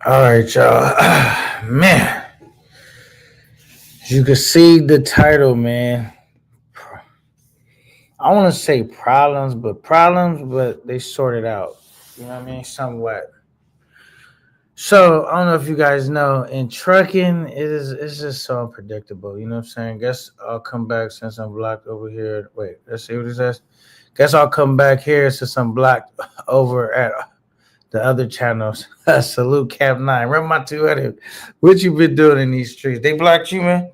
All right, y'all. Man, as you can see the title, man. I want to say problems, but they sorted out. You know what I mean? Somewhat. So I don't know if you guys know, in trucking, it's just so unpredictable. You know what I'm saying? Guess I'll come back since I'm blocked over here. Wait, let's see what it says. Guess I'll come back here since I'm blocked over at the other channels. Salute Cap 9. Run my 200. What you been doing in these streets? They blocked you, man?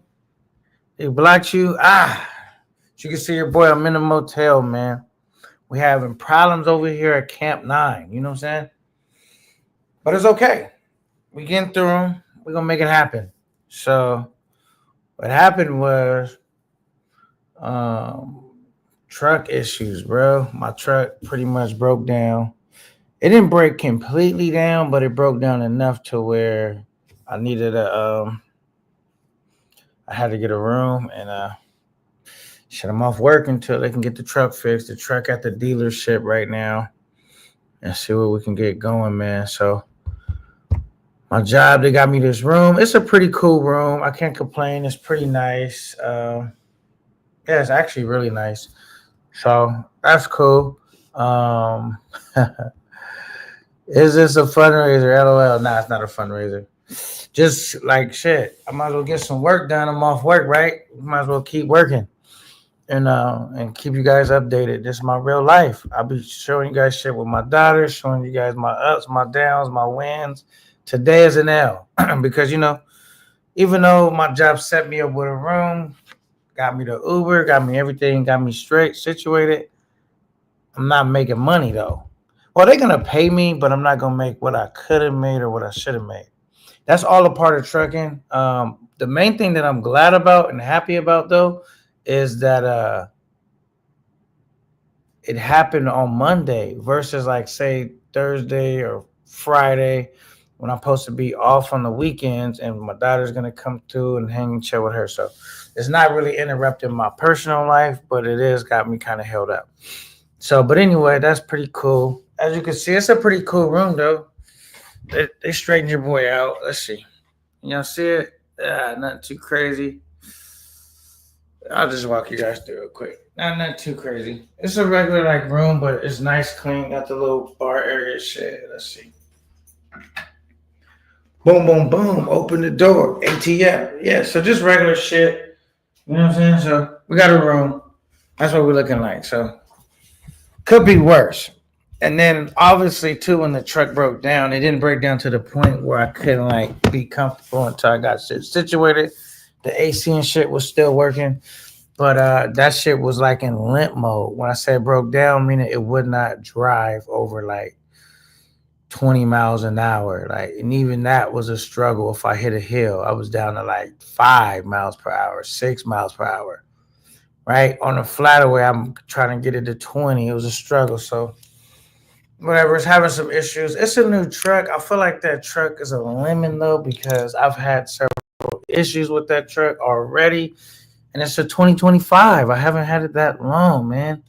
They blocked you? As you can see your boy, I'm in a motel, man. We having problems over here at Camp 9. You know what I'm saying? But it's okay. We getting through them. We're going to make it happen. So what happened was um, truck issues, bro. My truck pretty much broke down. It didn't break completely down, but it broke down enough to where I needed I had to get a room and shut them off work until they can get the truck fixed. The truck at the dealership right now and see what we can get going, man. So my job, they got me this room. It's a pretty cool room. I can't complain. It's pretty nice. Yeah, it's actually really nice. So that's cool. Um, is this a fundraiser? LOL. Nah, it's not a fundraiser. Just like shit. I might as well get some work done. I'm off work, right? Might as well keep working and keep you guys updated. This is my real life. I'll be showing you guys shit with my daughter, showing you guys my ups, my downs, my wins. Today is an L because even though my job set me up with a room, got me the Uber, got me everything, got me straight situated, I'm not making money though. Well, they're gonna pay me, but I'm not gonna make what I could have made or what I should have made. That's all a part of trucking. The main thing that I'm glad about and happy about though is that it happened on Monday versus like say Thursday or Friday when I'm supposed to be off on the weekends and my daughter's gonna come through and hang and chill with her. So it's not really interrupting my personal life, but it is got me kind of held up. So, but anyway, that's pretty cool. As you can see, it's a pretty cool room though. They straightened your boy out. Let's see. Y'all see it? Nothing too crazy. I'll just walk you guys through it quick. Not too crazy. It's a regular like room, but it's nice, clean. Got the little bar area shit. Let's see. Boom, boom, boom. Open the door. ATM. Yeah, so just regular shit. You know what I'm saying? So we got a room. That's what we're looking like. So could be worse. And then obviously too, when the truck broke down, it didn't break down to the point where I couldn't like be comfortable until I got shit situated. The AC and shit was still working. But that shit was like in limp mode. When I say it broke down, meaning it would not drive over like 20 miles an hour. Like, and even that was a struggle. If I hit a hill, I was down to like 5 miles per hour, 6 miles per hour. Right on the flatter way, I'm trying to get it to 20. It was a struggle. So whatever, it's having some issues. It's a new truck. I feel like that truck is a lemon though because I've had several issues with that truck already, and it's a 2025. I haven't had it that long, man.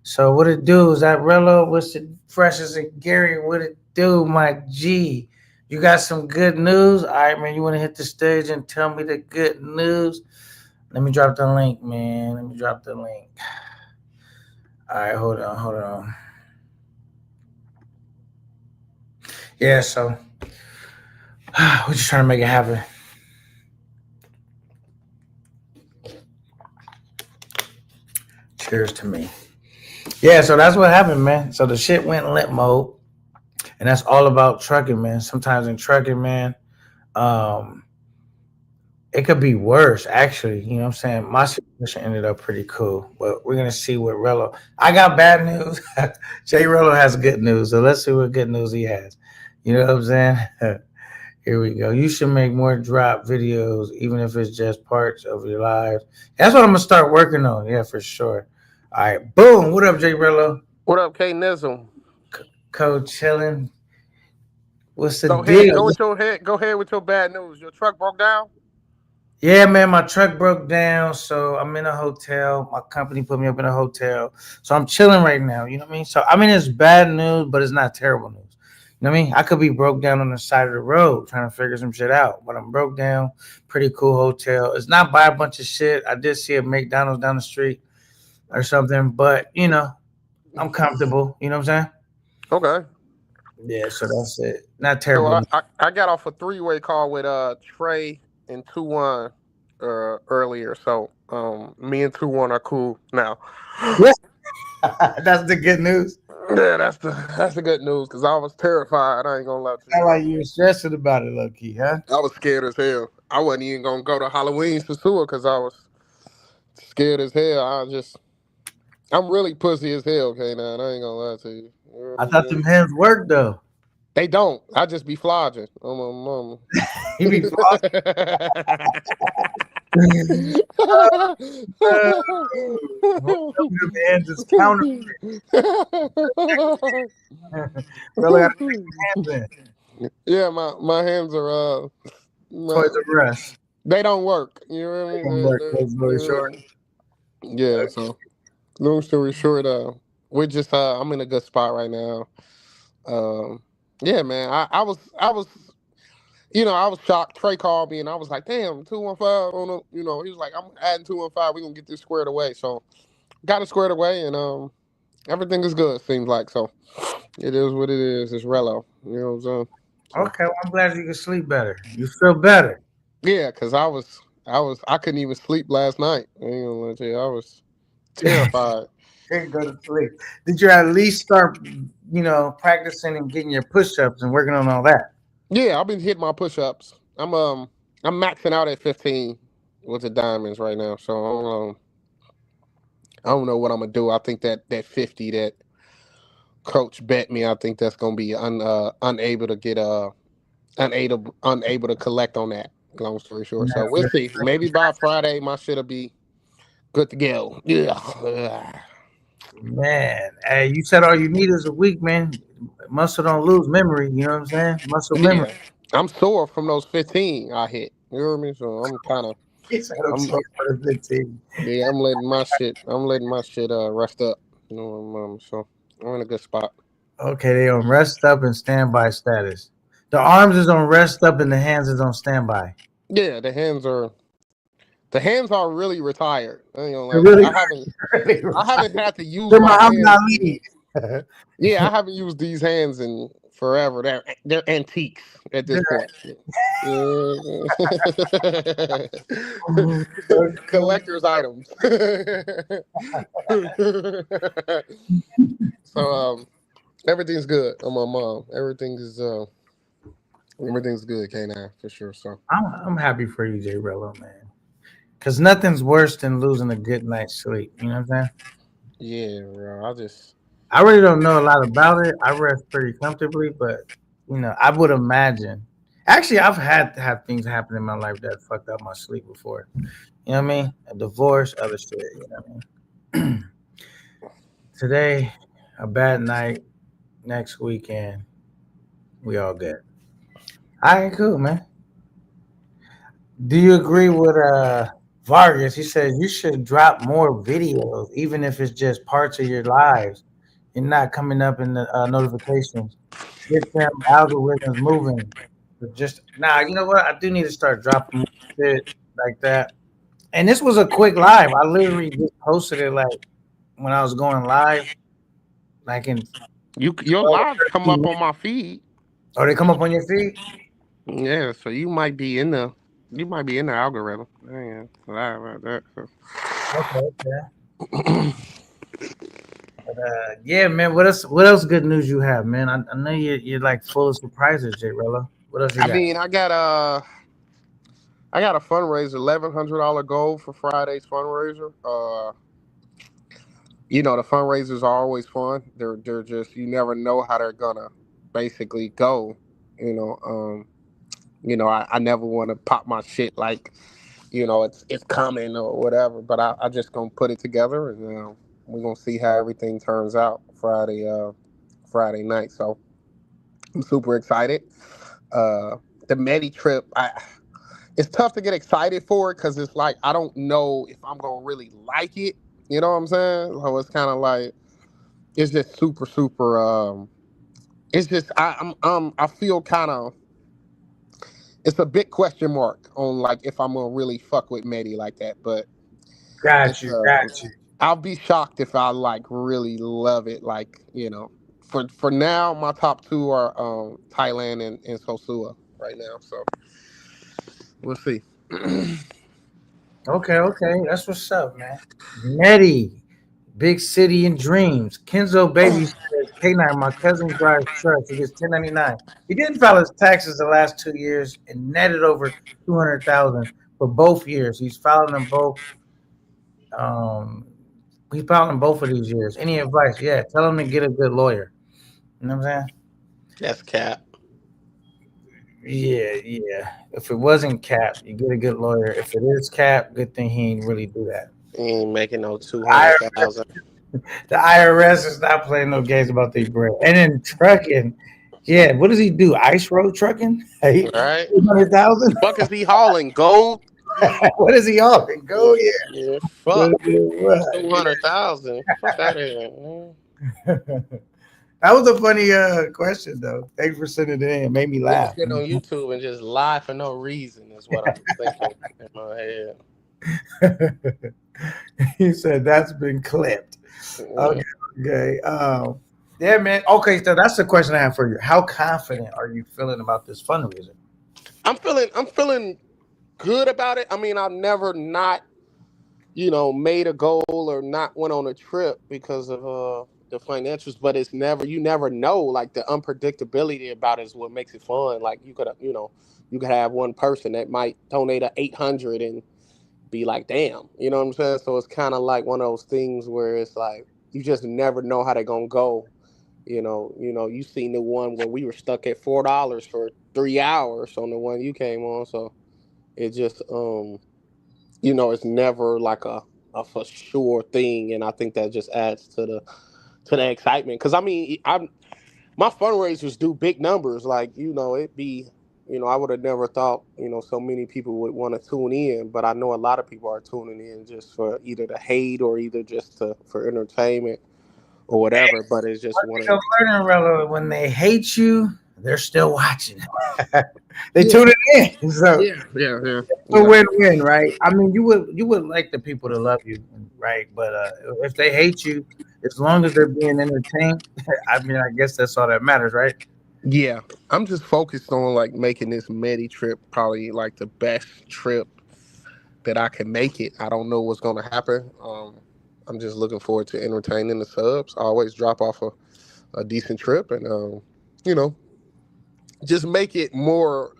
So what it do is that Rello, what's the freshest and Gary? What it do, my G? You got some good news? All right, man. You want to hit the stage and tell me the good news? Let me drop the link, man. Let me drop the link. All right, hold on. Yeah, so we're just trying to make it happen. Cheers to me. Yeah, so that's what happened, man. So the shit went limp mode, and that's all about trucking, man. Sometimes in trucking, man, um, it could be worse, actually. You know what I'm saying? My situation ended up pretty cool, but we're gonna see what Rello. I got bad news. J Reello has good news, so let's see what good news he has. You know what I'm saying? Here we go. You should make more drop videos, even if it's just parts of your lives. That's what I'm gonna start working on. Yeah, for sure. All right, boom. What up, J Reello? What up, K Nizzle? Code chilling. What's the Go ahead, deal? go with your head. Go ahead with your bad news. Your truck broke down. Yeah, man, my truck broke down, so I'm in a hotel. My company put me up in a hotel, so I'm chilling right now. You know what I mean? So I mean, it's bad news, but it's not terrible news. know what I mean? I could be broke down on the side of the road trying to figure some shit out, but I'm broke down. Pretty cool hotel. It's not by a bunch of shit. I did see a McDonald's down the street or something, but I'm comfortable. You know what I'm saying? Okay. Yeah, so that's it. Not So terrible. I got off a three-way call with Trey and 2-1 earlier. So me and 2-1 are cool now. Yeah, that's the good news. Yeah, that's the good news because I was terrified. I ain't gonna lie to Not you. like you were stressing about it, low key, huh? I was scared as hell. I wasn't even gonna go to Halloween for sure because I was scared as hell. I'm really pussy as hell, okay now. I ain't gonna lie to you. You know I what I'm thought saying? them hands worked though. They don't. I just be flogging on my mama. He be them hands is counter. Bro, got hands in. Yeah, my hands are Toys my, R Us. they don't work. You know what I Don't mean? work. That's really short. Yeah. So long story short, we're just I'm in a good spot right now. Um, yeah, man. I was I was shocked. Trey called me and I was like, damn, 215 on he was like, I'm adding 215. We're gonna get this squared away. So got it squared away and everything is good, seems like. So it is what it is. It's Rello. You know what I'm saying? So Okay, well, I'm glad you can sleep better. You feel better. yeah, cause I couldn't even sleep last night. I ain't gonna lie to you. I was terrified. Can't go to sleep. Did you at least start, practicing and getting your push-ups and working on all that? Yeah, I've been hitting my push ups. I'm maxing out at 15 with the diamonds right now. So I don't know what I'm gonna do. I think that 50 that coach bet me, I think that's gonna be unable to get unable to collect on that. Long story short. So we'll see. Maybe by Friday my shit'll be good to go. Yeah. Man, hey, you said all you need is a week, man. Muscle don't lose memory. You know what I'm saying? Muscle memory. Yeah. I'm sore from those 15 I hit. You know what I mean? So I'm kind of He said I'm I'm sorry for the 15. yeah, I'm letting my shit rest up. You know, so I'm in a good spot. Okay, they on rest up and standby status. The arms is on rest up and the hands is on standby. Yeah, the hands are really retired. I ain't gonna They're lie to you. really, I haven't really I retired. haven't had to use They're my Muhammad hands. Ali. Yeah, I haven't used these hands in forever. They're antiques at this point. Yeah. Collector's items. So everything's good on my mom. Everything's good, K9 for sure. So I'm happy for you, J Reello, man. Because nothing's worse than losing a good night's sleep. You know what I'm saying? yeah, bro. I really don't know a lot about it. I rest pretty comfortably, but I would imagine. Actually, I've had to have things happen in my life that fucked up my sleep before. You know what I mean? A divorce, other shit. You know what I mean? Today, a bad night. Next weekend, we all good. All right, cool, man. Do you agree with Vargas? He says you should drop more videos, even if it's just parts of your lives and not coming up in the notifications. Get them algorithms moving. But just now, you know what? I do need to start dropping more shit like that. And this was a quick live. I literally just posted it like when I was going live, like in Your 12, lives come 13 up minutes. on my feed. Oh, they come up on your feed? Yeah, so you might be in the algorithm. I ain't gonna lie about that. So. Okay, okay. But, yeah, man. What else? What else? Good news you have, man? I know you're like full of surprises, J Rella. What else you I got? mean, I got a fundraiser, $1,100 goal for Friday's fundraiser. The fundraisers are always fun. They're just you never know how they're gonna basically go. You know, I never want to pop my shit like it's coming or whatever. But I just gonna put it together and we're gonna see how everything turns out Friday night. So I'm super excited. The Medi trip, it's tough to get excited for it because it's like I don't know if I'm gonna really like it. You know what I'm saying? So it's kind of like it's just super super. It's just I feel kind of it's a big question mark on like if I'm gonna really fuck with Medi like that. But Got it's you, got you. I'll be shocked if I like really love it. Like for now, my top two are Thailand and Sosua right now. So we'll see. Okay, okay, that's what's up, man. Nettie, Big City and Dreams. Kenzo Baby says, K9, my cousin drives trucks. He gets 1099. He didn't file his taxes the last 2 years and netted over 200,000 for both years. He's filing them both. Um, he's filing both of these years. Any advice? Yeah, tell him to get a good lawyer. You know what I'm saying? That's cap. Yeah, yeah. If it wasn't cap, you get a good lawyer. If it is cap, good thing he ain't really do that. He ain't making no 200,000. The IRS is not playing no games about their bread. And then trucking, yeah, what does he do? Ice road trucking? Hey, Right? 200,000? Fuck is he hauling? Gold? What is he off? Go, yeah. Yeah, Go, fuck. what? 200,000. Fuck out of here, man. That was a funny question, though. Thanks for sending it in. It made me Nigga laugh. sit on YouTube and just lie for no reason is what I'm thinking in my head. He said that's been clipped. Yeah. Okay, okay. Yeah, man. Okay, so that's the question I have for you. How confident are you feeling about this fundraiser? I'm feeling good about it. I mean, I've never not, made a goal or not went on a trip because of the financials, but it's never you never know. Like the unpredictability about it is what makes it fun. Like you could have one person that might donate a 800 and be like, damn, you know what I'm saying? So it's kind of like one of those things where it's like you just never know how they're gonna go. You seen the one where we were stuck at $4 for 3 hours on the one you came on. So it just it's never like a for sure thing, and I think that just adds to the excitement. Because I mean, my fundraisers do big numbers. Like it be. I would have never thought, so many people would want to tune in, but I know a lot of people are tuning in just for either the hate or either just for entertainment or whatever. But it's just one of So them. learning, Rella, when they hate you, they're still watching. They Yeah, tune it in. So yeah, yeah, yeah, a yeah. win-win, right? I mean, you would like the people to love you, right? But if they hate you, as long as they're being entertained, I mean, I guess that's all that matters, right? Yeah, I'm just focused on like making this Medi trip probably like the best trip that I can make it. I don't know what's going to happen. I'm just looking forward to entertaining the subs. I always drop off a decent trip and you know, just make it more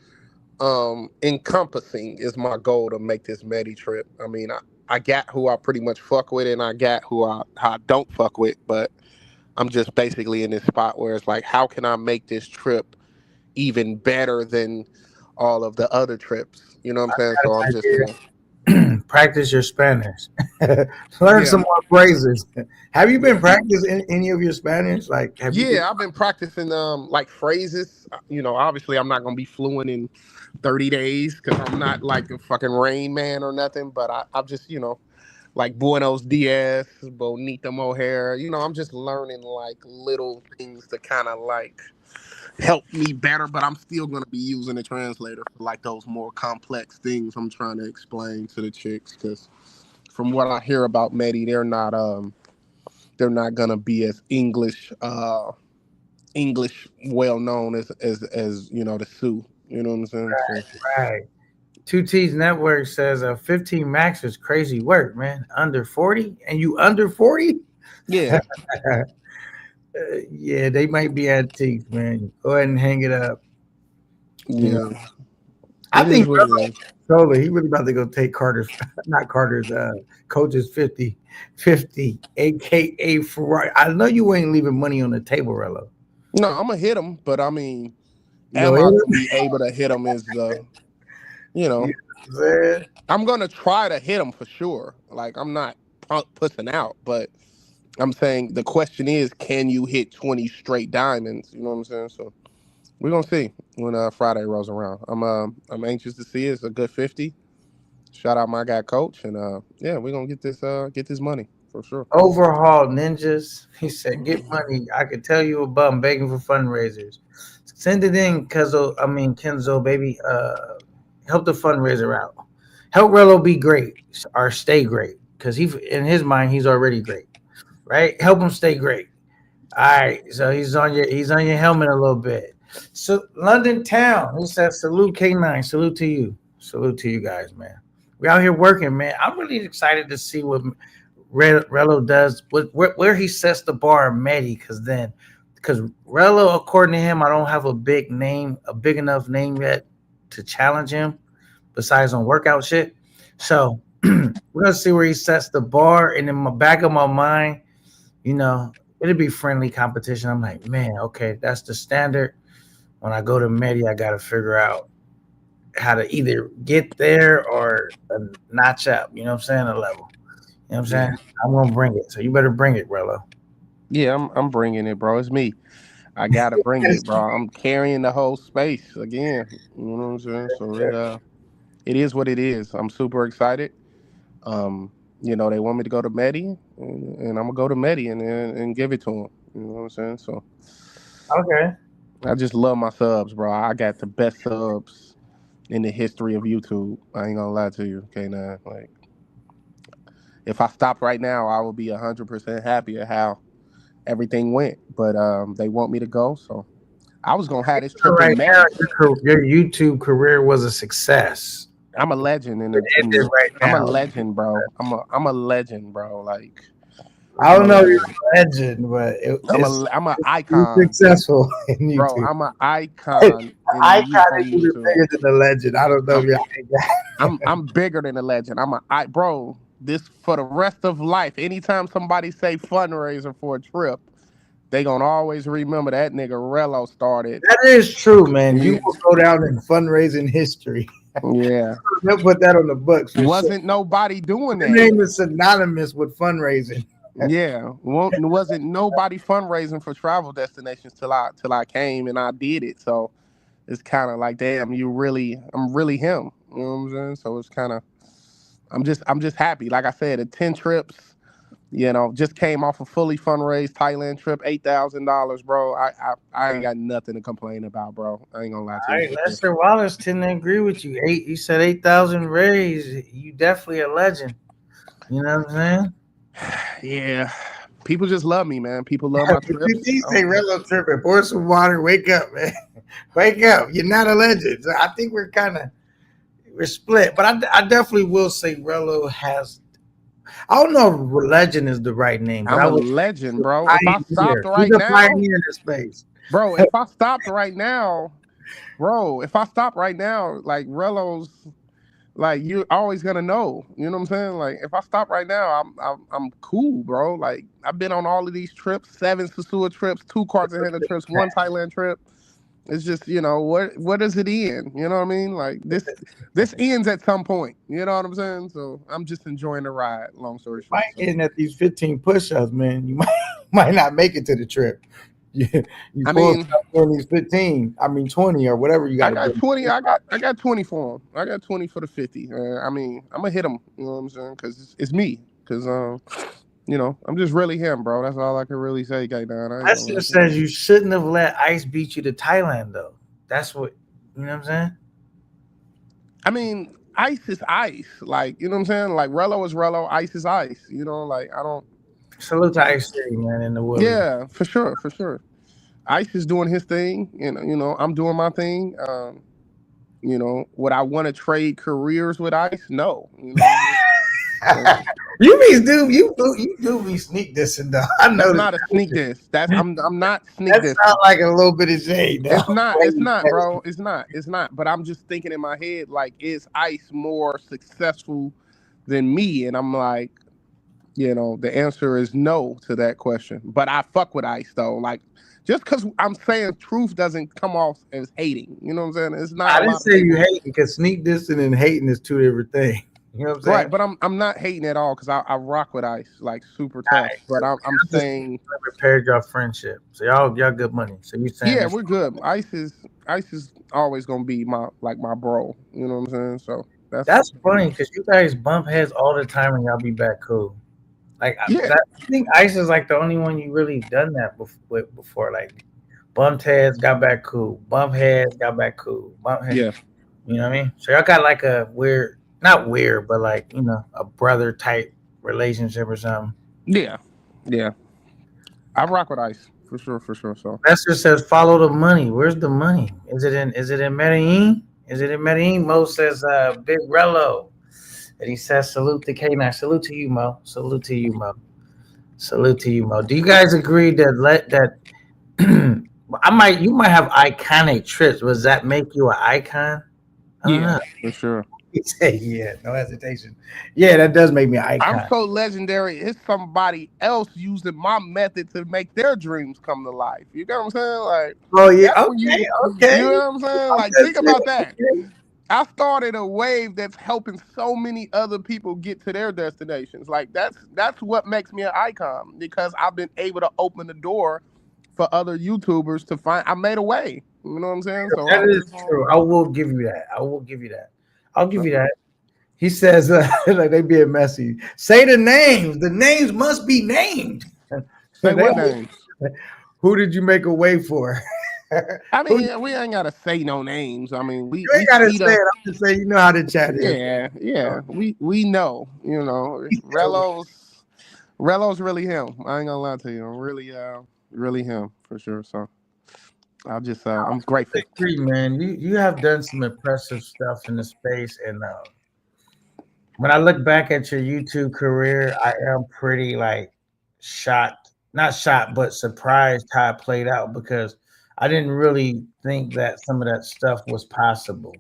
encompassing is my goal to make this Medi trip. I mean, I got who I pretty much fuck with and I got who I don't fuck with, but I'm just basically in this spot where it's like, how can I make this trip even better than all of the other trips? You know what I'm saying? So I'm just Practice your Spanish. Learn yeah. some more phrases. Have you been Yeah. practicing any of your Spanish? Like, have you been? Yeah, I've been practicing like phrases. Obviously I'm not gonna be fluent in 30 days because I'm not like a fucking Rain Man or nothing. But I'm just like Buenos Dias, Bonita Mohair. I'm just learning like little things to kind of like help me better. But I'm still gonna be using a translator for like those more complex things I'm trying to explain to the chicks. Because from what I hear about Medi, they're not gonna be as English well known as the Sioux. You know what I'm saying? So Right. Two T's Network says 15 max is crazy work, man. Under 40, and you under 40? yeah, Yeah, they might be antiques, man. Go ahead and hang it up. You know, yeah, I it is think what it is. Solar, he really about to go take Carter's, not Carter's, coach's 50, aka Ferrari. I know you ain't leaving money on the table, Rello. No, I'm gonna hit them, but I mean, You am gonna I hit gonna be able to hit them? You him? You know, know what I'm saying? I'm gonna try to hit them for sure. Like I'm not pussing out, but I'm saying the question is, can you hit 20 straight diamonds? You know what I'm saying? So we're gonna see when Friday rolls around. I'm anxious to see it. It's a good 50. Shout out my guy coach, and yeah, we're gonna get this money. for sure. Overhaul ninjas. He said, "Get money. I can tell you a bum begging for fundraisers. Send it in, Kenzo. I mean Kenzo, baby. Help the fundraiser out. Help Rello be great or stay great, because he in his mind he's already great, right? Help him stay great. All right. So he's on your helmet a little bit. So London town. He says, salute K9. Salute to you. Salute to you guys, man. We out here working, man. I'm really excited to see what Rello does, where he sets the bar in Medi, because Rello, according to him, I don't have a big name, a big enough name yet to challenge him, besides on workout shit. So we're gonna see where he sets the bar, and in my back of my mind, you know, it'd be friendly competition. I'm like, man, okay, that's the standard. When I go to Medi, I gotta figure out how to either get there or a notch up. You know what I'm saying? A level. You know what I'm saying? Yeah, I'm gonna bring it. So you better bring it, Rello. yeah, I'm bringing it, bro. It's me. I gotta bring it, bro. I'm carrying the whole space again. You know what I'm saying? So it is what it is. I'm super excited. They want me to go to Medi, and I'm gonna go to Medi and give it to them. You know what I'm saying? So Okay. I just love my subs, bro. I got the best subs in the history of YouTube. I ain't gonna lie to you, K9. Like, if I stopped right now, I would be 100% happy at how everything went. But they want me to go, so I was gonna have this So trip right in now, May. your YouTube career was a success. I'm a legend It ended right I'm a now. legend, bro. I'm a legend, bro. Like, I I'm don't a know if you're legend. a legend, but I'm a you're icon, successful in bro. YouTube. I'm an An icon icon on is even YouTube. bigger than the legend. I don't know if I'm you're. I'm bigger than a legend. Bro. This for the rest of life. Anytime somebody say fundraiser for a trip, they gonna always remember that nigga Rello started. That is true, man. You Yeah, will go down in fundraising history. yeah. They'll put that on the books for sure. Wasn't nobody doing Your that. name is synonymous with fundraising. Yeah, wasn't nobody fundraising for travel destinations till I came and I did it. So it's kind of like, damn, I'm really him. You know what I'm saying? So it's kind of, I'm just happy. Like I said, the 10 trips, just came off a fully fundraised Thailand trip, $8,000, bro. I ain't got nothing to complain about, bro. I ain't gonna lie to All you. right, Lester Wallace tend to agree with you. You said 8,000 raised. You definitely a legend. You know what I'm saying? Yeah, people just love me, man. People love my But you trips. did say Rello tripping. Pour some water. Wake up, man. Wake up. You're not a legend. So I think we're split. But I definitely will say Rello has. I don't know if legend is the right name, but I'm I a would legend, say bro. If I stopped pioneer. He's right a now, pioneer in the space. bro, if I stopped right now, bro, if I stop right now, like Rello's, like, you're always gonna know. You know what I'm saying? Like, if I stop right now, I'm cool, bro. Like, I've been on all of these trips, 7 Sasua trips, 2 Cartagena trips, 1 Thailand trip. It's just, what does it end? You know what I mean? Like, this ends at some point. You know what I'm saying? So I'm just enjoying the ride. Long story Might short. So getting at these 15 push-ups, man. You might not make it to the trip. You, you I supposed to mean, stop doing these 15. I mean 20 or whatever you got I to got do. 20. I got 20 for him. I got 20 for the 50. I mean, I'm gonna hit him. You know what I'm saying? Because it's me. Because I'm just really him, bro. That's all I can really say, guy down. I ain't That gonna lie shit to you. says you shouldn't have let Ice beat you to Thailand, though. That's what you know what I'm saying. I mean, ice is ice. Like, you know what I'm saying? Like, Rello is Rello. Ice is ice. Like, I don't. Salute to Ice City, man, in the Willie. Yeah, for sure, for sure. Ice is doing his thing, and I'm doing my thing. Would I want to trade careers with Ice? No. You know what I'm saying? So, You be you do be sneak dissing though. I that's noticed not a sneak diss. I'm not sneak that sounds dissing. like a little bit of shade though. It's not. It's not, bro. It's not. It's not. But I'm just thinking in my head, like, is Ice more successful than me? And I'm like, the answer is no to that question. But I fuck with Ice though. Like, just because I'm saying truth doesn't come off as hating. You know what I'm saying? It's not I a didn't lot of say you people. hate because sneak dissing and hating is two different things. You know what I'm saying? Right, but I'm not hating at all because I rock with Ice like super tough. Right. But So I'm I'm just saying, repaired your friendship. So y'all good money. So you saying yeah, this? we're good. Ice is always gonna be my bro. You know what I'm saying? So that's That's funny because you guys bump heads all the time and y'all be back cool. Like Yeah, I think Ice is like the only one you really done that with before. Like bumped heads, got back cool. Bump heads, got back cool. Bump head, yeah, you know what I mean? So y'all got like a weird, not weird, but like a brother type relationship or something. yeah, yeah. I rock with Ice for sure, for sure. So Lester says, "Follow the money." Where's the money? Is it in Medellin? Is it in Medellin? Mo says, "Big Rello," and he says, "Salute to K9." Salute to you, Mo. Salute to you, Mo. Salute to you, Mo. Do you guys agree that you might have iconic trips? Does that make you an icon? I don't yeah, know. for sure. He said, "Yeah, no hesitation." Yeah, that does make me an I'm icon. so legendary. It's somebody else using my method to make their dreams come to life. You know what I'm saying? Like Oh yeah, that's when okay, you okay. know what I'm saying? I'm Like just think about saying. that. I started a wave that's helping so many other people get to their destinations. Like that's what makes me an icon because I've been able to open the door for other YouTubers to find. I made a way. You know what I'm saying? So That I'm is just true. I will give you that. I will give you that. I'll give so, you that. He says, like they being messy. Say the names. The names must be named. say They- what names? who did you make a way for? I Who, you mean, we ain't gotta say no names. I mean, we ain't gotta see say the it. I'm just saying, you know how the chat is. yeah, yeah. We know, Rello's really him. I ain't gonna lie to you. I'm really him for sure. So I'm I grateful. agree, man. You have done some impressive stuff in the space, and when I look back at your YouTube career, I am pretty like shocked, not shocked, but surprised how it played out because I didn't really think that some of that stuff was possible.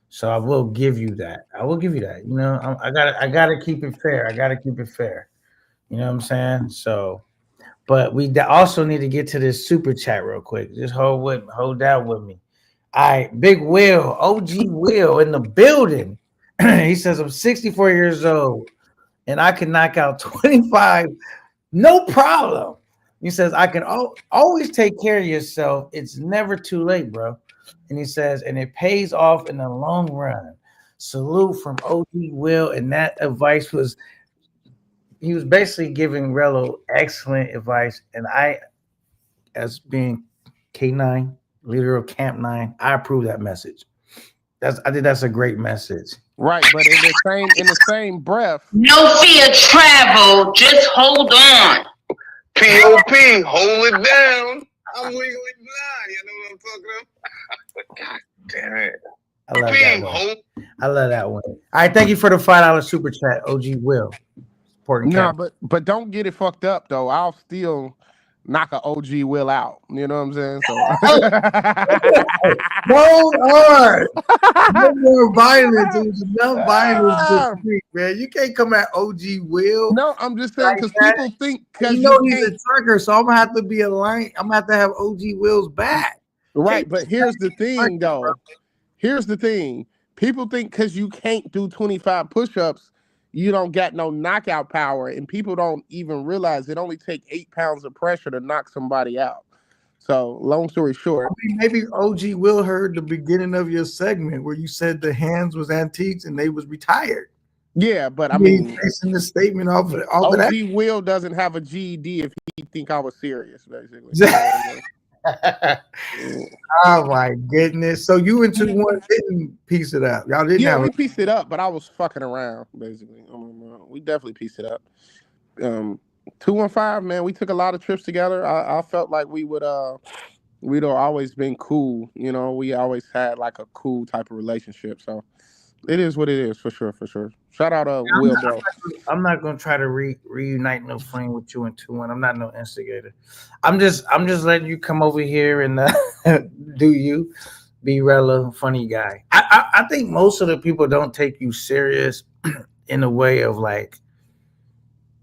So I will give you that. I will give you that. I gotta keep it fair. I gotta keep it fair. You know what I'm saying? So, but also need to get to this super chat real quick. Just hold down with me. All right, Big Will, OG Will in the building. He says I'm 64 years old and I can knock out 25, no problem. He says I can always take care of yourself. It's never too late, bro. And he says, and it pays off in the long run. Salute from OG Will, and that advice was he was basically giving Rello excellent advice, and I, as being K9 leader of Camp 9, I approve that message. I think that's a great message. Right, but in the same breath, No fear travel. Just hold on. POP, hold it down. I'm legally blind. You know what I'm talking about? God damn it. I love that one. I love that one. All right, thank you for the $5 super chat, OG Will. Supporting no, Camp. but don't get it fucked up though. I'll still knock a OG Will out. You know what I'm saying? So Hold on. No more violence. It was enough violence this week, man. You can't come at OG Will no, I'm just saying like because that. people think You because know you he's can't. a trucker, so I'm gonna have to be a line. I'm gonna have to have OG Will's back. Can't Right, but here's the thing trucker, bro. though. Here's the thing. People think because you can't do 25 push-ups, you don't got no knockout power, and people don't even realize it only take 8 pounds of pressure to knock somebody out. So, long story short, Maybe OG Will heard the beginning of your segment where you said the hands was antiques and they was retired. yeah, but I He's mean, basing the statement off of that. OG Will doesn't have a GED if he think I was serious, basically. You know what I mean? Oh my goodness! So you and 2-1 didn't piece it up. Y'all didn't Yeah, have a we pieced it up, but I was fucking around, basically. We definitely pieced it up. 215, man, we took a lot of trips together. I felt like we'd always been cool. You know, we always had like a cool type of relationship. So it is what it is, for sure, for sure. Shout out I'm Will, not, bro. I'm not gonna try to reunite no flame with you and 2-1. I'm not no instigator. I'm just letting you come over here and do you be relevant, funny guy. I think most of the people don't take you serious in a way of like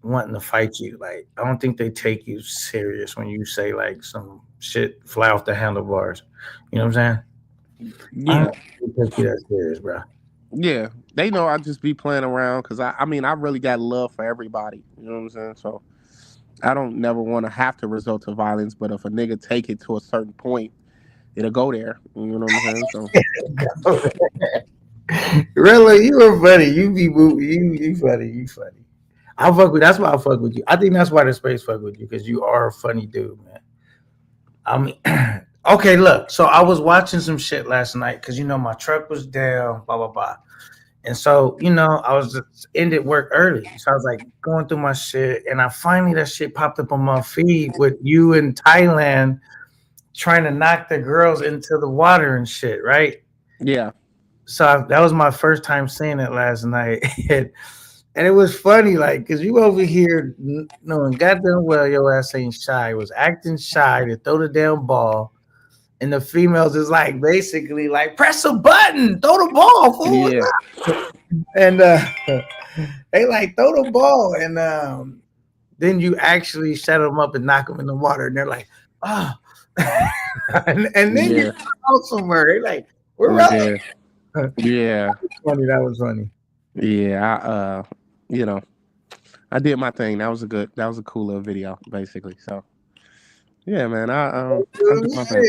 wanting to fight you. Like I don't think they take you serious when you say like some shit fly off the handlebars. You know what I'm saying? I Yeah, don't think they take you that serious, bro. yeah. They know I just be playing around because I mean, I really got love for everybody. You know what I'm saying? So I don't never want to have to resort to violence, but if a nigga take it to a certain point, it'll go there. You know what I'm saying? So Really, you were funny. You be moving. You funny. You funny. I fuck with. That's why I fuck with you. I think that's why the space fuck with you because you are a funny dude, man. I mean, okay, look. So I was watching some shit last night because my truck was down, blah blah blah, and so I was just ended work early, so I was like going through my shit, and I finally that shit popped up on my feed with you in Thailand trying to knock the girls into the water and shit, right? Yeah. So that was my first time seeing it last night. And it was funny, like, because you over here knowing goddamn well your ass ain't shy, was acting shy to throw the damn ball. And the females is like, basically, like, press a button, throw the ball, fool. Yeah. And they like, throw the ball. And then you actually shut them up and knock them in the water. And they're like, oh. and then you go out somewhere. They're like, we're relevant. Yeah. That was funny. Yeah. I did my thing. That was a cool little video, basically. So yeah, man. I did my thing.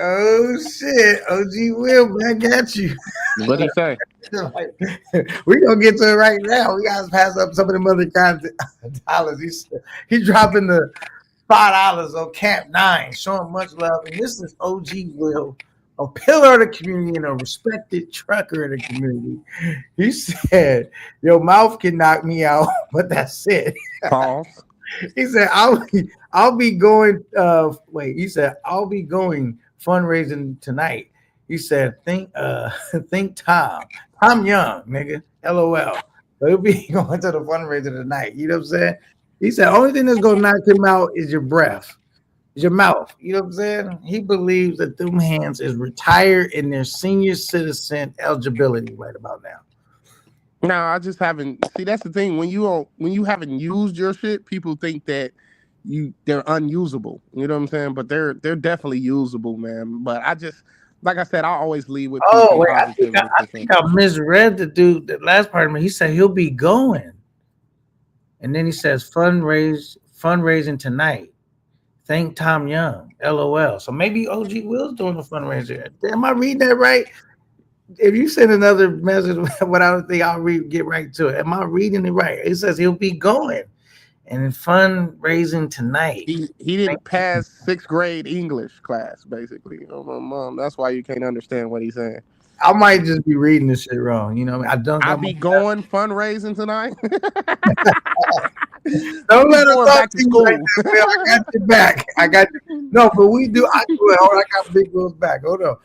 Oh shit. OG Will, man, got you. What'd he say? We're gonna get to it right now. We gotta pass up some of them other kinds of dollars. He's dropping the $5 on Camp 9, showing much love. And this is OG Will, a pillar of the community and a respected trucker in the community. He said, your mouth can knock me out, but that's it. Pause. He said, I'll be going he said, I'll be going fundraising tonight. He said, think Tom Young, nigga. LOL. So he'll be going to the fundraiser tonight. You know what I'm saying? He said, only thing that's gonna knock him out is your breath. Your mouth, you know what I'm saying? He believes that them hands is retired in their senior citizen eligibility right about now. No, I just haven't. See, that's the thing. When you haven't used your shit, people think that they're unusable. You know what I'm saying? But they're definitely usable, man. But I just, like I said, I always lead with peace and positivity. I think I misread the dude. The last part of me, he said he'll be going, and then he says fundraising tonight. Thank Tom Young, LOL. So maybe OG Will's doing the fundraiser. Am I reading that right? If you send another message without a thing, I'll get right to it. Am I reading it right? It says he'll be going and fundraising tonight. He didn't pass 6th grade English class, basically. Oh my mom, that's why you can't understand what he's saying. I might just be reading this shit wrong. You know, I'll be going fundraising tonight. Don't let us talk to you like that, Will. I got your back. I got you. No, but we do. I got Big Will's back. Hold on.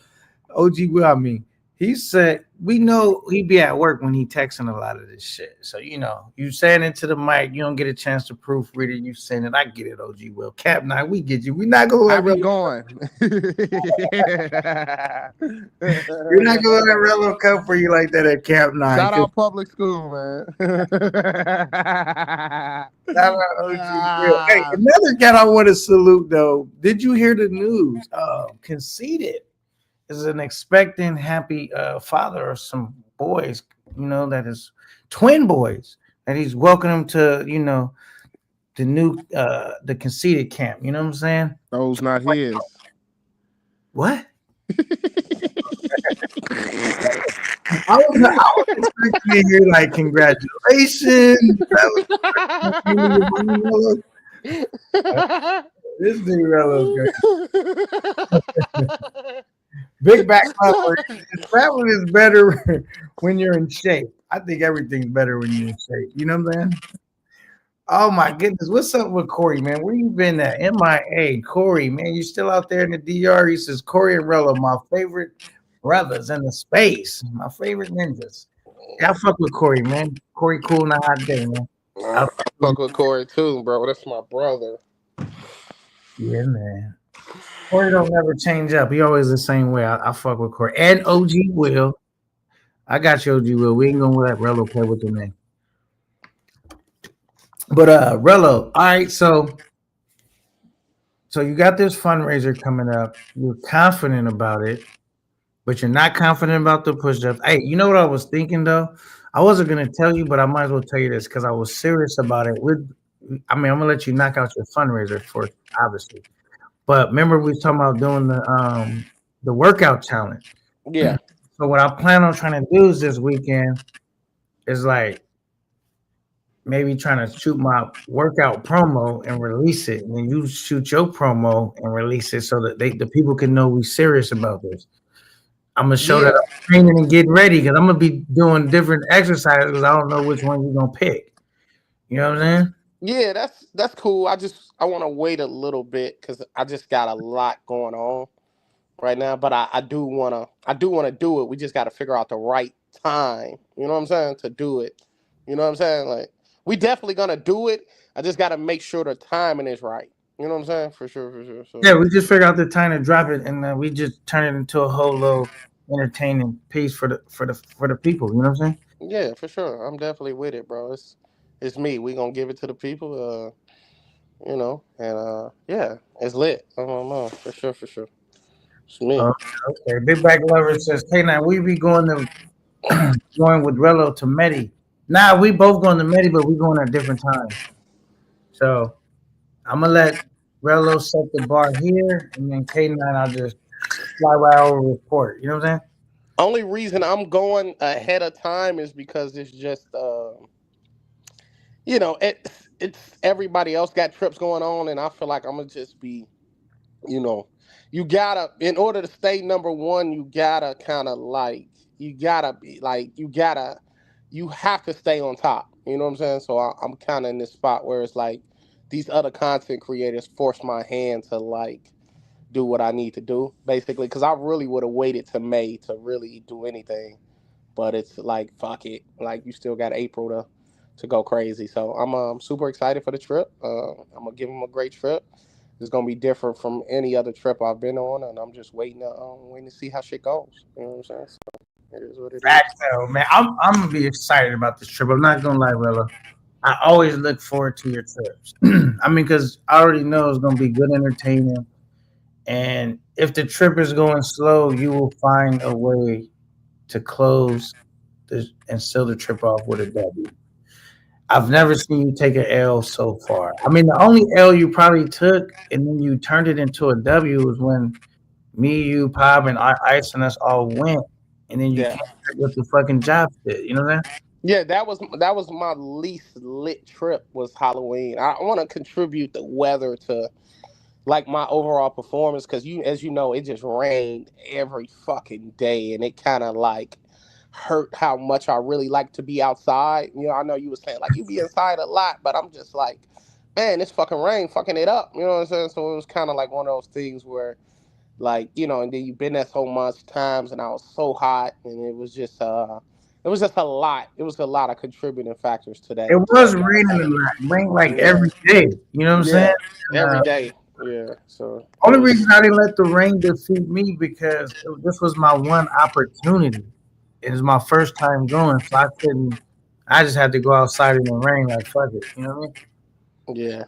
OG Will, I mean, he said, we know he be at work when he texting a lot of this shit. So, you saying it to the mic, you don't get a chance to proofread it. You saying it. I get it, OG Will. Cap 9, we get you. We're not going to let Rello going. You're not going to let Rello come for you like that at Camp 9. Shout out public school, man. Shout out OG Will. Hey, another cat I want to salute, though. Did you hear the news? Conceited is an expectant, happy father of some boys, that is twin boys, that he's welcoming to, the new, the Conceited camp. You know what I'm saying? Those not his. What? I was expecting to hear like congratulations. This J Reello's good. Big back traveling is better when you're in shape. I think everything's better when you're in shape. You know what I'm saying? Oh my goodness, what's up with Corey, man? Where you been at? MIA, Corey, man, you still out there in the DR? He says Corey and Rello, my favorite brothers in the space, my favorite ninjas. Yeah, I fuck with Corey, man. Corey cool on a hot day, man. I fuck with Corey too, bro. That's my brother. Yeah, man. Corey don't never change up. He always the same way. I fuck with Corey. And OG Will. I got you, OG Will. We ain't gonna let Rello play with the name. But Rello, all right, so you got this fundraiser coming up. You're confident about it, but you're not confident about the push-ups. Hey, you know what I was thinking though? I wasn't gonna tell you, but I might as well tell you this because I was serious about it. I'm gonna let you knock out your fundraiser first, obviously. But remember, we was talking about doing the workout challenge. Yeah. So what I plan on trying to do is this weekend is like maybe trying to shoot my workout promo and release it, and then you shoot your promo and release it so that the people can know we serious about this. I'm gonna show that Yeah, I'm training and getting ready because I'm gonna be doing different exercises because I don't know which one you're gonna pick. You know what I'm saying? yeah, that's cool. I want to wait a little bit because I just got a lot going on right now. But I do wanna do it. We just got to figure out the right time. You know what I'm saying, to do it. You know what I'm saying? Like, we definitely gonna do it. I just got to make sure the timing is right. You know what I'm saying? For sure, for sure. Yeah, So we just figure out the time to drop it, and we just turn it into a whole little entertaining piece for the people. You know what I'm saying? yeah, for sure. I'm definitely with it, bro. It's me. We gonna give it to the people. And yeah, it's lit. I don't know, for sure, for sure. It's me. Okay, okay. Big Back Lover says, "Hey, now we be going to going with Rello to Medi. Nah, we both going to Medi, but we going at different times. So I'm gonna let Rello set the bar here, and then K9, I'll just fly right over report. You know what I'm saying? Only reason I'm going ahead of time is because it's just it's everybody else got trips going on, and I feel like I'm gonna just be, you know, you gotta, in order to stay number one, you gotta kind of like, you gotta be like, you have to stay on top. You know what I'm saying? So I'm kind of in this spot where it's like these other content creators force my hand to like do what I need to do, basically, because I really would have waited to May to really do anything. But it's like, fuck it, like you still got April to go crazy. So I'm super excited for the trip. I'm gonna give them a great trip. It's gonna be different from any other trip I've been on, and I'm just waiting to see how shit goes. You know what I'm saying? So it is what it is. Facts, though, man. I'm gonna be excited about this trip. I'm not gonna lie, Rello. I always look forward to your trips. I mean, because I already know it's gonna be good entertainment. And if the trip is going slow, you will find a way to close and seal the trip off with a W. I've never seen you take an L so far. I mean, the only L you probably took and then you turned it into a W was when me, you, Pop, and Ice and us all went, and then you Yeah, came back with the fucking job fit. You know what I'm saying? yeah. That was my least lit trip, was Halloween. I want to contribute the weather to like my overall performance, because as you know, it just rained every fucking day, and it kind of like hurt how much I really like to be outside. I know you were saying like you be inside a lot, but I'm just like, man, this fucking rain fucking it up. You know what I'm saying? So it was kind of like one of those things where, like, and then you've been there so much times, and I was so hot, and it was just a lot. It was a lot of contributing factors to It that was raining a Halloween. lot. It rained like Yeah, every day. You know what I'm saying? yeah, And, every day. Yeah, so it only was. reason I didn't let the rain defeat me because this was my one opportunity. It was my first time going, so I couldn't. I just had to go outside in the rain, like fuck it. You know what I mean?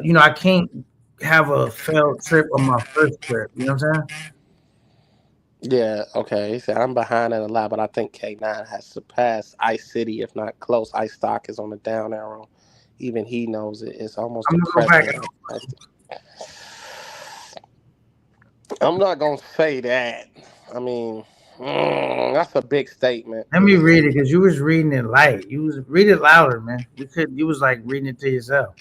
Yeah. I can't have a failed trip on my first trip. You know what I'm saying? Yeah, okay. He said, I'm behind in a lot, but I think K9 has surpassed Ice City, if not close. Ice Stock is on the down arrow. Even he knows it. It's almost I'm gonna go back. depressing. I'm not going to say that. I mean, that's a big statement. Let me read it because you was reading it light. You was read it louder, man. You could. You was like reading it to yourself.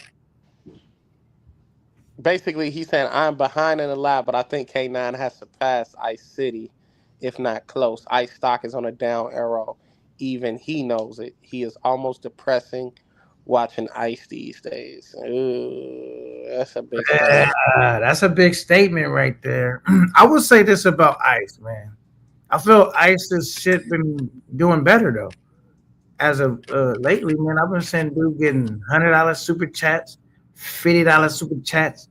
Basically, he's saying, I'm behind in a lot, but I think K9 has surpassed Ice City, if not close. Ice Stock is on a down arrow. Even he knows it. He is almost depressing watching Ice these days. Ooh, that's a big statement. That's a big statement right there. I would say this about Ice, man. I feel Ice's shit been doing better though. As of lately, man, I've been seeing dude getting $100 super chats, $50 super chats,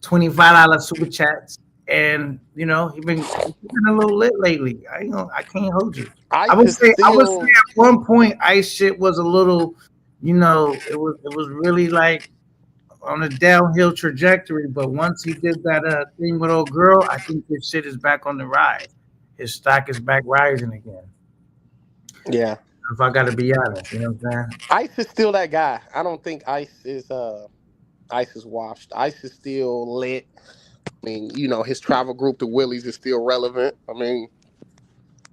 $25 super chats, and he been a little lit lately. I can't hold you. I Ice would is say I would say still, at one point Ice shit was a little, it was really like on a downhill trajectory. But once he did that thing with old girl, I think his shit is back on the rise. His stock is back rising again. yeah. If I got to be honest, you know what I'm saying? Ice is still that guy. I don't think Ice is washed. Ice is still lit. I mean, his travel group, the Willies, is still relevant. I mean,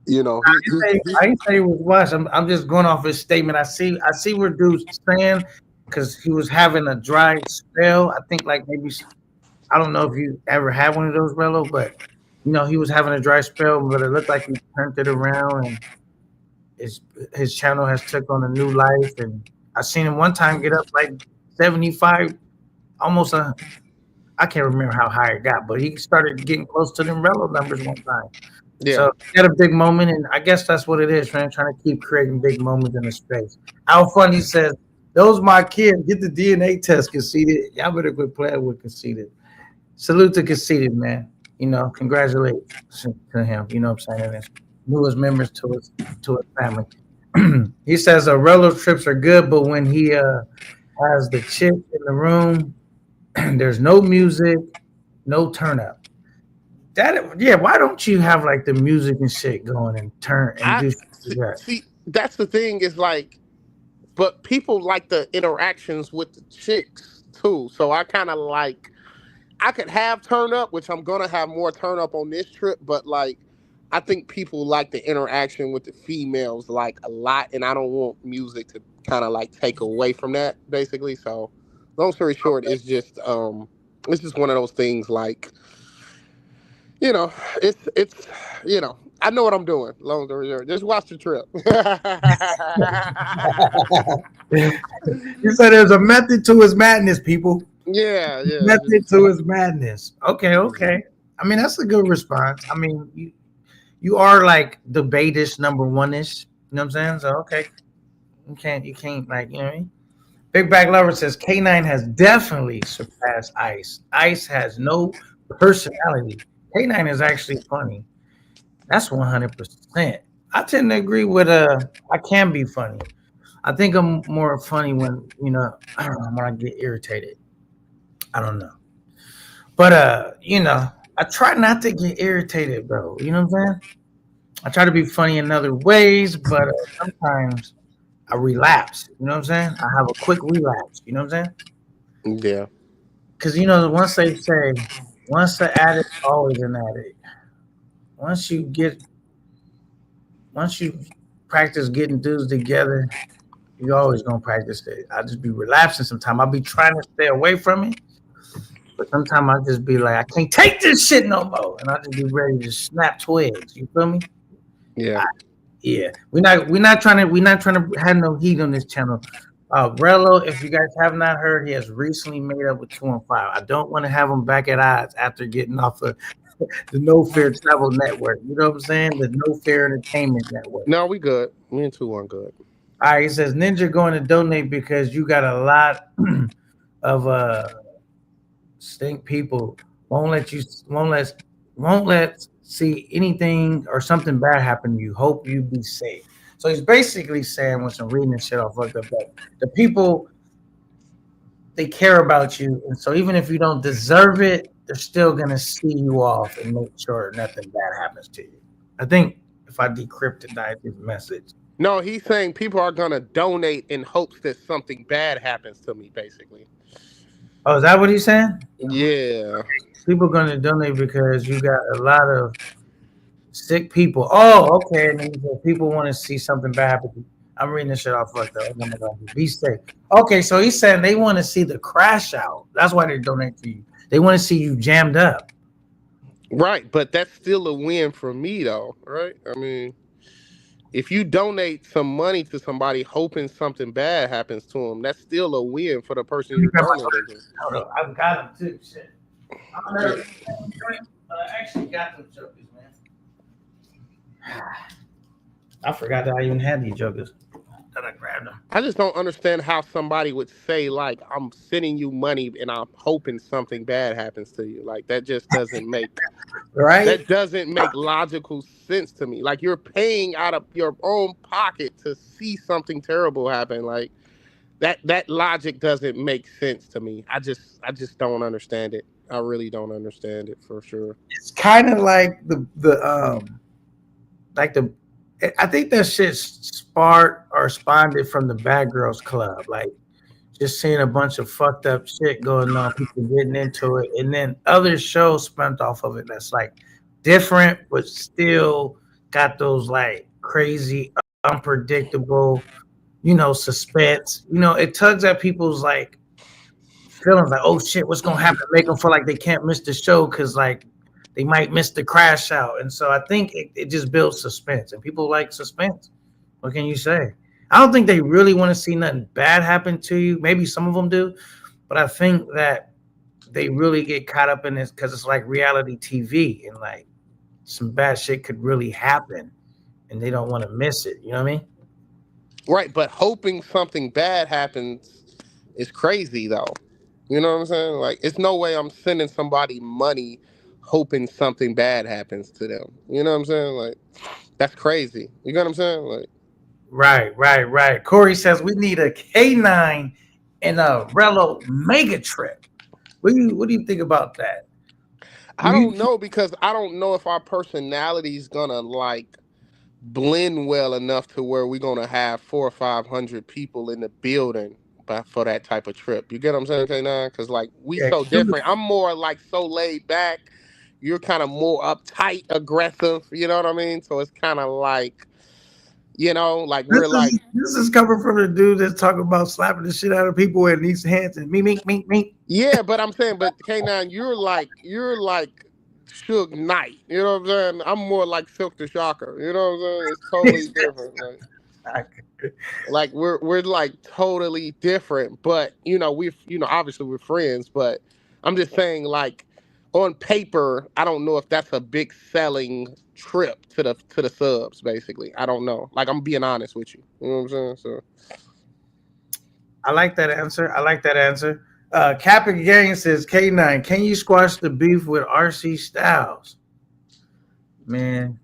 You know, I didn't say he was washed. I'm just going off his statement. I see where dude's saying because he was having a dry spell. I think like maybe I don't know if you ever had one of those, Rello, but he was having a dry spell, but it looked like he turned it around and his his channel has took on a new life. And I seen him one time get up like 75, almost I can't remember how high it got, but he started getting close to them Rello numbers one time. yeah. So he had a big moment, and I guess that's what it is, man. Trying to keep creating big moments in the space. Al Funny says, "Those my kids. Get the DNA test, conceited. Y'all better quit playing with conceited. Salute to conceited, man. Congratulations to him. You know what I'm saying? And his newest members to his family." He says, "Rello trips are good, but when he has the chick in the room, there's no music, no turn up." Why don't you have like the music and shit going and turn and I do shit like that? see. That's the thing is like, but people like the interactions with the chicks too. So I kind of like. I could have turn up, which I'm gonna have more turn up on this trip, but like I think people like the interaction with the females like a lot, and I don't want music to kind of like take away from that, basically. So long story short, it's just one of those things like, it's I know what I'm doing. Long story short, just watch the trip. You said there's a method to his madness, people. Yeah. Method to his madness. Okay. I mean, that's a good response. I mean, you are like the betish number one ish. You know what I'm saying? So okay, you can't like you know what I mean? Big Back Lover says K9 has definitely surpassed Ice. Ice has no personality. K9 is actually funny. That's 100%. I tend to agree with I can be funny. I think I'm more funny when I don't know when I get irritated. I don't know. But I try not to get irritated, bro. You know what I'm saying? I try to be funny in other ways, but sometimes I relapse. You know what I'm saying? I have a quick relapse. You know what I'm saying? Yeah. Because once they say, once an addict, always an addict. Once you practice getting dudes together, you always gonna practice it. I just be relapsing sometimes. I'll be trying to stay away from it, but sometimes I'll just be like, I can't take this shit no more, and I'll just be ready to snap twigs. You feel me? Yeah. Yeah, we're not trying to have no heat on this channel. Rello, if you guys have not heard, he has recently made up with 215. I don't want to have him back at odds after getting off of the No Fear Travel Network. You know what I'm saying? The No Fear Entertainment Network. No, we good. Me and 2-1 good. All right, he says Ninja going to donate because you got a lot of stink people won't let see anything or something bad happen to you. Hope you be safe. So he's basically saying, once I'm reading this shit off fucked up, that the people they care about you, and so even if you don't deserve it, they're still gonna see you off and make sure nothing bad happens to you. I think if I decrypted his message. No, he's saying people are gonna donate in hopes that something bad happens to me, basically. Oh, is that what he's saying? Yeah. People gonna donate because you got a lot of sick people. Oh, okay. And then people want to see something bad happen to you. I'm reading this shit off fucked up. Oh my God. Be safe. Okay, so he's saying they want to see the crash out. That's why they donate to you. They want to see you jammed up. Right, but that's still a win for me, though, right? I mean, if you donate some money to somebody hoping something bad happens to them, that's still a win for the person you're donating to. Hold up. I've got them too. Shit. I actually got them jokers, man. I forgot that I even had these jokers. That I grabbed them. I just don't understand how somebody would say, like, I'm sending you money and I'm hoping something bad happens to you. Like, that just doesn't make Right? that doesn't make logical sense to me. Like, you're paying out of your own pocket to see something terrible happen. Like, that logic doesn't make sense to me. I just don't understand it. I really don't understand it for sure. It's kind of like I think that shit spawned it from the Bad Girls Club. Like just seeing a bunch of fucked up shit going on, people getting into it, and then other shows spun off of it that's like different but still got those like crazy, unpredictable, suspense. It tugs at people's like feelings, like, oh shit, what's gonna happen? Make them feel like they can't miss the show because like they might miss the crash out. And so I think it just builds suspense, and people like suspense. What can you say? I don't think they really want to see nothing bad happen to you. Maybe some of them do, but I think that they really get caught up in this because it's like reality TV, and like some bad shit could really happen, and they don't want to miss it. You know what I mean? Right, but hoping something bad happens is crazy though. You know what I'm saying? Like, it's no way I'm sending somebody money hoping something bad happens to them. You know what I'm saying? Like, that's crazy. You know what I'm saying? Like, Right. Corey says we need a K9 and a Rello mega trip. What do you think about that? I You, don't know, because I don't know if our personality's gonna like blend well enough to where we're gonna have 400 or 500 people in the building for that type of trip. You get what I'm saying, K9? Because like, we yeah, so different. I'm more like so laid back. You're kind of more uptight, aggressive. You know what I mean? So it's kind of like, like this we're like, is this is coming from the dude that's talking about slapping the shit out of people and these hands and me. yeah. But I'm saying, but K9, you're like Suge Knight. You know what I'm saying? I'm more like Silk the Shocker. You know what I'm saying? It's totally different. Like we're like totally different, but we've obviously we're friends, but I'm just saying, like, on paper I don't know if that's a big selling trip to the subs. Basically, I don't know, like, I'm being honest with you. You know what I'm saying? So I like that answer. Captain Gang says K9, can you squash the beef with RC Styles? Man,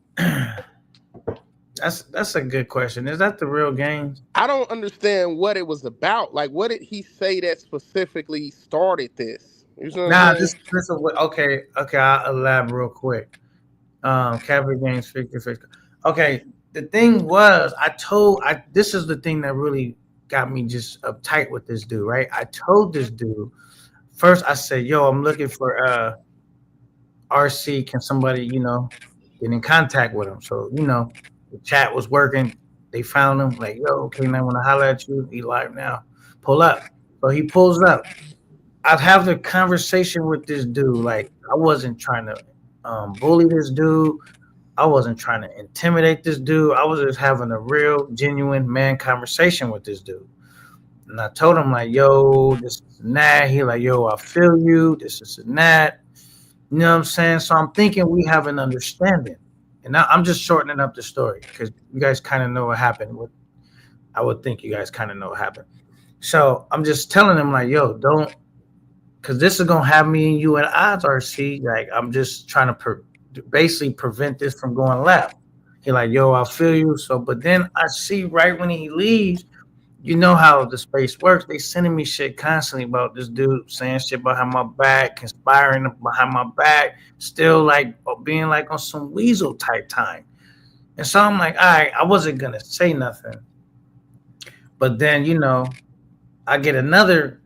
that's a good question. Is that the real game? I don't understand what it was about. Like, what did he say that specifically started this? You know what I'm Nah, saying? this is what. Okay. I'll elaborate real quick. Capital gains 50. Okay, the thing was, this is the thing that really got me just uptight with this dude, right? I told this dude first. I said, "Yo, I'm looking for RC. Can somebody, get in contact with him?" So the chat was working. They found him. Like, yo, okay, now I want to holler at you. He live now. Pull up. So he pulls up. I'd have the conversation with this dude. Like, I wasn't trying to bully this dude. I wasn't trying to intimidate this dude. I was just having a real, genuine man conversation with this dude. And I told him, like, yo, this is and that. He like, yo, I feel you. This is and that. You know what I'm saying? So I'm thinking we have an understanding. And now I'm just shortening up the story because you guys kind of know what happened. I would think you guys kind of know what happened. So I'm just telling him, like, yo, don't, because this is going to have me and you at odds, RC. Like, I'm just trying to basically prevent this from going left. He like, yo, I feel you. So, but then I see right when he leaves, you know how the space works. They sending me shit constantly about this dude saying shit behind my back, conspiring behind my back, still like being like on some weasel type time. And so I'm like, all right, I wasn't gonna say nothing. But then, I get another.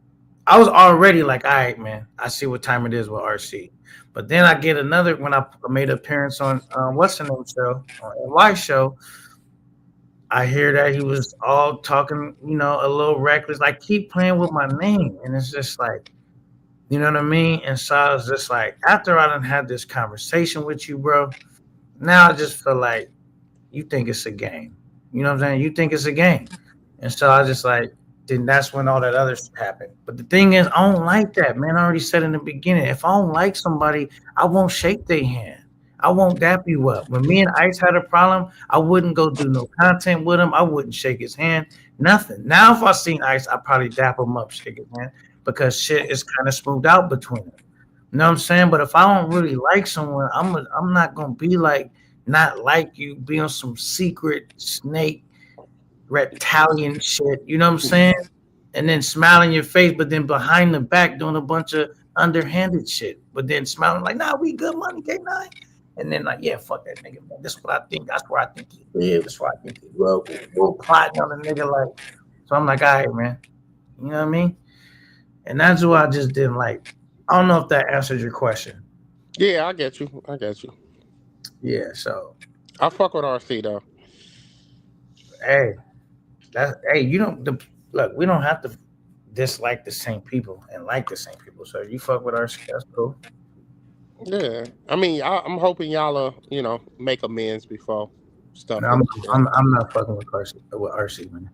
I was already like, all right, man, I see what time it is with RC. But then I get another when I made an appearance on what's the name show, on NY show. I hear that he was all talking, a little reckless, like keep playing with my name. And it's just like, you know what I mean? And so I was just like, after I done had this conversation with you, bro, now I just feel like you think it's a game. You know what I'm saying? You think it's a game. And so I just like, then that's when all that other shit happened. But the thing is, I don't like that, man. I already said in the beginning, if I don't like somebody, I won't shake their hand. I won't dap you up. When me and Ice had a problem, I wouldn't go do no content with him. I wouldn't shake his hand. Nothing. Now, if I seen Ice, I'd probably dap him up, shake his hand, because shit is kind of smoothed out between them. You know what I'm saying? But if I don't really like someone, I'm not gonna be like not like you, be on some secret snake reptilian shit. You know what I'm saying? And then smile in your face, but then behind the back doing a bunch of underhanded shit. But then smiling like, nah, we good money, K9. And then like, yeah, fuck that nigga, man. This is what I think. That's where I think he lives. That's where I think he will. We'll plotting on the nigga like. So I'm like, all right, man. You know what I mean? And that's what I just didn't like. I don't know if that answers your question. yeah, I get you. Yeah, so I fuck with RC though. Hey, you don't look. We don't have to dislike the same people and like the same people. So you fuck with RC, that's cool. Yeah, I mean, I'm hoping y'all make amends before stuff No, like that. I'm not fucking with RC, man.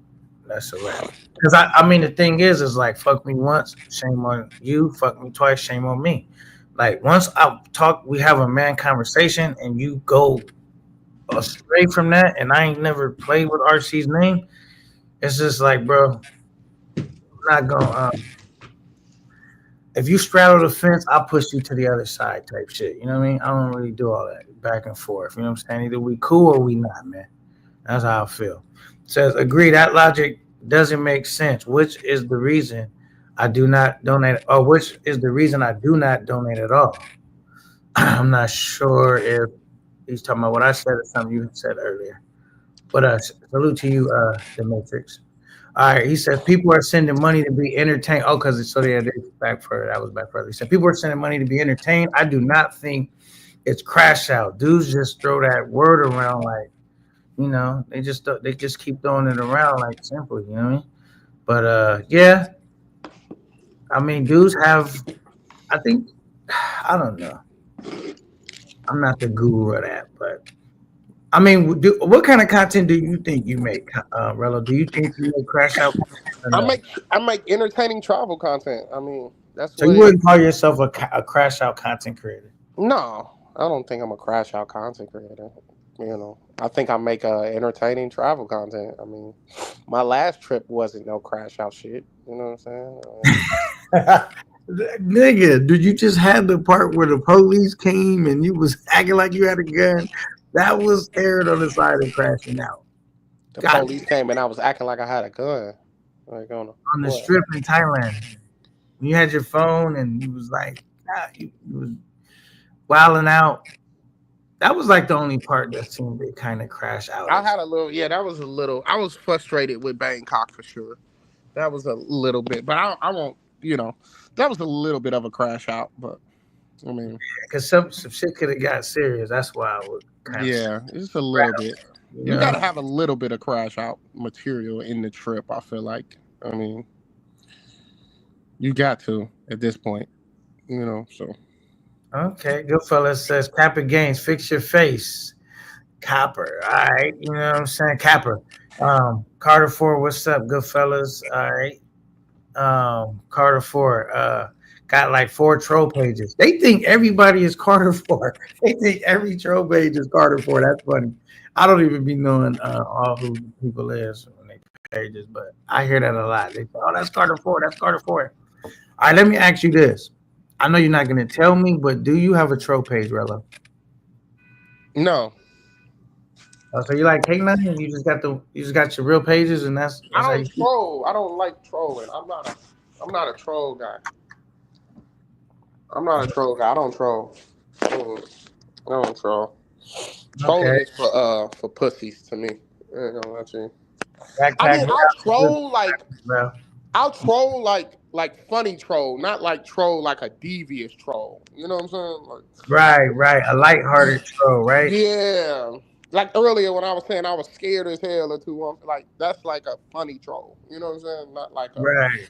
That's a wrap. Because I mean, the thing is like, fuck me once, shame on you. Fuck me twice, shame on me. Like once we have a man conversation, and you go astray from that, and I ain't never played with RC's name. It's just like, bro, I'm not gonna. If you straddle the fence, I'll push you to the other side, type shit. You know what I mean? I don't really do all that back and forth. You know what I'm saying? Either we cool or we not, man. That's how I feel. Says, agree, that logic doesn't make sense. Which is the reason I do not donate, or which is the reason I do not donate at all. I'm not sure if he's talking about what I said or something you said earlier. But salute to you, the Matrix. All right, he says people are sending money to be entertained. Oh, because so they back further. That was back further. He said people are sending money to be entertained. I do not think it's crash out. Dudes just throw that word around like, they just keep throwing it around like simple. You know what I mean? But yeah, I mean, dudes have. I think I don't know. I'm not the guru of that, but I mean, what kind of content do you think you make, Rello? Do you think you make crash out content or no? I make entertaining travel content. I mean, that's So you what it. wouldn't call yourself a crash out content creator? No, I don't think I'm a crash out content creator. I think I make entertaining travel content. I mean, my last trip wasn't no crash out shit. You know what I'm saying? Nigga, did you just have the part where the police came and you was acting like you had a gun? That was aired on the side of crashing out. The God, police came and I was acting like I had a gun. Like on the what? strip in Thailand. You had your phone and you was like, you was wilding out. That was like the only part that seemed to kind of crash out. I had a little. Yeah, that was a little. I was frustrated with Bangkok for sure. That was a little bit, but I won't. That was a little bit of a crash out. But I mean, Because some shit could have got serious. That's why I would kind of, yeah, just a little bit. you You know. got to have a little bit of crash out material in the trip. I feel like. I mean, you got to at this point. So. Okay, Goodfellas says Capper Games, fix your face. Copper. All right. You know what I'm saying? Capper. Carter 4, what's up, Goodfellas? All right. Carter 4. Got like 4 troll pages. They think everybody is Carter 4. They think every troll page is Carter 4. That's funny. I don't even be knowing all who people is on their pages, but I hear that a lot. They say, oh, that's Carter 4. That's Carter 4. All right, let me ask you this. I know you're not gonna tell me, but do you have a troll page, Rello? No, So you like K9 and you just got your real pages and I that's how you don't troll. I don't like trolling. I'm not a troll guy. I'm not a troll guy. I don't troll. Mm, I don't troll. Trolling okay. is for pussies to me. I ain't gonna lie to you. I Backpack mean, bro. I'll troll like funny troll, not like troll like a devious troll. You know what I'm saying? Like, Right. A lighthearted troll, right? yeah. Like earlier when I was saying I was scared as hell or two, like that's like a funny troll. You know what I'm saying? Not Right.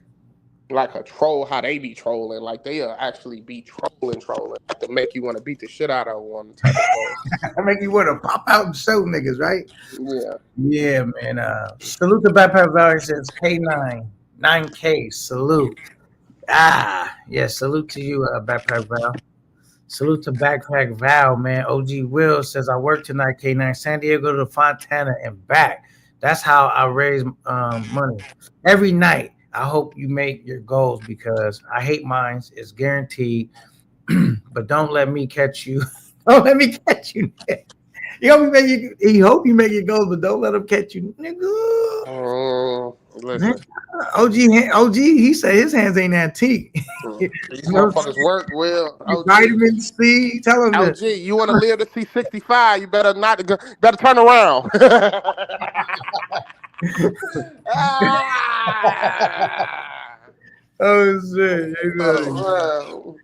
like a troll how they be trolling. Like they'll actually be trolling like to make you want to beat the shit out of one type of troll. I make you want to pop out and show niggas, right? Yeah. Yeah, man. Salute to Backpack Valley says K9, 9K, salute. Yeah, salute to you, Backpack Val. Salute to Backpack Val, man. OG Will says I work tonight, K9, San Diego to Fontana and back. That's how I raise money every night. I hope you make your goals because I hate mines. It's guaranteed, but don't let me catch you. Don't let me catch you. You hope you make your goals, but don't let them catch you, nigga. Listen. OG, he said his hands ain't antique. These motherfuckers work well. Vitamin C, tell him OG, that. you want to live to see 65? You better better turn around. Oh shit!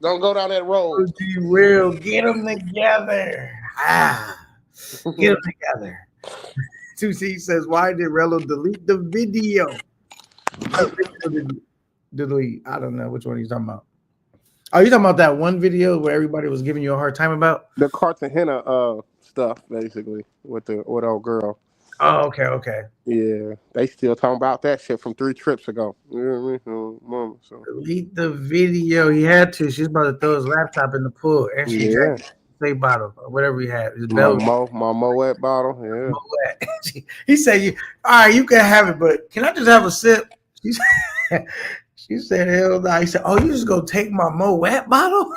Don't go down that road. OG will get them together. Get them together. 2C says, why did Rello delete the video? What video did he delete? I don't know which one he's talking about. Oh, you talking about that one video where everybody was giving you a hard time about? The Cartagena stuff, basically, with old girl. Oh, okay. Yeah, they still talking about that shit from 3 trips ago. You know what I mean? So. Delete the video. He had to. She's about to throw his laptop in the pool, and she drank the bottle or whatever he had. His my Moet bottle. Yeah. Moet. He said, "You all right? You can have it, but can I just have a sip?" She said, "Hell no." He said, "Oh, you just go take my Moet bottle?"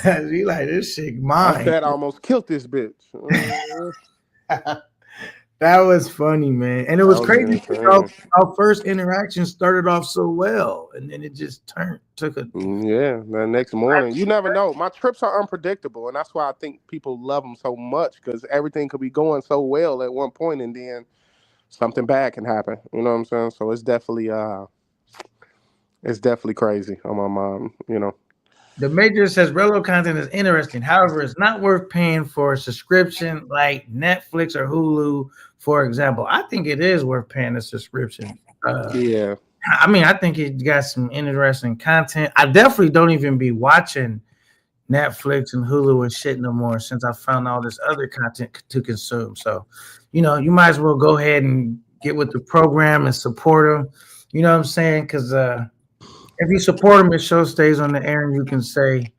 She like, this shit mine. I said I almost killed this bitch. That was funny, man. And it was crazy. Our first interaction started off so well, and then it just took a. Yeah, the next morning. You never know. My trips are unpredictable, and that's why I think people love them so much, because everything could be going so well at one point, and then something bad can happen. You know what I'm saying? So it's definitely crazy on my mind, you know. The Major says Rello content is interesting. However, it's not worth paying for a subscription like Netflix or Hulu, for example. I think it is worth paying a subscription. Yeah. I mean, I think it got some interesting content. I definitely don't even be watching Netflix and Hulu and shit no more since I found all this other content to consume. So, you know, you might as well go ahead and get with the program and support them. You know what I'm saying? Because if you support them, the show stays on the air, and you can say,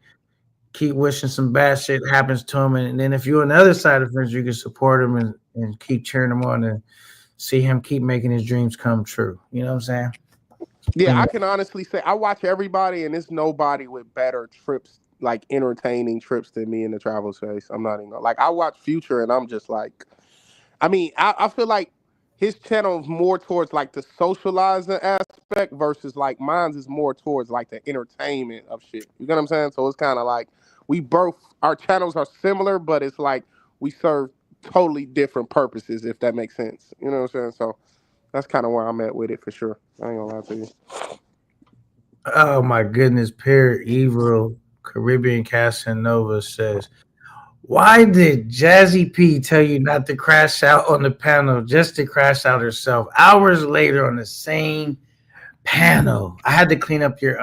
keep wishing some bad shit happens to him. And then if you're on the other side of things, you can support him and keep cheering him on and see him keep making his dreams come true. You know what I'm saying? Yeah, I can honestly say I watch everybody, and there's nobody with better trips, like entertaining trips, than me in the travel space. I'm not even like, I watch Future, and I'm just like, I mean, I feel like his channel is more towards like the socializing aspect versus like mine's is more towards like the entertainment of shit. You get what I'm saying? So it's kind of like our channels are similar, but it's like we serve totally different purposes, if that makes sense. You know what I'm saying? So that's kind of where I'm at with it for sure. I ain't gonna lie to you. Oh my goodness, Pure Evil Caribbean Casanova says, why did Jazzy P tell you not to crash out on the panel just to crash out herself hours later on the same panel? I had to clean up your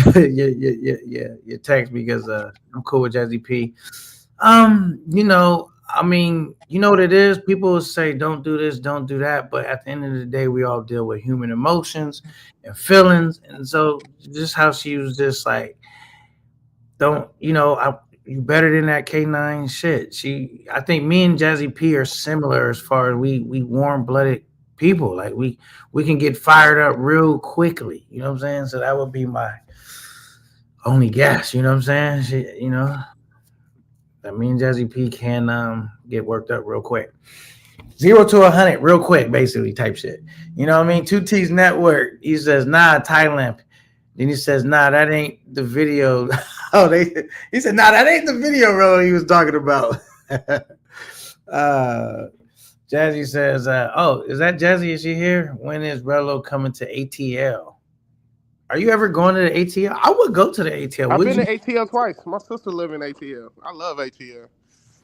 your text because I'm cool with Jazzy P. You know, I mean, you know what it is? People will say, don't do this, don't do that. But at the end of the day, we all deal with human emotions and feelings. And so just how she was just like, don't, you know, you better than that K9 shit. I think me and Jazzy P are similar as far as we warm-blooded people. Like we can get fired up real quickly. You know what I'm saying? So that would be my only guess. You know what I'm saying? You know, that me and Jazzy P can get worked up real quick. 0 to 100 real quick, basically type shit. You know what I mean? 2T's Network. He says, nah, Thailand. Then he says, nah, that ain't the video. He said, nah, that ain't the video, Rello, he was talking about. Jazzy says, oh, is that Jazzy? Is she here? When is Rello coming to ATL? Are you ever going to the ATL? I would go to the ATL. I've been to ATL twice. My sister live in ATL. I love ATL.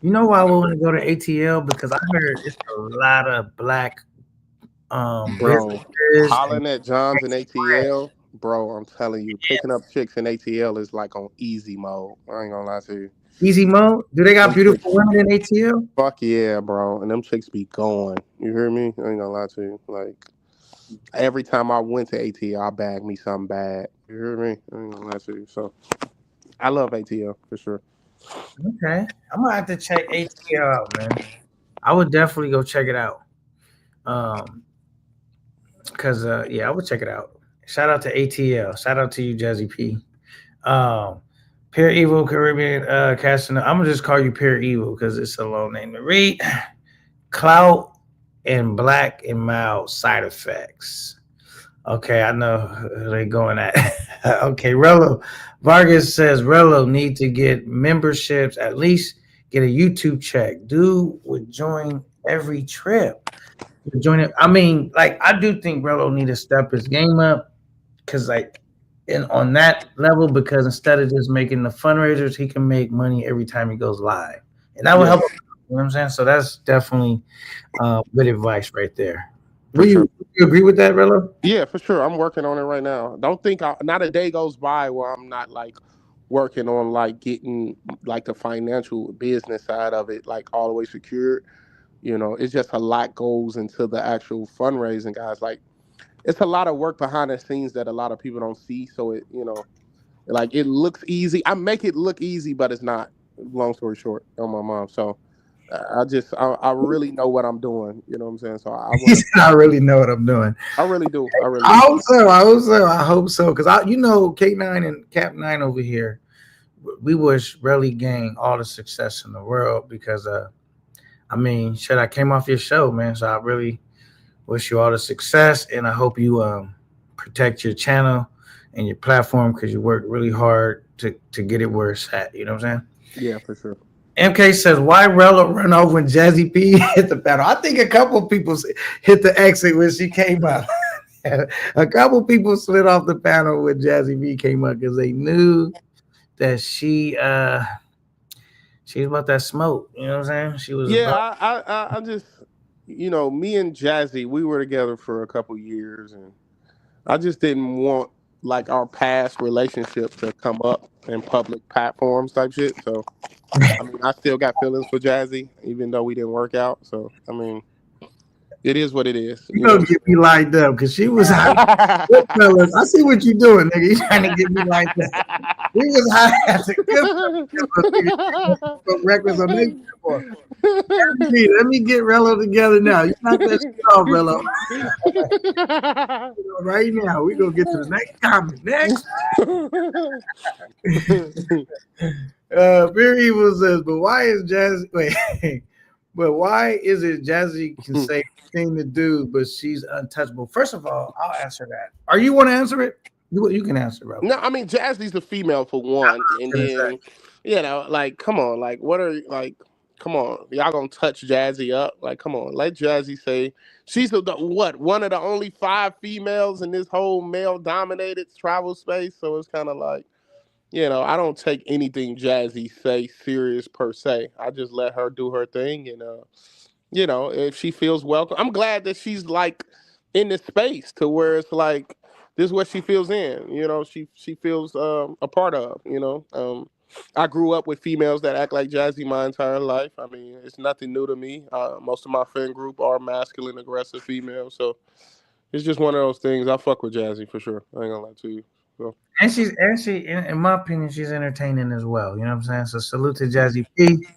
You know why I want to go to ATL? Because I heard it's a lot of black bro, hollering at Johns in ATL. Bro, I'm telling you, picking up chicks in ATL is like on easy mode. I ain't gonna lie to you. Easy mode? Do they got beautiful women in ATL? Fuck yeah, bro. And them chicks be going. You hear me? I ain't gonna lie to you. Like, every time I went to ATL, I bagged me something bad. You hear me? I ain't gonna lie to you. So, I love ATL for sure. Okay. I'm gonna have to check ATL out, man. I would definitely go check it out. Cause yeah, I would check it out. Shout out to ATL. Shout out to you, Jazzy P. Pure Evil Caribbean Casanova. I'm gonna just call you Pure Evil because it's a long name to read. Clout and Black and Mild side effects. Okay, I know who they going at. Okay, Rello Vargas says Rello need to get memberships, at least get a YouTube check. Dude would join every trip. Join it. I mean, like, I do think Rello need to step his game up, because like on that level, because instead of just making the fundraisers, he can make money every time he goes live and that will Yeah, help. You know what I'm saying? So that's definitely good advice right there. for Will sure. you agree with that, Rello? Yeah, for sure. I'm working on it right now. Don't think not a day goes by where I'm not like working on like getting like the financial business side of it like all the way secured. It's just a lot goes into the actual fundraising, guys. Like it's a lot of work behind the scenes that a lot of people don't see. So like it looks easy. I make it look easy, but it's not. Long story short, on my mom. So I really know what I'm doing. You know what I'm saying? So I He want to. said, "I really know what I'm doing." I really do. I really I do. hope so. I hope so. I hope so. Because K9 and Cap 9 over here, we wish Relly Gang all the success in the world because I mean, shit, I came off your show, man. So I really wish you all the success, and I hope you protect your channel and your platform because you worked really hard to get it where it's at. You know what I'm saying? Yeah, for sure. MK says, "Why Rello run over when Jazzy P hit the panel?" I think a couple people hit the exit when she came up. A couple people slid off the panel when Jazzy P came up because they knew that she was about that smoke. You know what I'm saying? She was Yeah, about. I just, me and Jazzy, we were together for a couple years, and I just didn't want like our past relationship to come up in public platforms type shit. So, I mean, I still got feelings for Jazzy, even though we didn't work out. So, I mean, it is what it is. You You know gonna what get me lined up because she was hot. Good I'm fellas, I see what you doing, nigga. You trying to get me lined up. We was hot as a good fellas, nigga. Put records on their before. Let me get Rello together now. You knock that shit off, Rello. Right now, we gonna get to the next comment. Next, Very Evil says, but why is Jazzy? Wait, but why is it Jazzy can say anything to do, but she's untouchable? First of all, I'll answer that. Are you want to answer it? You can answer, Rello. No, I mean Jazzy's a female for one, and then like, come on, like, what are like, come on, y'all gonna touch Jazzy up? Like, come on, let Jazzy say she's what one of the only 5 females in this whole male-dominated travel space. So it's kind of like, I don't take anything Jazzy say serious per se. I just let her do her thing, and if she feels welcome, I'm glad that she's like in the space to where it's like this is what she feels in. She feels a part of. I grew up with females that act like Jazzy my entire life. I mean, it's nothing new to me. Most of my friend group are masculine, aggressive females, so it's just one of those things. I fuck with Jazzy for sure. I ain't gonna lie to you. So. And in my opinion, she's entertaining as well. You know what I'm saying? So salute to Jazzy P.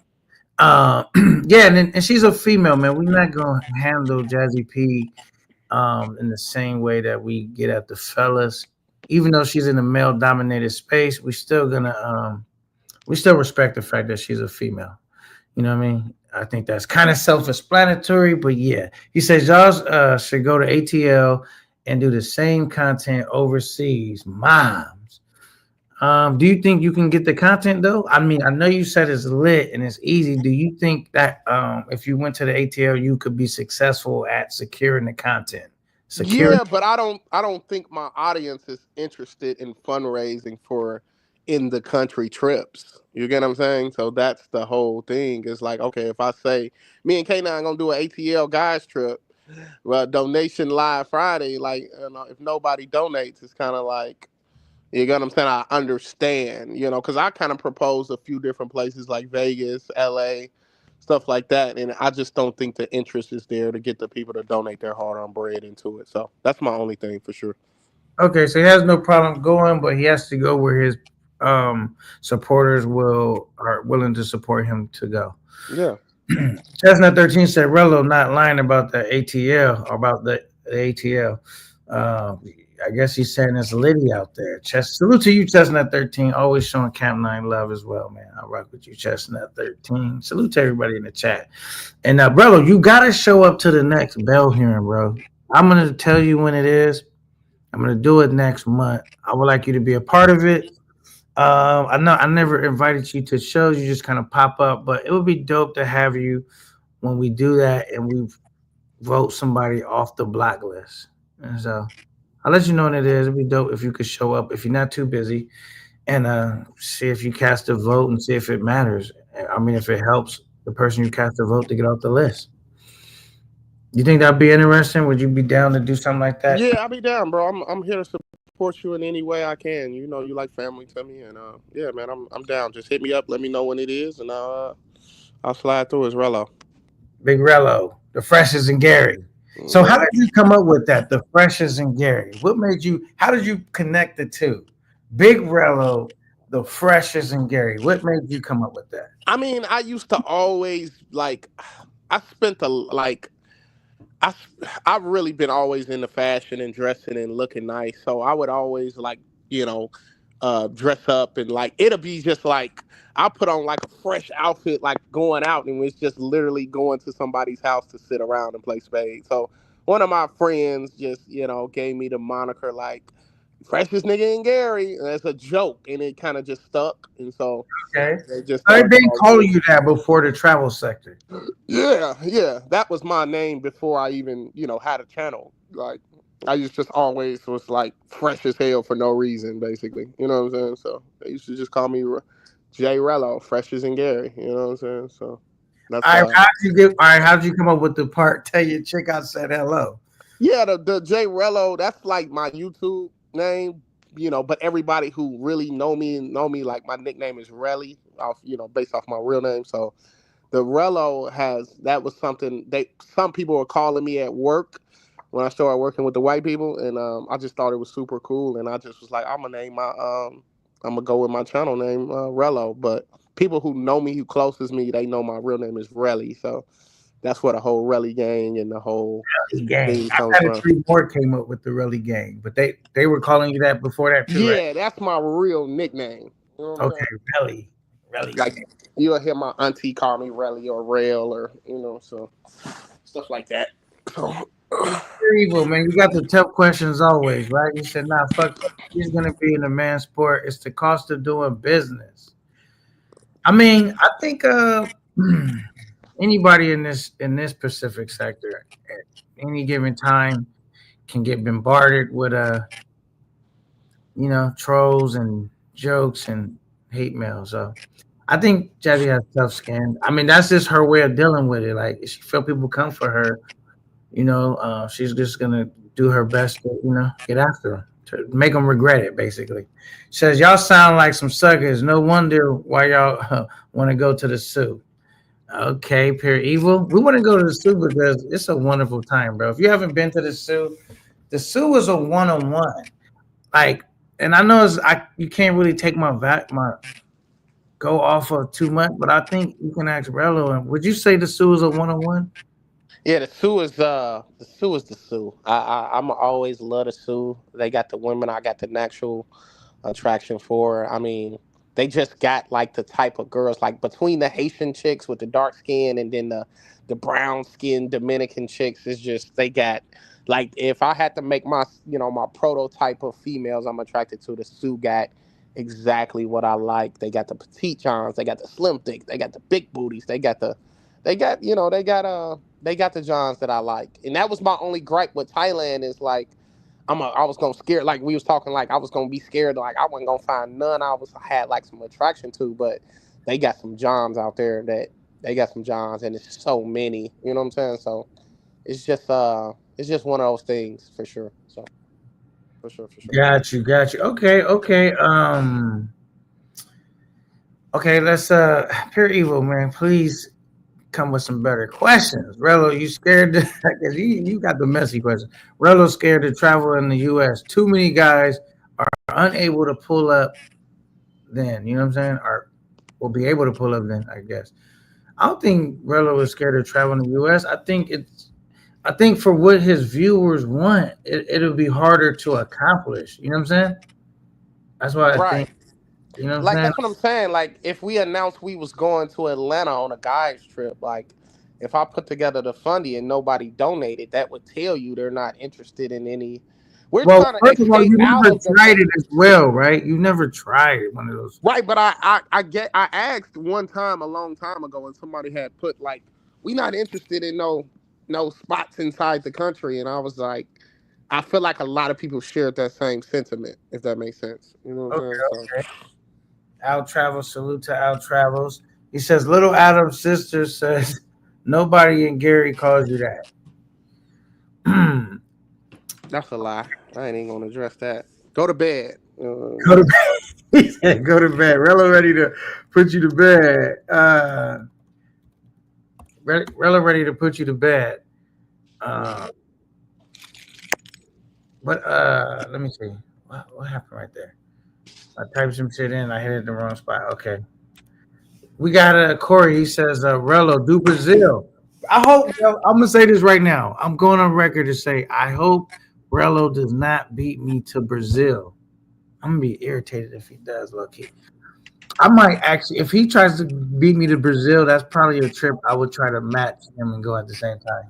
Uh, yeah, and she's a female, man. We're not gonna handle Jazzy P in the same way that we get at the fellas. Even though she's in a male dominated space, we still respect the fact that she's a female. You know what I mean? I think that's kind of self-explanatory, but yeah. He says y'all should go to ATL and do the same content overseas. Moms. Do you think you can get the content though? I mean, I know you said it's lit and it's easy. Do you think that if you went to the ATL, you could be successful at securing the content? Securing. Yeah, but I don't think my audience is interested in fundraising for in the country trips. You get what I'm saying? So that's the whole thing. It's like, okay, if I say me and K9 gonna do an ATL guys trip, well, donation live Friday, like, if nobody donates, it's kind of like, you get what I'm saying? I understand, because I kind of proposed a few different places like Vegas, LA, stuff like that. And I just don't think the interest is there to get the people to donate their hard earned bread into it. So that's my only thing for sure. Okay, so he has no problem going, but he has to go where his supporters are willing to support him to go. Yeah. Chestnut 13 said Rello not lying about the ATL or about the ATL. I guess he's saying it's Liddy out there. Salute to you, Chestnut 13. Always showing Camp 9 love as well, man. I rock with you, Chestnut 13. Salute to everybody in the chat. And Rello, you gotta show up to the next bell hearing, bro. I'm gonna tell you when it is. I'm gonna do it next month. I would like you to be a part of it. I know I never invited you to shows. You just kind of pop up, but it would be dope to have you when we do that and we vote somebody off the blacklist. And so I'll let you know when it is. It'd be dope if you could show up if you're not too busy and see if you cast a vote and see if it matters. I mean, if it helps the person you cast a vote to get off the list. You think that'd be interesting? Would you be down to do something like that? Yeah, I'll be down, bro. I'm here to support you in any way I can. You know, you like family to me, and yeah, man, I'm down. Just hit me up, let me know when it is, and I'll slide through as Rello. Big Rello, the Freshers and Gary. So how Yeah. did you come up with that? The Freshers and Gary. What made you? How did you connect the two? Big Rello, the Freshers and Gary. What made you come up with that? I mean, I used to always like. I spent a like I I've really been always into fashion and dressing and looking nice. So I would always like, you know, dress up and like it'll be just like I put on like a fresh outfit like going out and it's just literally going to somebody's house to sit around and play spades. So one of my friends just, gave me the moniker like freshest nigga in Gary. And it's a joke and it kind of just stuck. And so Okay. they just I've started been calling calling me. you that before the travel sector. Yeah, yeah. That was my name before I even, had a channel. Like I used to just always was like fresh as hell for no reason, basically. You know what I'm saying? So they used to just call me J Reello, fresh as in Gary. You know what I'm saying? So that's All right, how did you come up with the part? Tell your chick I said hello. yeah, the J Reello, that's like my YouTube name, but everybody who really know me, like my nickname is Relly, off, based off my real name. So the Rello that was something some people were calling me at work when I started working with the white people, and I just thought it was super cool, and I just was like, I'm gonna go with my channel name, Rello. But people who know me, who closest me, they know my real name is Relly, so that's where the whole Relly gang and the whole Gang. thing I've comes had a from. three more came up with the Relly Gang, but they were calling you that before that too, right? Yeah, that's my real nickname. You know what I'm Okay, saying? Relly Like Gang. you'll hear my auntie call me Relly or Rail or so stuff like that. So You're evil, man. You got the tough questions always, right? You said, nah, fuck that. He's gonna be in a man's sport. It's the cost of doing business. I mean, I think anybody in this specific sector at any given time can get bombarded with trolls and jokes and hate mail. So I think Jazzy has tough skin. I mean, that's just her way of dealing with it. Like if she feel people come for her, she's just gonna do her best to, get after them to make them regret it. Basically, says y'all sound like some suckers. No wonder why y'all want to go to the zoo. Okay, pure evil. We want to go to the zoo because it's a wonderful time, bro. If you haven't been to the zoo is a one-on-one. Like, and I know you can't really take my go off of too much, but I think you can ask Rello. And would you say the zoo is a one-on-one? yeah, the Sioux is the Sioux. I'm always love the Sioux. They got the women. I got the natural attraction for. I mean, they just got like the type of girls like between the Haitian chicks with the dark skin and then the brown skin Dominican chicks. It's just they got like if I had to make my prototype of females I'm attracted to, the Sioux got exactly what I like. They got the petite johns, they got the slim thick, they got the big booties, they got they got the johns that I like. And that was my only gripe with Thailand is like I was gonna scare like we was talking like I was gonna be scared like I wasn't gonna find none I had like some attraction to, but they got some Johns out there that they got some Johns and it's so many, you know what I'm saying? So it's just one of those things for sure. So for sure, for sure. Got you. Okay. Okay, let's pure evil, man. Please come with some better questions. Rello, you scared because you got the messy question. Rello scared to travel in the US. Too many guys are unable to pull up then, you know what I'm saying? Or will be able to pull up then, I guess. I don't think Rello is scared to travel in the US. I think for what his viewers want, it'll be harder to accomplish. You know what I'm saying? That's why I think, Right. you know what I'm Like saying? that's what I'm saying. Like if we announced we was going to Atlanta on a guys trip, like if I put together the fundy and nobody donated, that would tell you they're not interested in any. We're Well, trying to first of all, escape you out never of the tried it as well, right? You never tried one of those. right, but I asked one time a long time ago and somebody had put like we not interested in no spots inside the country and I was like I feel like a lot of people shared that same sentiment if that makes sense. You know what I'm Okay, saying? So okay. Out travels, salute to out travels. He says, Little Adam's sister says, nobody in Gary calls you that. That's a lie. I ain't even gonna address that. Go to bed. Go to bed. He said, go to bed. Rello ready to put you to bed. Rello ready to put you to bed. But let me see. What happened right there? I typed some shit in. I hit it in the wrong spot. Okay. We got Corey. He says, Rello, do Brazil. I hope, I'm going to say this right now. I'm going on record to say, I hope Rello does not beat me to Brazil. I'm going to be irritated if he does, low-key. I might actually, if he tries to beat me to Brazil, that's probably a trip I would try to match him and go at the same time.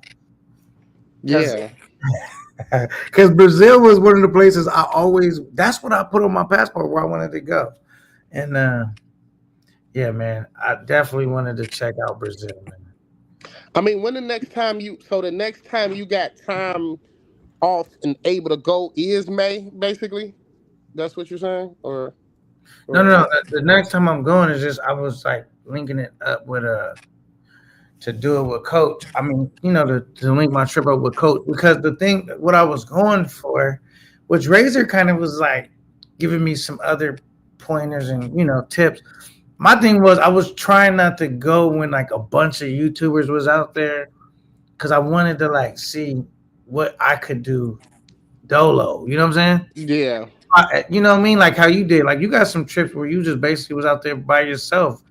Yeah. Because Brazil was one of the places I always, that's what I put on my passport where I wanted to go. And yeah, man, I definitely wanted to check out Brazil, man. I mean, when the next time you got time off and able to go is May, basically? That's what you're saying? No. The next time I'm going is just, I was like linking it up with to do it with Coach. I mean, to link my trip up with Coach, because the thing, what I was going for, which Razor kind of was like giving me some other pointers and tips. My thing was I was trying not to go when like a bunch of YouTubers was out there, because I wanted to like see what I could do dolo. You know what I'm saying? Yeah. You know what I mean? Like how you did. Like you got some trips where you just basically was out there by yourself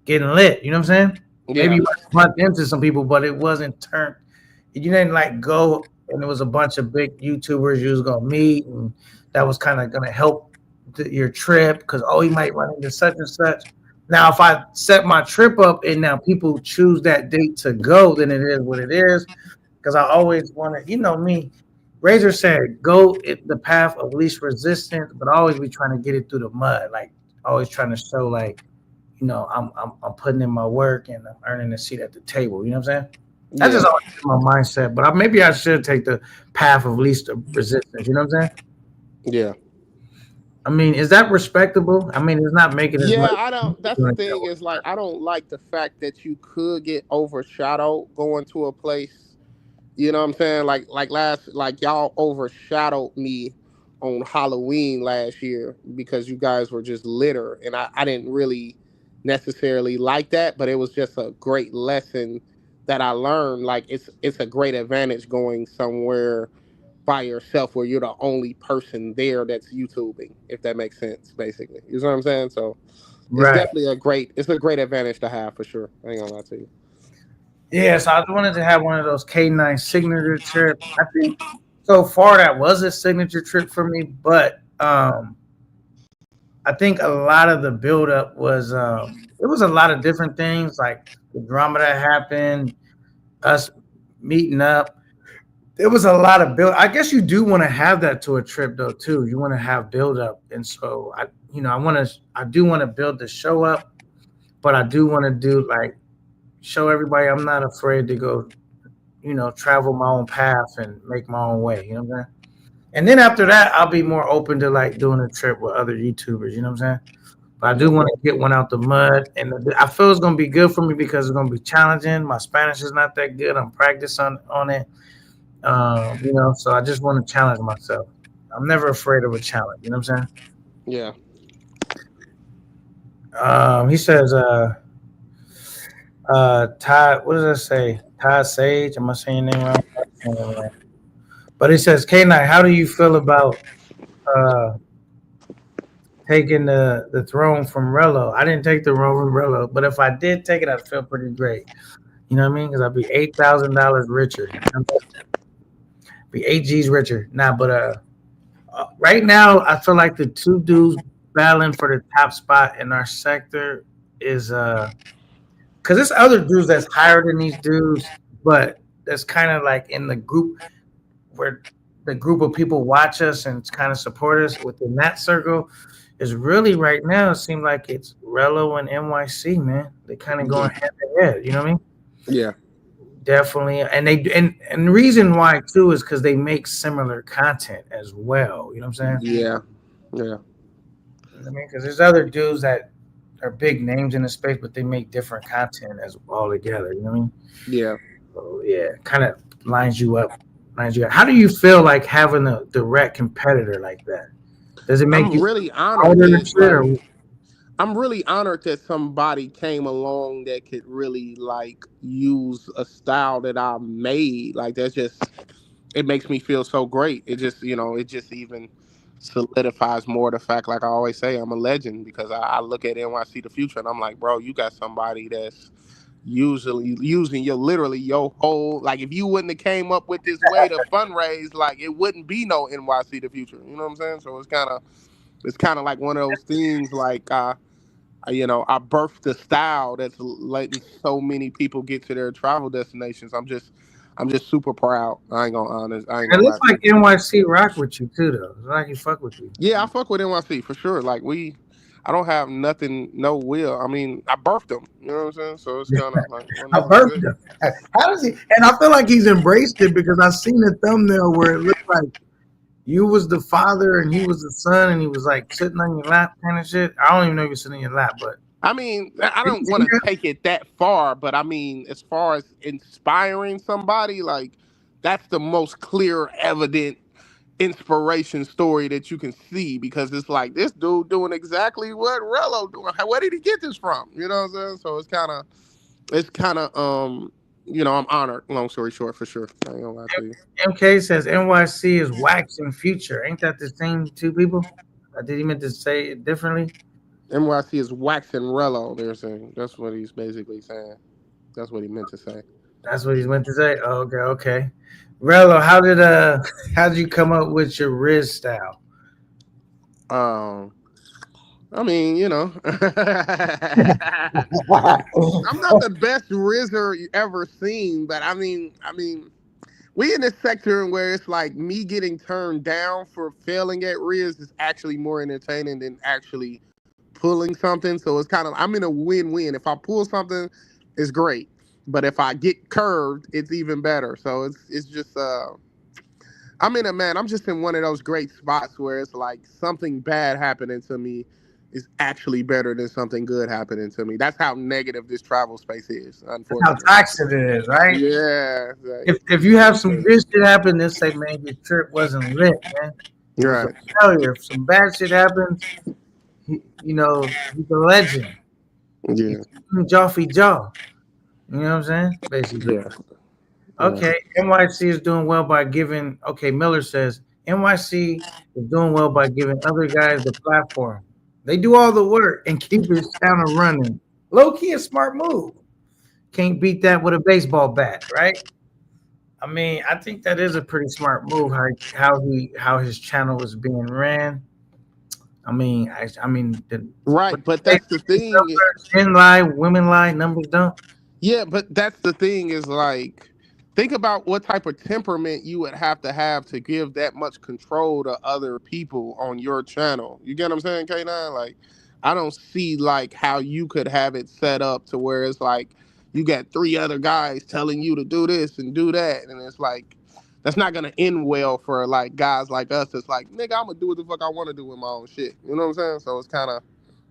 getting lit. You know what I'm saying? Maybe Yeah. you bumped into some people, but it wasn't turned. You didn't like go and there was a bunch of big YouTubers you was gonna meet, and that was kind of gonna help your trip because you might run into such and such. Now, if I set my trip up and now people choose that date to go, then it is what it is. Because I always wanted, me. Razor said, go the path of least resistance, but always be trying to get it through the mud. Like always trying to show, like, I'm putting in my work and I'm earning a seat at the table. You know what I'm saying? That's just always been my mindset. But maybe I should take the path of least resistance. You know what I'm saying? Yeah. I mean, is that respectable? I mean, it's not making as much. Yeah, I don't. That's the thing is like I don't like the fact that you could get overshadowed going to a place. You know what I'm saying? Like y'all overshadowed me on Halloween last year because you guys were just litter, and I didn't really necessarily like that, but it was just a great lesson that I learned. Like it's a great advantage going somewhere by yourself where you're the only person there that's YouTubing, if that makes sense, basically. You know what I'm saying? So it's Right. definitely a great advantage to have for sure. I ain't gonna lie to you. Yeah, so I wanted to have one of those K9 signature trips. I think so far that was a signature trip for me, but I think a lot of the buildup was it was a lot of different things, like the drama that happened, us meeting up. There was a lot of build. I guess you do want to have that to a trip though too. You want to have build up, and so I do want to build the show up, but I do want to do like show everybody I'm not afraid to go, travel my own path and make my own way. You know what I'm saying? And then after that, I'll be more open to like doing a trip with other YouTubers. You know what I'm saying? But I do want to get one out the mud, and I feel it's gonna be good for me because it's gonna be challenging. My Spanish is not that good. I'm practicing on it. So I just want to challenge myself. I'm never afraid of a challenge. You know what I'm Yeah. saying? He says, Todd, what does that say? Todd Sage. Am I saying your name wrong? But it says, K9, how do you feel about taking the throne from Rello? I didn't take the throne from Rello, but if I did take it, I'd feel pretty great. You know what I mean? Because I'd be $8,000 richer. Be 8 G's richer. Nah, but right now I feel like the two dudes battling for the top spot in our sector is because there's other dudes that's higher than these dudes, but that's kind of like in the group where the group of people watch us and kind of support us within that circle is really right now. It seems like it's Rello and NYC, man. They kind of going head to head. You know what I mean? Yeah. Definitely, and the reason why too is because they make similar content as well. You know what I'm saying? Yeah. Yeah. You know what I mean, because there's other dudes that are big names in the space, but they make different content as all together. You know what I mean? Yeah. So yeah, kind of lines you up. Lines you up. How do you feel like having a direct competitor like that? Does it make I'm you really honored harder and that shit? like Or I'm really honored that somebody came along that could really like use a style that I made. Like that's just it makes me feel so great. It just it just even solidifies more the fact, like I always say, I'm a legend because I look at NYC the future and I'm like, bro, you got somebody that's usually using your literally your whole like if you wouldn't have came up with this way to fundraise, like it wouldn't be no NYC the future. You know what I'm saying? So it's kind of like one of those things like I birthed a style that's letting so many people get to their travel destinations. I'm just super proud. I ain't it gonna lie looks to like you. NYC rock with you too, though. It's like he fuck with you. Yeah, I fuck with NYC for sure. Like I don't have nothing, no will. I mean, I birthed them. You know what I'm saying? So it's kind of like one I of those birthed shit. him. How does he? And I feel like he's embraced it because I seen the thumbnail where it looked like you was the father and he was the son, and he was like sitting on your lap, kind of shit. I don't even know if you're sitting on your lap, but I mean, I did you don't see want to that? take it that far, but I mean, as far as inspiring somebody, like that's the most clear, evident inspiration story that you can see because it's like this dude doing exactly what Rello doing. Where did he get this from? You know what I'm saying? So it's kind of I'm honored. Long story short, for sure. I ain't gonna lie to you. MK says NYC is wax and future. Ain't that the same two people? Did he meant to say it differently? NYC is waxing Rello. They're saying that's what he's basically saying. That's what he meant to say. That's what he's meant to say. Oh, okay, okay. Rello, how did you come up with your Riz style? Um, I mean, I'm not the best RZR you ever seen, but I mean, we in this sector where it's like me getting turned down for failing at Riz is actually more entertaining than actually pulling something. So it's kind of I'm in a win-win. If I pull something, it's great, but if I get curved, it's even better. So it's just I'm just in one of those great spots where it's like something bad happening to me is actually better than something good happening to me. That's how negative this travel space is, How unfortunately. toxic it is, right? Yeah, like, If you have some good shit happen, they'll say, man, your trip wasn't lit, man. It you're was a right. failure. If some bad shit happens, he's a legend. Yeah, He's Joffy Jaw. You know what I'm saying? Basically. yeah, yeah. Okay, NYC is doing well by giving. Okay, Miller says NYC is doing well by giving other guys the platform. They do all the work and keep his channel running. Low key, a smart move. Can't beat that with a baseball bat, right? I mean, I think that is a pretty smart move. How his channel is being ran. I mean, Right, but that's the thing. men lie, women lie, numbers don't. Yeah, but that's the thing is like, think about what type of temperament you would have to give that much control to other people on your channel. You get what I'm saying, K9? Like, I don't see like how you could have it set up to where it's like you got three other guys telling you to do this and do that, and it's like that's not gonna end well for like guys like us. It's like, nigga, I'm gonna do what the fuck I want to do with my own shit. You know what I'm saying? So it's kind of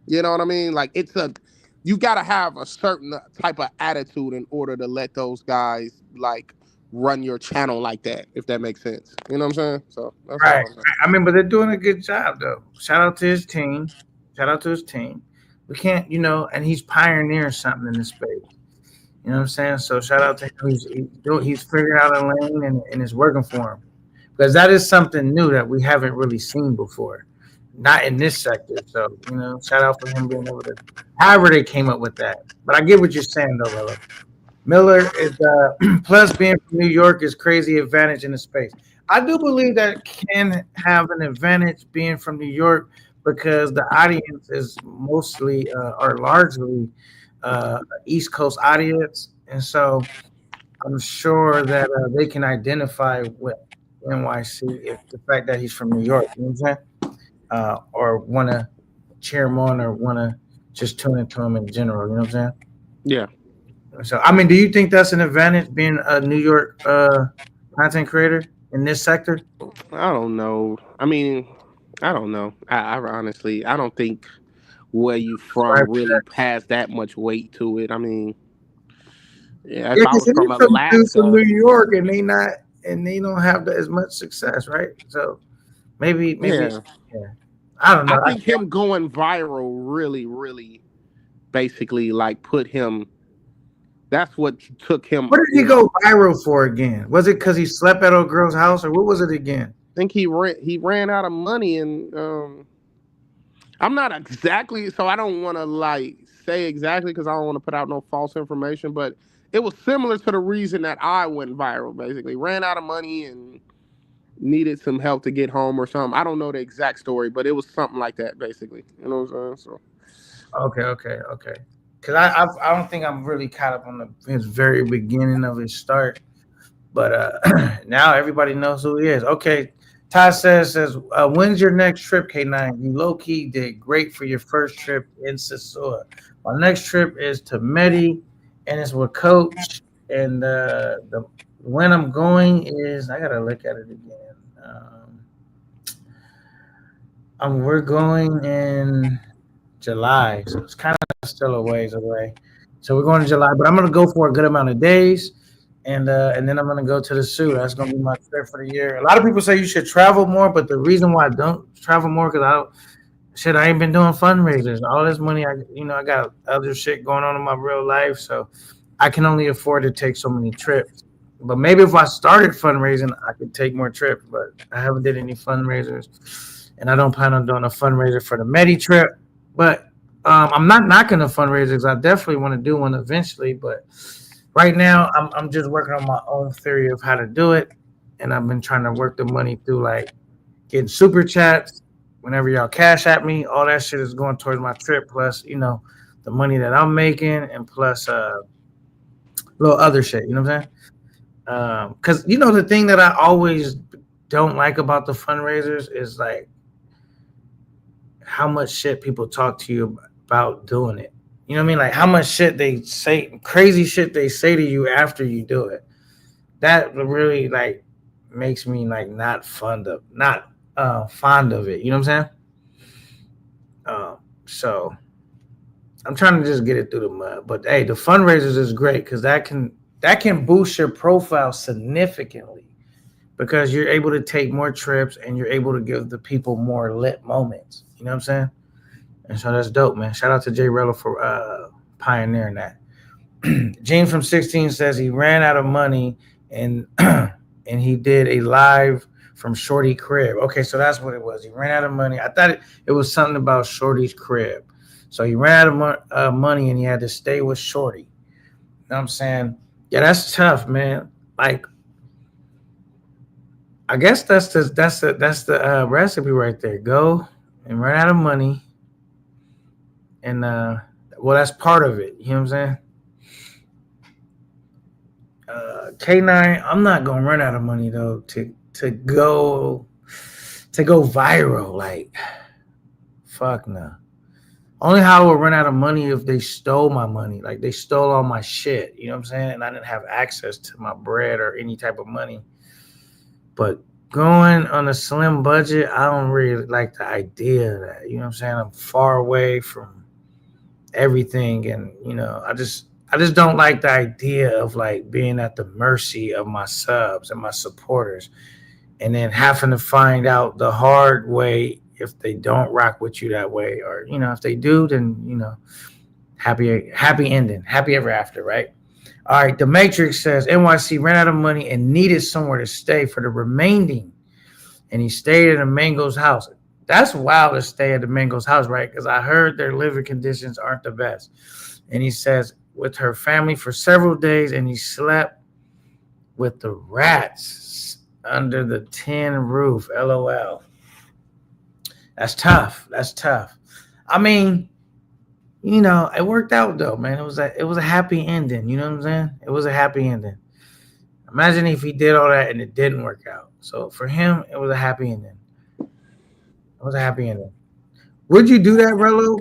you know what I mean? Like you gotta have a certain type of attitude in order to let those guys like run your channel like that, if that makes sense. You know what I'm saying? So that's Right. all I'm saying. I mean, but they're doing a good job though. Shout out to his team. Shout out to his team. We can't, and he's pioneering something in this space. You know what I'm saying? So shout out to him. He's figured out a lane and it's working for him. Because that is something new that we haven't really seen before. Not in this sector. So, shout out for him being able to however they came up with that. But I get what you're saying though, Rella. Miller is plus being from New York is crazy advantage in the space. I do believe that can have an advantage being from New York because the audience is mostly or largely East Coast audience, and so I'm sure that they can identify with NYC if the fact that he's from New York, you know what I'm saying, or want to cheer him on or want to just tune into him in general, you know what I'm saying. Yeah. So, I mean, do you think that's an advantage being a New York content creator in this sector? I don't know. I mean, I don't know. I honestly I don't think where you Right. from really has that much weight to it. I mean, yeah, if Yeah, I because was from some dudes from Alaska, New York and they don't have as much success, right? So maybe yeah, yeah. I don't I know. think him going viral really basically like put him. That's what took What him. did he go viral for again? Was it because he slept at a girl's house, or what was it again? I think he ran out of money, and I'm not exactly, so I don't want to like say exactly because I don't want to put out no false information, but it was similar to the reason that I went viral. Basically, ran out of money and needed some help to get home or something. I don't know the exact story, but it was something like that. Basically, you know what I'm saying? So Okay. Because I don't think I'm really caught up on his very beginning of his start, but now everybody knows who he is. Okay, Todd says when's your next trip, K9? You low key did great for your first trip in Sasua. My next trip is to Medi, and it's with Coach. And the when I'm going is I gotta look at it again. We're going in July, so it's kind of still a ways away. So we're going to July, but I'm gonna go for a good amount of days, and then I'm gonna go to the zoo. That's gonna be my trip for the year. A lot of people say you should travel more, but the reason why I don't travel more because I ain't been doing fundraisers. All this money, I got other shit going on in my real life, so I can only afford to take so many trips. But maybe if I started fundraising, I could take more trips. But I haven't did any fundraisers, and I don't plan on doing a fundraiser for the Medi trip. But I'm not knocking the fundraisers. I definitely want to do one eventually. But right now, I'm just working on my own theory of how to do it, and I've been trying to work the money through like getting super chats. Whenever y'all cash at me, all that shit is going towards my trip. Plus, the money that I'm making, and plus little other shit. You know what I'm saying? Because the thing that I always don't like about the fundraisers is like how much shit people talk to you about doing it. You know what I mean? Like how much shit they say, crazy shit they say to you after you do it. That really like makes me like not fond of it. You know what I'm saying? So I'm trying to just get it through the mud. But hey, the fundraisers is great because that can boost your profile significantly because you're able to take more trips and you're able to give the people more lit moments. You know what I'm saying? And so that's dope, man. Shout out to J Reello for pioneering that. Gene from 16 says he ran out of money and and he did a live from Shorty crib. Okay, so that's what it was. He ran out of money. I thought it was something about Shorty's crib. So he ran out of money and he had to stay with Shorty. You know what I'm saying? Yeah, that's tough, man. Like, I guess that's the recipe right there. Go and run out of money, and well, that's part of it. You know what I'm saying? K9, I'm not gonna run out of money though to go viral. Like, fuck no. Only how I would run out of money if they stole my money. Like they stole all my shit. You know what I'm saying? And I didn't have access to my bread or any type of money. But going on a slim budget, I don't really like the idea of that. You know what I'm saying? I'm far away from everything, and I just don't like the idea of like being at the mercy of my subs and my supporters, and then having to find out the hard way if they don't rock with you that way, or if they do, then happy ending, happy ever after, right? All right, the Matrix says NYC ran out of money and needed somewhere to stay for the remaining, and he stayed at a Mango's house. That's wild to stay at the Mango's house, right? Because I heard their living conditions aren't the best. And he says with her family for several days, and he slept with the rats under the tin roof. LOL. That's tough. That's tough. I mean, it worked out though, man. It was a happy ending. You know what I'm saying? It was a happy ending. Imagine if he did all that and it didn't work out. So for him, it was a happy ending. It was a happy ending. Would you do that, Rello?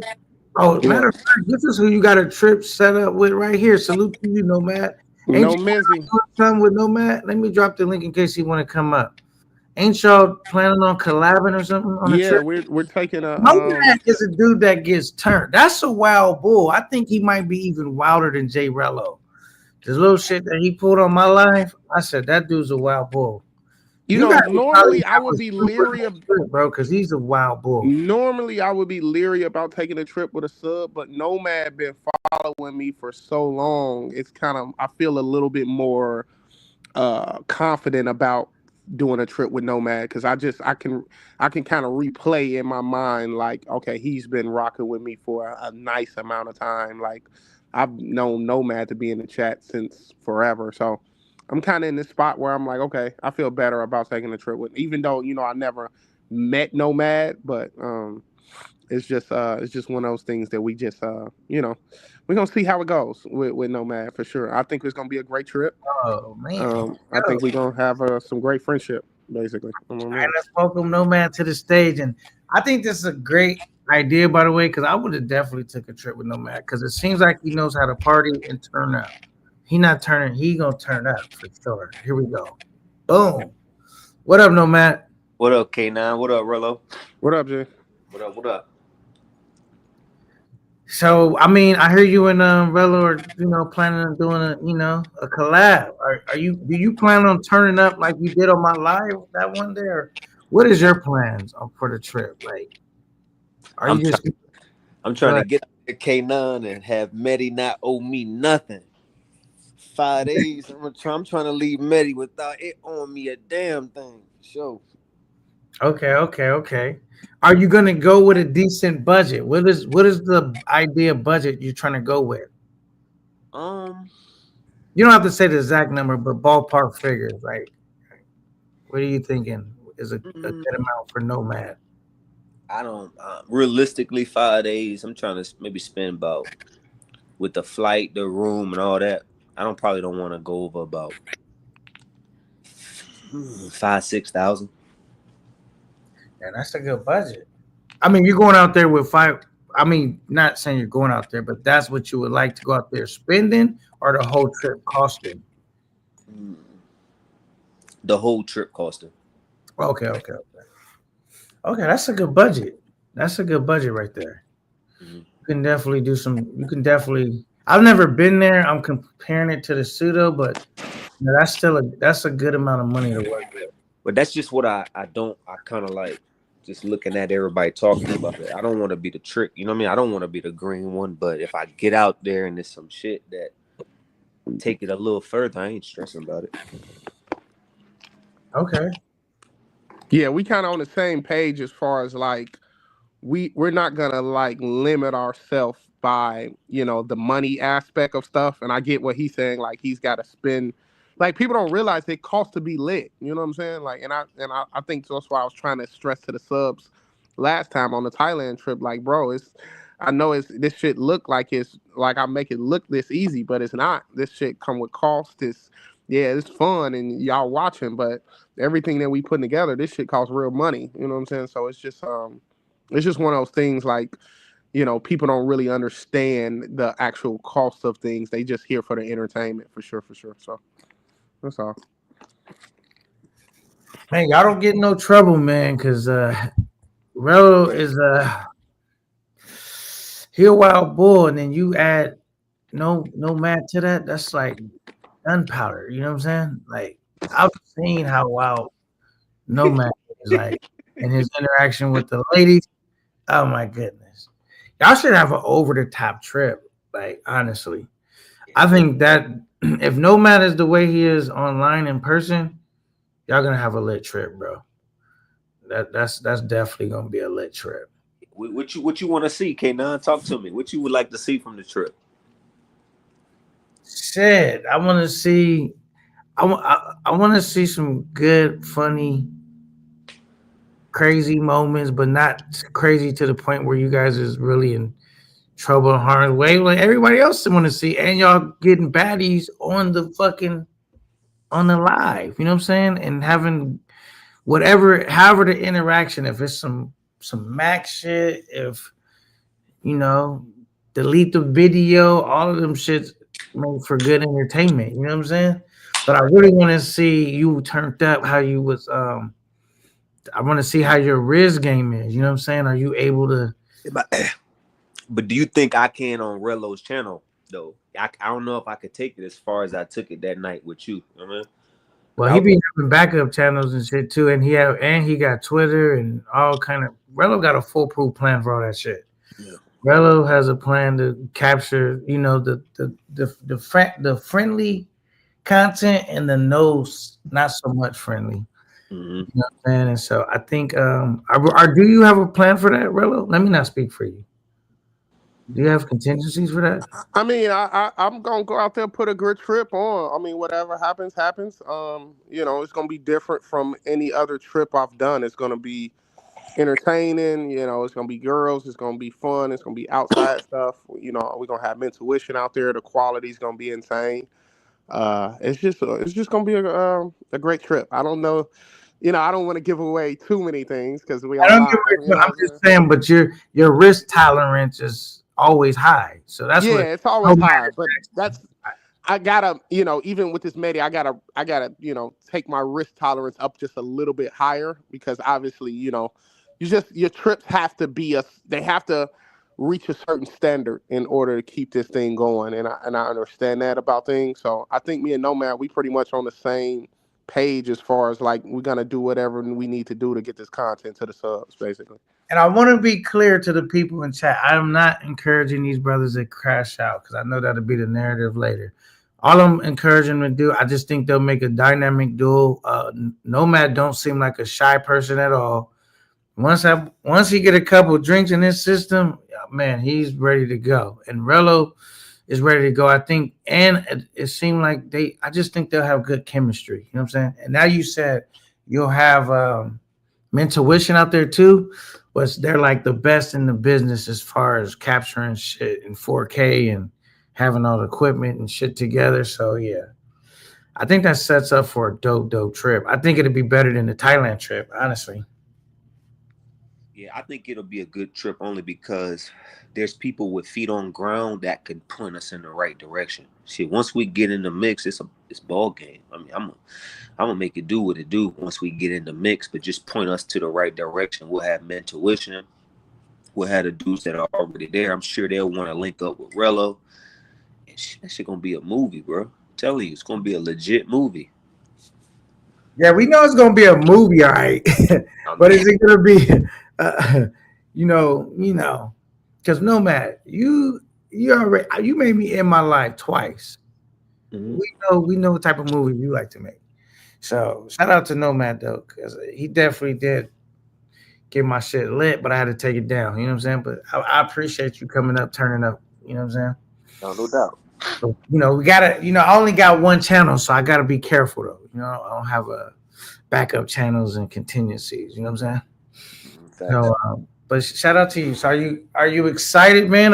Oh, matter yeah, of fact, this is who you got a trip set up with right here. Salute to you, Nomad. Ain't no you Mizzy. doing something with Nomad? Let me drop the link in case you want to come up. Ain't y'all planning on collabing or something on a Yeah, trip? we're taking a Nomad is a dude that gets turned. That's a wild bull. I think he might be even wilder than J Reello. The little shit that he pulled on my life, I said that dude's a wild bull. you You know, guys would probably normally I have would a be super leery of trip, bro, because he's a wild bull. normally I would be leery about taking a trip with a sub, but Nomad been following me for so long. It's kind of I feel a little bit more confident about doing a trip with Nomad because I can kind of replay in my mind like, okay, he's been rocking with me for a nice amount of time. Like I've known Nomad to be in the chat since forever. So I'm kind of in this spot where I'm like, okay, I feel better about taking a trip with, even though I never met Nomad, but it's just one of those things that we just we're gonna see how it goes with Nomad for sure. I think it's gonna be a great trip. Oh man. I Yo, think we're gonna have some great friendship, basically. and let's welcome Nomad to the stage. And I think this is a great idea, by the way, because I would have definitely took a trip with Nomad because it seems like he knows how to party and turn up. He not turning, he gonna turn up for sure. Here we go. Boom. What up, Nomad? What up, K9? What up, Reello? What up, Jay? What up? What up? So I mean, I hear you and Relo are planning on doing a collab. Are you do you plan on turning up like you did on my live that one day? Or what is your plans for the trip? Like, are I'm you just I'm go trying to ahead. get to K9 and have Medi not owe me nothing. 5 days. I'm trying to leave Medi without it on me a damn thing. Sure. Okay. Are you gonna go with a decent budget? What is the idea budget you're trying to go with? Um, You don't have to say the exact number, but ballpark figures. Like, what are you thinking is a good mm, amount for Nomad? I don't realistically 5 days. I'm trying to maybe spend about with the flight, the room, and all that. I don't want to go over about 5,000-6,000. And that's a good budget. I mean, you're going out there with five. I mean, not saying you're going out there, but that's what you would like to go out there spending, or the whole trip costing. Mm, The whole trip costing. Okay. That's a good budget. That's a good budget right there. Mm-hmm. You can definitely do some. You can definitely. I've never been there. I'm comparing it to the pseudo, but that's a good amount of money to work with. But that's just what I kind of like just looking at everybody talking about it. I don't want to be the trick, you know what I mean? I don't want to be the green one, but if I get out there and there's some shit that take it a little further, I ain't stressing about it. Okay. Yeah, we kind of on the same page as far as like we're not gonna like limit ourselves by the money aspect of stuff. And I get what he's saying. Like he's got to spend. Like people don't realize it costs to be lit. You know what I'm saying? Like, and I think that's why I was trying to stress to the subs last time on the Thailand trip. Like, bro, I know this shit look like it's like I make it look this easy, but it's not. This shit come with cost. It's fun and y'all watching, but everything that we putting together, this shit costs real money. You know what I'm saying? So it's just one of those things like, people don't really understand the actual cost of things. They just here for the entertainment for sure. So that's all. Man, y'all don't get in no trouble, man, because Relo is he a wild bull, and then you add no mat to that. That's like gunpowder. You know what I'm saying? Like I've seen how wild Nomad is like in his interaction with the ladies. Oh my goodness. Y'all should have an over the top trip. Like honestly. I think that if Nomad is the way he is online in person, y'all gonna have a lit trip, bro. That's definitely gonna be a lit trip. What you want to see, K9? Talk to me. What you would like to see from the trip? Shit, I want to see. I want to see some good, funny, crazy moments, but not crazy to the point where you guys is really in trouble and harm's way. Like everybody else want to see, and y'all getting baddies on the live. You know what I'm saying? And having however the interaction. If it's some Mac shit, if delete the video, all of them shits made for good entertainment. You know what I'm saying? But I really want to see you turned up how you was I want to see how your Riz game is. You know what I'm saying? Are you able to? But do you think I can on Rello's channel though? I don't know if I could take it as far as I took it that night with you. You know what I mean? Well, he be having backup channels and shit too, and he got Twitter and all kind of. Rello got a foolproof plan for all that shit. Yeah. Rello has a plan to capture, you know, the friendly content and the not so much friendly. Mm-hmm. You know what I'm saying? And so I think, do you have a plan for that, Rello? Let me not speak for you. Do you have contingencies for that? I mean, I'm gonna go out there, put a good trip on. I mean, whatever happens, happens. It's gonna be different from any other trip I've done. It's gonna be entertaining. It's gonna be girls. It's gonna be fun. It's gonna be outside stuff. We're gonna have Mentuition out there. The quality's gonna be insane. It's just gonna be a great trip. I don't know. I don't want to give away too many things because we I on don't give live. a, I'm just saying, but your risk tolerance is always high. So that's what It's always high, but I gotta, even with this media, I gotta, take my risk tolerance up just a little bit higher because obviously, your trips have to they have to reach a certain standard in order to keep this thing going, and I understand that about things. So I think me and Nomad, we pretty much on the same page as far as like we're gonna do whatever we need to do to get this content to the subs, basically. And I want to be clear to the people in chat. I'm not encouraging these brothers to crash out because I know that'll be the narrative later. All I'm encouraging them to do, I just think they'll make a dynamic duo. Nomad don't seem like a shy person at all. Once he get a couple drinks in his system, man, he's ready to go. And Rello is ready to go. I think, and it seemed like I just think they'll have good chemistry. You know what I'm saying? And now you said you'll have Mentuition out there too. But they're like the best in the business as far as capturing shit in 4K and having all the equipment and shit together. So yeah, I think that sets up for a dope trip. I think it'd be better than the Thailand trip, honestly. Yeah, I think it'll be a good trip only because there's people with feet on ground that can point us in the right direction. Shit, once we get in the mix, it's ball game. I mean, I'm gonna make it do what it do once we get in the mix, but just point us to the right direction. We'll have Mentuition. We'll have the dudes that are already there. I'm sure they'll want to link up with Rello. And that shit gonna be a movie, bro. I'm telling you, it's gonna be a legit movie. Yeah, we know it's gonna be a movie, all right. But is it gonna be, because Nomad, you made me in my life twice. Mm-hmm. We know what type of movie you like to make. So shout out to Nomad though, because he definitely did get my shit lit, but I had to take it down. You know what I'm saying? But I appreciate you coming up, turning up. You know what I'm saying? No doubt. So, we gotta, I only got one channel, so I gotta be careful though. I don't have a backup channels and contingencies. You know what I'm saying? So, but shout out to you. So are you excited, man?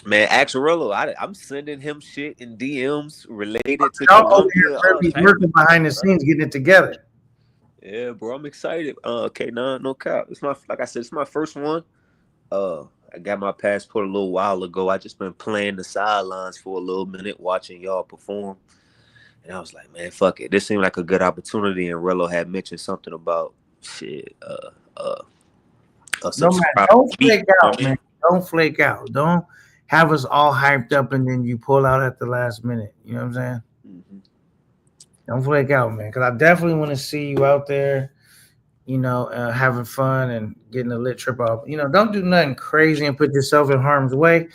Man, Axarello, I'm sending him shit in DMs related to Colombia. Working behind the scenes, getting it together. Yeah, bro, I'm excited. Okay, no cap. Like I said, it's my first one. I got my passport a little while ago. I just been playing the sidelines for a little minute, watching y'all perform. And I was like, man, fuck it. This seemed like a good opportunity. And Rello had mentioned something about shit. No, man, don't flake out, man. Don't flake out. Don't have us all hyped up and then you pull out at the last minute. You know what I'm saying? Mm-hmm. Don't flake out, man. Because I definitely want to see you out there, having fun and getting a lit trip off. Don't do nothing crazy and put yourself in harm's way.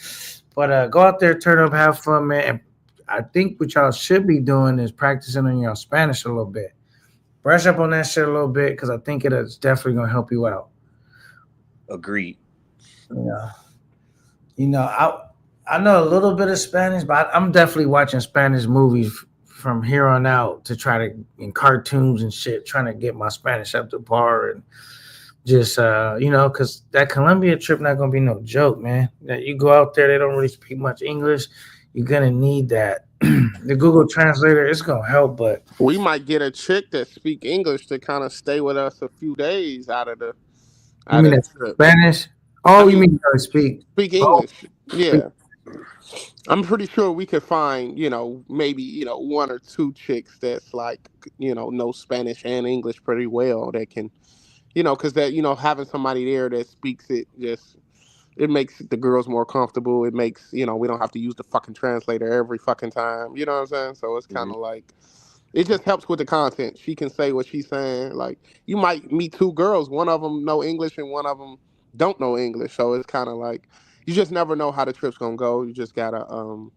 But go out there, turn up, have fun, man. And I think what y'all should be doing is practicing on your Spanish a little bit. Brush up on that shit a little bit because I think it is definitely going to help you out. Agreed. I know a little bit of Spanish, but I'm definitely watching Spanish movies from here on out to try to, in cartoons and shit, trying to get my Spanish up to par and just, because that Colombia trip not going to be no joke, man. That you go out there, they don't really speak much English. You're going to need that. The Google Translator, it's going to help, but we might get a chick that speak English to kind of stay with us a few days out of the trip. Spanish? Oh, you mean speak English? Yeah. I'm pretty sure we could find, maybe, one or two chicks that's like, know Spanish and English pretty well that can, because that, having somebody there that speaks it just, it makes the girls more comfortable. It makes, we don't have to use the fucking translator every fucking time. You know what I'm saying? So it's kind Mhm. of like, it just helps with the content. She can say what she's saying. Like, you might meet two girls. One of them know English and one of them don't know English. So it's kind of like, you just never know how the trip's going to go. You just got to,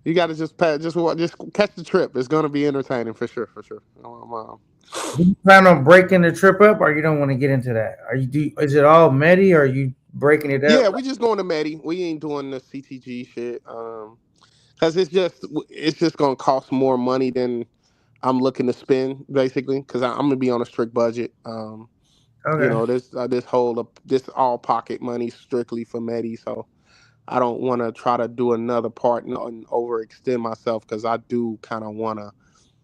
you gotta just catch the trip. It's gonna be entertaining for sure, for sure. Do you plan on breaking the trip up, or you don't want to get into that? Is it all Medi, or are you breaking it up? Yeah, we just going to Medi. We ain't doing the CTG shit. Cause it's just gonna cost more money than I'm looking to spend, basically. Cause I'm gonna be on a strict budget. Okay. This all pocket money strictly for Medi. So I don't want to try to do another part and overextend myself, because I do kind of want to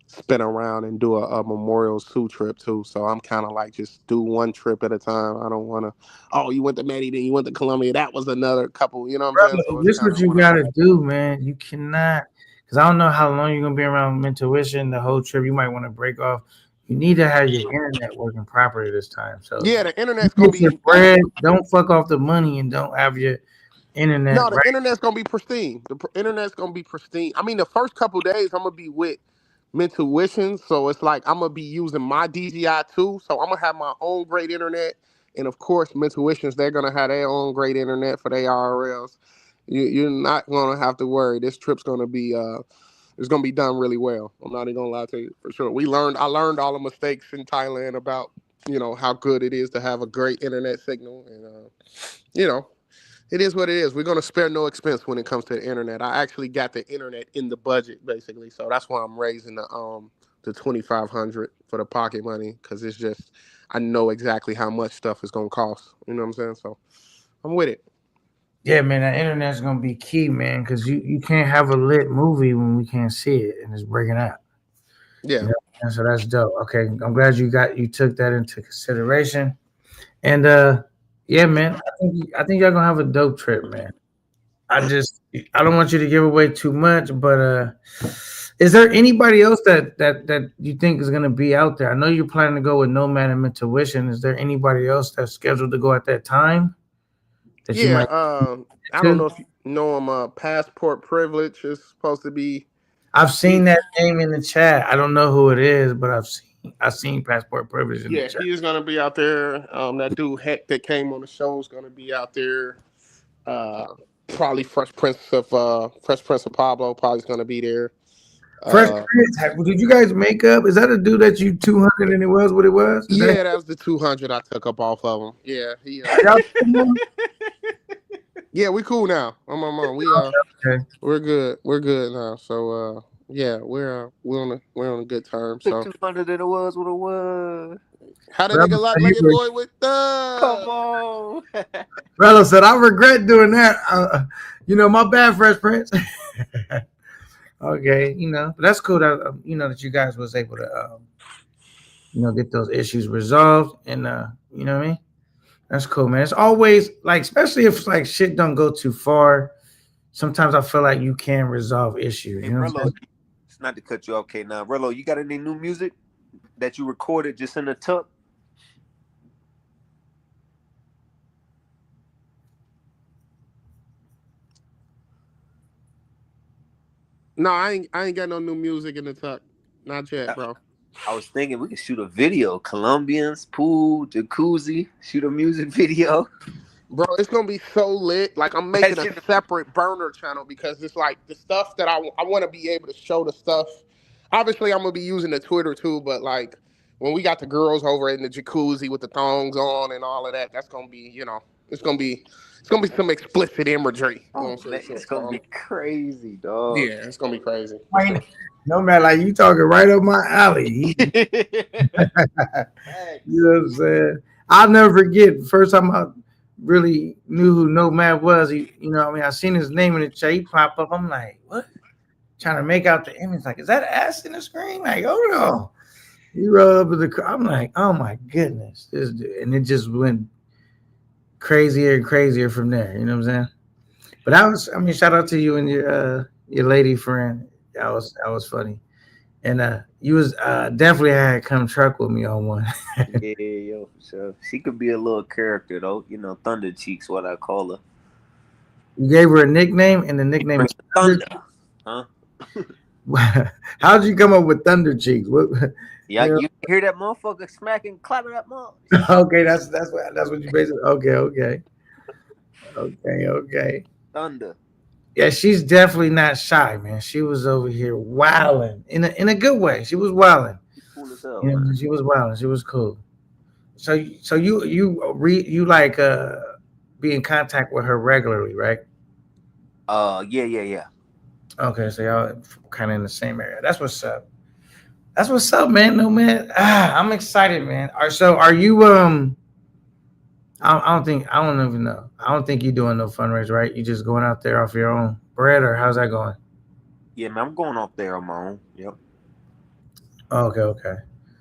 spin around and do a Memorial Zoo trip too. So I'm kind of like, just do one trip at a time. I don't want to, oh, you went to Medi, then you went to Colombia. That was another couple, you know what I'm saying? So Brother, it's this is kind what of you one of gotta those. do, man. You cannot, because I don't know how long you're gonna be around Intuition the whole trip. You might want to break off. You need to have your internet working properly this time. So Yeah, the you internet's gonna get your be bread. Don't fuck off the money and don't have your internet no, the right. internet's gonna be pristine. Internet's gonna be pristine. I mean, the first couple days I'm gonna be with Mentuition, so it's like I'm gonna be using my DGI too. So I'm gonna have my own great internet, and of course, Mentuitions, they're gonna have their own great internet for their IRLs. You're not gonna have to worry. This trip's gonna be it's gonna be done really well. I'm not even gonna lie to you, for sure. I learned all the mistakes in Thailand about how good it is to have a great internet signal, and you know it is what it is. We're gonna spare no expense when it comes to the internet. I actually got the internet in the budget, basically, so that's why I'm raising the 2,500 for the pocket money, because it's just, I know exactly how much stuff is gonna cost. You know what I'm saying? So I'm with it. Yeah, man, the internet's gonna be key, man, because you can't have a lit movie when we can't see it and it's breaking out. You Yeah, know, and so that's dope. Okay, I'm glad you took that into consideration. And yeah, man, I think y'all gonna have a dope trip, man. I don't want you to give away too much, but is there anybody else that you think is gonna be out there? I know you're planning to go with Nomad and Intuition. Is there anybody else that's scheduled to go at that time that you yeah. might I don't to? know if you know him. Passport Privilege is supposed to be. I've He, seen that name in the chat. I don't know who it is, but I've seen passport privilege in the yeah, chat. he is gonna be out there. That dude Heck that came on the show is gonna be out there. Uh, Probably Fresh Prince of Pablo probably is gonna be there. Fresh Uh, Prince, did you guys make up? Is that a dude that you 200 and it was what it was? Is that yeah, that was the 200 I took up off of him. Yeah, y'all still on? yeah, we cool now. I'm on mom. Okay. We're good. We're good now. So yeah, we're on a good term. The So 200 and it was what it was. how that Rello nigga look said, like it boy with Come the on. Rello said, I regret doing that. My bad, Fresh Prince. Okay, but that's cool that that you guys was able to get those issues resolved, and you know what I mean. That's cool, man. It's always like, especially if like shit don't go too far. Sometimes I feel like you can resolve issues. Hey, You know what I'm Rello, saying? it's not to cut you off, okay? Now, Rello, you got any new music that you recorded just in the tuck? No, I ain't got no new music in the tuck. Not yet, I, bro. I was thinking we could shoot a video. Colombians, pool, jacuzzi, shoot a music video. Bro, it's gonna be so lit. Like, I'm making That's a it. separate burner channel, because it's like the stuff that I want to be able to show the stuff. Obviously, I'm gonna be using the Twitter too, but like when we got the girls over in the jacuzzi with the thongs on and all of that, that's gonna be, it's gonna be some explicit imagery. Oh, For man, sure. it's going to be crazy, dog. Yeah, it's gonna be crazy. For Right. sure. No man, like you talking right up my alley. You know what I'm saying? I'll never forget the first time I really knew who Nomad was. I seen his name in the chat. He pop up. I'm like, what? Trying to make out the image. Like, is that ass in the screen? Like, oh no. He rolled up with I'm like, oh my goodness, this dude. And it just went crazier and crazier from there. You know what I'm saying? But I mean, shout out to you and your lady friend. That was funny. And you was definitely had to come truck with me on one. Yeah, yo, for sure. She could be a little character though. You know, Thunder Cheeks, what I call her. You gave her a nickname, and the She nickname bring is the thunder, huh? Thunder. How'd you come up with Thunder Cheeks? What, Yeah, you know? you hear that motherfucker smacking, clapping that mother. Okay, that's what you basically. Okay. Thunder. Yeah, she's definitely not shy, man. She was over here wilding in a good way. She was wilding. She cool as hell, You man. know, she was wilding. She was cool. So you like be in contact with her regularly, right? Yeah. Okay, so y'all kind of in the same area. That's what's up. That's what's up, man. No man. I'm excited, man. Are you I don't even know. I don't think you're doing no fundraiser, right? You just going out there off your own bread, or how's that going? Yeah, man, I'm going off there on my own. Yep. Okay.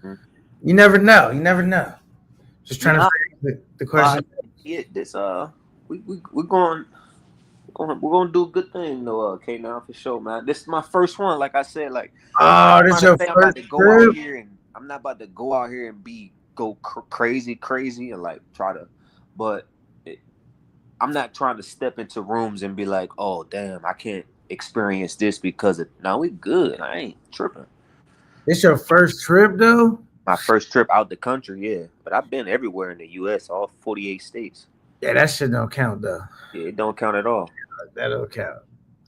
Mhm. You never know. You never know. Just trying to Nah, figure the question. yeah, this we're gonna do a good thing though, K now for sure, man. This is my first one, like I said, like I'm Oh, this trying to your say I'm about first to go out trip? here and I'm not about to go out here and go crazy and like try to, but it, I'm not trying to step into rooms and be like, oh damn, I can't experience this because of no, we good. I ain't tripping. This your first trip though? My first trip out the country, yeah, but I've been everywhere in the U.S., all 48 states. Yeah, that shit don't count though. Yeah, it don't count at all. That don't count.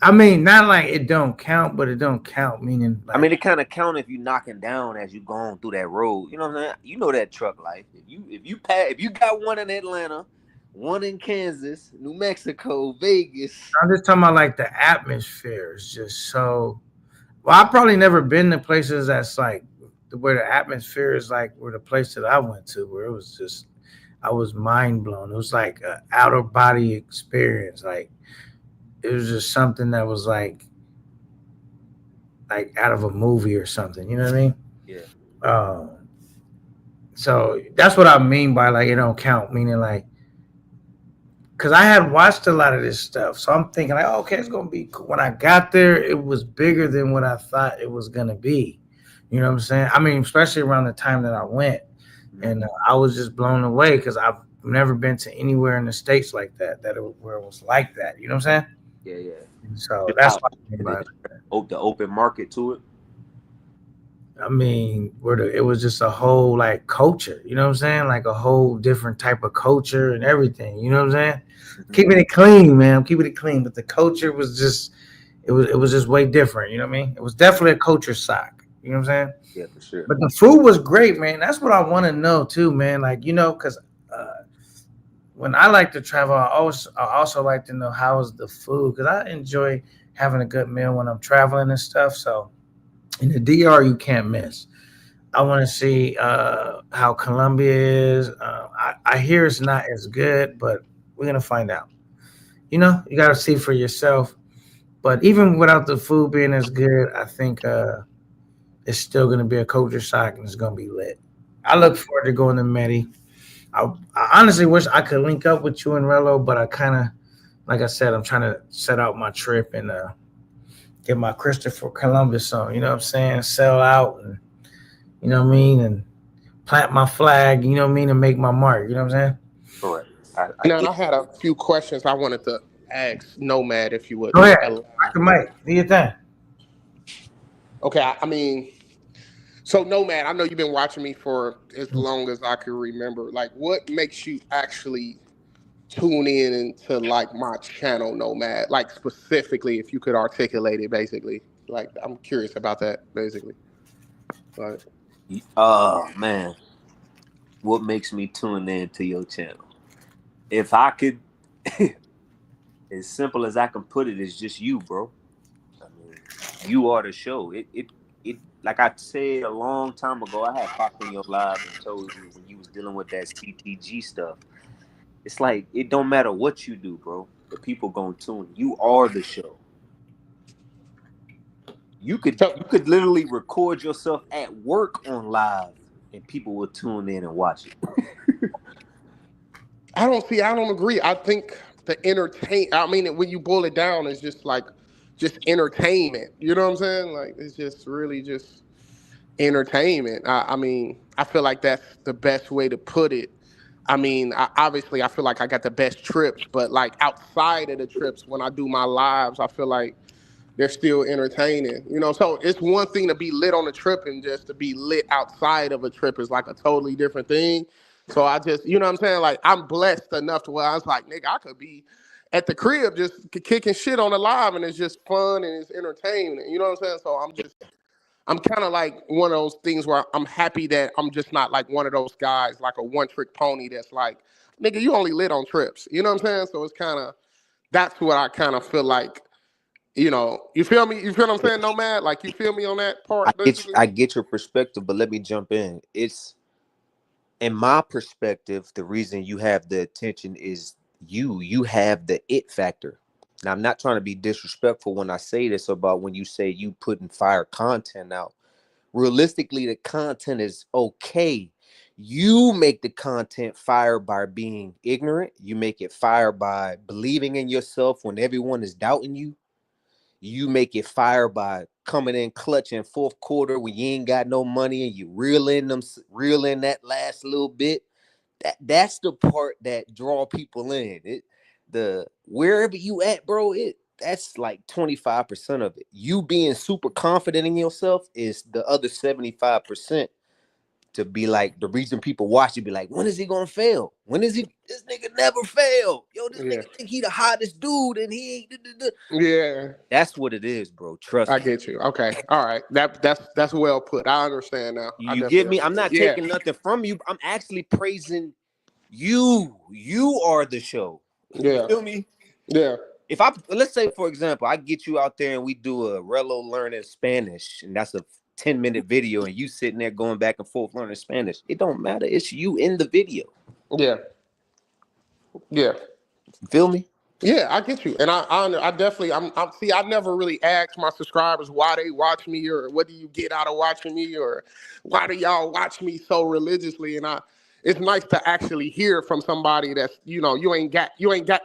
I mean, not like it don't count, but it don't count. Meaning I mean, like, it kind of count if you knocking down as you going through that road. You know what I'm saying? You know that truck life. If you got one in Atlanta, one in Kansas, New Mexico, Vegas. I'm just talking about like the atmosphere is just so. Well, I've probably never been to places that's like where the atmosphere is like where the place that I went to, where it was just I was mind blown. It was like an outer body experience. Like it was just something that was like out of a movie or something. You know what I mean? Yeah, Um, so that's what I mean by like it don't count. Meaning like because I had watched a lot of this stuff, so I'm thinking like, oh, okay, it's gonna be cool. When I got there, it was bigger than what I thought it was gonna be. You know what I'm saying? I mean, especially around the time that I went, and I was just blown away because I've never been to anywhere in the states like that where it was like that. You know what I'm saying? yeah. So Just that's how what I mean by the open market to it. I mean, it was just a whole like culture, you know what I'm saying? Like a whole different type of culture and everything, you know what I'm saying? Mm-hmm. Keeping it clean, man. I'm keeping it clean, but the culture was just it was just way different, you know what I mean? It was definitely a culture shock, you know what I'm saying? Yeah, for sure. But the food was great, man. That's what I want to know too, man. Like, cuz when I like to travel, I also like to know how is the food cuz I enjoy having a good meal when I'm traveling and stuff. So in the DR, you can't miss. I want to see how Colombia is. I hear it's not as good, but we're gonna find out. You got to see for yourself. But even without the food being as good, I think it's still gonna be a culture shock and it's gonna be lit. I look forward to going to Medi. I honestly wish I could link up with you and Rello, but I kind of, like I said, I'm trying to set out my trip and get my Christopher Columbus on. You know what I'm saying? Sell out and you know what I mean, and plant my flag. You know what I mean, and make my mark. You know what I'm saying? Correct. I Now, get I had a few questions I wanted to ask Nomad, if you would Go ahead, allow. Dr. Mike. Do your thing. Okay, I mean, so Nomad, I know you've been watching me for as long as I can remember. Like, what makes you actually tune in into like my channel, Nomad? Like specifically, if you could articulate it, basically. Like, I'm curious about that, basically. Like, oh man, what makes me tune in to your channel? If I could, as simple as I can put it, is just you, bro. I mean, you are the show. It. Like I said a long time ago, I had popped in your live and told you when you was dealing with that CTG stuff. It's like it don't matter what you do, bro. The people gonna tune. You are the show. You so could literally record yourself at work on live, and people will tune in and watch it. I don't agree. I think I mean, when you boil it down, it's just like just entertainment. You know what I'm saying? Like it's just really just entertainment. I mean, I feel like that's the best way to put it. I mean, obviously, I feel like I got the best trips, but like outside of the trips, when I do my lives, I feel like they're still entertaining. You know, so it's one thing to be lit on a trip and just to be lit outside of a trip is like a totally different thing. So I just, you know what I'm saying? Like I'm blessed enough to where I was like, nigga, I could be at the crib just kicking shit on the live and it's just fun and it's entertainment. You know what I'm saying? So I'm kind of like one of those things where I'm happy that I'm just not like one of those guys, like a one trick pony that's like, nigga, you only lit on trips. You know what I'm saying? So it's kind of, that's what I kind of feel like, you know, you feel me? You feel what I'm saying, Nomad? Like, you feel me on that part, basically? I get your perspective, but let me jump in. It's, in my perspective, the reason you have the attention is you have the it factor. Now, I'm not trying to be disrespectful when I say this about when you say you putting fire content out. Realistically, the content is okay. You make the content fire by being ignorant. You make it fire by believing in yourself when everyone is doubting you. You make it fire by coming in clutch in fourth quarter when you ain't got no money and you reel in that last little bit. That's the part that draw people in. The wherever you at, bro, that's like 25% of it. You being super confident in yourself is the other 75%. To be like the reason people watch you, be like, when is he gonna fail? When is he? This nigga never failed. Yo, this Yeah. nigga think he the hottest dude, and he ain't. Yeah. That's what it is, bro. Trust I me. get you. Okay. All right. That's well put. I understand now. I You get definitely me? I'm understand. not Yeah. taking nothing from you. I'm actually praising you. You are the show. You Yeah. feel me? Yeah. If let's say, for example, I get you out there and we do a Reello learning Spanish, and that's a 10-minute video, and you sitting there going back and forth learning Spanish. It don't matter. It's you in the video. Yeah. Yeah. You feel me? Yeah, I get you, and I definitely, see, I never really asked my subscribers why they watch me or what do you get out of watching me or why do y'all watch me so religiously, and it's nice to actually hear from somebody that's, you know, you ain't got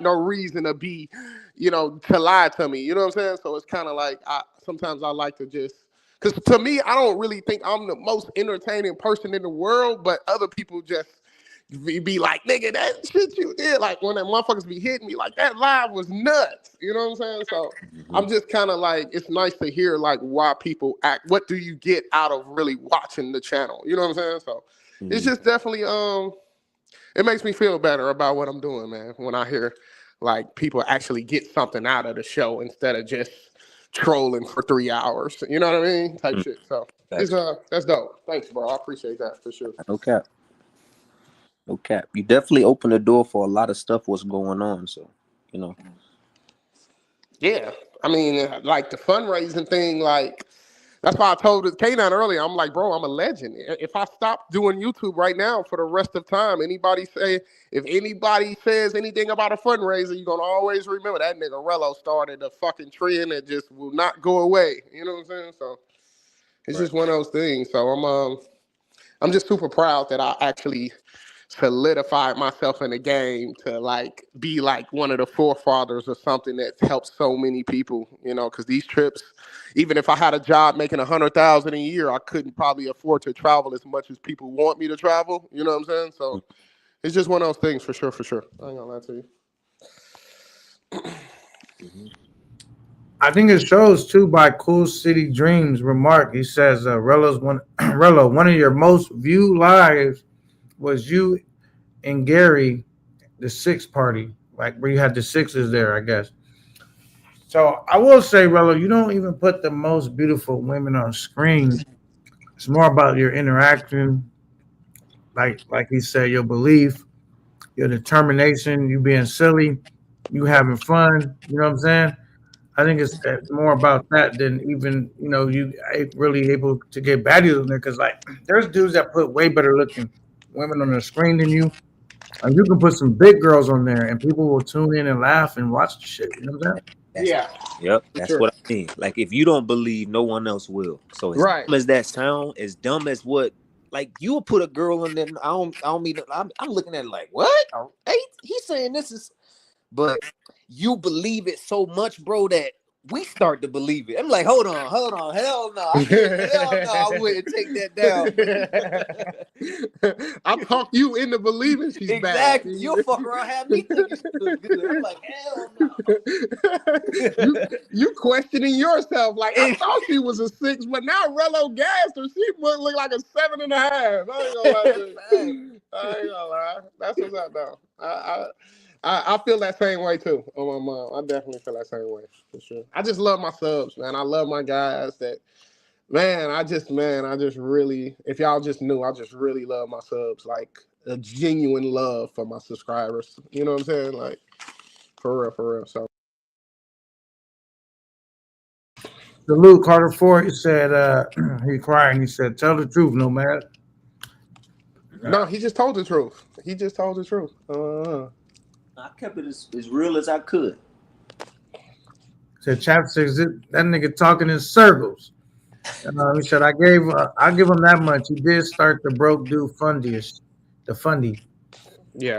no reason to be, you know, to lie to me, you know what I'm saying? So it's kind of like sometimes I like to just, because to me, I don't really think I'm the most entertaining person in the world, but other people just be like, nigga, that shit you did, like when that motherfuckers be hitting me, like that live was nuts. You know what I'm saying? So I'm just kind of like, it's nice to hear like why people act. What do you get out of really watching the channel? You know what I'm saying? So it's just definitely it makes me feel better about what I'm doing, man. When I hear like people actually get something out of the show instead of just trolling for 3 hours. You know what I mean? Type shit. So it's that's dope. Thanks, bro. I appreciate that for sure. No cap. No cap. You definitely open the door for a lot of stuff what's going on. So, you know. Yeah, I mean, like the fundraising thing, like that's why I told K9 earlier. I'm like, bro, I'm a legend. If I stop doing YouTube right now for the rest of time, if anybody says anything about a fundraiser, you're gonna always remember that nigga Reello started a fucking trend that just will not go away. You know what I'm saying? So it's just one of those things. So I'm just super proud that I actually solidified myself in the game to like be like one of the forefathers of something that's helped so many people, you know, because these trips, even if I had a job making 100,000 a year, I couldn't probably afford to travel as much as people want me to travel. You know what I'm saying? So it's just one of those things for sure, for sure. I ain't gonna lie to you. I think it shows too by Cool City Dreams remark. He says, Rello, one of your most viewed lives was you and Gary, the six party, like where you had the sixes there, I guess. So I will say, Rello, you don't even put the most beautiful women on screen. It's more about your interaction, like he said, your belief, your determination, you being silly, you having fun. You know what I'm saying? I think it's more about that than even you ain't really able to get baddies on there because like there's dudes that put way better looking women on the screen than you, and you can put some big girls on there and people will tune in and laugh and watch the shit. You know what I'm saying? Yeah, Yep, for that's sure. what I mean. Like if you don't believe, no one else will. So as Right. dumb as that sound, as dumb as what like you'll put a girl in there. I don't mean. I'm looking at it like what? Hey, he's saying this is, but you believe it so much, bro, that we start to believe it. I'm like, hold on, hell no, hell no, I wouldn't take that down. I talk you into believing she's Exactly. bad. You'll fuck around, have me thinking she look good. I'm like, hell no. you questioning yourself. Like, I thought she was a 6, but now Rello gassed her. She look like a 7.5. I ain't gonna lie to you. I ain't gonna lie. That's what's up, though. I feel that same way too. Oh my mom, I definitely feel that same way for sure. I just love my subs, man. I love my guys. That man, I just really, if y'all just knew, I just really love my subs. Like a genuine love for my subscribers. You know what I'm saying? Like for real. So Salute Carter Ford. He said he crying. He said, "Tell the truth, no man." no, he just told the truth. He just told the truth. I kept it as real as I could. Said Chapstick, that nigga talking in circles. He said, I'll give him that much. He did start the broke dude the fundy. Yeah.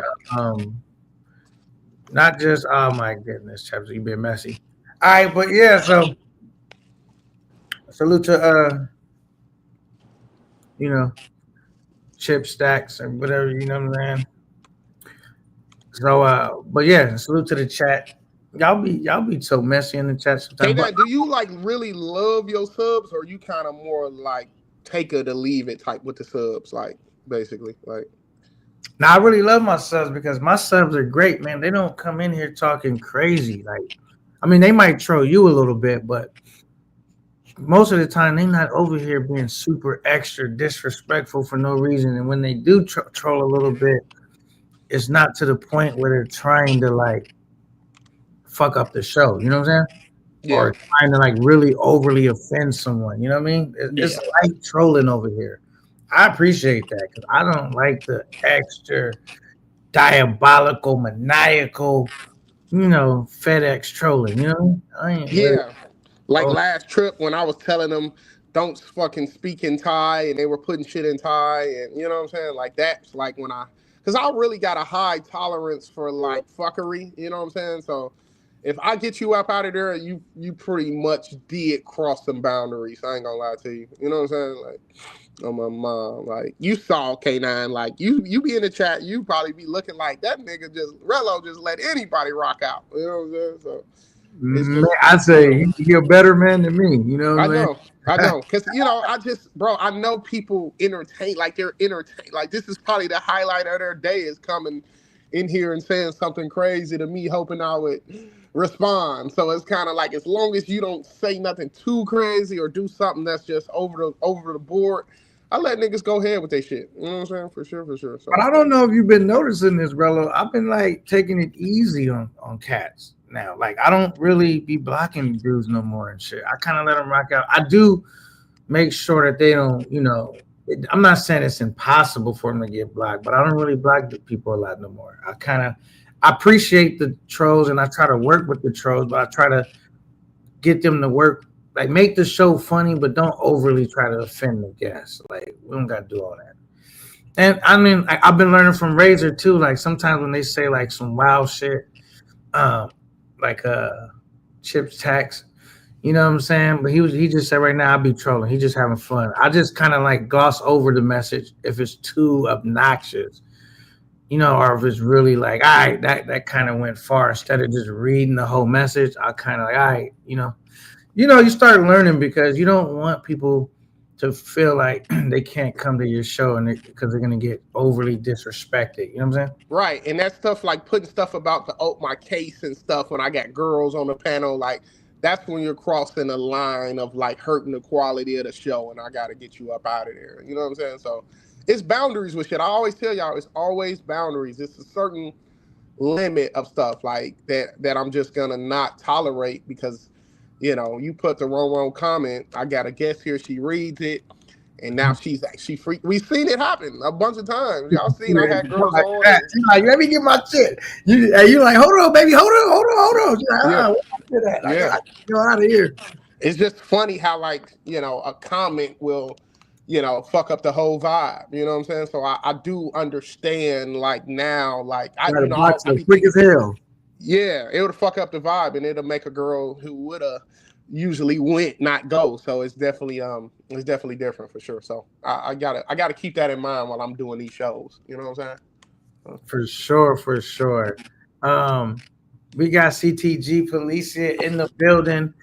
Not just, oh my goodness, Chapstick, you been messy. All right, but yeah, so salute to chip stacks and whatever, you know what I'm saying? So but yeah, salute to the chat. Y'all be so messy in the chat sometimes. K9, do you like really love your subs, or you kind of more like take it to leave it type with the subs, like basically like? Now I really love my subs because my subs are great, man. They don't come in here talking crazy. Like, I mean, they might troll you a little bit, but most of the time they're not over here being super extra disrespectful for no reason. And when they do troll a little bit, it's not to the point where they're trying to like fuck up the show. You know what I'm saying? Yeah. Or trying to like really overly offend someone. You know what I mean? It's like trolling over here. I appreciate that because I don't like the extra diabolical, maniacal, FedEx trolling. You know? I ain't really. Like last trip when I was telling them don't fucking speak in Thai and they were putting shit in Thai, and you know what I'm saying? Like that's like when because I really got a high tolerance for like fuckery, you know what I'm saying? So if I get you up out of there, you pretty much did cross some boundaries. I ain't gonna lie to you. You know what I'm saying? Like, oh my mom, like you saw K9, like you be in the chat, you probably be looking like that nigga Rello just let anybody rock out. You know what I'm saying? So Man, I say you're a better man than me. You know what I know, because I know people entertain, like they're entertained. Like this is probably the highlight of their day is coming in here and saying something crazy to me, hoping I would respond. So it's kind of like as long as you don't say nothing too crazy or do something that's just over the board, I let niggas go ahead with their shit. You know what I'm saying? For sure. So, but I don't know if you've been noticing this, Rello. I've been like taking it easy on cats now. Like I don't really be blocking dudes no more and shit. I kind of let them rock out. I do make sure that they don't, I'm not saying it's impossible for them to get blocked, but I don't really block the people a lot no more. I appreciate the trolls and I try to work with the trolls, but I try to get them to work, like make the show funny, but don't overly try to offend the guests. Like we don't got to do all that. And I mean, I've been learning from Razor too. Like sometimes when they say like some wild shit, like Chips Tax, you know what I'm saying? But he just said right now I'll be trolling. He's just having fun. I just kind of like gloss over the message if it's too obnoxious, or if it's really like, all right, that kind of went far. Instead of just reading the whole message, I kind of like, all right, you start learning because you don't want people to feel like they can't come to your show and because they're gonna get overly disrespected. You know what I'm saying? Right, and that stuff like putting stuff about my case and stuff when I got girls on the panel, like that's when you're crossing the line of like hurting the quality of the show, and I got to get you up out of there. You know what I'm saying? So it's boundaries with shit. I always tell y'all, it's always boundaries. It's a certain limit of stuff like that I'm just gonna not tolerate because you put the wrong comment. I got a guest here, she reads it, and now she freak. We've seen it happen a bunch of times. Y'all seen I had girls on. You're like, let me get my shit. You're like, hold on, baby, hold on. You're like, I got to get out of here. It's just funny how like a comment will fuck up the whole vibe. You know what I'm saying? So I do understand like now, like Got a box I up be quick thinking, as hell. yeah, it would fuck up the vibe and it'll make a girl who would have usually went not go. So it's definitely different for sure. So I gotta keep that in mind while I'm doing these shows. You know what I'm saying? For sure, for sure. We got CTG Policia in the building.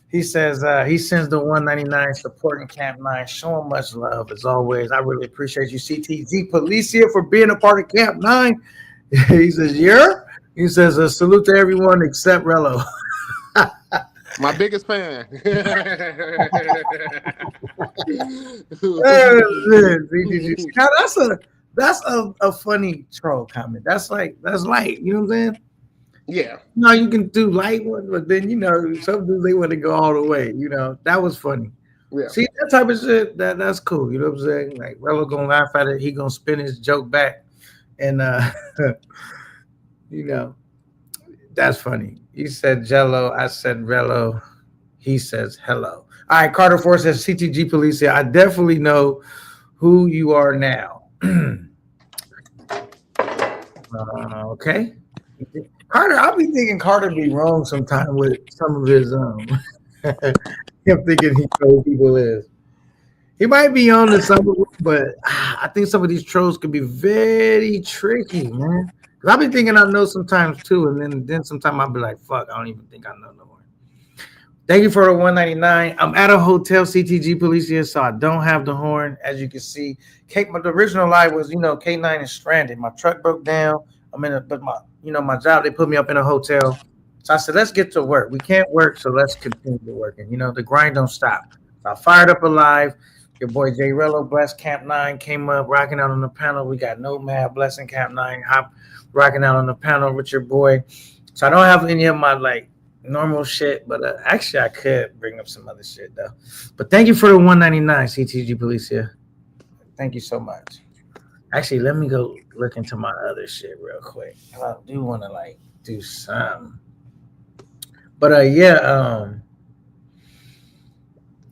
He says he sends the 199 supporting Camp 9, showing much love as always. I really appreciate you, CTG Policia, for being a part of Camp 9. He says, yeah. He says, salute to everyone except Rello. My biggest fan. CTG. Now that's a funny troll comment. That's light. You know what I'm saying? Yeah. No, you can do light ones, but then some dudes they want to go all the way. That was funny. Yeah. See that type of shit. That's cool. You know what I'm saying? Like Rello gonna laugh at it. He gonna spin his joke back, and you know that's funny. You said Jello. I said Rello. He says hello. All right, Carter Force says CTG Police. I definitely know who you are now. Okay. Carter, I'll be thinking Carter be wrong sometime with some of his him thinking he knows people is. He might be on to some, but I think some of these trolls can be very tricky, man. Cause I've been thinking I know sometimes too, and then sometimes I'll be like, "Fuck, I don't even think I know no more." Thank you for the 199. I'm at a hotel, CTG Policia, so I don't have the horn. As you can see, the original lie was, K9 is stranded. My truck broke down. But my job, they put me up in a hotel. So I said, let's get to work. We can't work, so let's continue working. The grind don't stop. So I fired up alive. Your boy J Reello, bless Camp 9, came up rocking out on the panel. We got Nomad blessing Camp 9, hop rocking out on the panel with your boy. So I don't have any of my normal shit, but actually I could bring up some other shit though. But thank you for the 199, CTG Policia. Thank you so much. Actually, let me go look into my other shit real quick. I do want to do some. But yeah,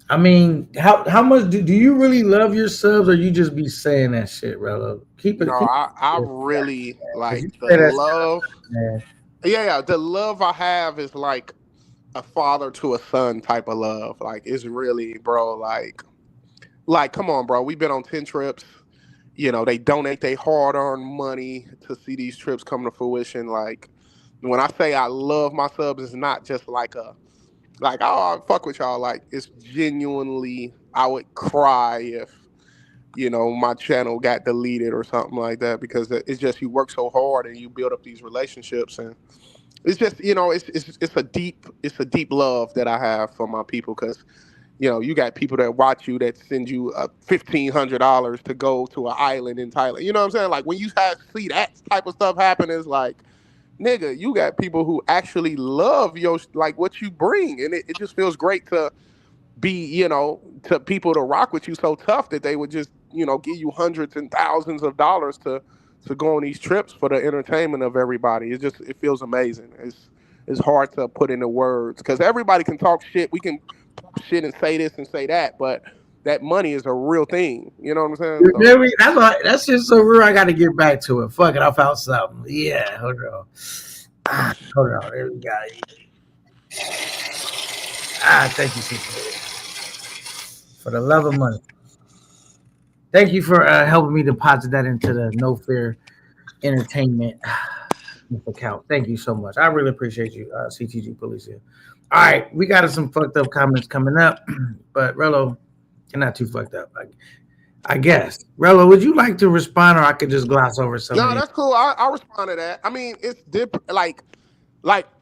I mean, how much do you really love your subs, or you just be saying that shit, Rello? Keep it. No, I really like the love. Man. Yeah, the love I have is like a father to a son type of love. Like it's really, bro. Like come on, bro. We've been on 10 trips. They donate their hard-earned money to see these trips come to fruition. Like when I say I love my subs, it's not just like oh, I fuck with y'all. Like it's genuinely, I would cry if my channel got deleted or something like that, because it's just you work so hard and you build up these relationships, and it's just it's a deep love that I have for my people, because you got people that watch you that send you $1,500 to go to an island in Thailand. You know what I'm saying? Like when you see that type of stuff happen, it's like, nigga, you got people who actually love what you bring, and it just feels great to be, to people to rock with you so tough that they would just, give you hundreds and thousands of dollars to go on these trips for the entertainment of everybody. It feels amazing. It's hard to put into words, because everybody can talk shit. We can talk shit and say this and say that, but that money is a real thing. You know what I'm saying? So, That's just so real. I got to get back to it. Fuck it, I found something. Yeah, hold on. Hold on. There we go. Thank you, CTG, for the love of money. Thank you for helping me deposit that into the No Fear Entertainment account. Thank you so much. I really appreciate you, CTG Policia. All right, we got some fucked up comments coming up, but Rello, you're not too fucked up. I guess. Rello, would you like to respond, or I could just gloss over some of no, these? that's cool. I'll respond to that. I mean, it's like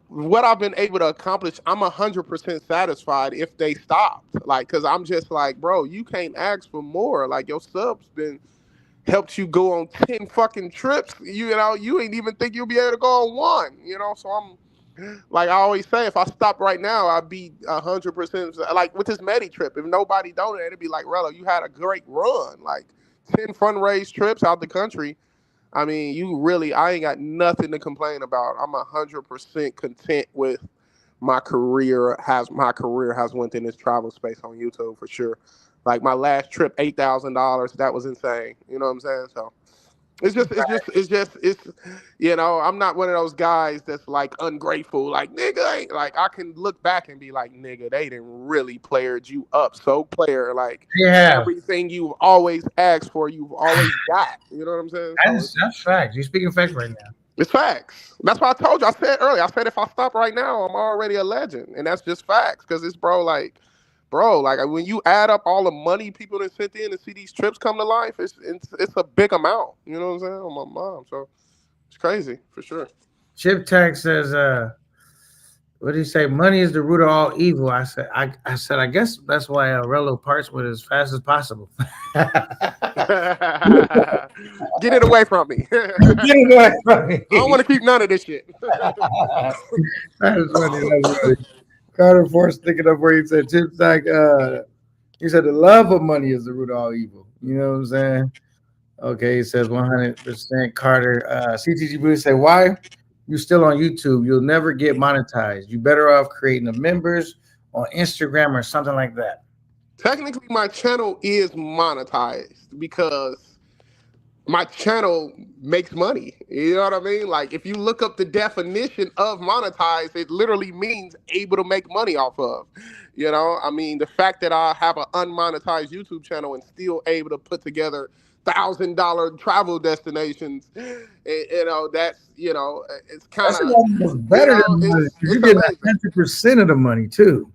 what I've been able to accomplish. I'm 100% satisfied if they stopped. Like, cause I'm just like, bro, you can't ask for more. Like your subs been helped you go on 10 fucking trips. You ain't even think you'll be able to go on one. So I'm like I always say, if I stopped right now, I'd be 100%. Like with this Medi trip, if nobody donated, it'd be like, Rello, you had a great run. Like 10 fundraise trips out the country. I mean, I ain't got nothing to complain about. I'm 100% content with my career has went in this travel space on YouTube for sure. Like my last trip, $8,000. That was insane. You know what I'm saying? So it's I'm not one of those guys that's like ungrateful. Like nigga, ain't like I can look back and be like, nigga, they didn't really playered you up. So player, like Yeah, everything you've always asked for, you've always got. You know what I'm saying? So that's fact. You're speaking facts right now. it's facts. That's why I told you. I said earlier. I said if I stop right now, I'm already a legend, and that's just facts. Because it's like when you add up all the money people that sent in to see these trips come to life, it's a big amount. You know what I'm saying? On my mom, so it's crazy for sure. Chip Tag says, what did he say? Money is the root of all evil. I said, I guess that's why Rello parts with it as fast as possible. Get it away from me. Get it away from me. I don't want to keep none of this shit. That is funny. That's funny. Carter Force thinking up where he said, Chip Tag, he said the love of money is the root of all evil. You know what I'm saying? Okay, he says 100% Carter. CTG Blue say, why you still on YouTube? You'll never get monetized. You better off creating the members on Instagram or something like that. Technically, my channel is monetized because my channel makes money. You know what I mean? Like if you look up the definition of monetized, it literally means able to make money off of. You know, I mean, the fact that I have an unmonetized YouTube channel and still able to put together $1,000 travel destinations, that's it's kind That's of almost better than money. You get 100% of the money too.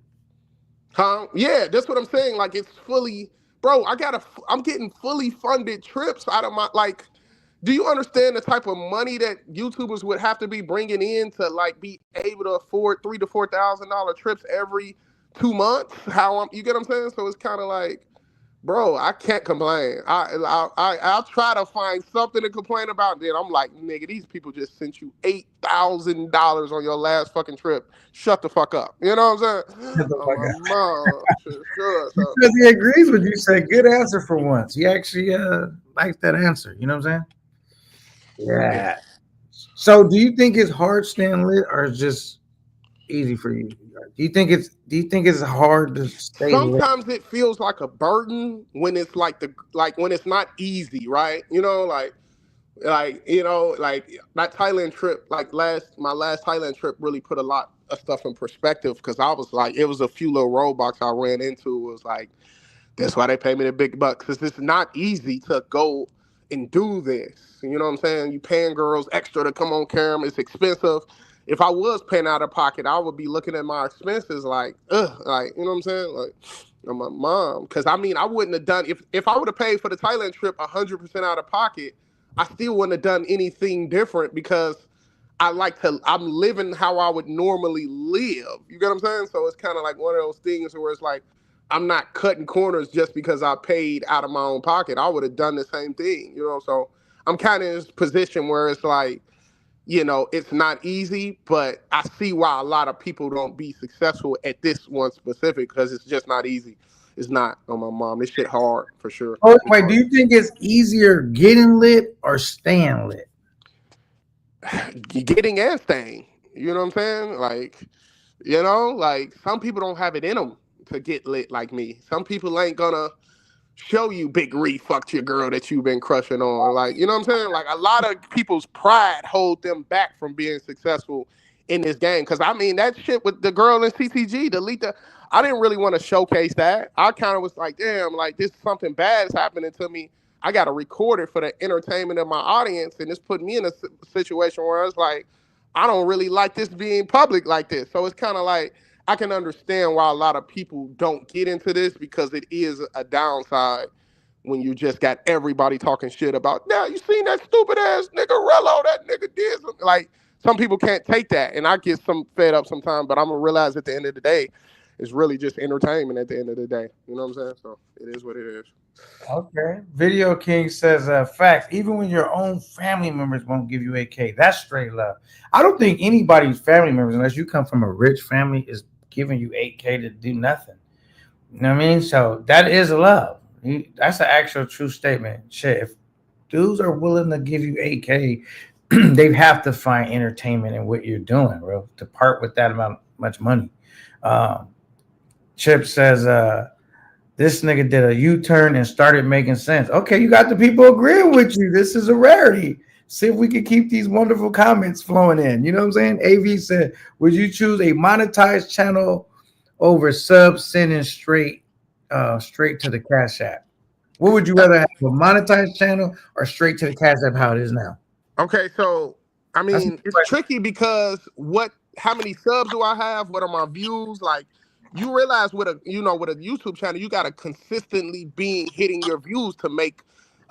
Yeah, that's what I'm saying. Like it's fully, bro. I'm getting fully funded trips out of my like. Do you understand the type of money that YouTubers would have to be bringing in to like be able to afford $3,000 to $4,000 trips every 2 months? You get what I'm saying? So it's kind of like, bro, I can't complain. I'll try to find something to complain about. Then I'm like, nigga, these people just sent you $8,000 on your last fucking trip. Shut the fuck up. You know what I'm saying? Oh my mom, sure. So. Because he agrees with you. Say good answer for once. He actually likes that answer. You know what I'm saying? Yeah. So, do you think it's hard staying lit, or it's just easy for you? Do you think it's hard to stay Sometimes lit? it feels like a burden when it's like when it's not easy, right? Like that Thailand trip, my last Thailand trip really put a lot of stuff in perspective because I was like, it was a few little roadblocks I ran into. It was like, that's why they pay me the big bucks because it's not easy to go and do this. You know what I'm saying? You paying girls extra to come on camera. It's expensive. If I was paying out of pocket, I would be looking at my expenses like, ugh, like, you know what I'm saying? Like, my mom. Because, I mean, I wouldn't have done, if I would have paid for the Thailand trip 100% out of pocket, I still wouldn't have done anything different because I'm living how I would normally live. You get what I'm saying? So it's kind of like one of those things where it's like, I'm not cutting corners just because I paid out of my own pocket. I would have done the same thing, so I'm kind of in this position where it's like, it's not easy, but I see why a lot of people don't be successful at this one specific because it's just not easy. It's not. Oh, my mom, this shit hard for sure. Oh, wait, do you think it's easier getting lit or staying lit? Getting and staying. You know what I'm saying? Like some people don't have it in them to get lit like me. Some people ain't gonna show you Big Reef fucked your girl that you've been crushing on. Like, you know what I'm saying? Like a lot of people's pride hold them back from being successful in this game. Cause I mean that shit with the girl in CTG, I didn't really want to showcase that. I kind of was like, damn, like this something bad is happening to me. I got to record it for the entertainment of my audience. And it's put me in a situation where it's like, I don't really like this being public like this. So it's kind of like, I can understand why a lot of people don't get into this because it is a downside when you just got everybody talking shit about, now you seen that stupid ass nigga Reello, that nigga did something. Like some people can't take that. And I get some fed up sometimes, but I'm going to realize at the end of the day, it's really just entertainment at the end of the day. You know what I'm saying? So it is what it is. Okay. Video King says, facts, even when your own family members won't give you AK, that's straight love. I don't think anybody's family members, unless you come from a rich family, is giving you 8K to do nothing. You know what I mean? So that is love. That's an actual true statement. Shit, if dudes are willing to give you 8K, they have to find entertainment in what you're doing, bro. To part with that amount of much money. Chip says, this nigga did a U-turn and started making sense. Okay, you got the people agreeing with you. This is a rarity. See if we can keep these wonderful comments flowing in. You know what I'm saying? AV said, would you choose a monetized channel over subs sending straight to the Cash App? What would you rather have, a monetized channel or straight to the Cash App how it is now? Okay, so I That's mean, it's tricky because how many subs do I have? What are my views? Like, you realize with a YouTube channel, you gotta consistently be hitting your views to make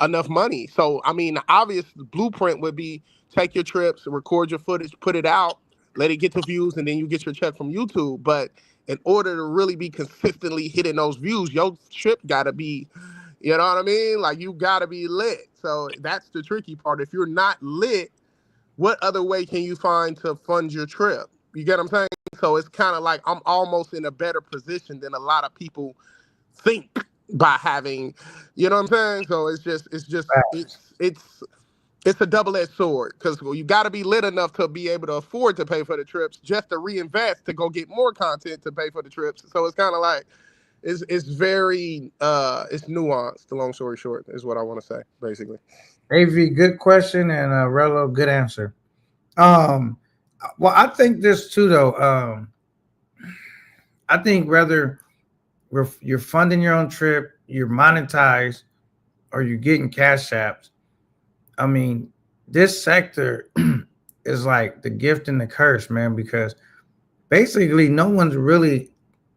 enough money. So I mean, the obvious blueprint would be take your trips, record your footage, put it out, let it get to views, and then you get your check from YouTube. But in order to really be consistently hitting those views, your trip gotta be, you know what I mean? Like, you gotta be lit. So that's the tricky part. If you're not lit, what other way can you find to fund your trip? You get what I'm saying? So it's kind of like I'm almost in a better position than a lot of people think by having, you know what I'm saying? So it's a double-edged sword, because you got to be lit enough to be able to afford to pay for the trips, just to reinvest to go get more content to pay for the trips. So it's kind of like it's very it's nuanced. The long story short is what I want to say, basically. AV, good question, and Rello, good answer. Well, I think this too, though. I think whether you're funding your own trip, you're monetized, or you're getting cash apps, I mean, this sector is like the gift and the curse, man, because basically no one's really,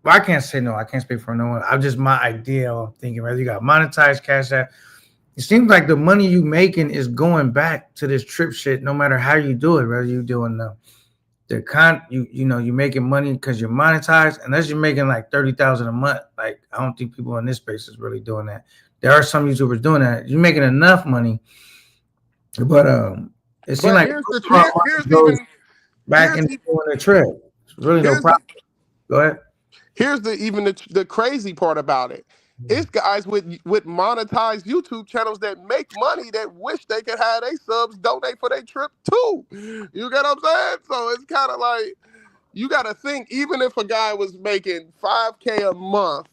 well, I can't say no, I can't speak for no one. I'm just my idea. I'm thinking, whether you got monetized cash app, it seems like the money you making is going back to this trip shit, no matter how you do it, whether you're doing you're making money because you're monetized, unless you're making like 30,000 a month. Like, I don't think people in this space is really doing that. There are some YouTubers doing that. You're making enough money, but it seems like here's the trick. back into doing the trip. It's really no problem. Go ahead. Here's the crazy part about it. It's guys with monetized YouTube channels that make money that wish they could have their subs donate for their trip too. You get what I'm saying? So it's kind of like, you got to think, even if a guy was making $5K a month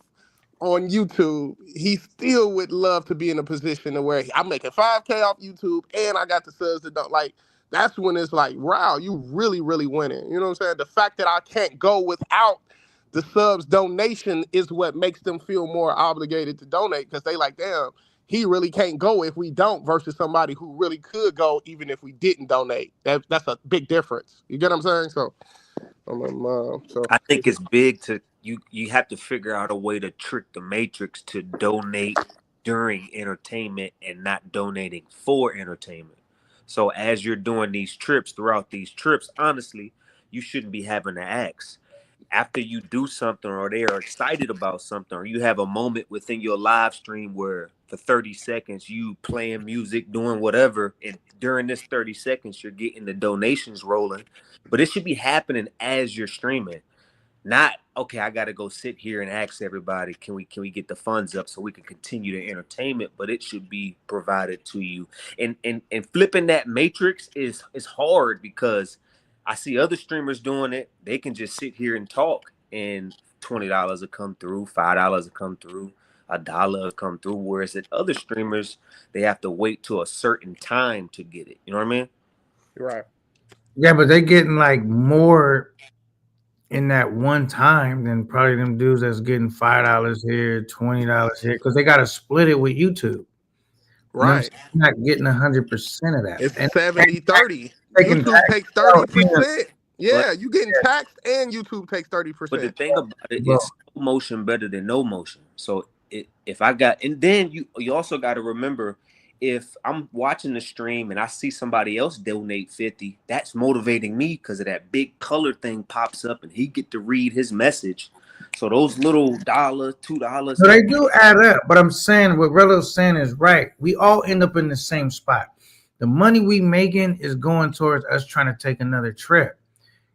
on YouTube, he still would love to be in a position to where I'm making $5K off YouTube and I got the subs that don't like. That's when it's like, wow, you really, really winning. You know what I'm saying? The fact that I can't go without the subs donation is what makes them feel more obligated to donate, because they like, damn, he really can't go if we don't, versus somebody who really could go even if we didn't donate. That's a big difference. You get what I'm saying? So, I think it's big to you have to figure out a way to trick the matrix to donate during entertainment and not donating for entertainment. So as you're doing these trips, throughout these trips, honestly, you shouldn't be having to ask. After you do something, or they are excited about something, or you have a moment within your live stream where for 30 seconds you playing music, doing whatever, and during this 30 seconds you're getting the donations rolling. But it should be happening as you're streaming. Not, okay, I got to go sit here and ask everybody, can we get the funds up so we can continue the entertainment? But it should be provided to you. And flipping that matrix is hard, because I see other streamers doing it. They can just sit here and talk, and $20 will come through, $5 will come through, $1 will come through. Whereas at other streamers, they have to wait till a certain time to get it. You know what I mean? right. Yeah, but they getting like more in that one time than probably them dudes that's getting $5 here, $20 here, because they got to split it with YouTube. Right. You're not getting 100% of that. It's And 70-30. taking YouTube takes 30%. Yeah, But you getting taxed and YouTube takes 30%. But the thing about it is, slow motion better than no motion. So if I got, and then you also got to remember, if I'm watching the stream and I see somebody else donate 50, that's motivating me, because of that big color thing pops up and he get to read his message. So those little $1, $2, so they do add up. But I'm saying what Rello's saying is right. We all end up in the same spot. The money we making is going towards us trying to take another trip.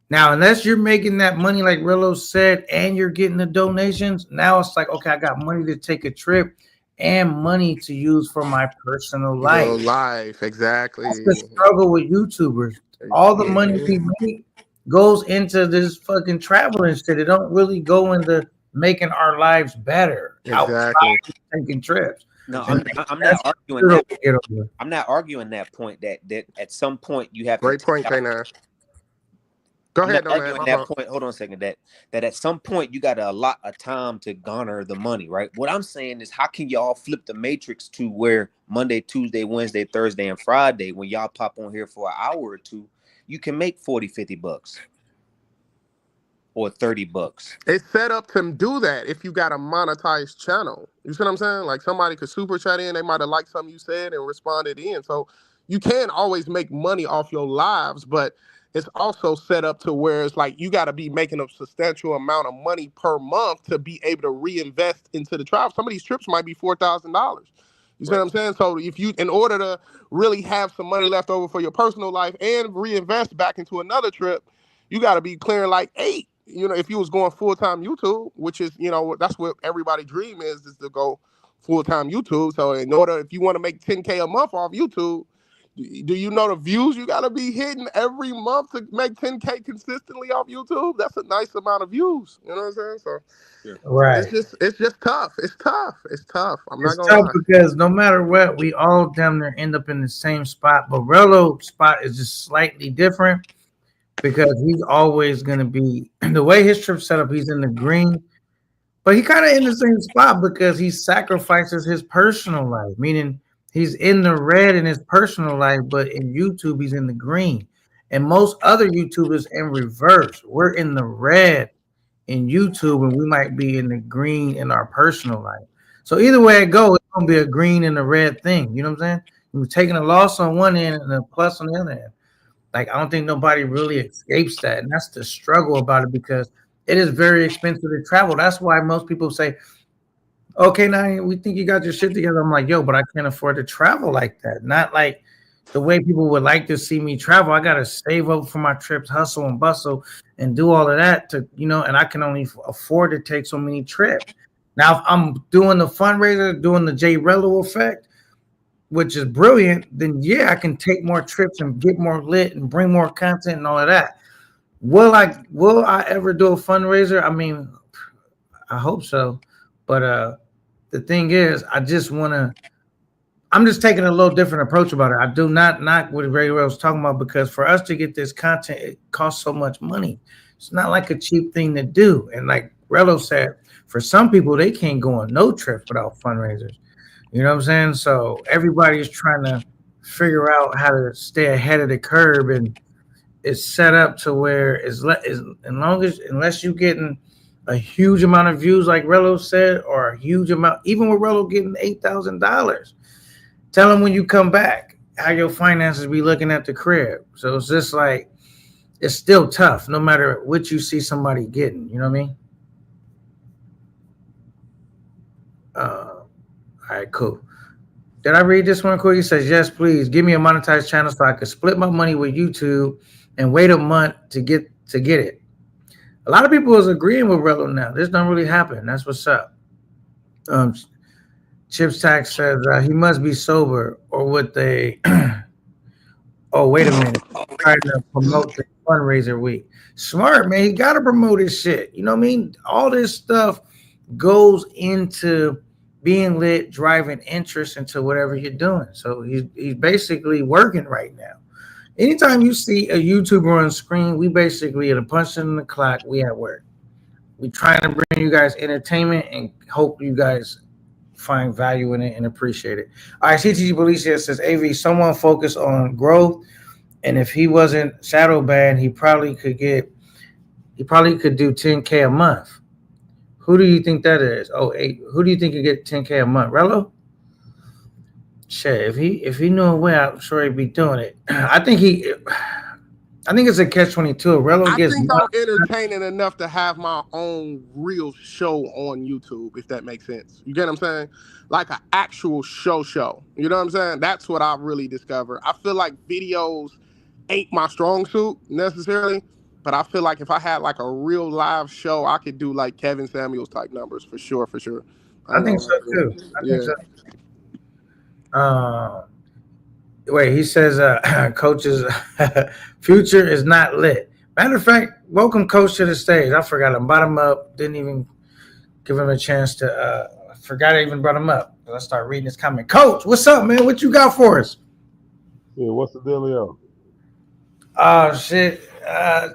Now, unless you're making that money, like Rello said, and you're getting the donations, now it's like, okay, I got money to take a trip and money to use for my personal life. Exactly. That's the struggle with YouTubers. All the money we make goes into this fucking traveling shit. It don't really go into making our lives better outside Exactly. of taking trips. No, And I'm not that's arguing the that. get over. I'm not arguing that point. That at some point you have to Great take point, out. K9. Go I'm not ahead, no man. arguing My that fault. point. Hold on a second. That at some point you got to allot a time to garner the money, right? What I'm saying is, how can y'all flip the matrix to where Monday, Tuesday, Wednesday, Thursday, and Friday, when y'all pop on here for an hour or two, you can make 40, 50 bucks or 30 bucks. It's set up to do that if you got a monetized channel. You see what I'm saying? Like somebody could super chat in, they might have liked something you said and responded in. So you can always make money off your lives, but it's also set up to where it's like you got to be making a substantial amount of money per month to be able to reinvest into the travel. Some of these trips might be $4,000. You see what I'm saying? So if you, in order to really have some money left over for your personal life and reinvest back into another trip, you got to be clearing like 8. You know, if you was going full-time YouTube, which is, you know, that's what everybody dream is to go full-time YouTube. So in order, if you want to make 10K a month off YouTube, do you know the views you got to be hitting every month to make 10K consistently off YouTube? That's a nice amount of views. You know what I'm saying? So Right. it's just tough. It's tough. It's tough. I'm not It's gonna tough lie. because no matter what, we all damn near end up in the same spot. But Rello's spot is just slightly different because he's always going to be the way his trip set up. He's in the green, but he kind of in the same spot because he sacrifices his personal life, meaning he's in the red in his personal life, but in YouTube he's in the green. And most other YouTubers in reverse, we're in the red in YouTube and we might be in the green in our personal life. So either way it goes, it's gonna be a green and a red thing. You know what I'm saying? We're taking a loss on one end and a plus on the other end. Like I don't think nobody really escapes that, and that's the struggle about it because it is very expensive to travel. That's why most people say, "Okay, now we think you got your shit together." I'm like, "Yo, but I can't afford to travel like that. Not like the way people would like to see me travel. I gotta save up for my trips, hustle and bustle, and do all of that to, and I can only afford to take so many trips. Now, if I'm doing the fundraiser, doing the J Reello effect, which is brilliant, then yeah, I can take more trips and get more lit and bring more content and all of that. Will I ever do a fundraiser? I mean, I hope so. But the thing is, I'm just taking a little different approach about it. I do not knock what Ray was talking about because for us to get this content, it costs so much money. It's not like a cheap thing to do. And like Rello said, for some people, they can't go on no trips without fundraisers. You know what I'm saying? So everybody's trying to figure out how to stay ahead of the curve, and it's set up to where unless you're getting a huge amount of views, like Rello said, or a huge amount, even with Rello getting $8,000, tell them when you come back how your finances be looking at the crib. So it's just like it's still tough, no matter what you see somebody getting. You know what I mean? All right, cool. Did I read this one quick? He says, yes, please give me a monetized channel so I could split my money with YouTube and wait a month to get it. A lot of people is agreeing with Rello now. This don't really happen. That's what's up. Chips Tax says he must be sober, or would they? Oh, wait a minute. Trying to promote the fundraiser week. Smart, man. He got to promote his shit. You know what I mean? All this stuff goes into being lit, driving interest into whatever you're doing. So he's basically working right now. Anytime you see a YouTuber on screen, we basically at a punch in the clock, we at work. We trying to bring you guys entertainment and hope you guys find value in it and appreciate it. All right, CTG Policia says, AV, someone focus on growth, and if he wasn't shadow banned, he probably could do 10K a month. Who do you think that is? Oh, who do you think could get 10K a month? Rello? Shit, if he knew a way, I'm sure he'd be doing it. I think it's a catch-22. Rello I gets think I'm entertaining enough to have my own real show on YouTube, if that makes sense. You get what I'm saying? Like an actual show. You know what I'm saying? That's what I've really discovered. I feel like videos ain't my strong suit necessarily, but I feel like if I had like a real live show, I could do like Kevin Samuels type numbers for sure. I think so too. I think so. Wait, he says, coaches, future is not lit, Matter of fact, welcome Coach to the stage. I forgot him. Brought him up. Didn't even give him a chance to. Forgot I even brought him up. Let's start reading his comment. Coach, what's up, man? What you got for us? Yeah, what's the dealio? Oh shit!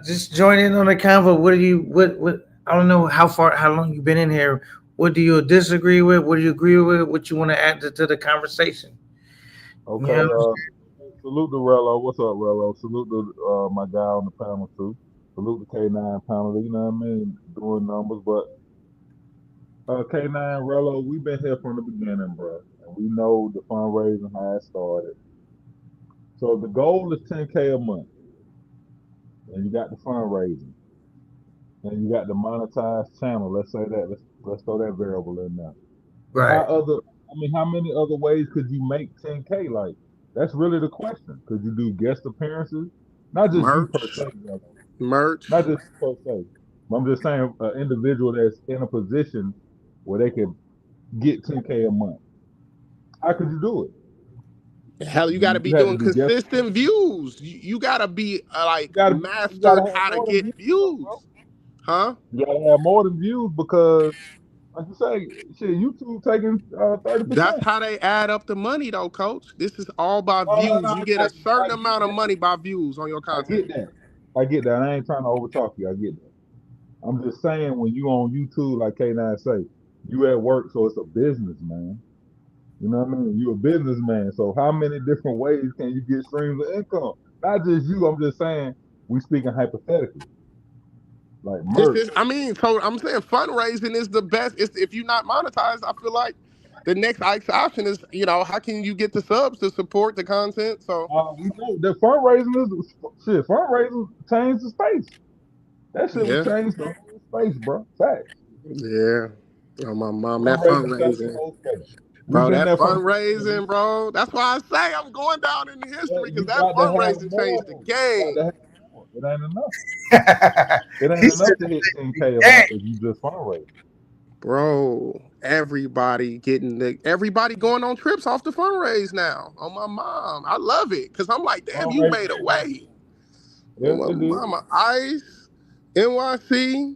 Just join in on the convo. What do you? What? I don't know how long you've been in here. What do you disagree with? What do you agree with? What you want to add to the conversation? Okay, You know? salute to Rello. What's up, Rello? Salute to my guy on the panel too. Salute to K9 panel. You know what I mean? Doing numbers, but K9 Rello, we've been here from the beginning, bro, and we know the fundraising how it started. So the goal is 10K a month, and you got the fundraising, and you got the monetized channel. Let's say that. Let's throw that variable in there. Right. How many other ways could you make 10K? Like, that's really the question. Could you do guest appearances? Not just you per se, merch. not just per se. I'm just saying, an individual that's in a position where they could get 10K a month. How could you do it? Hell, you got to be doing consistent views. You got to be master how to get views. Huh? You got to have more than views because, like you say, shit, YouTube taking 30%. That's how they add up the money, though, Coach. This is all by views. You get a certain amount of money by views on your content. I get that. I ain't trying to overtalk you. I get that. I'm just saying, when you on YouTube, like K9 say, you at work, so it's a business, man. You know what I mean? You a businessman. So how many different ways can you get streams of income? Not just you. I'm just saying, we speaking hypothetically. Like merch. So I'm saying fundraising is the best. If you're not monetized, I feel like the next option is, how can you get the subs to support the content? So we know the fundraising is shit. Fundraising changed the space. That shit would change the whole space, bro. Facts. Yeah. Oh, my mom, that fundraising. Bro, that fundraising, bro. That's why I say I'm going down in history, because that fundraising changed the game. It ain't enough. It ain't enough to hit 10K a month if you just fundraise. Bro, everybody going on trips off the fundraise now. On my mom. I love it. Because I'm like, damn, you made a way. Yeah, on my mama. Ice, NYC,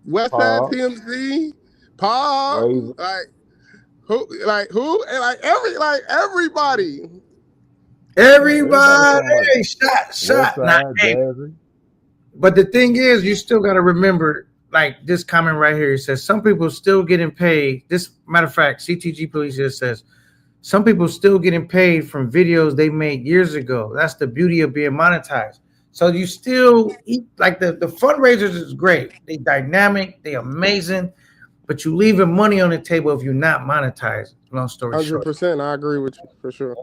Westside TMZ, Paul, who? And everybody. Everybody, shot. Nah, hey. But the thing is, you still got to remember, like this comment right here, it says some people still getting paid. This matter of fact, CTG Police just says some people still getting paid from videos they made years ago. That's the beauty of being monetized. So you still eat, like the fundraisers is great. They dynamic, they amazing, but you leaving money on the table if you're not monetized. Long story short. 100%, I agree with you for sure.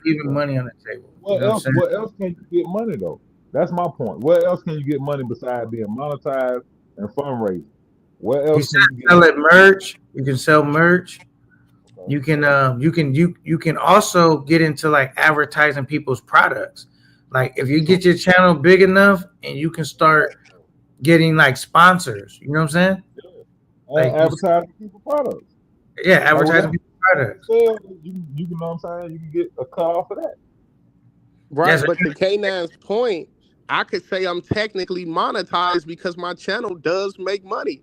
Leaving money on the table. What else can you get money though? That's my point. What else can you get money besides being monetized and fundraising? What else can you sell it merch? You can sell merch. You can also get into like advertising people's products. Like if you get your channel big enough and you can start getting like sponsors, you know what I'm saying? Like advertising people's products. Yeah, advertising people's products. You know what I'm saying? You can get a cut off of that. Right, yes, but to K9's point, I could say I'm technically monetized because my channel does make money.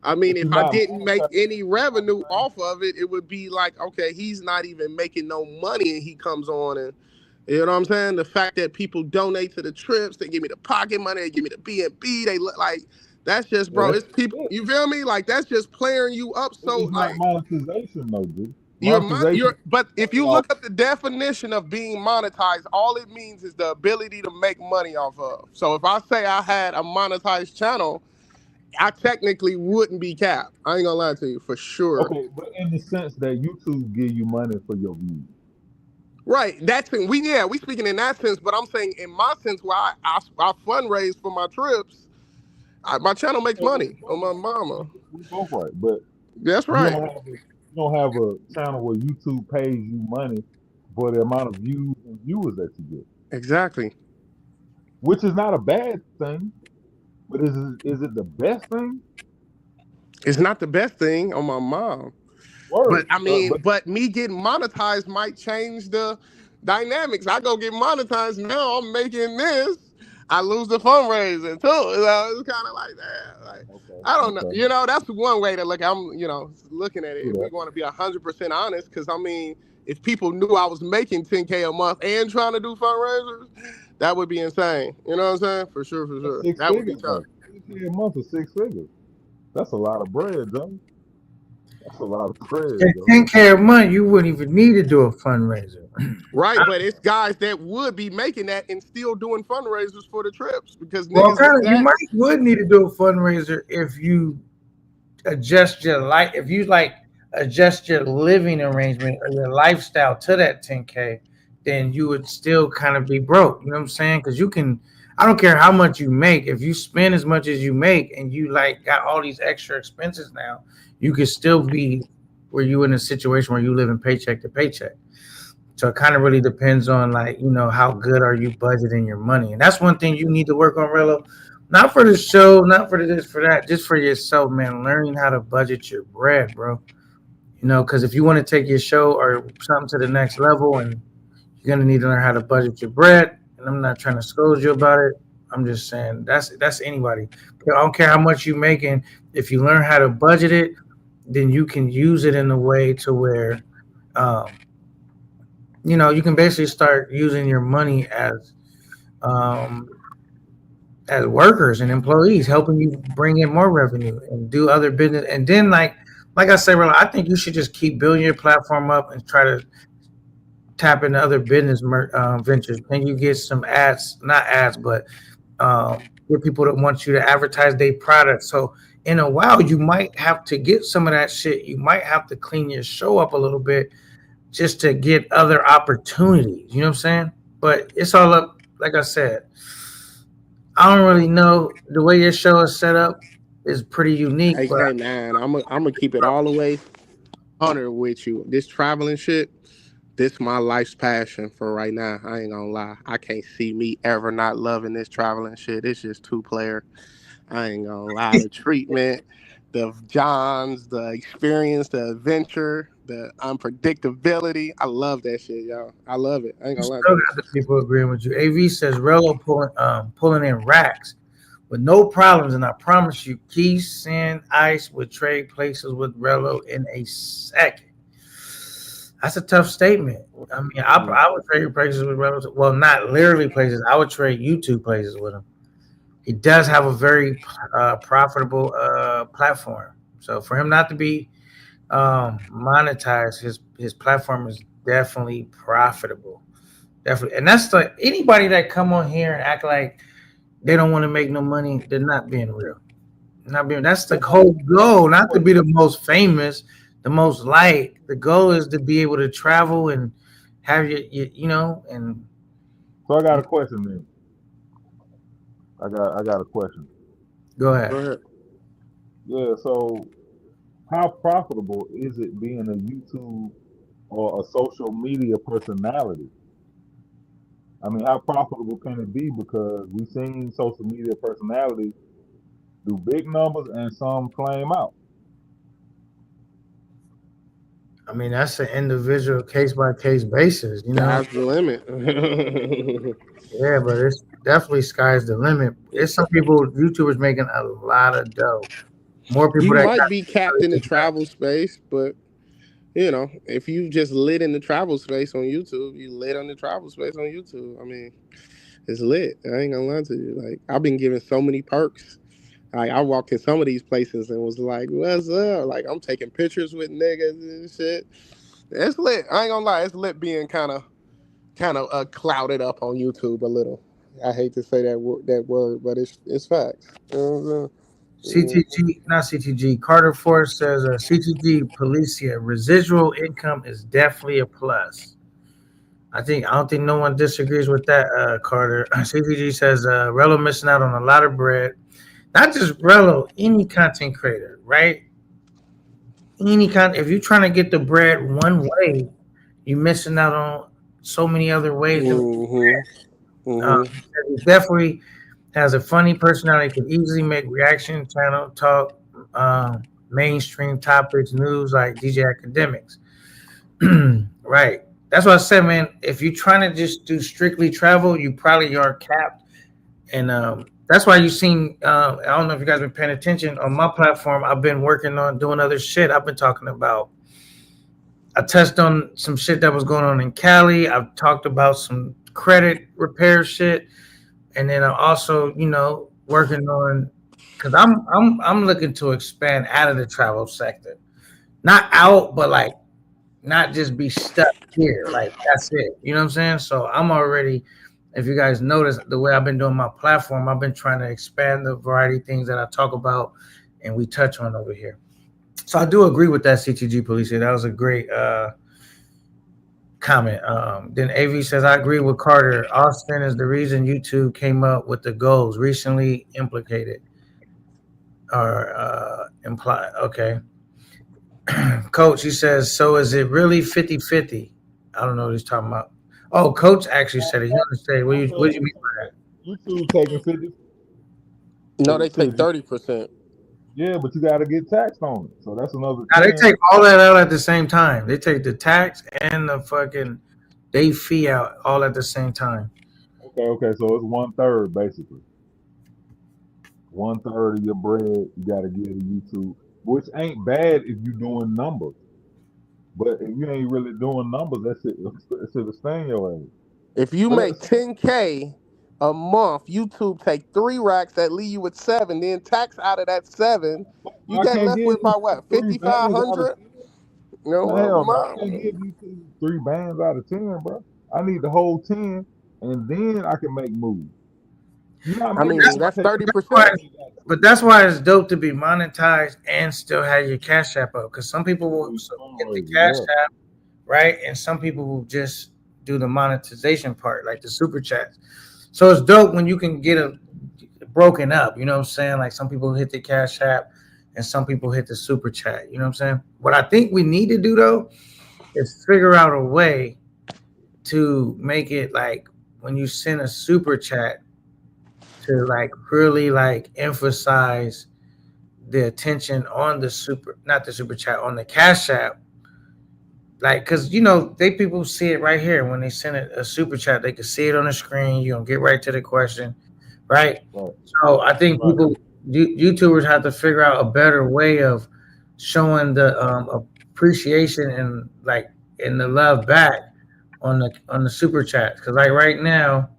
I mean, if I didn't make any revenue off of it, it would be like, okay, he's not even making no money and he comes on and, you know what I'm saying? The fact that people donate to the trips, they give me the pocket money, they give me the BNB, they look like, that's just, bro, it's people, you feel me? Like, that's just playing you up. So, it's like, not monetization though, dude. But if you look at the definition of being monetized, all it means is the ability to make money off of. So if I say I had a monetized channel, I technically wouldn't be capped. I ain't gonna lie to you, for sure. Okay, but in the sense that YouTube give you money for your views. Right, that's we speaking in that sense, but I'm saying in my sense where I fundraise for my trips, my channel makes money on my mama. We both right, but that's right. You don't have a channel where YouTube pays you money for the amount of views and viewers that you get. Exactly. Which is not a bad thing, but is it the best thing? It's not the best thing on my mom. But I mean, but me getting monetized might change the dynamics. I go get monetized now, I'm making this. I lose the fundraising too. It's kind of like that. Like Okay. I don't know. Okay. That's one way to look. I'm looking at it. Do If we that. want to be 100% honest, because I mean, if people knew I was making 10K a month and trying to do fundraisers, that would be insane. You know what I'm saying? For sure, for That's sure. six That would be figures tough. though. 10K a month is 6 figures. That's a lot of bread, Joe. That's a lot of bread, At Joe. 10K a month, you wouldn't even need to do a fundraiser. Right, but it's guys that would be making that and still doing fundraisers for the trips because Well, niggas is kind of, you that. might would need to do a fundraiser if you adjust your life, if you like adjust your living arrangement or your lifestyle to that 10K, then you would still kind of be broke. You know what I'm saying? Because you can, I don't care how much you make, if you spend as much as you make and you like got all these extra expenses now, you could still be where you in a situation where you live in paycheck to paycheck. So it kind of really depends on like, how good are you budgeting your money. And that's one thing you need to work on, Rello. Not for the show, not for this, for that, just for yourself, man. Learning how to budget your bread, bro. Because if you want to take your show or something to the next level, and you're gonna need to learn how to budget your bread. And I'm not trying to scold you about it. I'm just saying that's anybody. I don't care how much you making. If you learn how to budget it, then you can use it in a way to where um, you can basically start using your money um, as workers and employees, helping you bring in more revenue and do other business. And then, like I said, I think you should just keep building your platform up and try to tap into other business ventures. Can you get some ads, not ads, but get people that want you to advertise their products? So in a while, you might have to get some of that shit. You might have to clean your show up a little bit just to get other opportunities. You know what I'm saying? But it's all up. Like I said, I don't really know the way your show is set up is pretty unique. But AK man, I'm gonna keep it all the way 100 with you. This traveling shit, this my life's passion for right now. I ain't gonna lie. I can't see me ever not loving this traveling shit. It's just two player. I ain't gonna lie. The treatment, the Johns, the experience, the adventure, the unpredictability. I love that shit, y'all. I love it. I ain't you gonna lie still to you. got the people agreeing with you. AV says Rello pulling in racks with no problems, and I promise you, Keith and Ice would trade places with Rello in a second. That's a tough statement. I mean, I would trade places with Rello. Well, not literally places. I would trade YouTube places with him. He does have a very profitable platform. So for him not to be monetized, his platform is definitely profitable. Definitely, and that's like anybody that come on here and act like they don't want to make no money. They're not being real. Not being. That's the whole goal. Not to be the most famous, the most liked. The goal is to be able to travel and have and So I got a question then. I got a question. go Go ahead. ahead. Yeah, so how profitable is it being a YouTube or a social media personality? I mean, how profitable can it be? Because we've seen social media personalities do big numbers and some flame out. I mean, that's an individual case by case basis. Sky's the limit. Yeah, but it's definitely sky's the limit. There's some people, YouTubers making a lot of dough. More people You that might be capped in the got. travel space, but if you just lit in the travel space on YouTube, you lit on the travel space on YouTube. I mean, it's lit. I ain't gonna lie to you. Like I've been given so many perks. Like I walked in some of these places and was like, "What's up?" Like I'm taking pictures with niggas and shit. It's lit. I ain't gonna lie. It's lit being kind of clouded up on YouTube a little. I hate to say that word, but it's facts. You know what I'm saying? CTG, not CTG. Carter Force says CTG Policia residual income is definitely a plus. I don't think no one disagrees with that, Carter. CTG says Rello missing out on a lot of bread. Not just Rello, any content creator, right? If you're trying to get the bread one way, you're missing out on so many other ways to make Mm-hmm. bread. Mm-hmm. He definitely has a funny personality, can easily make reaction channel talk, mainstream topics, news like DJ Academics. Right. That's what I said, man. If you're trying to just do strictly travel, you probably are capped And that's why you seen. I don't know if you guys been paying attention on my platform. I've been working on doing other shit. I've been talking about. I touched on some shit that was going on in Cali. I've talked about some credit repair shit, and then I'm also, working on because I'm looking to expand out of the travel sector, not out, but like not just be stuck here. Like that's it. You know what I'm saying? So I'm already. If you guys notice the way I've been doing my platform, I've been trying to expand the variety of things that I talk about and we touch on over here. So I do agree with that, CTG police. That was a great comment. Then AV says, I agree with Carter. Austin is the reason YouTube came up with the goals recently implicated or implied. Okay. Coach, he says, so is it really 50-50? I don't know what he's talking about. Oh, Coach actually said it. He understand. What do you mean by that? YouTube taking 50 No, they to take 30%. yeah, but you got to get taxed on it. So that's another Now, they 10. take all that out at the same time. They take the tax and the fucking they fee out all at the same time. Okay. So it's 1/3 basically. 1/3 of your bread you got to give to YouTube, which ain't bad if you're doing numbers. But if you ain't really doing numbers, that's it. It should stain your ass. If you But make 10K a month, YouTube take 3 racks that leave you with 7, then tax out of that 7. You I get can't left give with you about what, three bands out of 5,500? 10. You know No, what? hell no. I can't give you 3 bands out of 10, bro. I need the whole 10, and then I can make moves. You know how I many mean, moves that's take? That's why, 30%. but that's why it's dope to be monetized and still have your cash app up. Because some people will get the cash Yeah. app right, and some people will just do the monetization part, like the super chats. So it's dope when you can get a broken up. You know what I'm saying? Like some people hit the cash app, and some people hit the super chat. You know what I'm saying? What I think we need to do though is figure out a way to make it like when you send a super chat to like really like emphasize the attention on the super, not the super chat, on the cash app. Like, cause they people see it right here when they send a super chat, they can see it on the screen. You don't get right to the question, right? Right. So I think Right. YouTubers have to figure out a better way of showing the appreciation and like and the love back on the super chats. Cause like right now,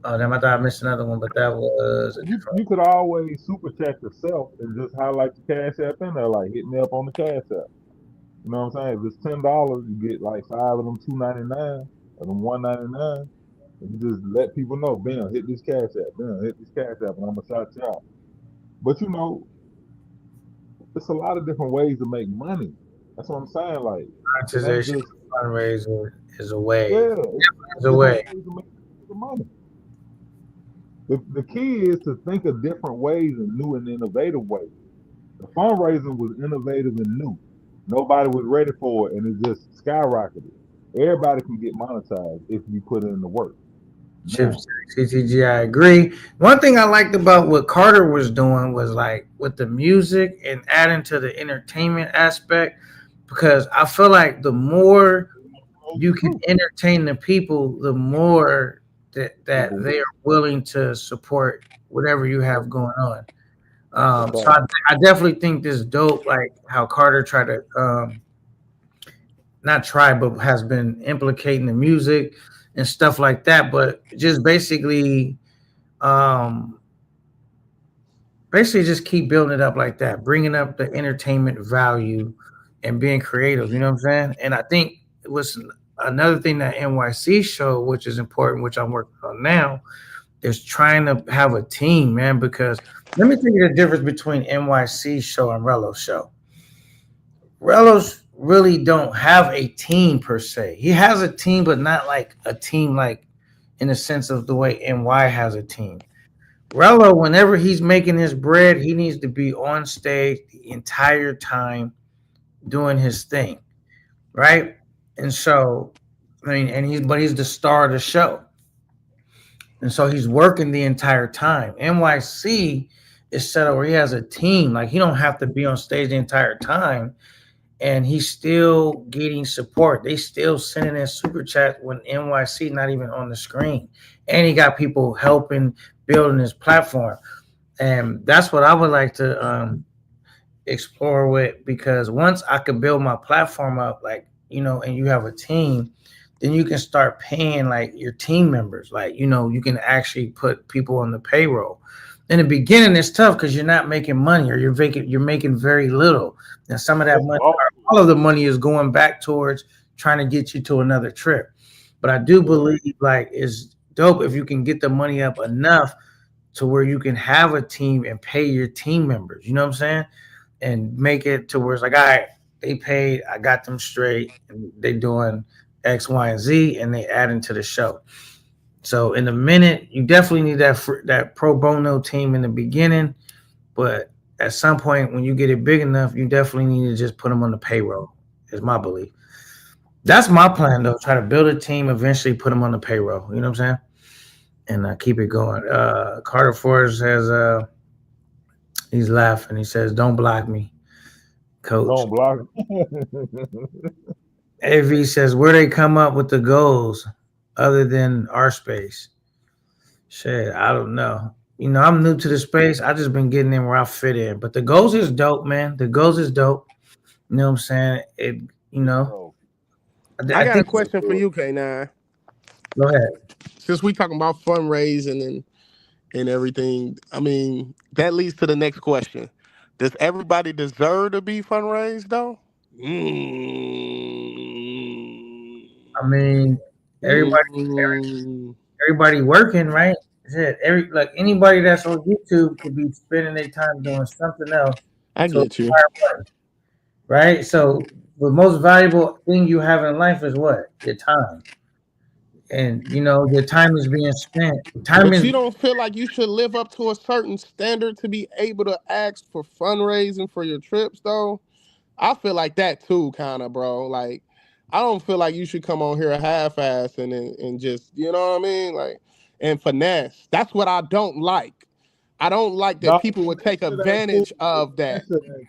oh damn, I thought I missed another one, but that was a different. You could always super chat yourself and just highlight the cash app in there, like hit me up on the cash app. You know what I'm saying? If it's $10, you get like 5 of them 2.99 or them 1.99. And you just let people know, bam, hit this cash app, bam, hit this cash app, and I'm gonna shout you out. But it's a lot of different ways to make money. That's what I'm saying. Like it ain't Monetization just fundraiser is a way. yeah, it's Is a different way. ways to make money. The key is to think of different ways and new and innovative ways. The fundraising was innovative and new. Nobody was ready for it, and it just skyrocketed. Everybody can get monetized if you put in the work. Now, Chips, CTG, I agree. One thing I liked about what Carter was doing was like with the music and adding to the entertainment aspect, because I feel like the more you can entertain the people, the more that they are willing to support whatever you have going on. So I definitely think this is dope, like how Carter tried to not try, but has been implicating the music and stuff like that. But just um, basically just keep building it up like that, bringing up the entertainment value and being creative. You know what I'm saying? And I think it was another thing that NYC showed, which is important, which I'm working on now, is trying to have a team, man. Because let me tell you the difference between NYC show and Rello's show. Rello's really don't have a team per se. He has a team, but not like a team like in the sense of the way NY has a team. Rello, whenever he's making his bread, he needs to be on stage the entire time doing his thing, right? And so, I mean, he's the star of the show, and so he's working the entire time. NYC is set up where he has a team, like he don't have to be on stage the entire time, and he's still getting support. They still sending in super chat when NYC not even on the screen, and he got people helping building his platform. And that's what I would like to explore with, because once I could build my platform up, like, and you have a team, then you can start paying like your team members. Like, you can actually put people on the payroll. In the beginning, it's tough because you're not making money, or you're making very little. And some of that money, all of the money, is going back towards trying to get you to another trip. But I do believe like it's dope if you can get the money up enough to where you can have a team and pay your team members. You know what I'm saying? And make it to where it's like, all right, they paid, I got them straight, and they doing X, Y, and Z, and they add into the show. So in a minute, you definitely need that pro bono team in the beginning, but at some point when you get it big enough, you definitely need to just put them on the payroll. Is my belief. That's my plan though. Try to build a team, eventually put them on the payroll. You know what I'm saying? And keep it going. Carter Forrest says he's laughing. He says, "Don't block me, coach." Don't block. AV says, "Where they come up with the goals other than our space?" Shit, I don't know. I'm new to the space. I just been getting in where I fit in. But the goals is dope, man. The goals is dope. You know what I'm saying? I got a think. question for you, K9. Go ahead. Since we talking about fundraising and everything, I mean, that leads to the next question. Does everybody deserve to be fundraised though? I mean, everybody working, right? Shit, like anybody that's on YouTube could be spending their time doing something else I to get you. acquire money, right? So the most valuable thing you have in life is what? Your time. And your time is being spent. Time But is you don't feel like you should live up to a certain standard to be able to ask for fundraising for your trips, though? I feel like that too, kind of, bro. Like, I don't feel like you should come on here half-ass and just, you know what I mean? Like, and finesse. That's what I don't like. I don't like that No, people would that take shit ain't cool. advantage of That that. shit ain't.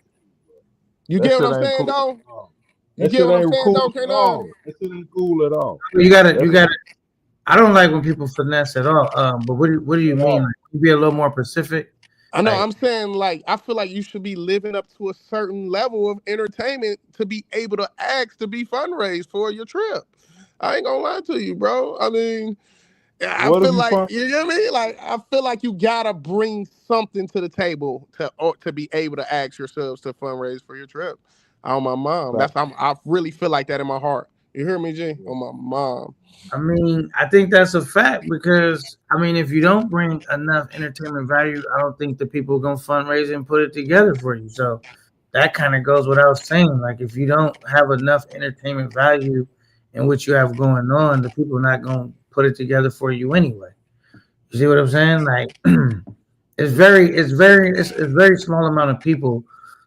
You That get what shit I'm ain't saying, cool though? at all. You That get shit what I'm ain't saying, cool though, at K9? all. That shit ain't cool at all. you gotta That's I don't like when people finesse at all. But what do you at mean? all. Like, can you be a little more specific? I know. Like, I'm saying, like, I feel like you should be living up to a certain level of entertainment to be able to ask to be fundraised for your trip. I ain't gonna lie to you, bro. I mean, I What if feel you like find? you know what I mean. Like, I feel like you gotta bring something to the table to be able to ask yourselves to fundraise for your trip. On my mom, I really feel like that in my heart. You hear me, G? On my mom. I mean, I think that's a fact, because I mean, if you don't bring enough entertainment value, I don't think the people are gonna fundraise and put it together for you. So that kind of goes without saying. Like, if you don't have enough entertainment value in what you have going on, the people are not gonna put it together for you anyway. You see what I'm saying? Like, it's very small amount of people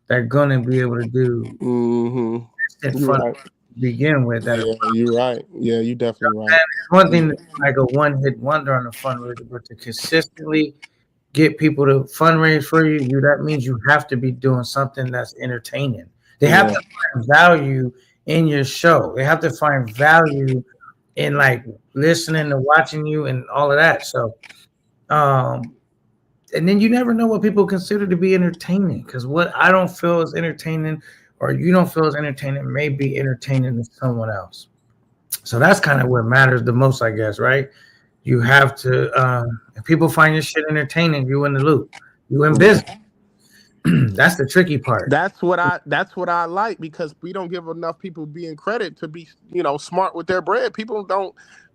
that are gonna be able to do instant You're fun right. to begin with. That Yeah, you're right. Yeah, you definitely right. it's one thing to be like a one hit wonder on a fundraiser, but to consistently get people to fundraise for you, that means you have to be doing something that's entertaining. They have Yeah. to find value in your show. They have to find value in like listening and watching you and all of that. So, and then you never know what people consider to be entertaining, because what I don't feel is entertaining or you don't feel is entertaining may be entertaining to someone else. So that's kind of what matters the most, I guess, right? You have to, if people find your shit entertaining, you in the loop, you in business. That's the tricky part. That's what I like, because we don't give enough people being credit to be, smart with their bread. People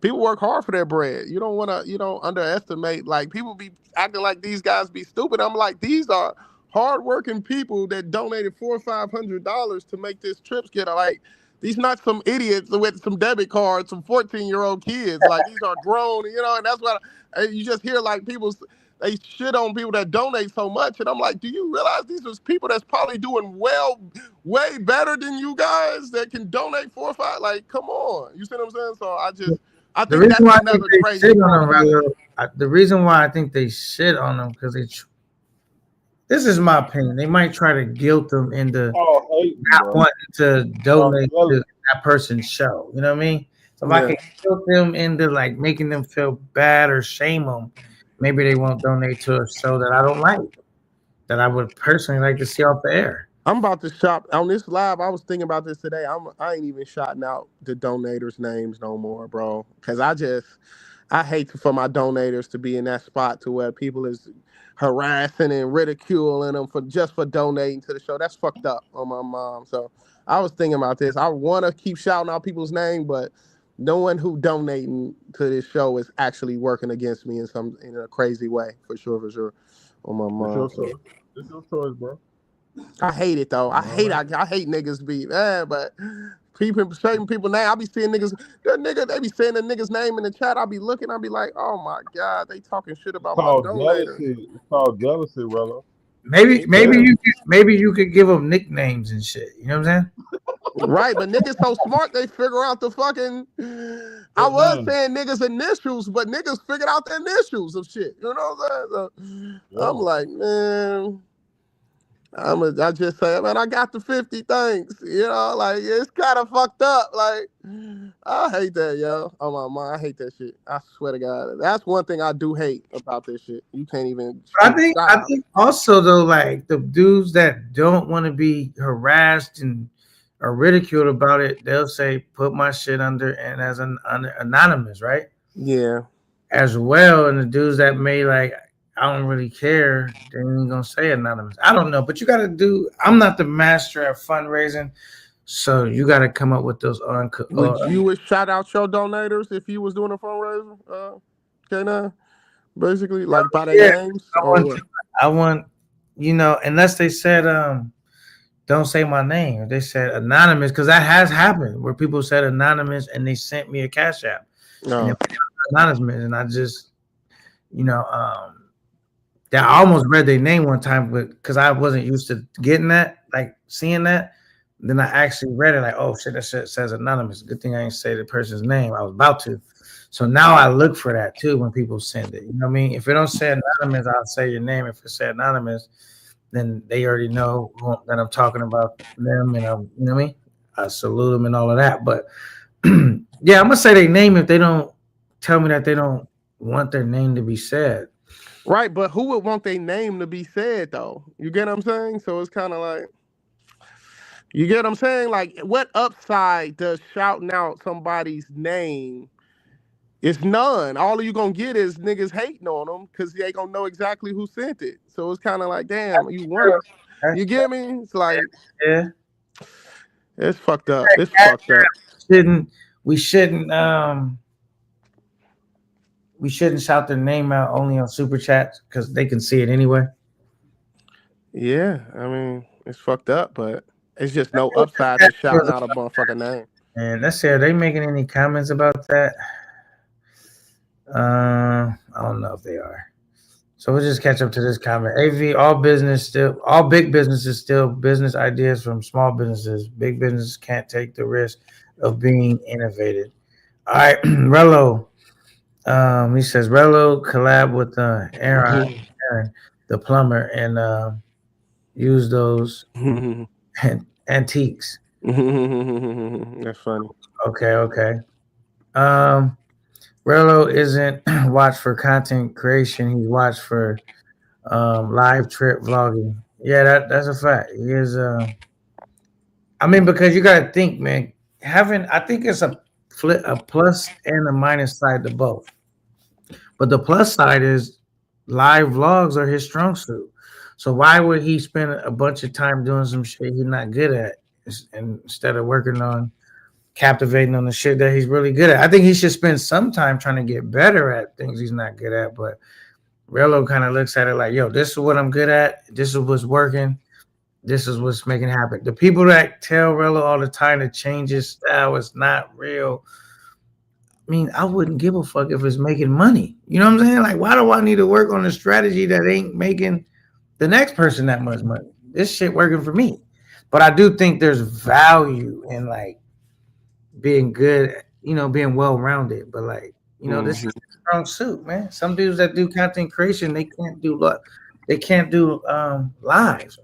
work hard for their bread. You don't want to, underestimate, like, people be acting like these guys be stupid. I'm like, these are hardworking people that donated $400 or $500 to make this trip get, like, these not some idiots with some debit cards, some 14-year-old kids. Like, these are grown, and that's what you just hear, like, they shit on people that donate so much, and I'm like, do you realize these are people that's probably doing well, way better than you guys that can donate 4 or 5? Like, come on, you see what I'm saying? So I The think reason that's why I think another they crazy shit on part them, about it. the reason why I think they shit on them, because this is my opinion. They might try to guilt them into Oh, hating, not bro. wanting to donate Jealous. to that person's show. You know what I mean? So if I Yeah. can guilt them into like making them feel bad or shame them, maybe they won't donate to a show that I don't like, that I would personally like to see off the air. I'm about to shop on this live. I was thinking about this today. I ain't even shouting out the donators' names no more, bro. Cause I hate for my donators to be in that spot to where people is harassing and ridiculing them for just for donating to the show. That's fucked up on my mom. So I was thinking about this. I want to keep shouting out people's name, but no one who donating to this show is actually working against me in a crazy way, for sure. On my It's mom. your So choice. It's your choice, bro. I hate it though. All right. I hate niggas be but people certain people name. I be seeing niggas that nigga they be saying the nigga's name in the chat. I be looking. I be like, oh my god, they talking shit It's about my called donator. jealousy. It's called jealousy, Rello. Maybe Yeah. maybe you could give them nicknames and shit. You know what I'm saying? Right, but niggas so smart they figure out the fucking. I What was name? saying niggas initials, but niggas figured out the initials of shit. You know what I'm saying? So, I'm Yeah. like, man. I just say, man, I got the 50 things. You know, like it's kind of fucked up. Like, I hate that, yo. Oh my mind, I hate that shit. I swear to God, that's one thing I do hate about this shit. You can't even speak I style. think also though, like the dudes that don't want to be harassed and or ridiculed about it, they'll say, "Put my shit under and as an anonymous," right? Yeah, As well, and the dudes that may like, I don't really care. They ain't gonna say anonymous. I don't know, but you got to do. I'm not the master at fundraising, so you got to come up with those would you shout out your donators if you was doing a fundraiser? K9, basically, like by their yeah. names I or want, what? I want, unless they said don't say my name. If they said anonymous, because that has happened where people said anonymous and they sent me a cash app and No. it was anonymous, and I just, you know, that I almost read their name one time, but because I wasn't used to getting that, like seeing that, then I actually read it like, oh shit, that shit says anonymous. Good thing I didn't say the person's name. I was about to. So now I look for that too when people send it. You know what I mean? If it don't say anonymous, I'll say your name. If it say anonymous, then they already know that I'm talking about them, and you know what I mean? I salute them and all of that. But yeah, I'm gonna say their name if they don't tell me that they don't want their name to be said. Right, but who would want their name to be said though? You get what I'm saying? So it's kind of like. You get what I'm saying? Like, what upside does shouting out somebody's name? It's none. All you gonna get is niggas hating on them because they gonna know exactly who sent it. So it's kind of like, damn, you wanna, That's you get me? It's like yeah. it's fucked up. It's fucked up. Shouldn't we shouldn't we shouldn't shout their name out only on super chats because they can see it anyway. Yeah, I mean, it's fucked up, but it's just no upside to shouting out a motherfucking name. And let's see, are they making any comments about that? I don't know if they are. So we'll just catch up to this comment. AV, all big businesses still business ideas from small businesses. Big businesses can't take the risk of being innovated. All right, Rello. He says Rello collab with Aaron, the plumber, and use those antiques. That's funny. Okay. Um, Rello isn't watched for content creation. He's watched for live trip vlogging. Yeah, that's a fact. He is. I mean, because you got to think, man. I think it's a plus and a minus side to both. But the plus side is live vlogs are his strong suit. So why would he spend a bunch of time doing some shit he's not good at, instead of working on captivating on the shit that he's really good at? I think he should spend some time trying to get better at things he's not good at. But Rello kind of looks at it like, yo, this is what I'm good at. This is what's working. This is what's making it happen. The people that tell Rello all the time to change his style is not real. I mean, I wouldn't give a fuck if it's making money. You know what I'm saying? Like, why do I need to work on a strategy that ain't making the next person that much money? This shit working for me. But I do think there's value in like being good, being well rounded. But like, this is a strong suit, man. Some dudes that do content creation, they can't do they can't do lives,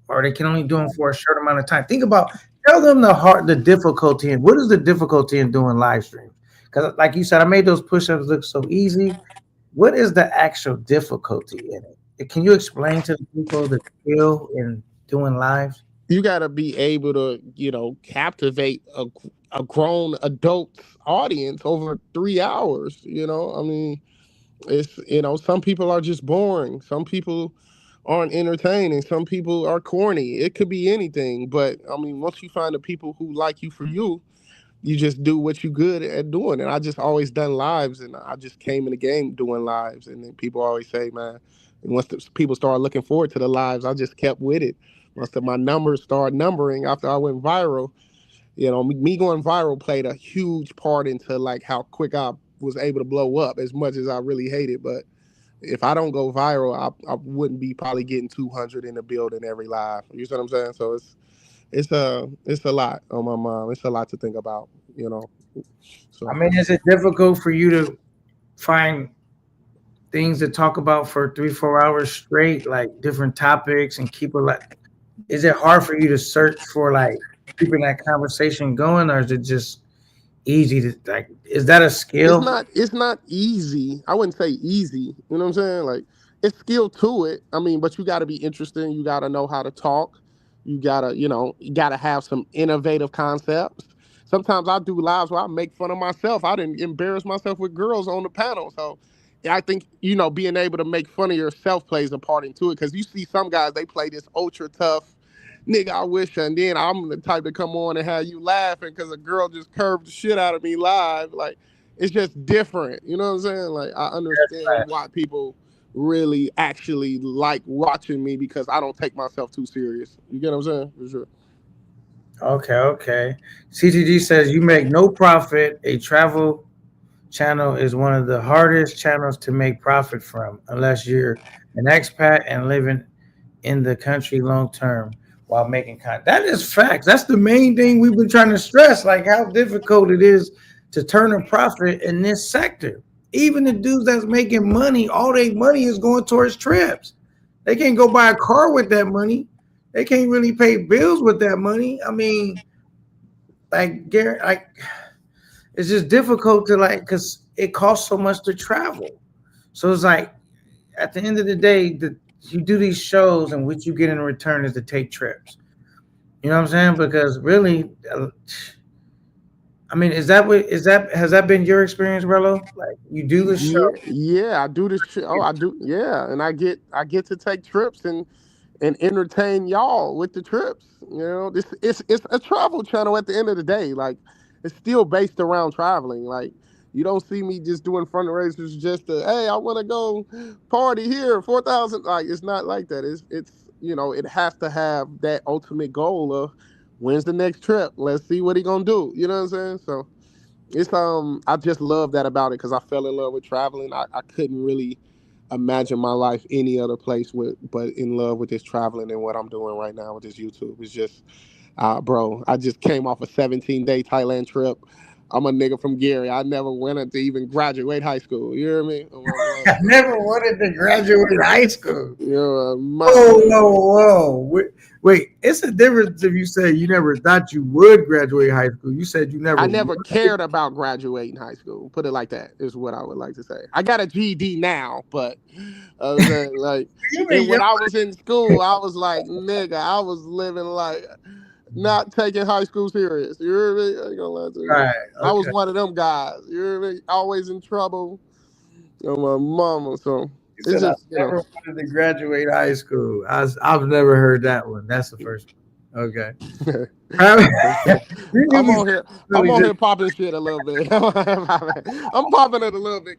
or they can only do them for a short amount of time. Think about tell them the difficulty and what is the difficulty in doing live streams? Because like you said, I made those push-ups look so easy. What is the actual difficulty in it? Can you explain to the people the skill in doing lives? You got to be able to, captivate a grown adult audience over 3 hours. I mean, it's, some people are just boring. Some people aren't entertaining. Some people are corny. It could be anything. But I mean, once you find the people who like you for you, you just do what you good at doing. And I just always done lives, and I just came in the game doing lives. And then people always say, man, and once people started looking forward to the lives, I just kept with it. Once my numbers started numbering after I went viral, me going viral played a huge part into like how quick I was able to blow up, as much as I really hate it. But if I don't go viral, I wouldn't be probably getting 200 in the building every live. You see what I'm saying? So it's a lot on my mind. It's a lot to think about, you know. I So mean, is it difficult for you to find things to talk about for 3, 4 hours straight, like different topics, and keep it like? Is it hard for you to search for like keeping that conversation going, or is it just easy to like? Is that a skill? it's not easy. I wouldn't say easy. You know what I'm saying? Like, it's skill to it. I mean, but you got to be interested. You got to know how to talk. You gotta have some innovative concepts. Sometimes I do lives where I make fun of myself. I didn't embarrass myself with girls on the panel. So yeah, I think, being able to make fun of yourself plays a part into it. Because you see some guys, they play this ultra tough nigga, I wish, and then I'm the type to come on and have you laughing because a girl just curved the shit out of me live. Like, it's just different. You know what I'm saying? Like, I understand why people really actually like watching me, because I don't take myself too serious. You get what I'm saying? For sure. Okay, okay. CTG says you make no profit. A travel channel is one of the hardest channels to make profit from, unless you're an expat and living in the country long term while making content. That is facts. That's the main thing we've been trying to stress, like how difficult it is to turn a profit in this sector. Even the dudes that's making money, all their money is going towards trips. They can't go buy a car with that money. They can't really pay bills with that money. I mean, like Gary, like it's just difficult to like because it costs so much to travel. So it's like at the end of the day, you do these shows and what you get in return is to take trips. You know what I'm saying? Because really, I mean, is that has that been your experience, Rello? Like you do the show. Yeah, yeah, I do this shit. Oh, I do. Yeah, and I get to take trips and entertain y'all with the trips. This it's a travel channel at the end of the day. Like, it's still based around traveling. Like, you don't see me just doing fundraisers just to, hey, I want to go party here, 4,000. Like, it's not like that. It's it has to have that ultimate goal of, when's the next trip? Let's see what he gonna do. You know what I'm saying? So it's I just love that about it, because I fell in love with traveling. I couldn't really imagine my life any other place but in love with this traveling and what I'm doing right now with this YouTube. It's just bro, I just came off a 17-day Thailand trip. I'm a nigga from Gary. I never wanted to even graduate high school. You hear me? I never wanted to graduate high school. You're a mama. Whoa, whoa, whoa! Wait, it's a difference if you say you never thought you would graduate high school. You said you never I never wanted. cared about graduating high school. Put it like that is what I would like to say. I got a GED now, but I was saying, like, You and mean when I was in school, I was like, nigga, I was living like not taking high school serious. You hear me? I ain't gonna lie to you. right? I was Okay. one of them guys. You hear me? Always in trouble. My mama. So You it's said I just, never wanted to graduate high school. I've never heard that one. That's the first one. Okay. You I'm usually on here. I'm really on just here popping shit a little bit. I'm popping it a little bit,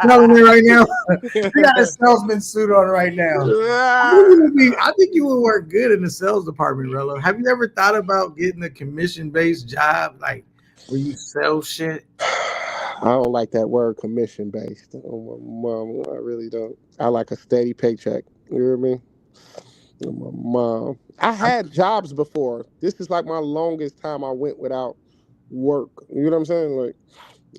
telling me right now. You got a salesman suit on right now. I think you would work good in the sales department, Rello. Have you ever thought about getting a commission-based job, like where you sell shit? I don't like that word commission based. Oh, my mom, I really don't. I like a steady paycheck. You hear me? Oh, my mom. I had jobs before. This is like my longest time I went without work. You know what I'm saying? Like,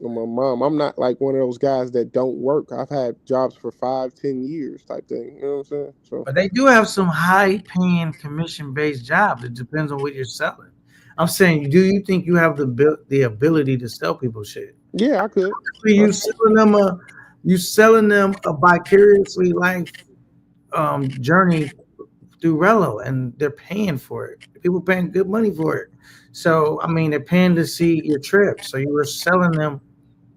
My mom, I'm not like one of those guys that don't work. I've had jobs for 5, 10 years type thing. You know what I'm saying? So But they do have some high paying commission based jobs. It depends on what you're selling. I'm saying, do you think you have the ability to sell people shit? yeah, I could. You selling them a vicariously life journey through Rello, and they're paying for it. People paying good money for it. So I mean, they're paying to see your trip. So you were selling them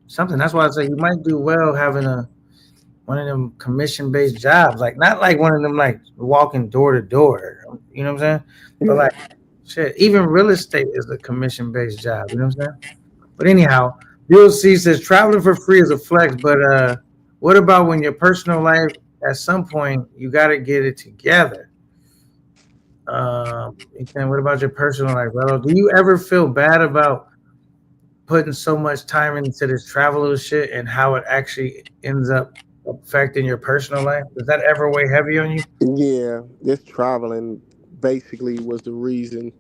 something. That's why I say you might do well having a one of them commission based jobs, like not like one of them like walking door to door. You know what I'm saying? But Yeah. like shit, even real estate is a commission based job. You know what I'm saying? But anyhow, Bill C says traveling for free is a flex, but what about when your personal life at some point you got to get it together? And what about your personal life, bro? Do you ever feel bad about putting so much time into this travel shit and how it actually ends up affecting your personal life? Does that ever weigh heavy on you? Yeah, this traveling basically was the reason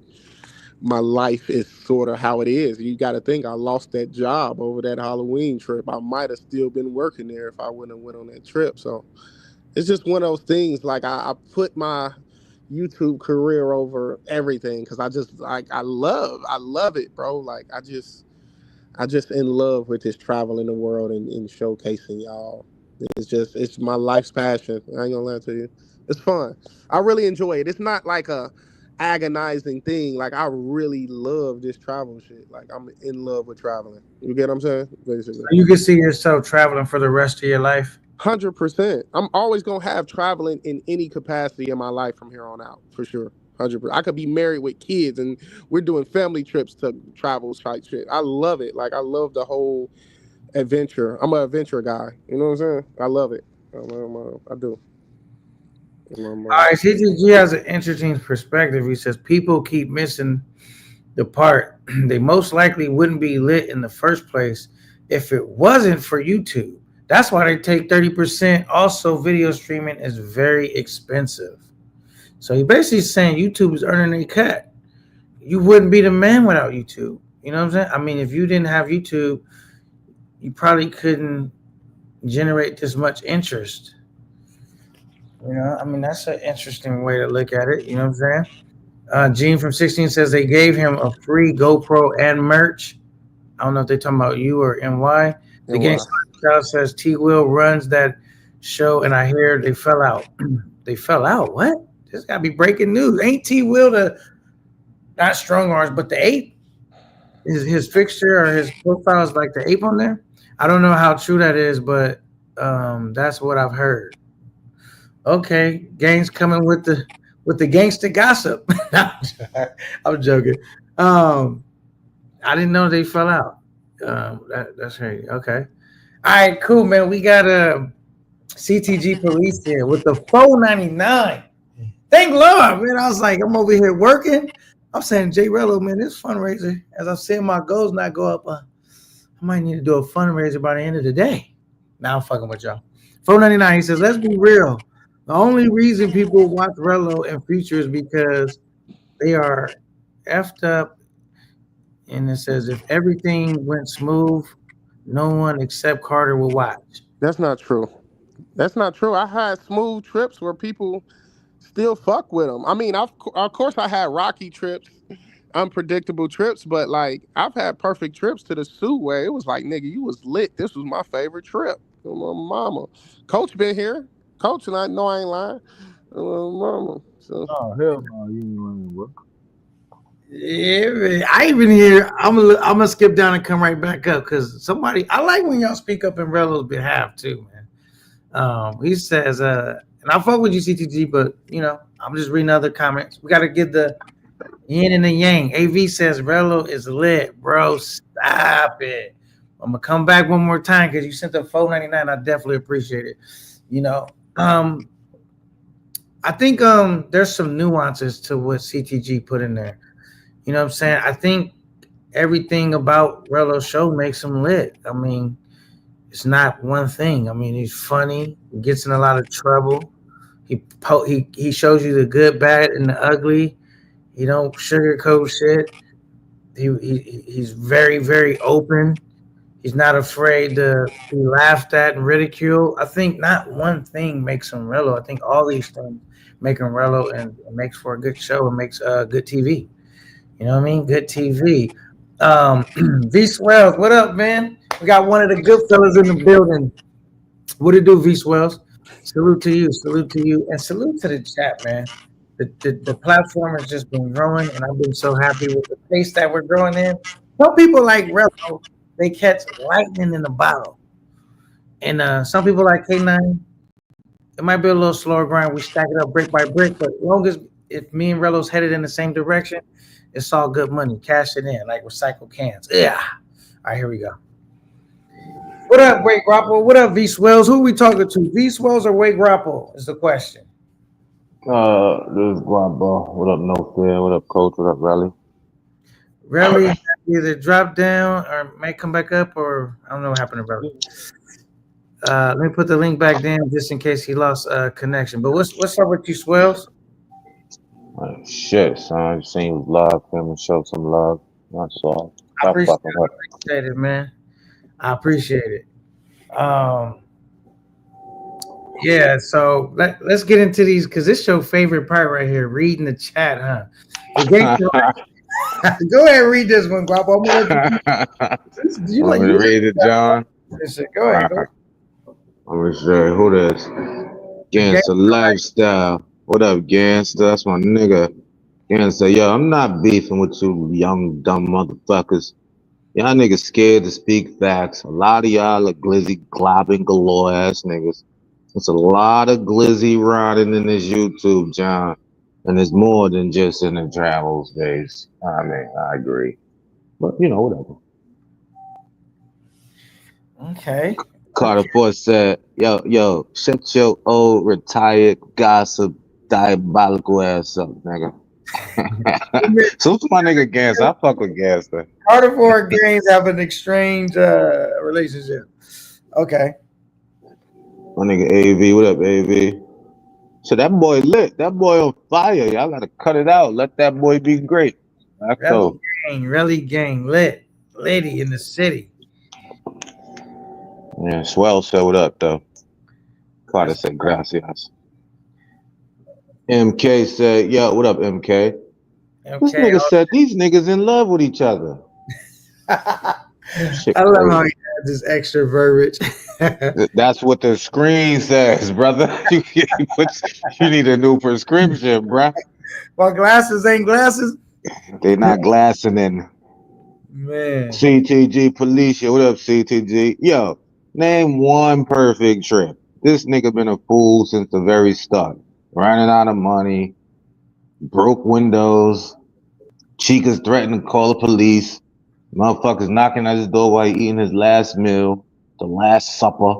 my life is sort of how it is. You got to think I lost that job over that Halloween trip. I might have still been working there if I wouldn't have went on that trip. So it's just one of those things. Like I put my YouTube career over everything because I just like I love it, bro. Like I just in love with this traveling the world and showcasing y'all. It's my life's passion. I ain't gonna lie to you. It's fun. I really enjoy it. It's not like a agonizing thing. Like I really love this travel shit. Like I'm in love with traveling. You get what I'm saying? Basically. You can see yourself traveling for the rest of your life. 100%. I'm always gonna have traveling in any capacity in my life from here on out, for sure. 100%. I could be married with kids and we're doing family trips to travel type shit. I love it. Like I love the whole adventure. I'm an adventure guy. You know what I'm saying? I love it. I do. All right, CTG has an interesting perspective. He says people keep missing the part they most likely wouldn't be lit in the first place if it wasn't for YouTube. That's why they take 30%. Also, video streaming is very expensive. So he basically saying YouTube is earning a cut. You wouldn't be the man without YouTube. You know what I'm saying? I mean, if you didn't have YouTube, you probably couldn't generate this much interest. You know, I mean, that's an interesting way to look at it. You know what I'm saying? Gene from 16 says they gave him a free GoPro and merch. I don't know if they're talking about you or NY. The And game why? says T Will runs that show, and I hear they fell out. They fell out. What? This got to be breaking news. Ain't T Will the not strong arms, but the ape? Is his fixture or his profile is like the ape on there? I don't know how true that is, but that's what I've heard. Okay, Gang's coming with the gangster gossip. I'm joking. Um, I didn't know they fell out. That's crazy. Okay. All right, cool, man. We got a CTG police here with the 499. Thank Lord, man. I was like, I'm over here working. I'm saying, J Reello, man, this fundraiser, as I'm saying my goals not go up, I might need to do a fundraiser by the end of the day. Now I'm fucking with y'all. 499, he says, let's be real. The only reason people watch Rello and Future is because they are effed up. And it says, if everything went smooth, no one except Carter will watch. That's not true. That's not true. I had smooth trips where people still fuck with them. I mean, of course I had rocky trips, unpredictable trips, but like I've had perfect trips to the zoo where it was like, nigga, you was lit. This was my favorite trip. My mama. Coach been here. Coach and I know I ain't lying. Mama. So Oh hell no, you ain't lying, bro. Yeah, man. I even hear, I'm gonna skip down and come right back up because somebody, I like when y'all speak up in Rello's behalf too, man. He says, and I fuck with you, CTG, but you know, I'm just reading other comments. We got to get the yin and the yang. AV says Rello is lit, bro. Stop it. I'm gonna come back one more time because you sent the 499. I definitely appreciate it. You know, I think there's some nuances to what CTG put in there. You know what I'm saying? I think everything about Rello's show makes him lit. I mean, it's not one thing. I mean, he's funny. He gets in a lot of trouble. He shows you the good, bad, and the ugly. He don't sugarcoat shit. He's very, very open. He's not afraid to be laughed at and ridiculed. I think not one thing makes him Rello. I think all these things make him Rello and makes for a good show and makes good TV. You know what I mean? Good TV. V Swells, what up, man? We got one of the good fellas in the building. What it do, V Swells? Salute to you, and salute to the chat, man. The platform has just been growing, and I've been so happy with the pace that we're growing in. Some people like Rello, they catch lightning in the bottle, and some people like K9. It might be a little slower grind. We stack it up brick by brick, but as long as if me and Rello's headed in the same direction, it's all good money. Cash it in like recycled cans. Yeah. All right, here we go. What up, Wade Grapple? What up, V Swells? Who are we talking to? V Swells or Wade Grapple is the question. This is Guapo. What up, No Fear? What up, Coach? What up, Rally? Relly either drop down or may come back up, or I don't know what happened to Relly. Let me put the link back down just in case he lost connection. But what's up with you, Swells? Shit, son. Just seen you live, family. Show some love. That's all. I Stop appreciate fucking up. it, man. I appreciate it. Yeah, so let's get into these because this is your favorite part right here, reading the chat, huh? Go ahead and read this one, Guapo. I'm gonna let you Want me to read it, John? Go ahead. Let me show you who this. Gangsta Lifestyle. What up, Gangsta? That's my nigga. Gangsta, yo, I'm not beefing with you young, dumb motherfuckers. Y'all niggas scared to speak facts. A lot of y'all are glizzy globbing galore ass niggas. It's a lot of glizzy riding in this YouTube, John. And it's more than just in the travels days. I mean, I agree. But, you know, whatever. Okay. Carter Ford said, yo, shut your old retired gossip diabolical ass up, nigga. So to my nigga Gangsta. I fuck with Gangsta. Carter Ford Gaines have an exchange relationship. Okay. My nigga AV, what up, AV? So that boy lit. That boy on fire. Y'all gotta cut it out. Let that boy be great. That's all. Relly gang, lit. Lady in the city. Yeah, Swell showed up though. Carter said gracias. MK said, yo, what up, MK? This nigga said these niggas in love with each other. Shit, I love how he has this extra verbiage. That's what the screen says, brother. you need a new prescription, bruh. Well, glasses ain't glasses. They not glassing in. Man. CTG Police, what up, CTG? Yo, name one perfect trip. This nigga been a fool since the very start. Running out of money, broke windows, Chica's threatening to call the police, motherfuckers knocking at his door while he eating his last meal, the last supper.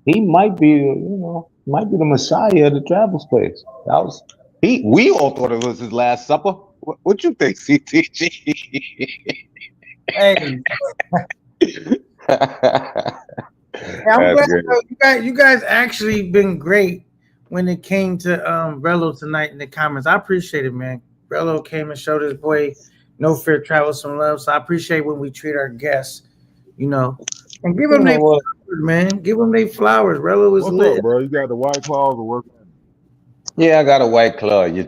He might be, might be the messiah of the travel space. We all thought it was his last supper. What you think, CTG? Hey. I'm glad you guys actually been great when it came to Rello tonight in the comments. I appreciate it, man. Rello came and showed his boy No Fear Travel some love. So I appreciate when we treat our guests, and give them their flowers, man. Give them their flowers. Rello is lit. What's up, bro? You got the White Claws or what's that? Yeah, I got a White Claw. You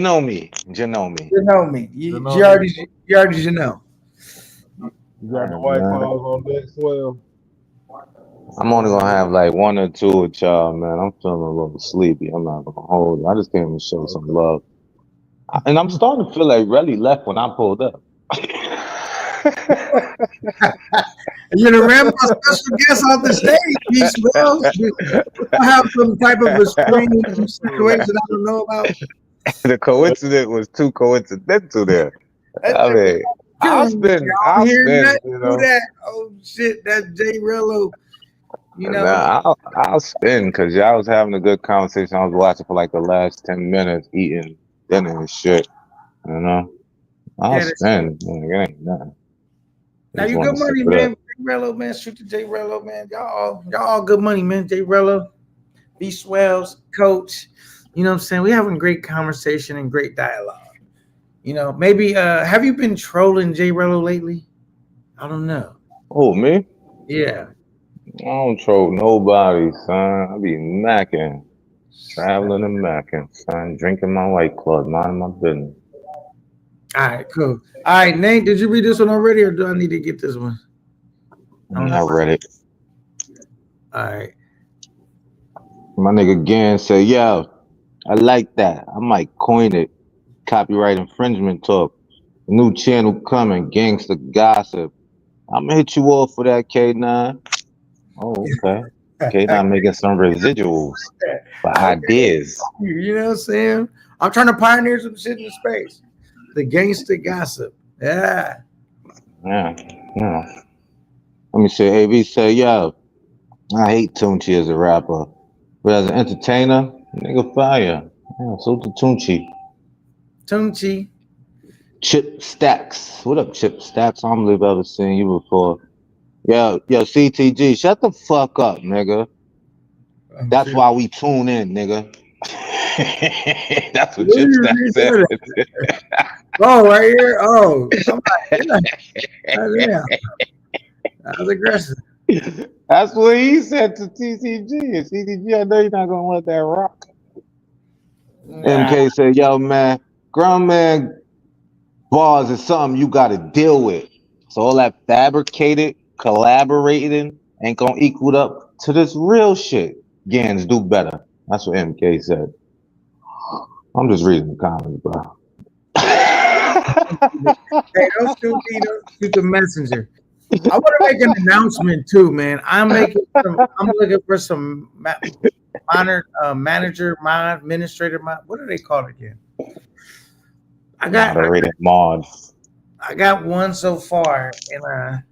know me. You know me. You already know. You got the White Claws on deck, Swell? I'm only gonna have like one or two with y'all, man. I'm feeling a little sleepy. I'm not gonna hold you. I just came to show some love. And I'm starting to feel like Relly left when I pulled up. You're gonna ram my special guest off the stage, Beast Wells. I have some type of a strange situation I don't know about. The coincidence was too coincidental there. I mean, I'll spin, that. Oh shit, that's J Reello. I'll spin because y'all was having a good conversation. I was watching for like the last 10 minutes, eating dinner and shit. I'll spin. It ain't nothing. Now you good money, man. J Reello, man. Shoot to J Reello, man. Y'all all good money, man. J Reello, B Swells, Coach. You know what I'm saying? We having great conversation and great dialogue. Maybe have you been trolling J Reello lately? I don't know. Oh, me? Yeah. I don't troll nobody, son. I be macking, traveling and macking, son. Drinking my White Claw, minding my business. All right, cool. All right, Nate, did you read this one already, or do I need to get this one? I don't know. I read it. All right. My nigga again said, yo, I like that. I might coin it. Copyright infringement talk. New channel coming, gangster gossip. I'm gonna hit you off for that, K9. Oh, okay. K9 making some residuals for Okay. ideas. You know what I'm saying? I'm trying to pioneer some shit in space. The gangster gossip. Yeah. Yeah, yeah. Let me say, AB say, yo, I hate Tunchi as a rapper, but as an entertainer, nigga fire. Yeah, so to Tunchi. Tunchi. Chip Stacks. What up, Chip Stacks? I don't believe I've ever seen you before. Yo, CTG, shut the fuck up, nigga. I'm That's sure. why we tune in, nigga. That's what Where Chip you Stacks read said. that at? Oh, right here. Oh, I'm like, yeah. Damn. That was aggressive. That's what he said to TCG. And CTG, I know you're not gonna let that rock. Nah. MK said, yo, man, grown man bars is something you gotta deal with. So all that fabricated, collaborating ain't gonna equal up to this real shit. Gans do better. That's what MK said. I'm just reading the comments, bro. Hey, don't shoot me. Don't shoot the messenger. I want to make an announcement too, man. I'm making some. I'm looking for some minor manager, my administrator. My what do they call it again? I got Moderated mod. I got one so far, and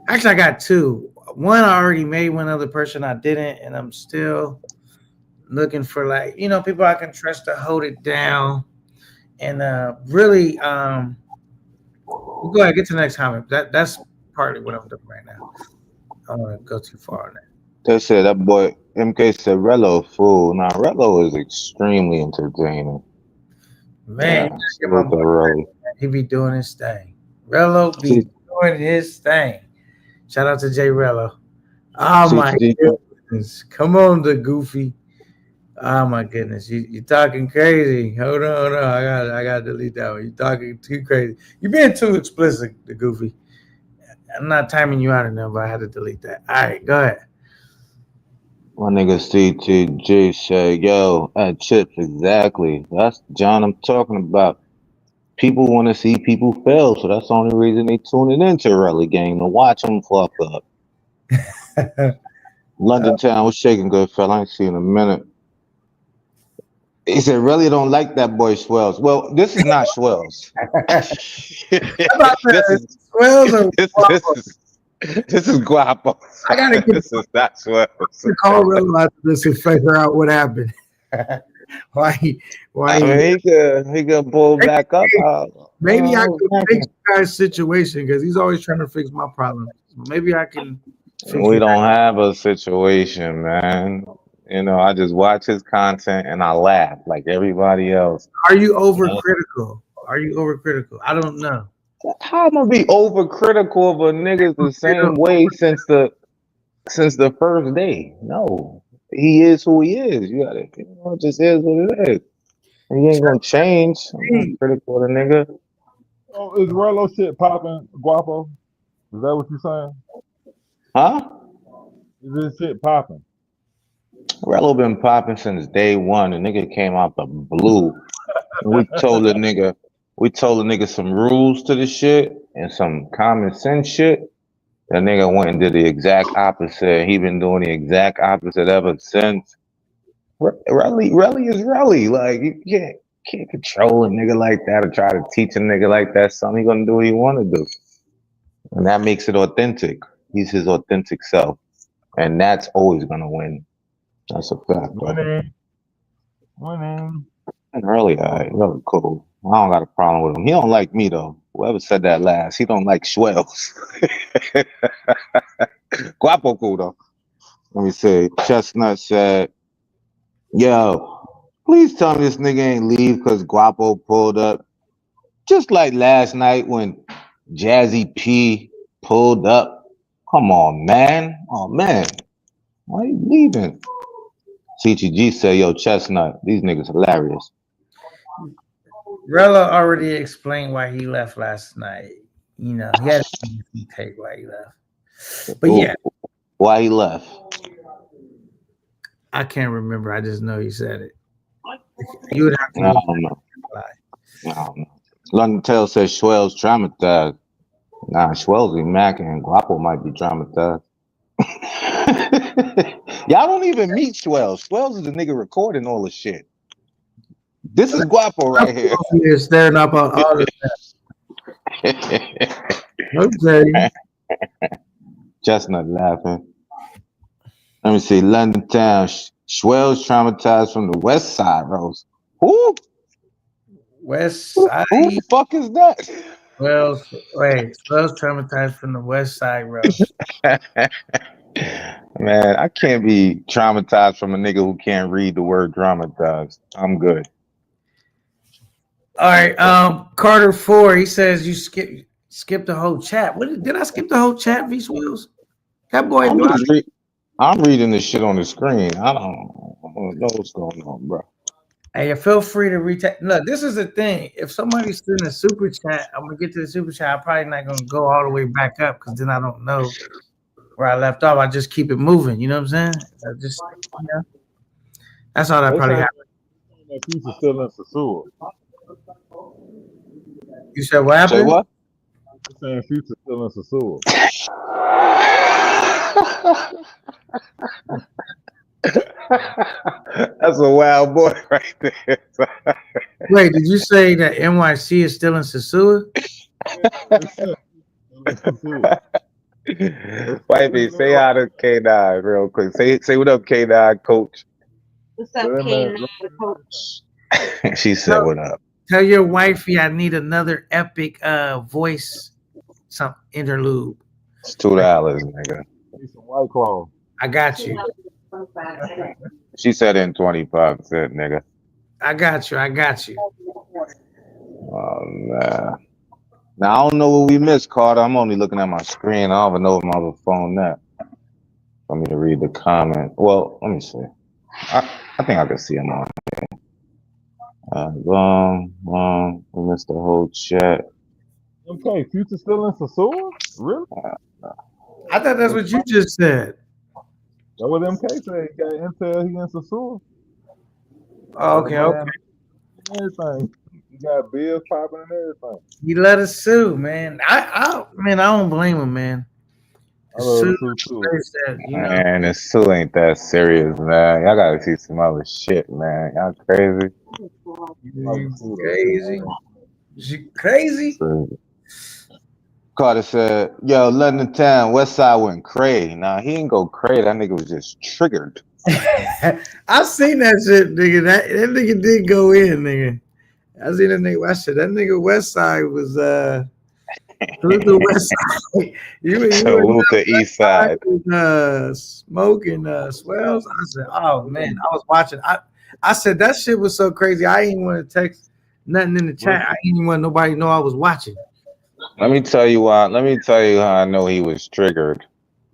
actually I got two. One I already made. One other person I didn't, and I'm still looking for like people I can trust to hold it down. And really, we'll go ahead and get to the next comment. That's partly what I'm doing right now. I don't want to go too far on that. They said that boy MK said Rello fool. Now Rello is extremely entertaining. Man, you Yeah, gotta get my salute to boy. Rello. He be doing his thing. Rello be doing his thing. Shout out to J Reello. Oh my CTG. goodness. Come on, the goofy. Oh my goodness. You talking crazy. Hold on. I gotta delete that one. You talking too crazy. You being too explicit, the goofy. I'm not timing you out enough, but I had to delete that. All right, go ahead. My nigga CTG said, yo, at Chips, exactly. That's John I'm talking about. People want to see people fail, so that's the only reason they tuning into Rally Game to watch them fuck up. London Town was shaking good fella. I ain't seen in a minute. He said, really don't like that boy Swells. Well, this is not Swells. About this the is swells or this guapo? this is Guapo. I gotta get This is not Swells. the call Rello after this and figure out what happened. why he why I he mean, he could pull back up. maybe I could fix Thinking. the guy's situation because he's always trying to fix my problems. Maybe I can fix We you. don't have a situation, man. You know, I just watch his content and I laugh like everybody else. Are you Man, overcritical? Are you overcritical? I don't know. how am I be overcritical of a nigga the You same way since the first day? No, he is who he is. You gotta, it just is what it is. He ain't gonna change. I'm not know, critical of the nigga, Oh, is Rello shit popping, Guapo? Is that what you saying? huh? Is this shit popping? Rello been popping since day one. The nigga came out the blue. And we told the nigga some rules to the shit and some common sense shit. That nigga went and did the exact opposite. He been doing the exact opposite ever since. Relly is Relly. Like you can't control a nigga like that or try to teach a nigga like that something. He gonna do what he wanna do. And that makes it authentic. He's his authentic self. And that's always gonna win. That's a fact, bro. Winning, winning. And Relly, alright, Relly cool. I don't got a problem with him. He don't like me though. Whoever said that last, he don't like Schwells. Guapo cool though. Let me see. Chestnut said, yo, please tell me this nigga ain't leave because Guapo pulled up. Just like last night when Jazzy P pulled up, Come on, man. Oh man, why you leaving? CTG said, "Yo, Chestnut, these niggas hilarious." Rella already explained why he left last night. You know, he had to take why he left. But yeah, Why he left? I can't remember. I just know he said it. You would have to I go don't know. back. I don't know. London Tale says Schwell's traumatized. Nah, Schwell's be macking and Guapo might be traumatized. Y'all don't even meet Schwells. Schwells is the nigga recording all the shit. This is Guapo right here. You're staring up on all of that. Okay. Chestnut laughing. Let me see. London Town. Schwell's traumatized from the West Side, Rose. Who? West Side. Who the fuck is that? Wells traumatized from the West Side Rose. Man, I can't be traumatized from a nigga who can't read the word traumatized. I'm good. All right, Carter 4. He says you skip the whole chat. What did I skip the whole chat, V Swills? That boy I'm blocked. just I'm reading this shit on the screen. I don't know what's going on, bro. Hey, feel free to retake. Look, this is the thing. If somebody's sending a super chat, I'm gonna get to the super chat. I'm probably not gonna go all the way back up because then I don't know where I left off. I just keep it moving. You know what I'm saying? That's all that They probably saying happened. that Future still in Sasua. You said what Say happened? what? They saying Future still in Sasua. That's a wild boy right there. Wait, did you say that NYC is still in Sasua? Wifey, say hi to K9 real quick. Say what up, K9 coach. What's up, K9 coach? She said what up. Tell your wifey I need another epic voice some interlude. It's $2, nigga. Need some White Claw. I got you. She said in 25 cent, nigga. I got you. I got you. Oh man. Now I don't know what we missed, Carter. I'm only looking at my screen. I don't even know if my other phone that. For me to read the comment. Well, let me see. I think I can see them on here. We missed the whole chat. MK, Future still in Sasua? Really? I thought that's what you just said. That what MK said. He got intel he in Sasua. Oh, okay, okay. Everything. He got bills popping and everything. He let us sue, man. I don't blame him, man. I love Sue, the too. that, Man, this still ain't that serious, man. Y'all gotta see some other shit, man. Y'all crazy. Crazy. She crazy. So, Carter said, "Yo, London Town, West Side went cray. Nah, he didn't go cray. That nigga was just triggered." I seen that shit, nigga. That nigga did go in, nigga. I seen that nigga. I said that nigga West Side was salute the West Side. you in Salute the East Side. Smoking swells. I said, oh man, I was watching. I said that shit was so crazy. I didn't want to text nothing in the chat. I didn't even want nobody to know I was watching. Let me tell you why. Let me tell you how I know he was triggered.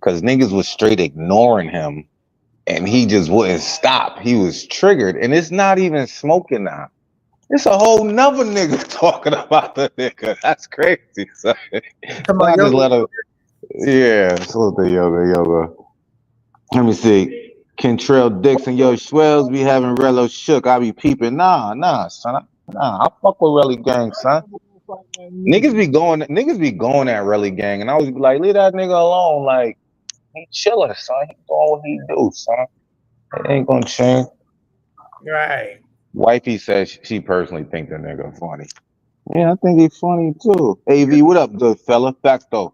Cause niggas was straight ignoring him, and he just wouldn't stop. He was triggered, and it's not even smoking now. It's a whole nother nigga talking about the nigga. That's crazy. So I just let him. Yeah, salute the yoga. Let me see. Kentrell Dixon, yo, Swells be having Rello shook. I be peeping. Nah, son. Nah, I fuck with Relly Gang, son. Niggas be going at Relly Gang, and I was like, leave that nigga alone. Like, he chilling, son. He doing what he do, son. It ain't gonna change. Right. Wifey says she personally think the nigga funny. Yeah, I think he's funny too. AV, what up, good fella? Facto.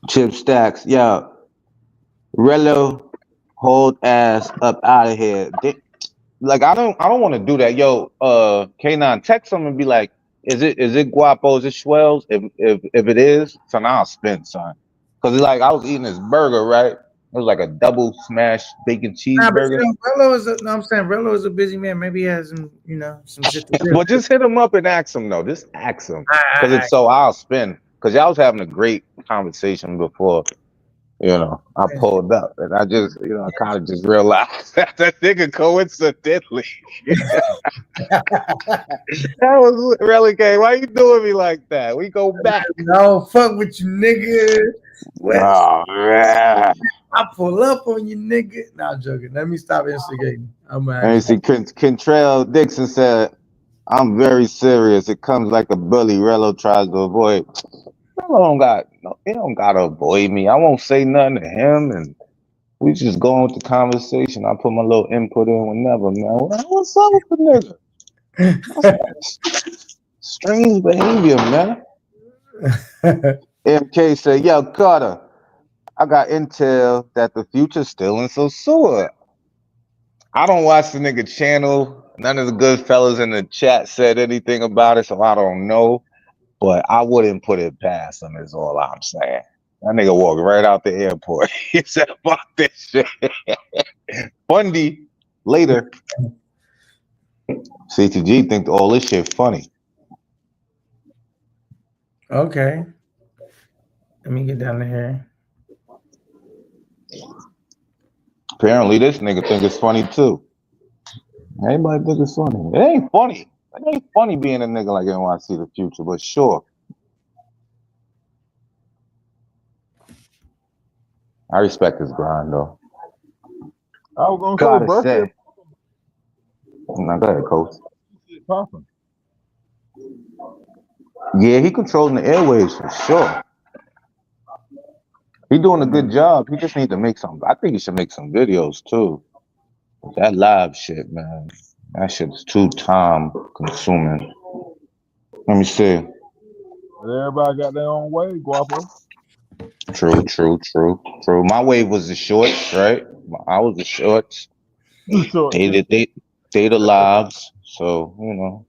Chip Stacks, yeah. Rello, hold ass up out of here. Like I don't want to do that. Yo, K9, text him and be like, is it Guapo? Is it Schwells? If it is, so now I'll spin, son. Cause like I was eating this burger, right? It was like a double smash bacon cheeseburger. I'm saying Rello is a busy man. Maybe he has some shit to do. Well, just hit him up and ask him though. Just ask him. Cause I it's so I'll spin. because y'all was having a great conversation before. I pulled up and I just, I kind of just realized that nigga coincidentally. That was really gay. Why you doing me like that? We go back. No, fuck with you, nigga. What? Oh man. I pull up on you, nigga. Nah, I'm joking. Let me stop instigating. I'm And you actually. see, Kentrell Dixon said, "I'm very serious. It comes like a bully. Rello tries to avoid. Rello don't got no. He don't gotta avoid me. I won't say nothing to him, and we just go on with the conversation. I put my little input in whenever, man. What's up with the nigga? That's strange behavior, man." MK said, "Yo, Carter, I got intel that the future's still in Sosua. I don't watch the nigga channel. None of the good fellas in the chat said anything about it, so I don't know. But I wouldn't put it past him, is all I'm saying. That nigga walked right out the airport. He said, fuck this shit." Bundy, later. CTG think all this shit funny. Okay. Let me get down to here. Apparently, this nigga think it's funny too. Everybody think it's funny. It ain't funny. It ain't funny being a nigga like NYC the future, but sure. I respect his grind though. I was gonna Gotta say, bro, say. Now go ahead, coach. shit popping. Yeah, he controlling the airwaves for sure. He doing a good job. He just need to make some. I think he should make some videos too. That live shit, man. That shit's too time consuming. Let me see. But everybody got their own way, Guapo. True. My wave was the shorts, right? I was the shorts. So, They the lives. So you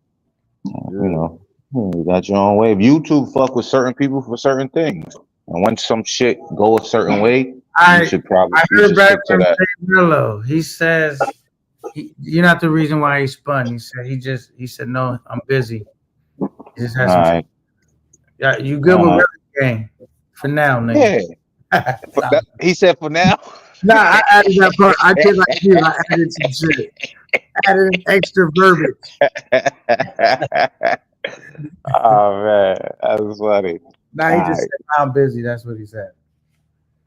got your own wave. YouTube fuck with certain people for certain things, and when some shit go a certain way, you I should heard back stick to from that. J Reello. He says you're not the reason why he spun. He said no, I'm busy. He just All has some. right. Yeah, you good with Uh, Reello game for now, nigga. yeah. He said for now. Nah, I added that part. I did like you. I added some shit. Added extra verbiage. Oh man, that was funny. Nah, he just said I'm busy. That's what he said.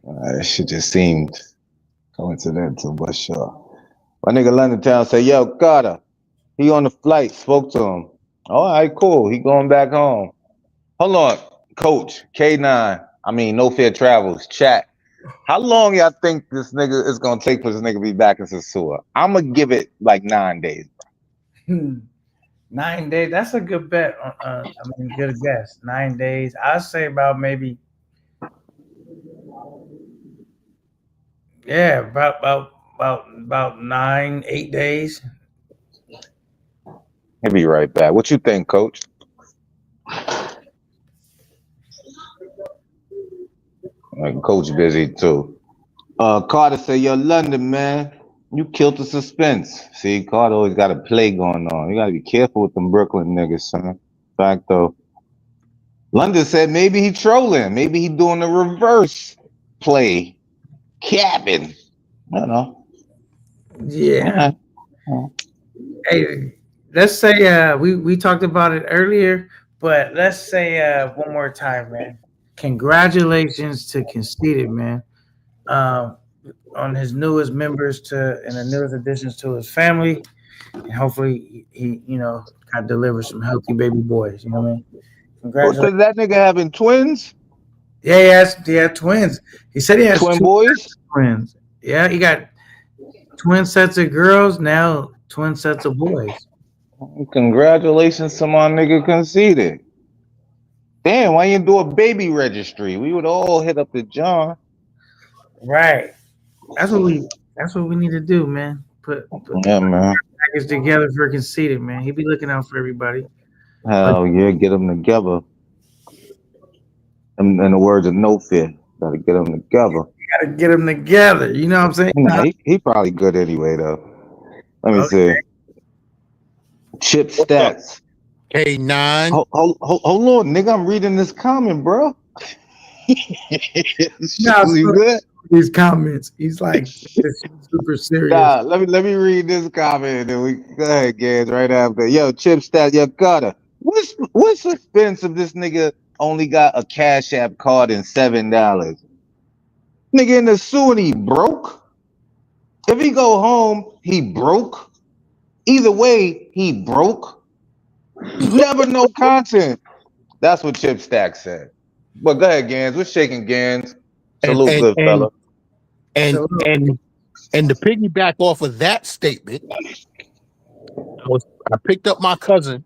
That shit just seemed coincidental, but sure. My nigga London Town say, "Yo, Carter, he on the flight. Spoke to him. All right, cool. He going back home. Hold on, Coach K9. I mean, No Fear Travels. Chat. How long y'all think this nigga is gonna take for this nigga to be back in Sasua? I'm gonna give it like 9 days. 9 days. That's a good bet. Good guess. 9 days. I'd say about maybe. Yeah, about 9, 8 days. He'll be right back. What you think, Coach? Coach busy too. Carter say, "Yo, London man, you killed the suspense." See, Carter always got a play going on. You gotta be careful with them Brooklyn niggas, son. Fact though. London said maybe he trolling. Maybe he doing the reverse play. Cabin. I don't know. Yeah. Hey, let's say we talked about it earlier, but let's say one more time, man. Congratulations to Conceited, man. On his newest members and the newest additions to his family, and hopefully he kind of delivers some healthy baby boys. You know what I mean? What Congratulations. does that nigga having twins? Yeah, he had twins. He said he has Twin two boys? twins. Yeah, he got twin sets of girls, now twin sets of boys. Congratulations to my nigga Conceited. Damn, why you do a baby registry? We would all hit up the John. Right. That's what we need to do, man. Put Yeah, man. package together for Conceited, man. He be looking out for everybody. Hell yeah, get them together. In the words of No Fear, gotta get them together. Gotta get them together. You know what I'm saying? Nah, he probably good anyway though. Let me Okay. see. Chip stats. K9. Hold on, nigga. I'm reading this comment, bro. Now, You good? these comments, he's like it's super serious. Nah, let me read this comment, and then we go ahead, Gaz, right after. Yo, Chip Stat, yo, Gutter. What's offense if this nigga only got a Cash App card and $7? Nigga in the suit, he broke. If he go home, he broke. Either way, he broke. Never no content. That's what Chip Stack said. But go ahead, Gans. We're shaking Gans. And Salute, and good and fella. and So and and to piggyback off of that statement, I picked up my cousin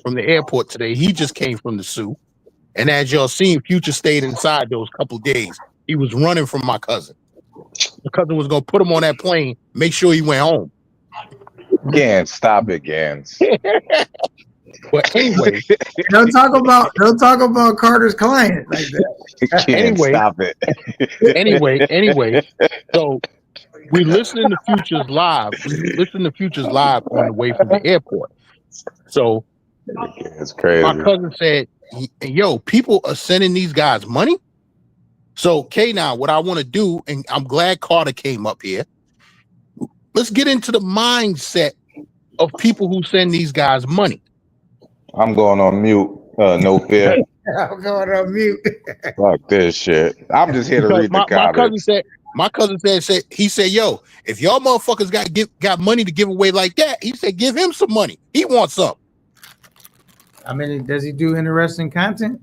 from the airport today. He just came from the zoo. And as y'all seen, Future stayed inside those couple days. He was running from my cousin. My cousin was gonna put him on that plane, make sure he went home. Gans, stop it, Gans. But anyway, don't talk about Carter's client like that. Gans, anyway, stop it. anyway. So we listening to Futures live. We listening to Futures live on the way from the airport. So It's my crazy. cousin said, "Yo, people are sending these guys money." So K9, what I want to do, and I'm glad Carter came up here. Let's get into the mindset of people who send these guys money. I'm going on mute. No fear. I'm going on mute. Fuck this shit. I'm just here to Because read the my cousin comments. said, he said, yo, if y'all motherfuckers got money to give away like that, he said, give him some money. He wants some. I mean, does he do interesting content?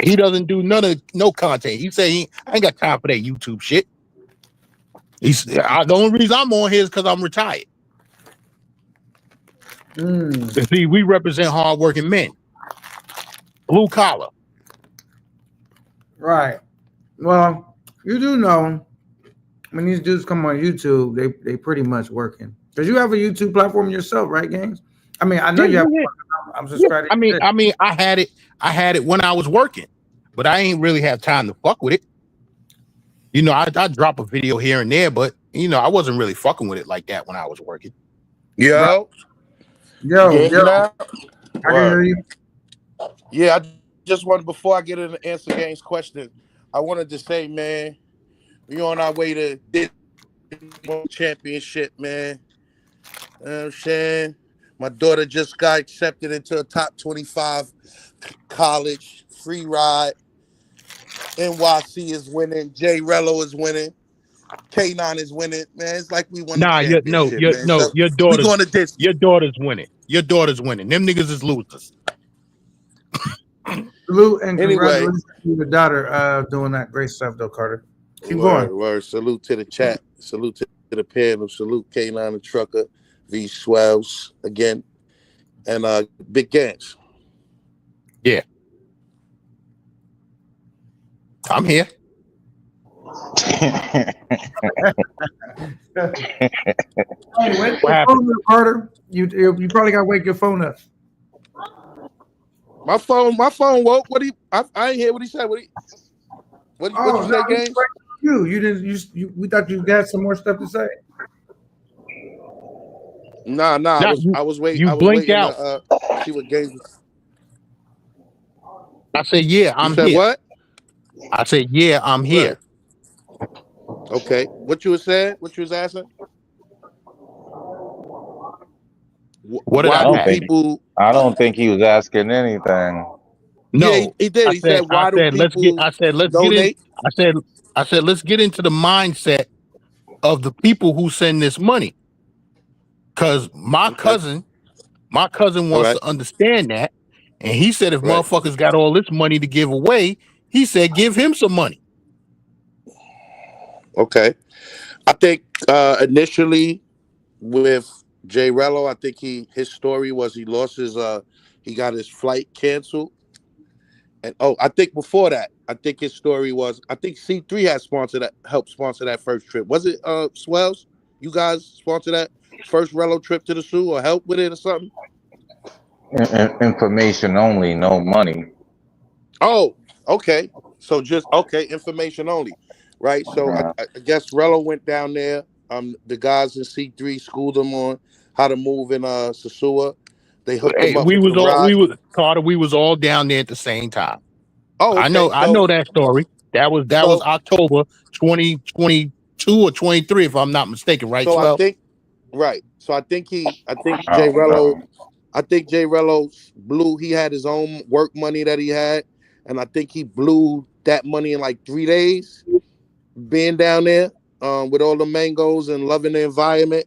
He doesn't do no content. He say I ain't got time for that YouTube shit. The only reason I'm on here is because I'm retired. See, we represent hardworking men, blue collar. Right. Well, you do know when these dudes come on YouTube, they pretty much working. Because you have a YouTube platform yourself, right, Games? I mean, I know you have. Yeah. I'm subscribed. Yeah. I mean, I had it when I was working, but I ain't really have time to fuck with it. You know, I drop a video here and there, but you know, I wasn't really fucking with it like that when I was working. Yo, Yo, I can hear you. Yeah, I just wanted, before I get into answer Game's question, I wanted to say, man, we on our way to this championship, man. You know what I'm saying? My daughter just got accepted into a top 25 college, free ride. NYC is winning. J Reello is winning. K9 is winning. Man, it's like we won the championship, man. So your we daughter's going to this. Your daughter's winning. Your daughter's winning. Them niggas is losers. Salute and Anyway, congratulations to your daughter doing that great stuff, though, Carter. Keep going. Word. Salute to the chat. Salute to the panel. Salute K9 the Trucker, V Swells again, and Big Gans. Yeah, I'm here. Hey, wake your phone up, Carter. You probably got to wake your phone up. My phone woke. I ain't hear what he said. What you say, Games? You didn't. We thought you had some more stuff to say. Nah. I was waiting. You I was blinked waiting out. to see what Games. I said, yeah, I'm here. What? I said, yeah, I'm here. Okay. What you was saying? What you was asking? What did I people? I don't think he was asking anything. No, yeah, he did. He said, "Why do people?" Let's donate? I said, let's get into the mindset of the people who send this money. Because my cousin wants to understand that, and he said, if motherfuckers got all this money to give away, he said, give him some money. Okay, I think initially with J Reello, I think his story was he lost his he got his flight canceled. And I think before that, I think his story was, I think C3 had helped sponsor that first trip. Was it Swells? You guys sponsored that first Reello trip to the zoo or help with it or something? Information only, no money. Oh, okay. So just information only, right? So I guess Reello went down there. The guys in C3 schooled him on how to move in Sosua. They hooked Hey, him up with the ride. Carter. We was all down there at the same time. Oh, okay. I know that story. That was so October 2022 or 23, if I'm not mistaken, right, so I Swell? think right. So I think J Oh Rello. no. I think J Rello blew. He had his own work money that he had, and I think he blew that money in like 3 days being down there with all the mangoes and loving the environment.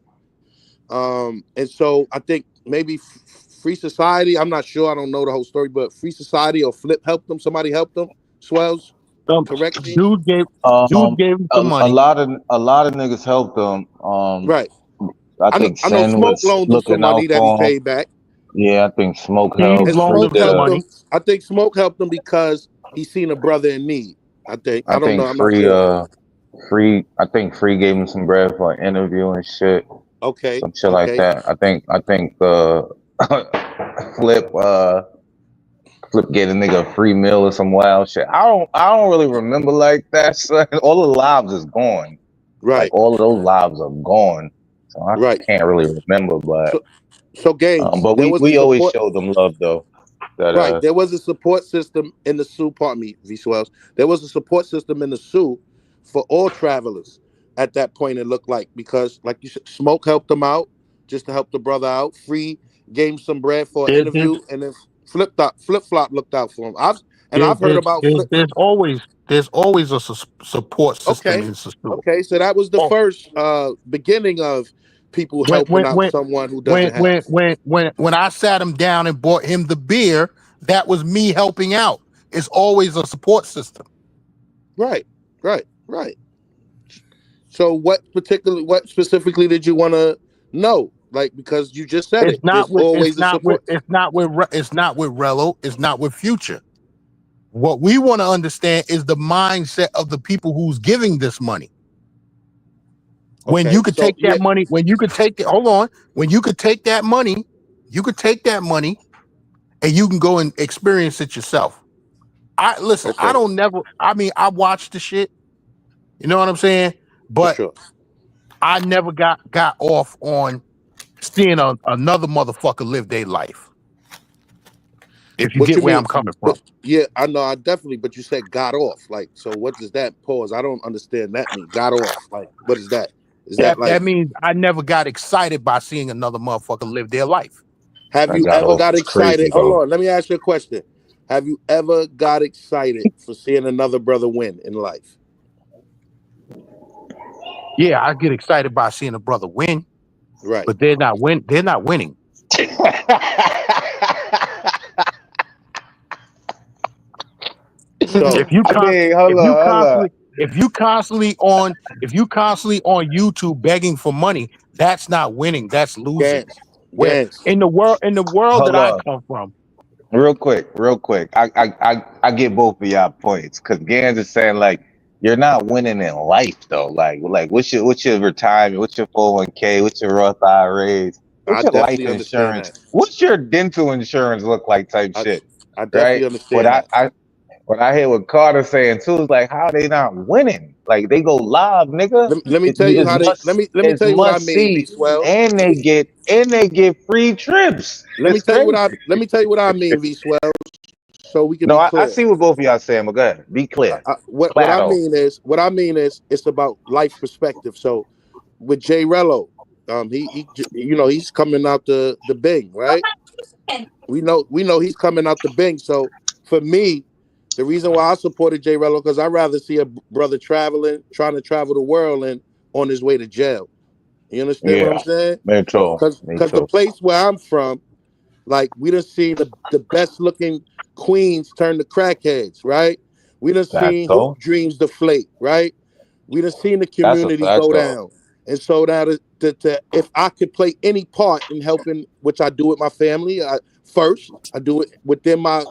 And so I think maybe Free Society. I'm not sure. I don't know the whole story, but Free Society or Flip helped them. Somebody helped them. Swells, Some correct me. dude gave him some A money. lot of niggas helped them. Right. I I know. think I know. Sin Smoke was loaned him some looking out money that he for him. paid back, Yeah, I think Smoke Steve helped. and loaned Free him Smoke some did. helped money. him. I think Smoke helped him because he seen a brother in need. I think. I I don't know. think I'm not Free sure. I think Free gave him some bread for an interview and shit. Okay. Some shit like Okay. that. I think Flip Flip gave a nigga a free meal or some wild shit. I don't really remember like that. Son. All the lives is gone. Like Right. all of those lives are gone. So I Right. can't really remember, So so games. but There was a we always support. showed them love though. That Right. There was a support system in the Sioux, pardon me, V Swells. There was a support system in the Sioux for all travelers at that point, it looked like, because, like you said, Smoke helped them out just to help the brother out. Free gave him some bread for an There, there's interview, and then Flip Flop looked out for him. I've heard about Flip. there's always a support system Okay. in Sasua. Okay. So that was the Oh, first beginning of people when helping out someone who doesn't have. when I sat him down and bought him the beer, that was me helping out. It's always a support system. Right. Right. Right. So what specifically did you want to know? Like, because you just said It's it. not There's with always a support. it's not with Rello. It's not with Future. What we want to understand is the mindset of the people who's giving this money. When Okay. you could So take yeah. that money, when you could take it, hold on, when you could take that money, you could take that money and you can go and experience it yourself. I listen, I Okay. don't never, I mean, I watch the shit, you know what I'm saying? For But sure. I never got off on seeing another motherfucker live their life. If you What get you where mean? I'm coming But from. yeah, I know. I definitely. But you said got off. Like, so what does that pause? I don't understand that mean. Got off. Like, what is that? Is that like? That means I never got excited by seeing another motherfucker live their life. Have I you got ever off got was excited? crazy Hold though. on. Let me ask you a question. Have you ever got excited for seeing another brother win in life? Yeah, I get excited by seeing a brother win, Right. but they're not winning. So If you I mean, hold on, hold on. if you constantly on YouTube begging for money, that's not winning. That's losing. Gans, Where Gans. in the world that Hold I on. come from, Real quick. I get both of y'all points because Gans is saying like you're not winning in life though. Like what's your retirement? What's your 401k? What's your Roth IRAs? What's I your life definitely understand insurance? that. What's your dental insurance look like? Type I shit, I right? definitely What understand that. what I hear what Carter saying too is like how they not winning? Like they go live, nigga. Let me tell you how they let me It's tell you what I must mean, V see, Swell. and they get free trips. Let me It's tell you what crazy. I let me tell you what I mean, V Swell, so we can No, be I clear. see what both of y'all saying, but go ahead. Be clear. What I Claro. mean is it's about life perspective. So with J Rello, he's coming out the Bing, right? We know he's coming out the Bing. So for me, the reason why I supported J Rello because I'd rather see a brother trying to travel the world and on his way to jail. You understand what I'm Yeah. saying? Me too. Me Because the too. place where I'm from, like we done seen the best looking queens turn to crackheads, right? We done That's seen hoop so. dreams deflate, right? We done seen the That's a community fact go though. down. And so now if I could play any part in helping, which I do with my family, I do it within my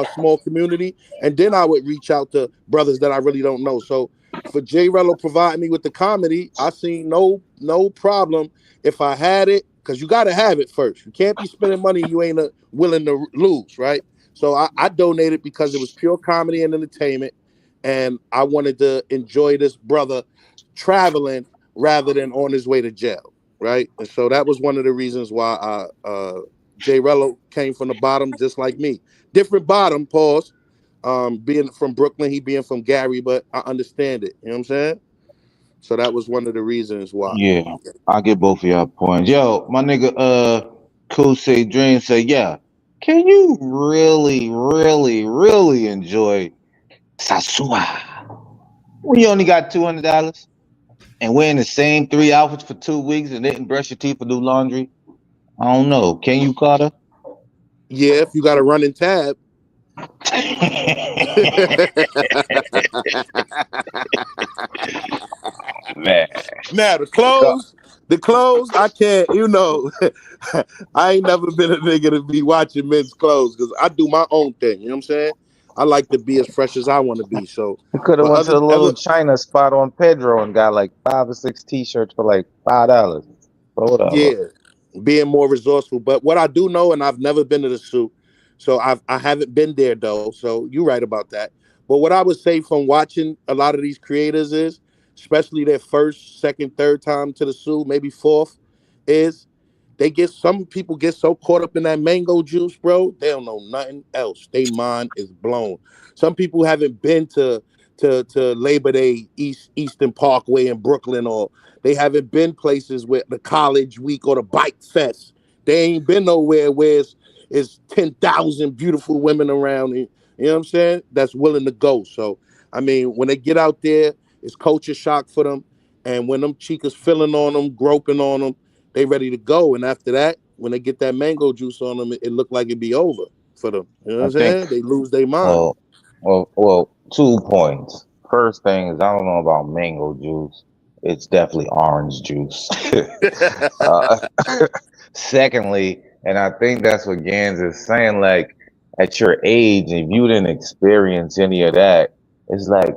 small community, and then I would reach out to brothers that I really don't know. So for J Rello providing me with the comedy, I see no problem if I had it, because you got to have it first. You can't be spending money you ain't willing to lose, right? So I donated because it was pure comedy and entertainment, and I wanted to enjoy this brother traveling rather than on his way to jail, right? And so that was one of the reasons why I J Reello came from the bottom just like me. Different bottom, pause. Being from Brooklyn, he being from Gary, but I understand it. You know what I'm saying? So that was one of the reasons why. Yeah, I get both of y'all points. Yo, my nigga, Cool say Dream say, yeah. Can you really, really, really enjoy Sasua when you only got $200 and wearing the same three outfits for 2 weeks and didn't brush your teeth or do laundry? I don't know. Can you, Carter? Yeah, if you got a running tab. Man, Now the clothes, I can't. I ain't never been a nigga to be watching men's clothes because I do my own thing. You know what I'm saying? I like to be as fresh as I want to be. So, you could have but went to other the little other China spot on Pedro and got like 5 or 6 T-shirts for like $5. But whatever. yeah, being more resourceful. But what I do know, and I've never been to the zoo, so I haven't been there though. So you're right about that. But what I would say from watching a lot of these creators is, especially their first, second, third time to the zoo, maybe fourth, is some people get so caught up in that mango juice, bro. They don't know nothing else. They mind is blown. Some people haven't been to Labor Day Eastern Parkway in Brooklyn, or they haven't been places with the college week or the bike fest. They ain't been nowhere where it's 10,000 beautiful women around. You know what I'm saying? That's willing to go. So I mean, when they get out there, it's culture shock for them. And when them chicas feeling on them, groping on them, they ready to go. And after that, when they get that mango juice on them, it look like it be over for them. You know what I I'm think saying? They lose their mind. Well, well, 2 points. First thing is, I don't know about mango juice. It's definitely orange juice. uh, secondly, and I think that's what Gans is saying, like, at your age, if you didn't experience any of that, it's like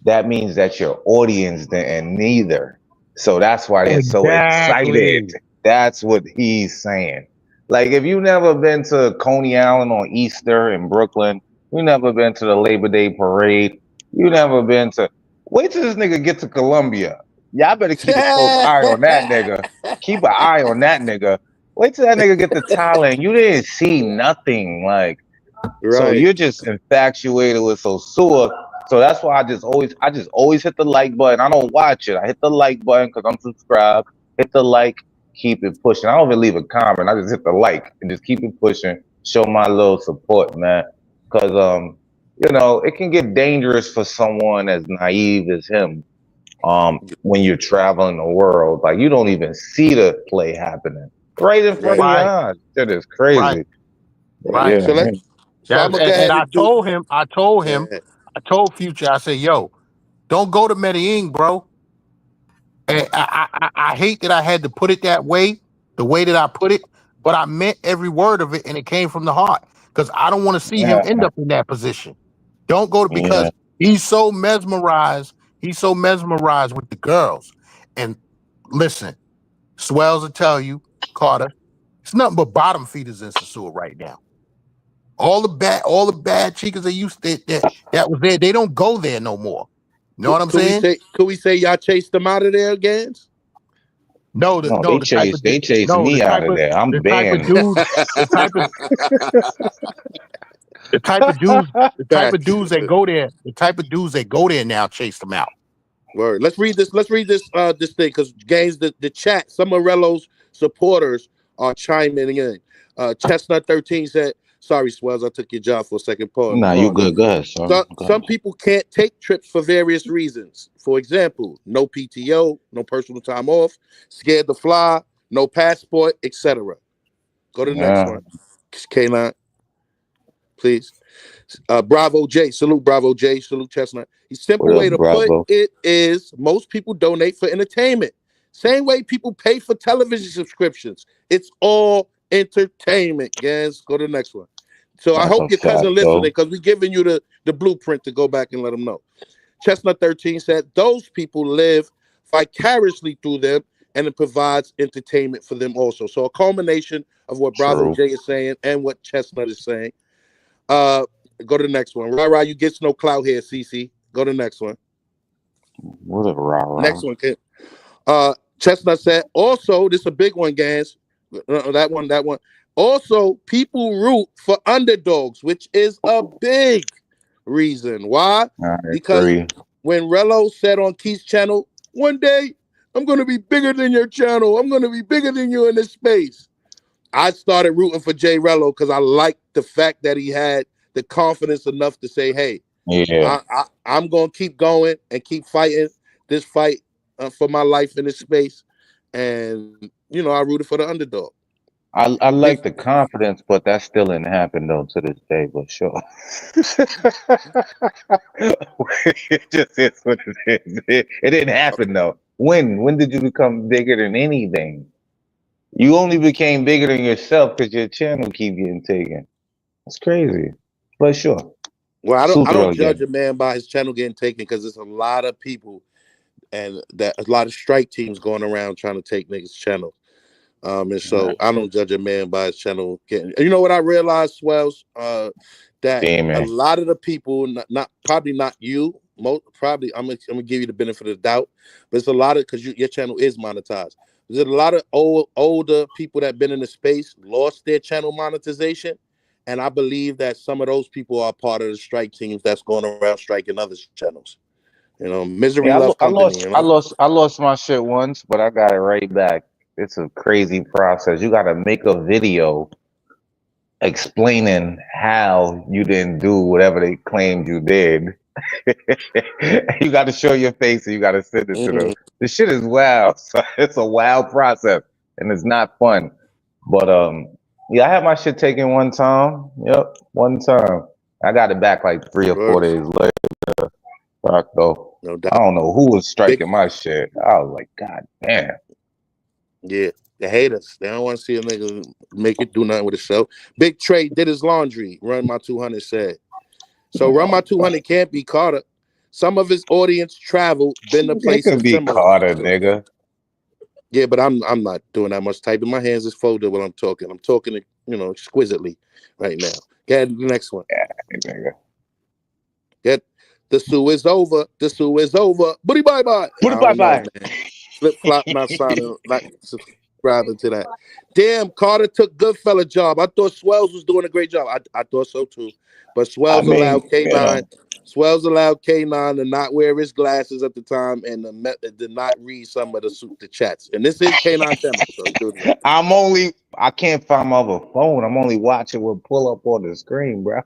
that means that your audience didn't neither. So that's why they're so excited. Exactly. That's what he's saying. Like if you never been to Coney Island on Easter in Brooklyn, you never been to the Labor Day parade, you never been to wait till this nigga get to Columbia. Y'all better keep a close eye on that nigga. Keep an eye on that nigga. Wait till that nigga get to Thailand. You didn't see nothing. Like so Right. you're just infatuated with Sosua. So that's why I just always hit the like button. I don't watch it. I hit the like button because I'm subscribed. Hit the like, keep it pushing. I don't even leave a comment. I just hit the like and just keep it pushing. Show my little support, man. Cause it can get dangerous for someone as naive as him. When you're traveling the world, like you don't even see the play happening right in front Right. of your Right. eyes. That is Right. crazy. But Right. So yeah, let's so I'm That's gonna go and ahead I and do told him, yeah. I told Future, I said, yo, don't go to Medellin, bro. And I hate that I had to put it that way, the way that I put it, but I meant every word of it and it came from the heart. Because I don't want to see him yeah, end up in that position. Don't go to yeah. because he's so mesmerized, with the girls. And listen, Swells will tell you, Carter, it's nothing but bottom feeders in Sasua right now. All the bad chicas that used that was there, they don't go there no more. You know what I'm Could we saying? say y'all chased them out of there again? No, No, the type of they chased no, me out of there. the I'm type of banned. dudes, the type of the type of dudes, Facts. the type of dudes that go there now chase them out. Word. Let's read this. Let's read this thing because games the chat. Some Morello's supporters are chiming in. Chestnut 13 said, "Sorry, Swells, I took your job for a second. Pause. Nah, you Pause. good. Go ahead, son. Go Some ahead. people can't take trips for various reasons. For example, no PTO, no personal time off, scared to fly, no passport, etc." Go to the next Yeah. one. K9, please. Bravo J, salute Bravo J, salute Chestnut. The What simple up, way to put Bravo? it is most people donate for entertainment. Same way people pay for television subscriptions. It's all entertainment, guys. Go to the next one. So I That's hope a your fact, cousin listening though. because we're giving you the blueprint to go back and let them know. Chestnut 13 said those people live vicariously through them and it provides entertainment for them also. So a culmination of what Bravo True. J is saying and what Chestnut is saying. Uh, Go to the next one. Rah, you get no clout here, CC. Go to the next one. What up, rah Next rah? one, kid. Chestnut said, also, this is a big one, guys. That one. Also, people root for underdogs, which is a big reason. Why? I Because agree. when Rello said on Keith's channel, one day I'm going to be bigger than your channel. I'm going to be bigger than you in this space. I started rooting for J Reello because I liked the fact that he had the confidence enough to say, hey, Yeah. I'm going to keep going and keep fighting this fight for my life in this space. And, you know, I rooted for the underdog. I Big, like the confidence, but that still didn't happen though to this day, but sure. It just is what it is. It didn't happen though. When did you become bigger than anything? You only became bigger than yourself because your channel keep getting taken. That's crazy. But sure. well, I Sutro don't judge again. a man by his channel getting taken because there's a lot of people and that a lot of strike teams going around trying to take niggas' channels. And so I don't judge a man by his channel getting. You know what I realized, Swells, that a Damn. lot of the people, not probably not you, probably I'm gonna give you the benefit of the doubt, but it's a lot of because your channel is monetized. There's a lot of older people that been in the space lost their channel monetization, and I believe that some of those people are part of the strike teams that's going around striking other channels. You know, misery Yeah, love company. You know. I lost my shit once, but I got it right back. It's a crazy process. You gotta make a video explaining how you didn't do whatever they claimed you did. You got to show your face and you got to send it to them. Mm, This shit is wild. It's a wild process and it's not fun. But yeah, I had my shit taken one time. Yep, one time. I got it back like 3 or 4 days later. Fuck though. no I doubt. don't know who was Big. striking my shit. I was like, God damn. Yeah, they hate us. They don't want to see a nigga make it do nothing with himself. Big Trey did his laundry. Run My 200 said. So Run My 200 can't be Carter. Some of his audience travel, been to It could places be similar. Carter, nigga. Yeah, but I'm not doing that much typing. My hands is folded when I'm talking. I'm talking, exquisitely right now. Get the next one. Nigga. Get the sue is over. The sue is over. Booty bye bye. Put I it bye don't know, bye. man. Flip flop not signing, not subscribing to that. Damn, Carter took Goodfella job. I thought Swells was doing a great job. I thought so too. But I Swells allowed mean, K9. Swells allowed K9 to not wear his glasses at the time and did not read some of the chats. And this is K9 channel, so he do it. I can't find my other phone. I'm only watching what pull up on the screen, bro.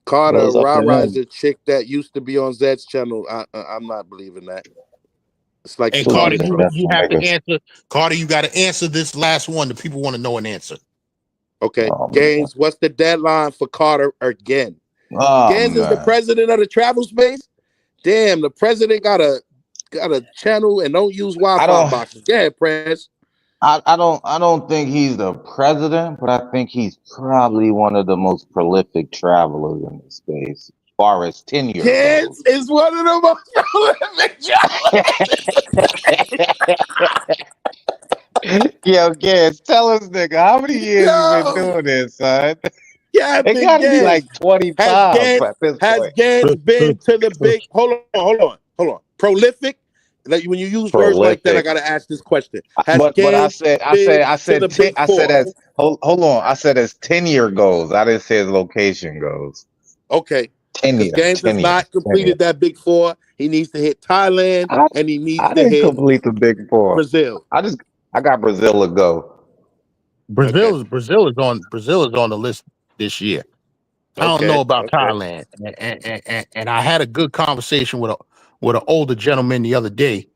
Carter, What's up Ra to Ra is him? a chick that used to be on Zed's channel. I'm not believing that. It's like Hey, she Two Carter, used different to. you have to niggas. answer. Carter, you got to answer this last one. The people want to know an answer. Okay, Oh man. Gaines, what's the deadline for Carter again? Oh Gaines is the man. president of the travel space. Damn, the president got a channel and don't use I Wi-Fi don't boxes. Yeah, Prez. I don't think he's the president, but I think he's probably one of the most prolific travelers in the space, as far as tenure goes. Gaines is one of the most prolific Yo, Gans, tell us, nigga, how many years you been Yo, doing this, son? It Captain gotta be like Gaines. Has 25 Gaines at this has point. Gaines been to the big? Hold on. Prolific. Like when you use words like that, I Prolific. gotta ask this question. Has But Gaines been to the big I said four? as hold on. I said as tenure goes. I didn't say as location goes. Okay, because Gaines has not Tenure. completed that big four. He needs to hit Thailand I, and he needs I to didn't hit complete the big four. Brazil. I got Brazil to go. Okay. Brazil is on the list this year. I don't know Okay. about Okay. Thailand, and I had a good conversation with an older gentleman the other day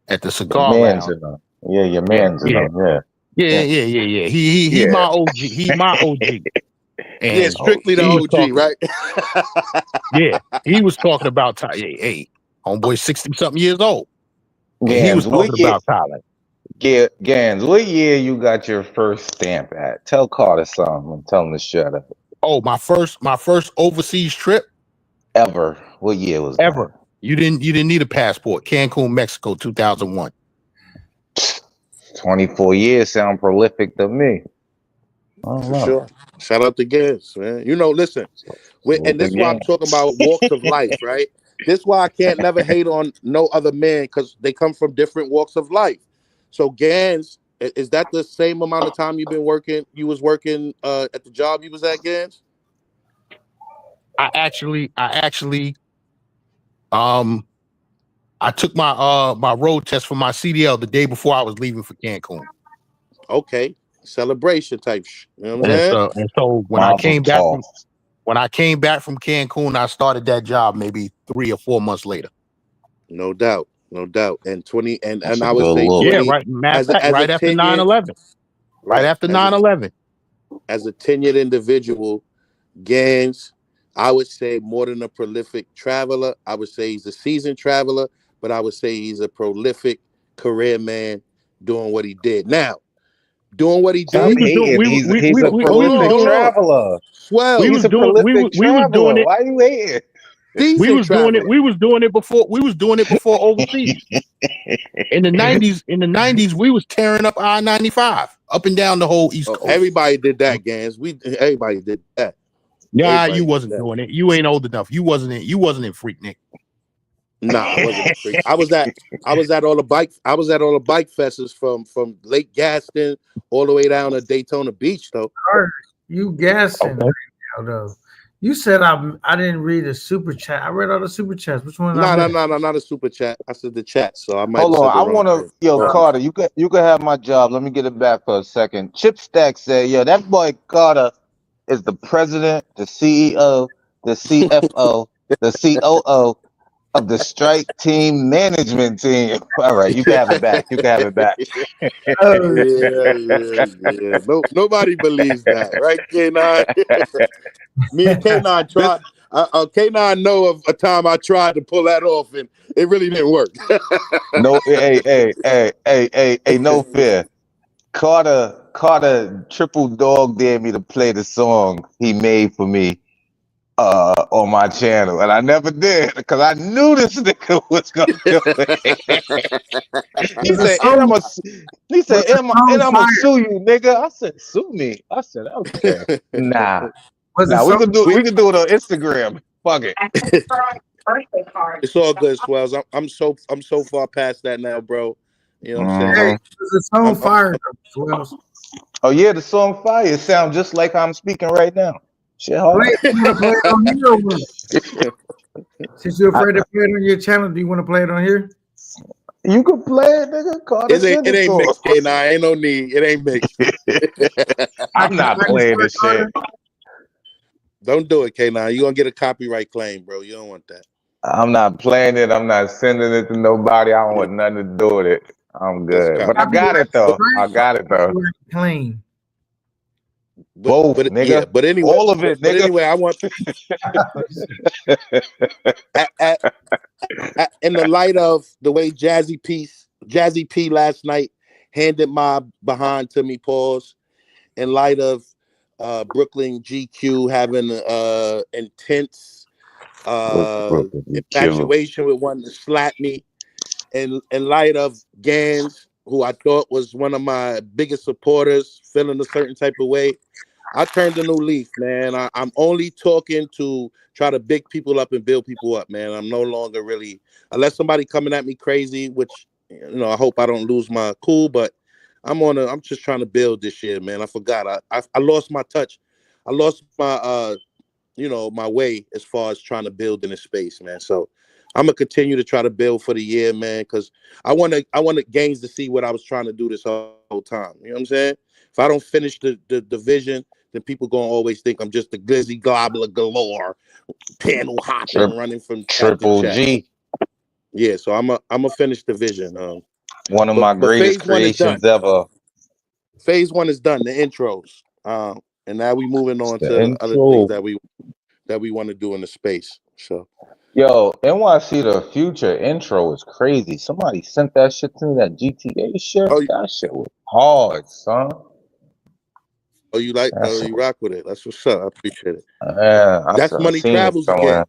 at the Your cigar man's lounge. in them. Yeah, your Yeah, man's in yeah, them. Yeah. Yeah. yeah. He Yeah. my OG. He my OG, Yeah, and Oh, strictly the he was OG, talking. right? Yeah, he was talking about Thailand. Hey, homeboy, 60-something years old, and he was Gans, talking about Thailand. Gans, what year you got your first stamp at? Tell Carter something and tell him to shut up. Oh, my first overseas trip Ever. What year was that? ever. You didn't need a passport. Cancun, Mexico, 2001. 24 years sound prolific to me. I don't For know. sure. Shout out to Gaines, man. Listen, Salute and the this is why I'm talking about walks of life, right? This is why I can't never hate on no other man because they come from different walks of life. So Gaines Is that the same amount of time you've been working? You was working at the job you was at, Gans? I actually, um, I took my road test for my CDL the day before I was leaving for Cancun. Okay, celebration type. You know what I'm And saying? so when I Mazel came back tov. from Cancun, I started that job maybe 3 or 4 months later. No doubt, no doubt. And 20 That's and a I would good say look. Yeah, 20 right. Matter of as a fact, as a right after tenured 9/11. Right right after 9/11. as a tenured individual, Gans, I would say more than a prolific traveler. I would say he's a seasoned traveler, but I would say he's a prolific career man doing what he did. Now, doing what he Stop We did. was doing hating. He's a we was prolific Hold doing on. traveler. we Swells, He's was a doing prolific we was traveler. doing it Why you hating? seasoned traveler. we was doing it before overseas. In the 90s, we was tearing up I-95 up and down the whole East Oh, Coast. everybody did that, Gans. Everybody did that. Nah, Everybody you did wasn't that. doing it. You ain't old enough. You wasn't in Freaknik. Nah, I wasn't a freak. I was at all the bike fests from Lake Gaston all the way down to Daytona Beach though. You guessing Okay. right now, though. You said I didn't read a super chat. I read all the super chats. Which one? No, not a super chat. I said the chat, so I might have Hold said on, the I wrong wanna, thing. yo, Pause. Carter, you could have my job. Let me get it back for a second. Chip Stack said, yo, that boy Carter is the president, the CEO, the CFO, the COO of the strike team management team. All right, you can have it back. You can have it back. Oh, Yeah. No, nobody believes that, right, K9? Me and K9 tried. K9 know of a time I tried to pull that off, and it really didn't work. No, hey, no fear. Carter triple dog dared me to play the song he made for me on my channel, and I never did because I knew this nigga was gonna do it. He was the said, and song? he said, Was the and song I'm gonna fire? sue you, nigga. I said, sue me. I said, okay, nah, Was the we song? could do we, we could do it on Instagram. Fuck it. it's all good, Swells. I'm so far past that now, bro. You know what I'm saying? Hey, hmm was the song I'm fire? Though, Swells? Oh yeah, the song fire. It sounds just like how I'm speaking right now. Shit Play hard. it. You want to play it on here or what? Since you're I, afraid to play it on your channel, do you want to play it on here? you can play it, nigga. Carter, send it it ain't to mixed, K9. Ain't no need. It ain't mixed. him. I I'm can not find playing it, this shit. Carter. Don't do it, K9. You're gonna get a copyright claim, bro. You don't want that. I'm not playing it. I'm not sending it to nobody. I don't Yeah, want nothing to do with it. I'm that's good. But I copyright. got Copyright it though. I strike, got it though. copyright claim. Both, Yeah, nigga. but anyway, All of it, but nigga. anyway, I want at, at, in the light of the way Jazzy P last night handed my behind to me, pause. In light of Brooklyn GQ having intense Kill. infatuation with wanting to slap me, and in light of Gans, who I thought was one of my biggest supporters, feeling a certain type of way, I turned a new leaf, man. I'm only talking to try to big people up and build people up, man. I'm no longer really, unless somebody coming at me crazy, which I hope I don't lose my cool, but I'm just trying to build this year, man. I forgot. I lost my touch. I lost my my way as far as trying to build in this space, man. So I'm gonna continue to try to build for the year, man, because I want Gaines to see what I was trying to do this whole time. You know what I'm saying? If I don't finish the division, then people gonna always think I'm just a glizzy gobbler galore, panel Tri- hopping, running from chat to Triple chat. G. Yeah, so I'm a finish the vision. One of But my greatest phase one is done. creations ever. Phase one is done. The intros. And now we moving It's on the to the other things intro. that we want to do in the space. So Yo, NYC the Future intro is crazy. Somebody sent that shit to me, that GTA shit. oh That shit was hard, son. That's you rock with it. That's what's up. I appreciate it. yeah, That's I money seen it travels somewhere. again.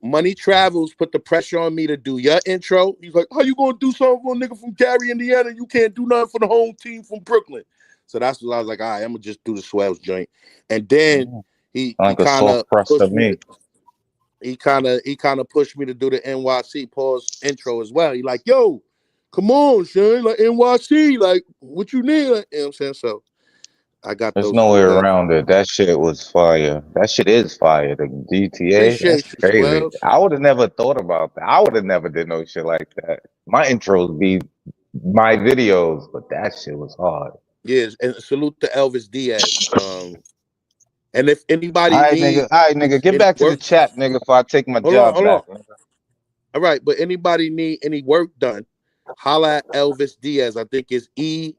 Money travels put the pressure on me to do your intro. He's like, how you gonna do something for a nigga from Gary, Indiana? You can't do nothing for the home team from Brooklyn. So that's what I was like, all right, I'm gonna just do the Swells joint. And then he Like a kind of soft press to pushed me me. to he kind of pushed me to do the NYC pause intro as well. He like, yo, come on, son, like NYC, like what you need, like, you know what I'm saying? So I got There's those no two way guys. around it. That shit was fire. That shit is fire. The GTA, that's Appreciate you, crazy. Swells. I would have never thought about that. I would have never did no shit like that. My intros be my videos, but that shit was hard. Yes, and salute to Elvis Diaz. And if anybody All right, nigga, needs get any back to the work, chat, nigga, before I take my hold job on. back. All right, but anybody need any work done, holla at Elvis Diaz. I think it's E_DIAZ.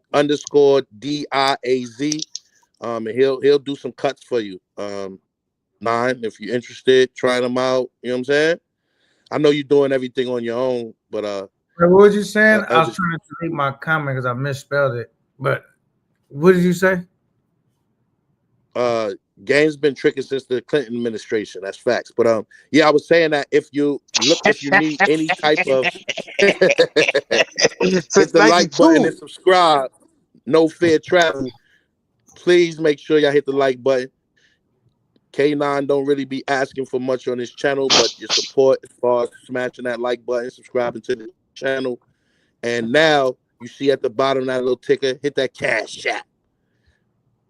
And he'll do some cuts for you. If you're interested, trying them out. You know what I'm saying? I know you're doing everything on your own, but What was you saying? I was Elvis, trying to delete my comment because I misspelled it. But what did you say? game's been tricking since the Clinton administration. That's facts. But yeah, I was saying that if you need any type of hit Since the like button and 92. subscribe. No Fair Travel. Please make sure y'all hit the like button. K9 don't really be asking for much on this channel, but your support as far as smashing that like button, subscribing to the channel. And now you see at the bottom of that little ticker, hit that Cash App.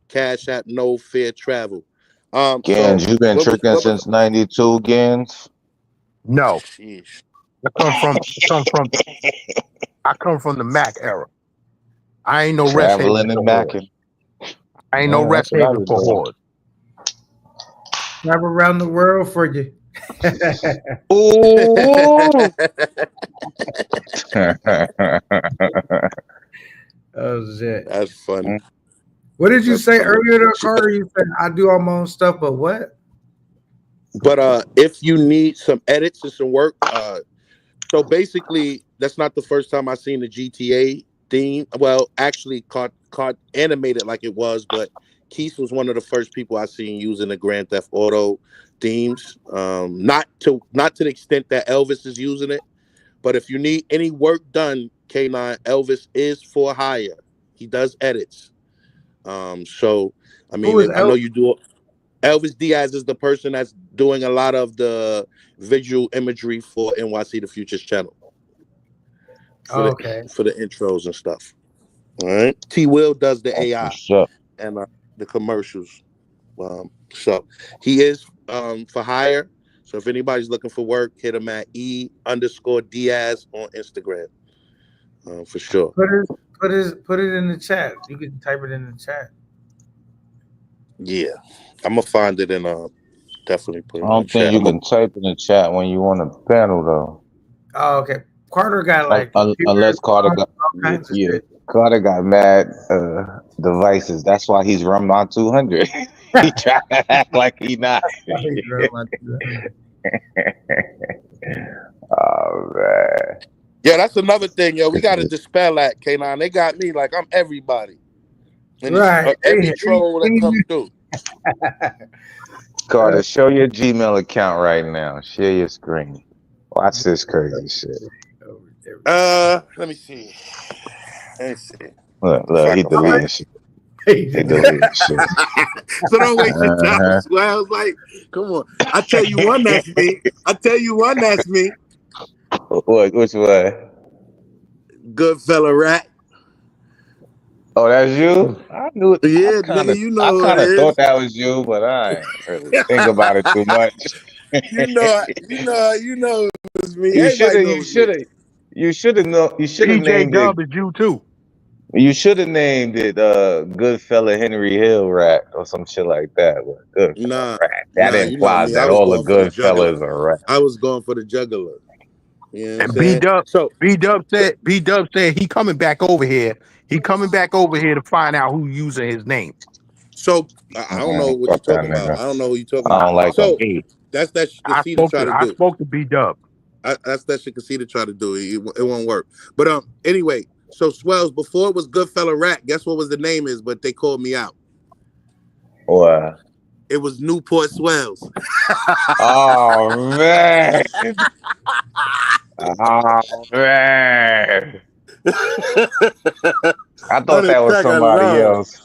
Cash App, No Fair Travel. So Gans, you been what was tricking since 92, Gans? No, sheesh. I come from the Mac era. I ain't no rest haven Traveling for and whores. macking. I ain't no Yeah, rest that's what I haven was for doing. whores. Travel around the world for you. Ooh. Oh shit. That's funny. What did you That's say funny. earlier, though, Carter? You said I do all my own stuff, but what? But if you need some edits and some work, so basically that's not the first time I've seen the GTA theme. Well, actually caught animated like it was, but Keith was one of the first people I seen using the Grand Theft Auto themes. Not to the extent that Elvis is using it, but if you need any work done, K9, Elvis is for hire. He does edits. So I Who mean, is I know Elvis? you do. Elvis Diaz is the person that's doing a lot of the visual imagery for NYC The Futures channel for the Okay. intros and stuff. All right. T Will does the That's AI what's up. and the commercials. So he is for hire. So if anybody's looking for work, hit him at E_Diaz on Instagram. For sure. Put it in the chat. You can type it in the chat. Yeah. I'm gonna find it and definitely put I it in the don't think chat. you can type in the chat when you on a panel though. Oh, okay. Carter got like computers, Unless Carter all got kinds of yeah, shit. Carter got mad devices. That's why he's run my 200. He tried to act like he not. Oh man. Yeah, that's another thing, yo. We got to dispel that, K9. They got me like I'm everybody. And it's Right. every troll that come through. Carter, show your Gmail account right now. Share your screen. Watch this crazy shit. Let me see. Look, he deleting shit. He deleting shit. So don't waste your time. Well, I was like, come on. I tell you one that's me. What? Which one? Good fella rat. Oh, that's you? I knew it. Yeah, nigga, you know I who it kind of thought is. that was you, but I ain't really think about it too much. you know it was me. You should Everybody have. knows me. You should have. You should have DJ named it. Dub is you too. You should have named it Good Fella Henry Hill Rat or some shit like that. But Good Fella Rat. That You know implies me. I that was all the going for the good juggler. fellas are rats. I was going for the juggler. You know what I'm And saying? B Dub said he coming back over here. He coming back over here to find out who using his name. So I don't know what you're Fuck that talking about. nigga. I don't know who you're talking I about. don't like him. So that's that shit I Casita try to do. spoke to B Dub. That's that shit Casita try to do. It won't work. But anyway, so Swells, before it was Goodfella Rat, guess what was the name is, but they called me out. What? It was Newport Swells. Oh man. Oh man. I thought that was somebody else.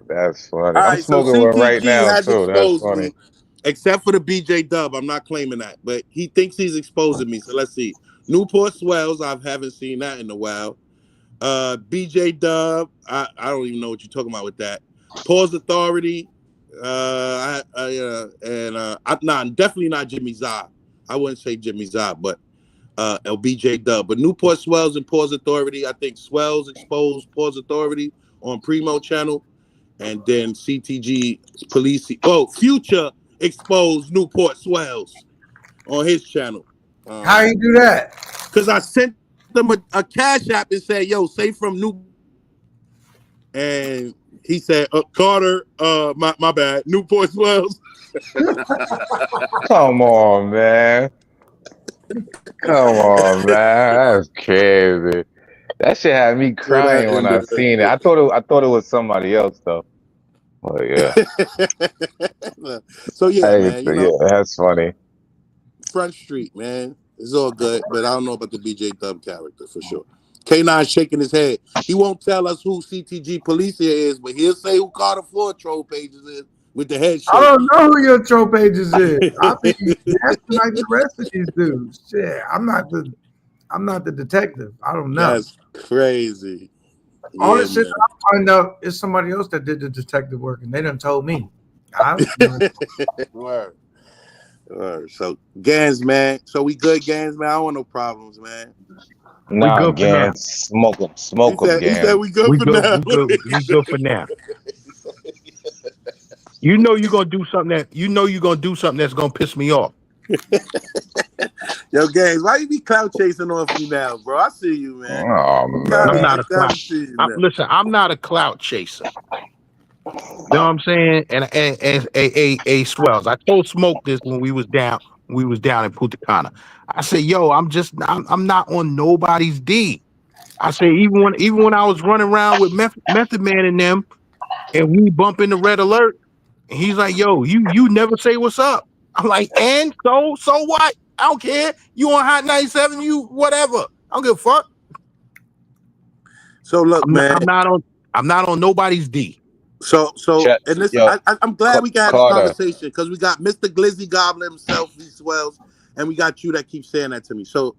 That's funny. All I'm right, so smoking one right CTG now has too. That's exposed funny. me, except for the BJ Dub. I'm not claiming that, but he thinks he's exposing me. So let's see. Newport Swells, I haven't seen that in a while. BJ Dub. I don't even know what you're talking about with that. Pause Authority. Definitely not Jimmy Zah. I wouldn't say Jimmy Zah, but BJ Dub. But Newport Swells and Pause Authority. I think Swells exposed Pause Authority on Primo channel, and then CTG Police. Oh, Future exposed Newport Swells on his channel. How you do that? Because I sent them a cash app and said, "Yo, say from New," and he said, "Carter, my bad, Newport Swells." Come on, man. Come on, man. That's crazy. That shit had me So that crying when I ended seen it. I thought it was somebody else though. But yeah. it. So yeah, man, Yeah, that's funny. Front Street, man, it's all good, but I don't know about the BJ Dub character for sure. K9 shaking his head. He won't tell us who CTG Policia is, but he'll say who Carter Ford troll pages is with the head shake. I don't know who your troll pages is. I be guessing like the rest of these dudes. Shit, I'm not the detective. I don't know. That's crazy. All Yeah, the shit man. I find out is somebody else that did the detective work, and they done told me. I Word. So Gans, man. So we good, Gans, man. I don't want no problems, man. We Nah, good for now. Gans. Smoke 'em, He said Gans. we good We for good. now. We good for now. You know you're gonna do something that's gonna piss me off. Yo, Gans, why you be clout chasing off me now, bro? I see you, man. Oh I'm man. not I a gotta clout. see you now. Listen, I'm not a clout chaser. You know what I'm saying? And a swells. I told Smoke this when we was down in Punta Cana. I said, yo, I'm not on nobody's D. I say even when I was running around with Method Man and them, and we bump into Red Alert, and he's like, yo, you never say what's up. I'm like, and so what? I don't care. You on Hot 97, you whatever. I don't give a fuck. So look, man. I'm not on nobody's D. So Check. and this, Yo, I'm glad we can have this Carter. conversation because we got Mr. Glizzy Goblin himself, he swells, and we got you that keeps saying that to me. So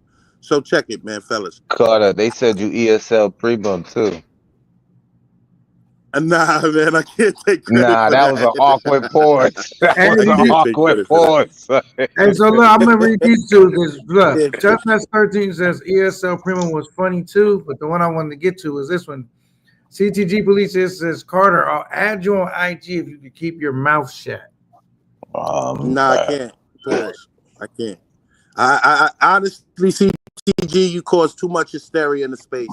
check it, man, fellas. Carter, they said you ESL Primo too. Nah, man, I can't take credit Nah, for that was an awkward pause. That Hey, was did an you- awkward pause. Hey, so look, I'm gonna read these two because look, Yeah. Chestnut 13 says ESL Primo was funny too, but the one I wanted to get to was this one. CTG Police says Carter, I'll add you on IG if you could keep your mouth shut. Nah, I can't. Pause. I can't. I honestly, CTG, you cause too much hysteria in the space.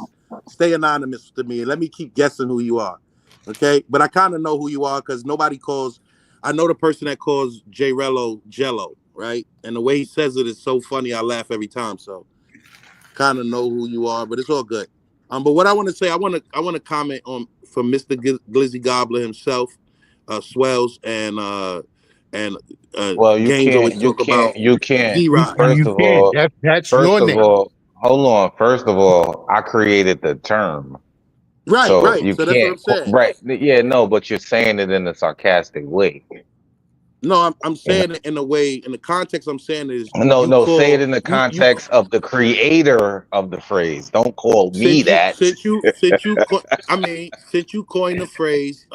Stay anonymous to me and let me keep guessing who you are. Okay? But I kind of know who you are because nobody calls. I know the person that calls J Reello Jello, right? And the way he says it is so funny, I laugh every time. So kind of know who you are, but it's all good. But what I want to say, I want to comment on from Mr. Glizzy Gobbler himself, Swells, and Well, you Gaines always can't, you talk about can't, you can't. D-Rod. First You of can't. all, That's first your of name. all, hold on. First of all, I created the term, Right. so you So that's what I'm can't. saying. Right? Yeah, no, but you're saying it in a sarcastic way. No, I'm You know? saying it in a way, in the context I'm saying is No, you no. Say it call in the you context of the creator of the phrase. Don't call me since you that. coined the phrase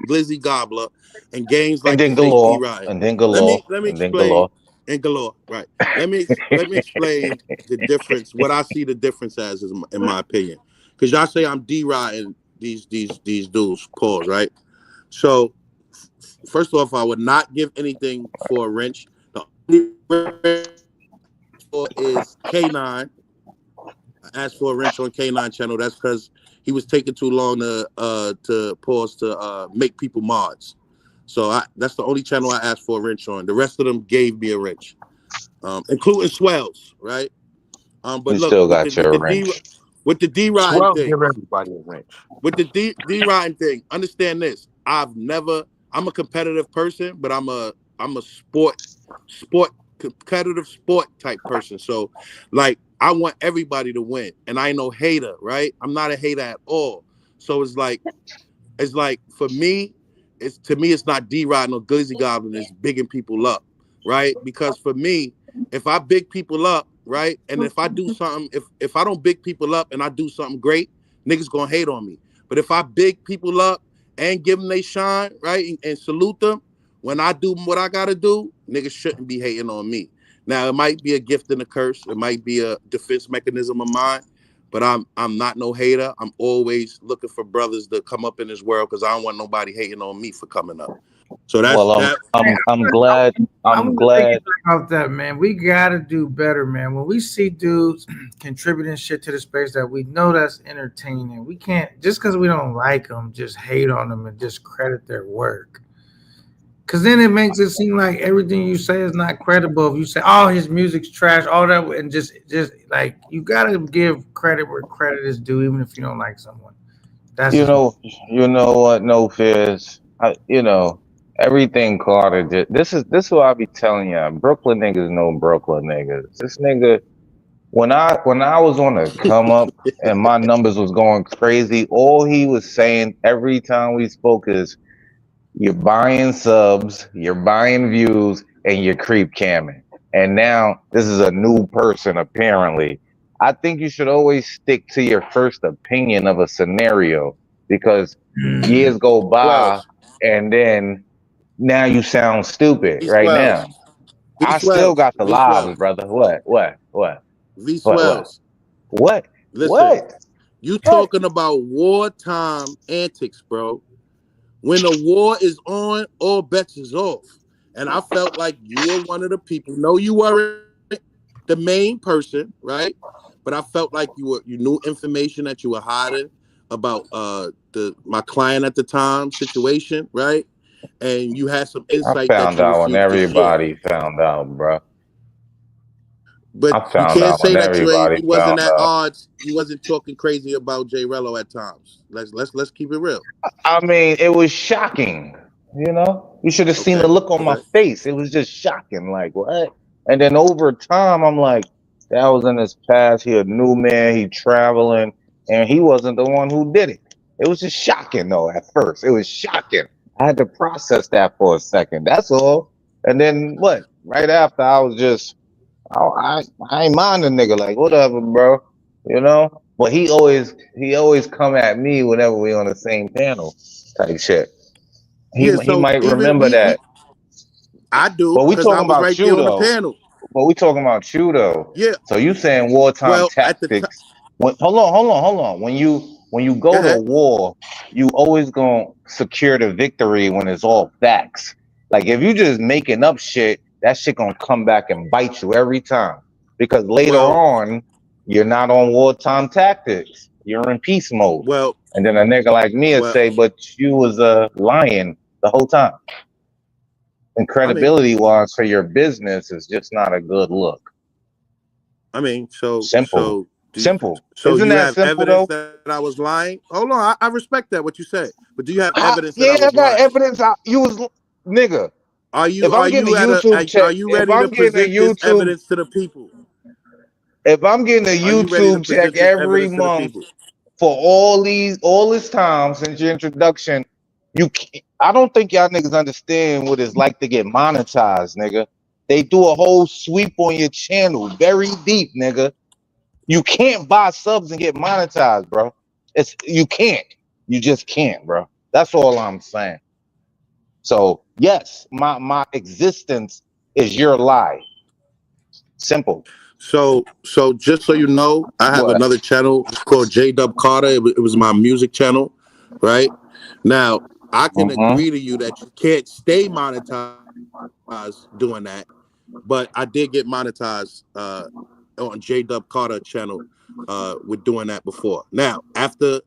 Glizzy Gobbler and Gaines And like to then say galore, D-Rod. and then Let galore, me and then explain galore. and galore, right. Let me explain the difference, what I see the difference as is, in my opinion. Because y'all say I'm D-Rod and these dudes, pause, right? So first off, I would not give anything for a wrench. The only wrench for is K9. I asked for a wrench on K9 channel. That's because he was taking too long to pause to make people mods. So that's the only channel I asked for a wrench on. The rest of them gave me a wrench, including Swells, right? But You look, still got your wrench. with the D riding Swell thing, give everybody a wrench. with the D riding thing, understand this. I'm a competitive person, but I'm a competitive sport type person. So like I want everybody to win. And I ain't no hater, right? I'm not a hater at all. So it's like for me, it's not D-Rod or Glizzy Goblin, it's bigging people up, right? Because for me, if I big people up, right, and if I do something, if I don't big people up and I do something great, niggas gonna hate on me. But if I big people up and give them they shine, right, and salute them, when I do what I gotta do, niggas shouldn't be hating on me. Now it might be a gift and a curse. It might be a defense mechanism of mine, but I'm not no hater. I'm always looking for brothers to come up in this world because I don't want nobody hating on me for coming up. So that's Well, that. I'm glad. I I'm want to glad. think about that, man. We gotta do better, man. When we see dudes contributing shit to the space that we know that's entertaining, we can't just because we don't like them, just hate on them and discredit their work. Cause then it makes it seem like everything you say is not credible. If you say, "Oh, his music's trash," all that, and just like you gotta give credit where credit is due, even if you don't like someone. That's You just know. You know what? No fears. Everything Carter did. This is what I be telling you. Brooklyn niggas know Brooklyn niggas. This nigga. When I was on a come up and my numbers was going crazy, all he was saying every time we spoke is you're buying subs, you're buying views, and you're creep camming. And now this is a new person, apparently. I think you should always stick to your first opinion of a scenario because years go by Swells, and then now you sound stupid V right now. swells, V I still swells, got the V lives, swells, brother. What? What? What? V What? What? swells. What? Listen, What? you What? talking about wartime antics, bro. When the war is on, all bets is off. And I felt like you were one of the people. No, you weren't the main person, right? But I felt like you knew information that you were hiding about the my client at the time situation, right? And you had some I insight that found you out when refused to share. everybody found out, bro. But I you found can't out say when that everybody you wasn't found at out. odds. You wasn't talking crazy about J Reello at times. Let's keep it real. I mean, it was shocking. You should have seen the Okay, look on my okay. face. It was just shocking. Like what? And then over time, I'm like, that was in his past. He a new man. He traveling, and he wasn't the one who did it. It was just shocking, though. At first, it was shocking. I had to process that for a second. That's all. And then what? Right after, I was just I ain't mind a nigga like whatever, bro. But he always come at me whenever we on the same panel type shit. He Yeah, he so might even remember we that. I do But we because I talking was about right there you on the though. panel. But we talking about you though. Yeah. So you saying wartime Well, at the time, tactics? Hold on. When you go go to ahead. war, you always gonna secure the victory when it's all facts. Like if you just making up shit, that shit gonna come back and bite you every time. Because later Well, on, you're not on wartime tactics. You're in peace mode. well, And then a nigga like me would well. say, "But you was lying the whole time." And I mean, credibility wise for your business is just not a good look. so Simple. Simple. so Isn't you that have simple evidence though? that I was lying? Hold on, I respect that what you said, but do you have evidence that I Yeah, I was got lying? evidence. You was nigga. If Are I'm getting you a at a YouTube check, are you if ready to I'm getting a present this YouTube, evidence to the people? if I'm getting a Are you ready to YouTube check present this every evidence to the month people? for all this time since your introduction, I don't think y'all niggas understand what it's like to get monetized, nigga. They do a whole sweep on your channel, very deep, nigga. You can't buy subs and get monetized, bro. You can't. You just can't, bro. That's all I'm saying. So yes, my existence is your lie. Simple. So just so you know, I have What? another channel. It's called J Dub Carter. It was my music channel, right? Now I can Mm-hmm. agree to you that you can't stay monetized doing that, but I did get monetized on J Dub Carter channel with doing that before. Now after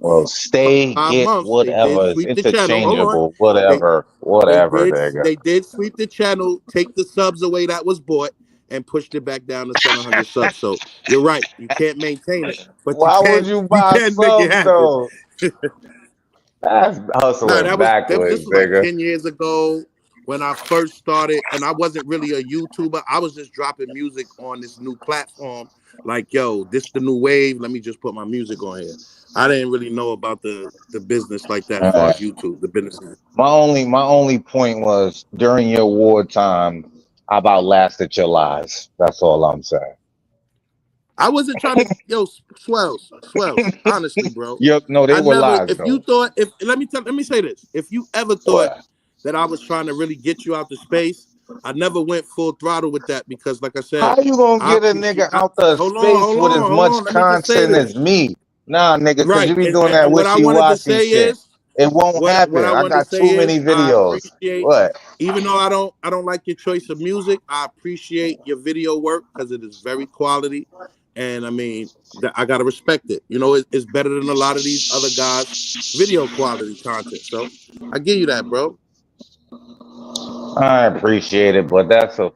Well, five stay, months, get, they did whatever. sweep the It's channel. Hold on, interchangeable. they Whatever. they Whatever, did nigga. they did sweep the channel, take the subs away that was bought, and pushed it back down to 700 subs. So you're right, you can't maintain it, but Why would you you buy can make it subs happen. though? That's No, hustling this backwards, was like nigga. 10 years ago when I first started, and I wasn't really a YouTuber. I was just dropping music on this new platform. Like, yo, this the new wave. Let me just put my music on here. I didn't really know about the business like that as far as YouTube, the business. My only point was during your wartime, I've outlasted your lies. That's all I'm saying. I wasn't trying to, swells, honestly, bro. Yep, no, they I were never, lies if you though. thought, let me say this. If you ever thought What? that I was trying to really get you out to space, I never went full throttle with that because, like I said, How you gonna I get a appreciate, nigga out the space with as hold much on. Let me just say content this. as me? Nah, nigga, cause Right. you be doing that And what I wanted to wishy-washy say shit. is, It won't what happen. I I wanted to got say too is many I videos. appreciate, What? even though I don't like your choice of music, I appreciate your video work because it is very quality, and I mean I gotta respect it. You know, it's better than a lot of these other guys' video quality content. So I give you that, bro. I appreciate it, but that's a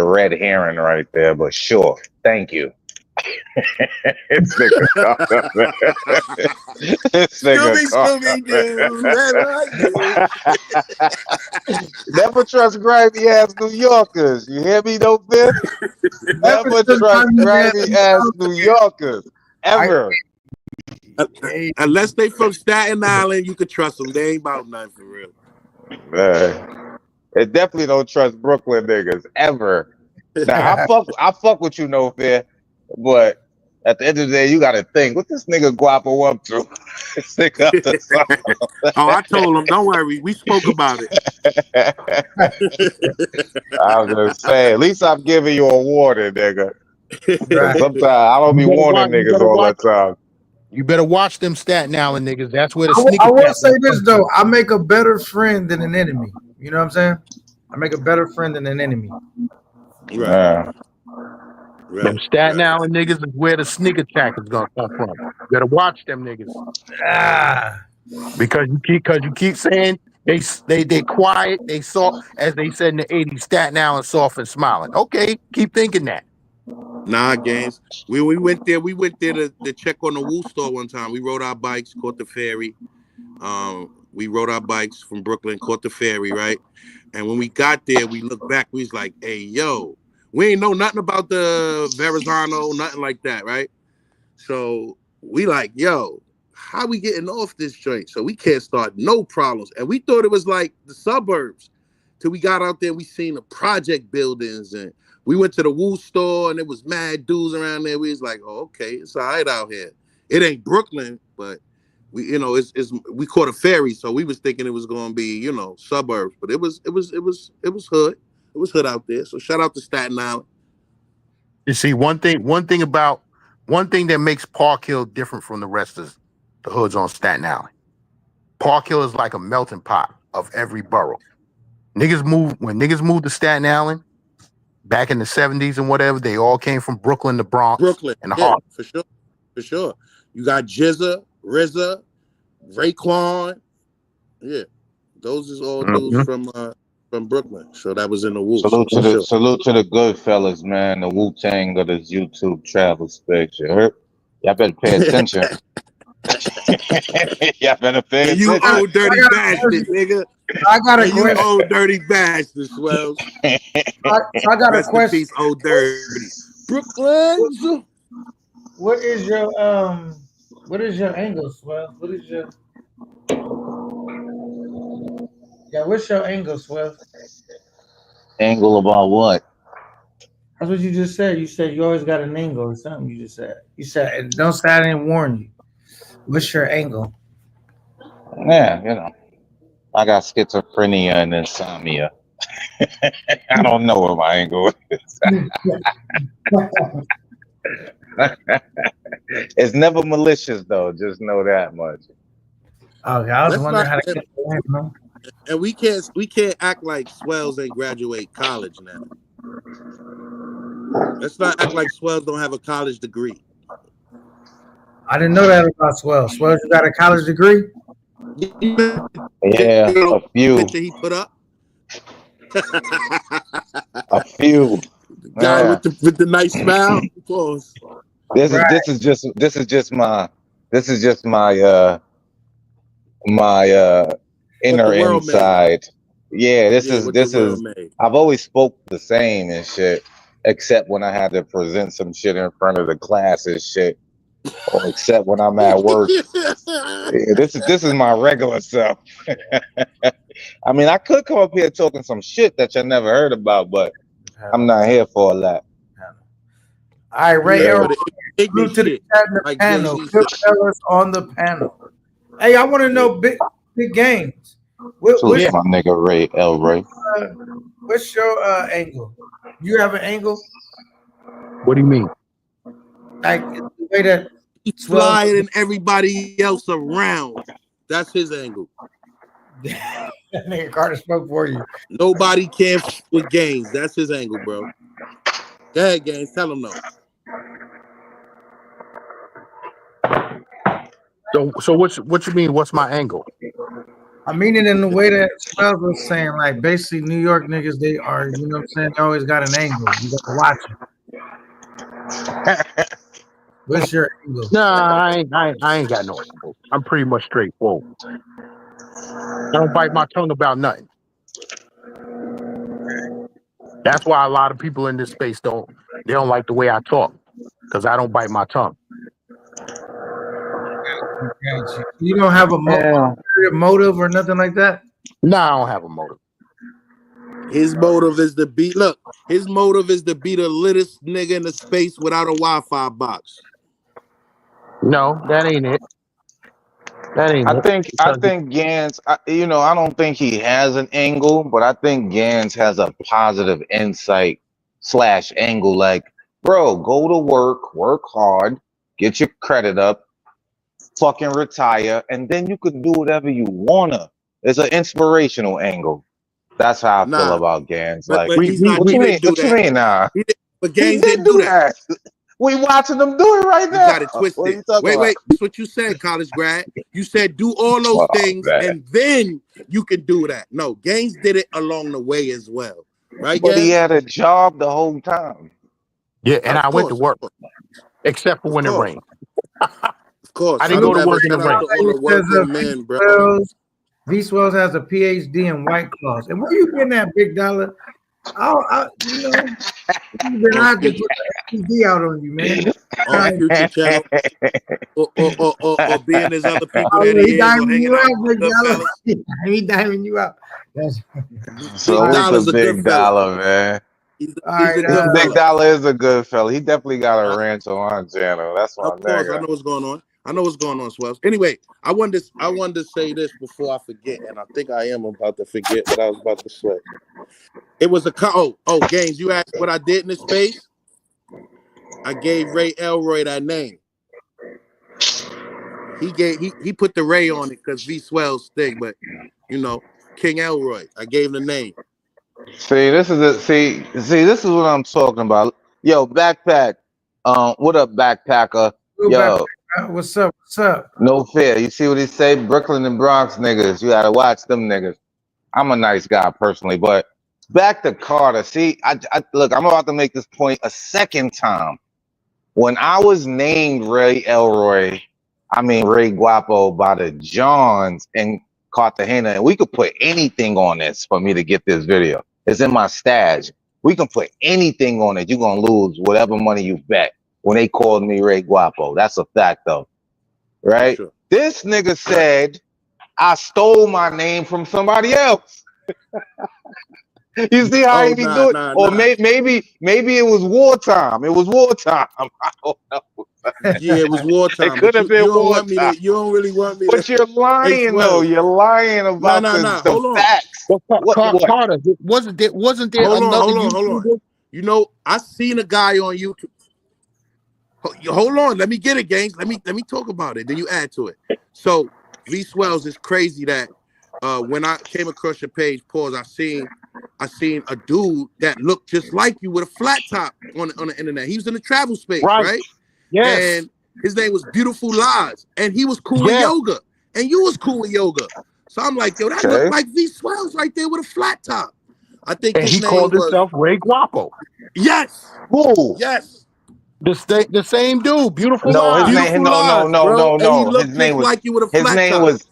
red herring right there. But sure, thank you. This nigga caught up. This nigga caught up. Scooby Doo, where are you? Never trust grimy ass New Yorkers. You hear me, though, Fifth? Never trust grimy ass New Yorkers. Ever. Unless they from Staten Island, you could trust them. They ain't about nothing for real. They definitely don't trust Brooklyn niggas ever. Now I fuck with you, no fear, but at the end of the day, you gotta think what this nigga Guapo up to. This nigga up to Oh, I told him, don't worry. We spoke about it. I was gonna say, at least I'm giving you a warning, nigga. Right. Sometimes I don't You be better warning watch. You niggas better all the watch. time. You better watch them Staten Island niggas. That's where the I sneaker will cat say gonna this come from. though, I make a better friend than an enemy. You know what I'm saying? I make a better friend than an enemy. Right, Them right, Staten right. Island niggas is where the sneaker attack is gonna come from. You better watch them niggas Ah, because you keep saying they quiet, they soft, as they said in the '80s. Staten Island soft and smiling. Okay, keep thinking that. Nah, games. We went there. We went there to check on the Woo store one time. We rode our bikes, caught the ferry. We rode our bikes from Brooklyn, caught the ferry, right? And when we got there, we looked back. We was like, "Hey, yo, we ain't know nothing about the Verrazano, nothing like that, right?" So we like, "Yo, how we getting off this joint?" So we can't start no problems. And we thought it was like the suburbs. Till we got out there, we seen the project buildings, and we went to the Woo store, and it was mad dudes around there. We was like, "Oh, okay, it's all right out here. It ain't Brooklyn, but." It's we caught a ferry, so we was thinking it was gonna be, suburbs, but it was hood. It was hood out there. So shout out to Staten Island. You see, one thing that makes Park Hill different from the rest of the hoods on Staten Island. Park Hill is like a melting pot of every borough. When niggas moved to Staten Island back in the '70s and whatever, they all came from Brooklyn, the Bronx, Brooklyn, and the yeah, Harlem. for sure. You got Jizza, RZA, Raekwon, yeah. Those is all dudes Mhm. from Brooklyn. So that was in the Woo. So Salute to for the sure. salute to the good fellas, man. The Wu Tang of this YouTube travel space. You heard? Y'all better pay attention. Y'all better pay And you attention. old dirty bastard, nigga. I got a And you question. old dirty bastard, Swells. I got a Rest in question. peace, old dirty. Brooklyn's. What is your what is your angle, Swell? What's your angle, Swell? Angle about what? That's what you just said. You said you always got an angle or something. You just said. You said and don't say I didn't warn you. What's your angle? Yeah, I got schizophrenia and insomnia. I don't know what my angle is. It's never malicious though. Just know that much. Okay, I was Let's wondering not how to get the angle. and we can't act like Swells ain't graduate college now. Let's not act like Swells don't have a college degree. I didn't know that about Swell. Swell, you got a college degree? Yeah, a few, Picture he put up. a few. Guy Yeah. with the nice smile. Pause. This is Right. my What the inner world made. inside. Yeah, Yeah, what the world made. I've always spoke the same and shit, except when I had to present some shit in front of the class and shit, or except when I'm at work. Yeah, this is my regular self. I mean, I could come up here talking some shit that you never heard about, but I'm not here for all that. All right, Ray Yeah, Arrow. for the ignorant Salute to the shit, chat in the like panel. Jay-Z Good said. fellas on the panel. Hey, I want to Yeah. know big games. Salute Yeah. to my nigga Ray Elroy. What's your angle? You have an angle What do you mean? like the way that He's Swell. flying everybody else around. That's his angle. That nigga Carter spoke for you. Nobody can f with Gaines. That's his angle, bro. Go ahead, Gaines. Tell him no. So what you mean? What's my angle? I mean it in the way that Swell was saying, like basically New York niggas, they are, you know what I'm saying? They always got an angle. You got to watch it. What's your angle? Nah, I ain't got no angle. I'm pretty much straightforward. I don't bite my tongue about nothing. That's why a lot of people in this space don't like the way I talk, because I don't bite my tongue. You don't have a motive or nothing like that? No, I don't have a motive. His motive is to be his motive is to be the littest nigga in the space without a Wi-Fi box. No, that ain't it. That ain't I it. think Gans, I don't think he has an angle, but I think Gans has a positive insight / angle. Like, bro, go to work hard, get your credit up, fucking retire, and then you can do whatever you wanna. It's an inspirational angle. That's how I feel about Gans. But Like, he's not. what He you mean? didn't do What you that. mean? Nah, But he Gaines did didn't do that. We watching them do it right You now. got it What are twisted. you talking about? Wait. That's what you said, college grad. You said do all those Oh, things man. and then you can do that. No, Gaines did it along the way as well. Right, But he Gaines? had a job the whole time. Yeah, and I went to Of work, except for when it course. rained. Of course. I didn't I've go to never work in the shout out rain. to all the working men, bro. V Swells has a PhD in White Claws. And where you getting that, Big Dollar? You know, then I have to put the PhD out on you, man. On Future Channel. Or being there's other people that He he is or diming hanging you out out, with Big good Dollar. fellas. He diming you out. That's, Salute Dollar's to a good Big fella. Dollar, man. He's all a right, good Big fella. Dollar is a good fella. He definitely got a ranch on our channel. That's my Of course, I nigga. know what's going on. I know what's going on, Swells. Anyway, I wanted to say this before I forget, and I think I am about to forget what I was about to say. It was Gaines, you asked what I did in the space. I gave Ray Elroy that name. He put the Ray on it because V Swell's thing, but you know, King Elroy. I gave him the name. See, this is what I'm talking about. Yo, backpack. What up, backpacker? Yo, what's up? What's up? no fear. You see what he say? Brooklyn and Bronx niggas. You gotta watch them niggas. I'm a nice guy personally, but back to Carter. See, I look, I'm about to make this point a second time. When I was named Ray Elroy, Ray Guapo by the Johns in Cartagena, and we could put anything on this for me to get this video. It's in my stash. We can put anything on it. You're gonna lose whatever money you bet when they called me Ray Guapo. That's a fact though. Right? Sure. This nigga said I stole my name from somebody else. You see how he be doing? Or maybe it was wartime. It was wartime. I don't know. Yeah, it was wartime. It could have been wartime. You don't really want me to. But you're lying though. You're lying about the facts. Carter, wasn't there Hold another on. YouTuber? You know, I seen a guy on YouTube. Hold on, let me get it, Gaines. Let me talk about it. Then you add to it. So V Swells is crazy that when I came across your page, I seen a dude that looked just like you with a flat top on the internet. He was in the travel space, right? Yes. And his name was Beautiful Lies, and he was cool with yoga, and you was cool with yoga. So I'm like, yo, that looked like V Swells right there with a flat top. I think and he called himself Ray Guapo. Yes. Who? Yes. The same dude, Beautiful No, Lies. his name, no. His name was like you with a his flat name top. was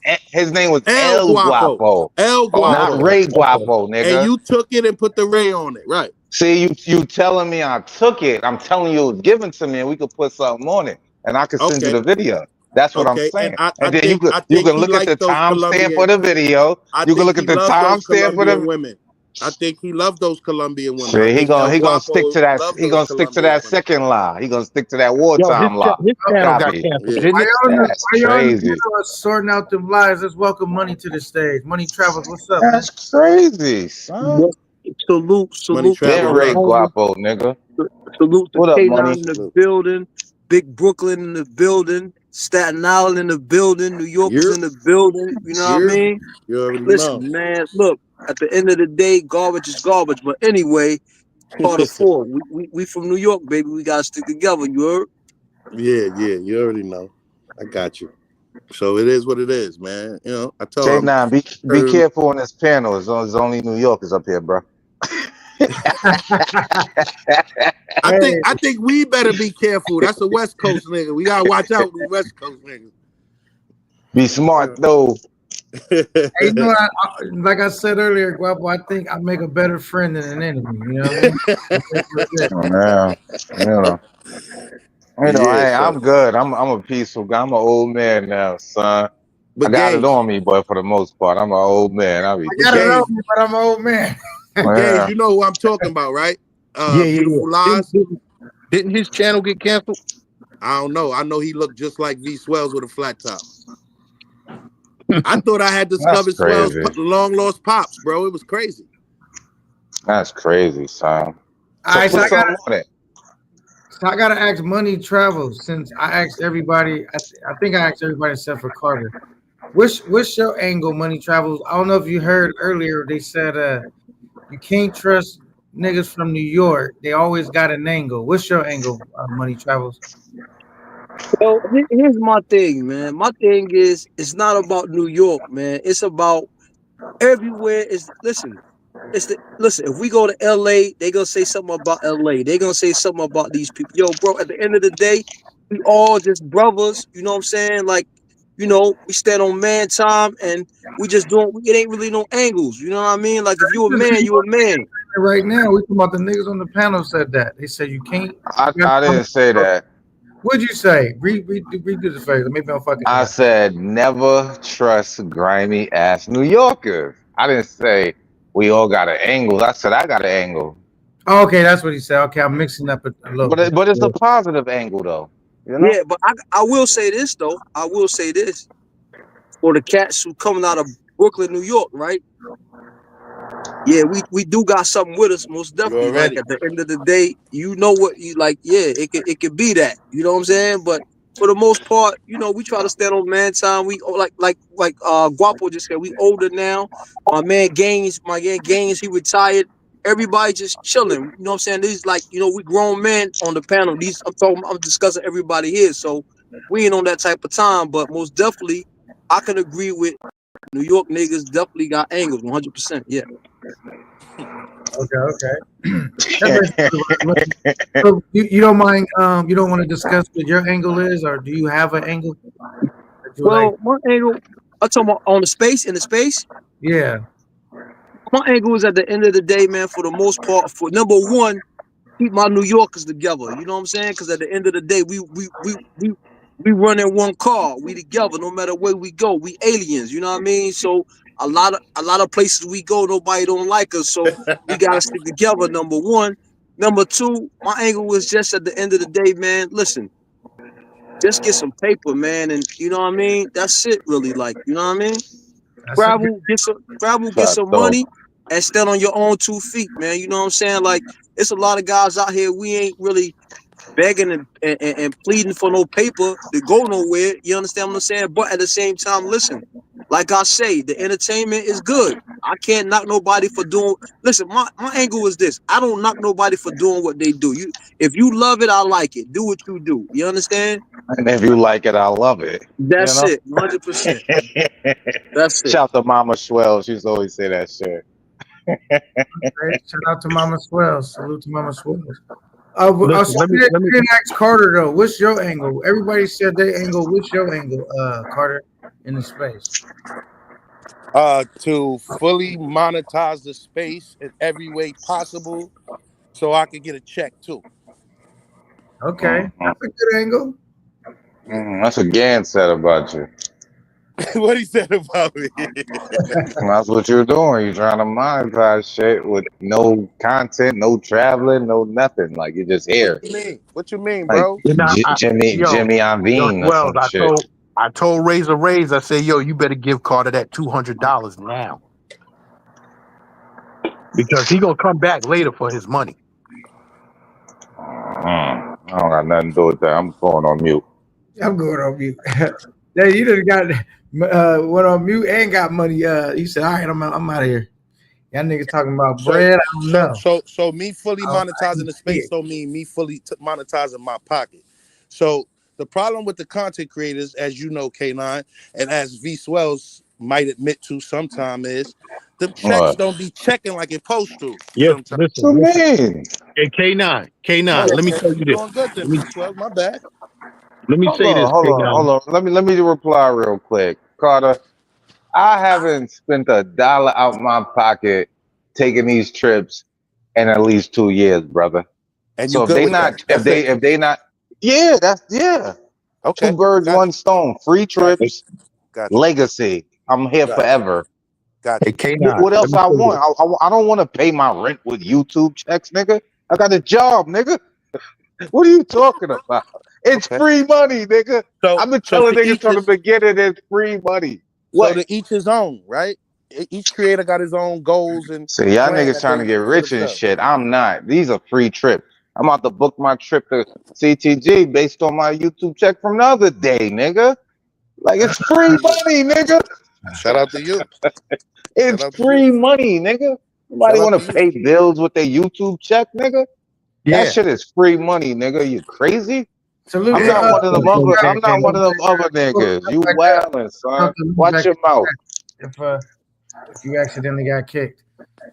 El Guapo. El Guapo. Not Ray Guapo, nigga. And you took it and put the Ray on it, right? See, you telling me I took it. I'm telling you it was given to me and we could put something on it. And I could send you the video. That's what I'm saying. And then you can look at the timestamp for the video. You can look at the timestamp for the women. I think he loved those Colombian women. I See, he think El gonna stick Guapo to that. loved He those gonna stick to Colombian that women. second lie. He gonna stick to that Yo, wartime lie. his channel got Copy. canceled, Yeah. didn't it? That's Why y'all in the crazy. middle of sorting out them lies? Let's welcome Money to the stage. Money Travels, what's up, man? That's crazy, son. What, salute, Money salute to Been my Travels Ray up. homie. Guapo, nigga. Salute to What up, K9 money? in the Salute. building. Big Brooklyn in the building. Staten Island in the building. New York is You're in the building. You know what I here. mean? You already know. Listen, man, look, at the end of the day, garbage is garbage. But anyway, Carter 4. We from New York, baby. We gotta stick together, you heard? Yeah, you already know. I got you. So it is what it is, man. You know, I tell him. K9, be careful on this panel. It's only New Yorkers up here, bro. I think we better be careful. That's a West Coast nigga. We gotta watch out with the West Coast niggas. Be smart though. Hey, you know, like I said earlier, Guapo, I think I make a better friend than an enemy. You know what I mean? Yeah, Yeah, hey, so I'm good. I'm a peaceful guy. I'm an old man now, son. I but got it Gage, on me, but for the most part, I'm an old man. I'll be I got it Gage, on me, but I'm an old man. Gage, you know who I'm talking about, right? Yeah. Beautiful Lies. Didn't his channel get canceled? I don't know. I know he looked just like V Swells with a flat top. I thought I had That's discovered Swell's crazy. long lost pops, bro. It was crazy. That's crazy, son. All right, So put something on it. So I gotta ask Money Travels since I asked everybody. I think I asked everybody except for Carter. What's your angle, Money Travels? I don't know if you heard earlier. They said you can't trust niggas from New York. They always got an angle. What's your angle, Money Travels? Well, here's my thing, man. My thing is, it's not about New York, man. It's about everywhere. Listen, if we go to LA, they gonna say something about LA. They gonna say something about these people. Yo, bro, at the end of the day, we all just brothers, you know what I'm saying? Like, we stand on man time and we just doing it ain't really no angles, you know what I mean? Like if you a man, you a man. Right now, we talking about the niggas on the panel said that. They said you can't. I didn't say that. What'd you say? Redo the phrase. Maybe I'm fucking. I said never trust grimy ass New Yorkers. I didn't say we all got an angle. I said I got an angle. Oh, okay, that's what he said. Okay, I'm mixing up a little bit. But it's a positive angle though. You know? Yeah, but I will say this though. I will say this for the cats who coming out of Brooklyn, New York, right? Yeah, we do got something with us, most definitely. Like at the end of the day, you know what you like. Yeah, it could be that. You know what I'm saying? But for the most part, we try to stand on man time. We like Guapo just said, we older now. My man Gaines, he retired. Everybody just chilling. You know what I'm saying? These like, we grown men on the panel. I'm discussing everybody here. So we ain't on that type of time, but most definitely I can agree with New York niggas definitely got angles, 100%. Yeah. Okay. So you don't mind? You don't want to discuss what your angle is, or do you have an angle that you like? Well, my angle, I'm talking about in the space. Yeah. My angle is at the end of the day, man, for the most part, for number one, keep my New Yorkers together. You know what I'm saying? Because at the end of the day, we run in one car. We together, no matter where we go. We aliens. You know what I mean? So a lot of places we go, nobody don't like us. So we gotta stick together. Number one. Number two, my angle was just at the end of the day, man. Listen, just get some paper, man, and you know what I mean. That's it, really. Like, you know what I mean. That's a good. Travel, get Fuck some though. money, and stand on your own 2 feet, man. You know what I'm saying? Like, it's a lot of guys out here. We ain't really begging and pleading for no paper to go nowhere. You understand what I'm saying? But at the same time, listen, like I say, the entertainment is good. I can't knock nobody for doing. Listen, my angle is this: I don't knock nobody for doing what they do. If you love it, I like it. Do what you do. You understand? And if you like it, I love it. That's it, 100%. That's it. Shout to Mama Swell. She used to always say that shit. Okay. Shout out to Mama Swells. Salute to Mama Swells. Listen, let me didn't ask Carter though. What's your angle? Everybody said their angle. What's your angle, Carter, in the space? To fully monetize the space in every way possible, so I could get a check too. Okay, that's a good angle. That's what Gan said about you. What he said about me? That's what you're doing. You're trying to monetize shit with no content, no traveling, no nothing. Like you're just What here, you mean? What you mean, like bro? You know, yo, Jimmy yo, Iovine or Swells, some shit. I told Razor Rays, I said, yo, you better give Carter that $200 now because he gonna come back later for his money. I don't got nothing to do with that. I'm going on mute. I'm going on mute. Yeah, you done got went on mute and got money. He said, "All right, I'm out of here." Y'all niggas talking about So bread. I don't know. so me fully I monetizing can the see space it. don't mean me fully monetizing my pocket. So the problem with the content creators, as you know, K9, and as V Swells might admit to sometime is the checks What? don't be checking like it supposed to Yes, sometimes. What you listen. mean? Hey, K9, Oh, let me okay. tell you You this. doing good then, V Swells. My bad. Let me say this, K9. Hold on. Let me reply real quick, Carter. I haven't spent $1 out my pocket taking these trips in at least 2 years, brother. And you So good with that. That's it. if they not, yeah, yeah. Two Okay. birds, Got one you. stone. Free Got you. Hey, trips, Got you. legacy. I'm here Got you. forever. Got hey, you. K9, What let else me I say this. want? I don't want to pay my rent with YouTube checks, nigga. I got a job, nigga. What are you talking about? It's Okay. free money, nigga. So I've been so telling to niggas each from the his beginning it's free money. so What? to each his own, right? Each creator got his own goals and See, y'all plan niggas that trying to they get for rich and themselves. shit. I'm not. These are free trips. I'm about to book my trip to CTG based on my YouTube check from the other day, nigga. Like it's Shout out free to you. money, nigga. Shout out to you. Shout It's out to you. free money, nigga. Nobody Shout out want to to you. pay bills with their YouTube check, nigga. That Yeah. shit is free money, nigga. You crazy? Salute I'm to not one of them other. I'm not one of them other Come niggas. You back up. wildin', Come son. to Watch back your mouth. if you accidentally got kicked.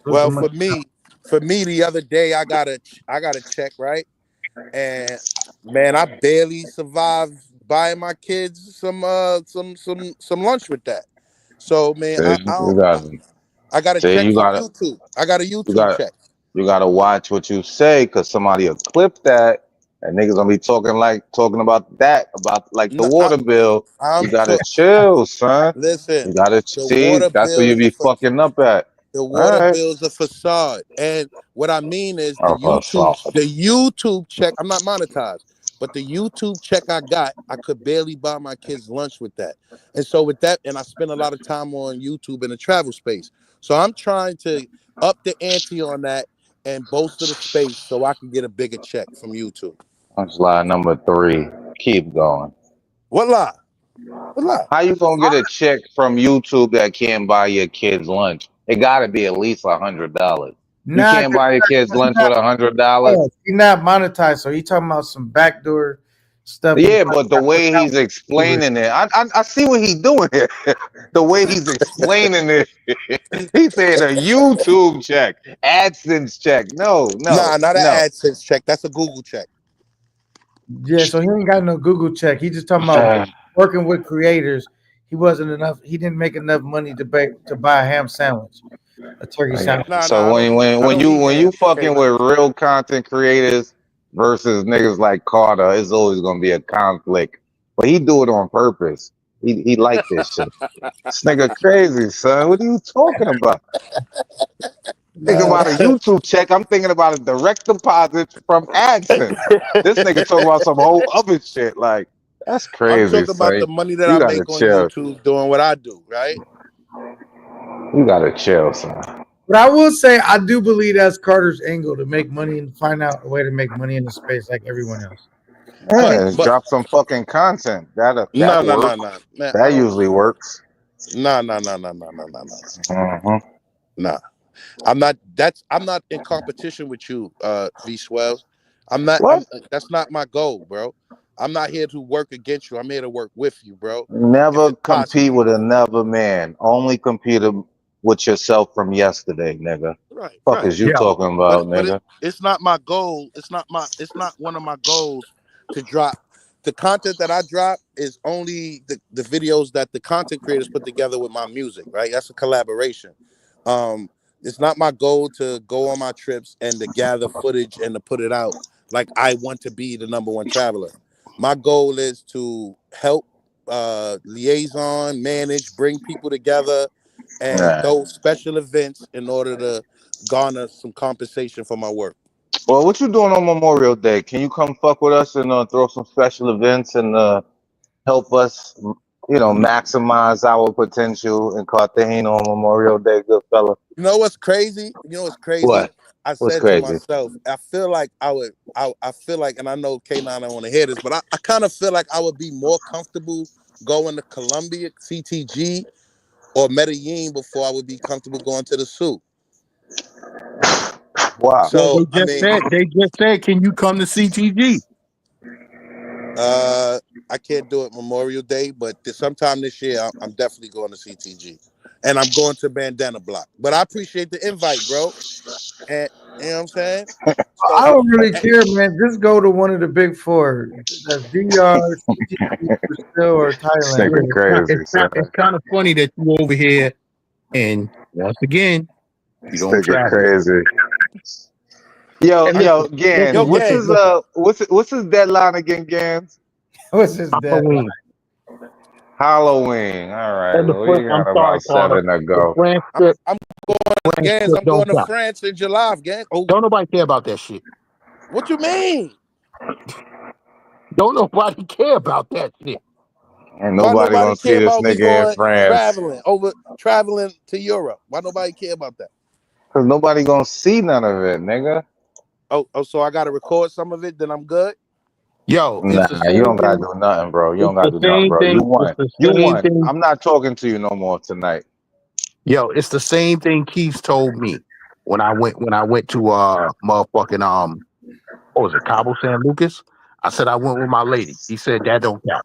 Salute to Well, money. for me, the other day I got a check, right? And man, I barely survived buying my kids some lunch with that. So man, See, you got. I got a See, check from YouTube. I got a you YouTube got. check. You gotta watch what you say, cause somebody will clip that, and niggas gonna be talking about that, about like the No, water bill. You I'm gotta talking. chill, son. Listen, You gotta the see. water That's where bill you is a be fucking up at. the All water right. bill's a facade. And what I mean is Soft. the YouTube check, I'm not monetized, but the YouTube check I got, I could barely buy my kids lunch with that. And so with that, and I spend a lot of time on YouTube in the travel space. So I'm trying to up the ante on that and bolster the space so I can get a bigger check from YouTube. Slide number 3. Keep going. What lie? What lie? How you gonna get a check from YouTube that can't buy your kids lunch? It gotta be at least $100. You Nah, can't buy your kids lunch with $100. he's not monetized. So he talking about some backdoor stuff. He Yeah, probably but the got put way out he's with YouTubers. explaining it, I see what he's doing here. The way he's explaining it, he said a YouTube check, AdSense check. No, Nah, no, not an no. AdSense check. That's a Google check. Yeah, so he ain't got no Google check. He just talking about working with creators. He wasn't enough. He didn't make enough money to buy a ham sandwich, a turkey Yeah. sandwich. Nah, So nah, I don't eat when you ham, fucking K9. with real content creators versus niggas like Carter, it's always gonna be a conflict. But he do it on purpose. He like this shit. This nigga crazy, son. What are you talking about? Thinking No, about a YouTube check. I'm thinking about a direct deposit from AdSense. This nigga talking about some whole other shit. Like, that's I'm crazy, talking about son. the money that You I gotta make on chill. YouTube doing what I do, right? You gotta chill, son. but I will say I do believe that's Carter's angle to make money and find out a way to make money in the space like everyone else. But Yeah, but drop some fucking content. no That'll no work. no no man, I That don't usually works. no. Hmm. Nah. I'm not in competition with you, V Swells. I'm What? That's not my goal, bro. I'm not here to work against you. I'm here to work with you, bro. If Never it's compete possible. with another man. Only compete with yourself from yesterday, nigga. Right, Fuck right. is you Yeah. talking about, But nigga? it's not my goal. It's not one of my goals to drop the content that I drop is only the videos that the content creators put together with my music, right? That's a collaboration. Um, it's not my goal to go on my trips and to gather footage and to put it out like I want to be the number one traveler. My goal is to help liaison, manage, bring people together, and Nah. those special events in order to garner some compensation for my work. Well, what you doing on Memorial Day? Can you come fuck with us and throw some special events and help us, maximize our potential in Cartagena on Memorial Day, good fella? You know what's crazy? You know what's crazy? What? I What's said to crazy? myself, I feel like I feel like, and I know K9 don't want to hear this, but I kind of feel like I would be more comfortable going to Colombia, CTG, or Medellin before I would be comfortable going to the Sioux. Wow. Well, So, I mean, they just said, can you come to CTG? I can't do it Memorial Day, but sometime this year, I'm definitely going to CTG. And I'm going to Bandana Block. But I appreciate the invite, bro. And you know what I'm saying? So, I don't really care, man. Just go to one of the big four. That's DR, CTV, Brazil, or This Thailand. nigga crazy, son. It's kind of funny that you over here, and once again, you This don't nigga travel. crazy. And Yo, Gans, yo, what's gang, his deadline again, Gans? What's his deadline? Halloween. Halloween. All right. And Well, you I'm got sorry, about Carter. 7 to The go. France trip, I'm gangs. I'm don't going to count. France in July, gang. Oh, Don't nobody care about that shit. what you mean? Don't nobody care about that shit. Ain't Why nobody nobody gonna see care this about me nigga in going France. traveling to Europe? Why nobody care about that? Cause nobody gonna see none of it, nigga. Oh, so I got to record some of it. Then I'm good. Yo, it's Nah, the you same don't gotta thing. do nothing, bro. You It's don't gotta the do nothing, same bro. You thing. It's won. the You same won. thing. I'm not talking to you no more tonight. Yo, it's the same thing Keith told me when I went to motherfucking what was it, Cabo San Lucas? I said I went with my lady. He said that don't count.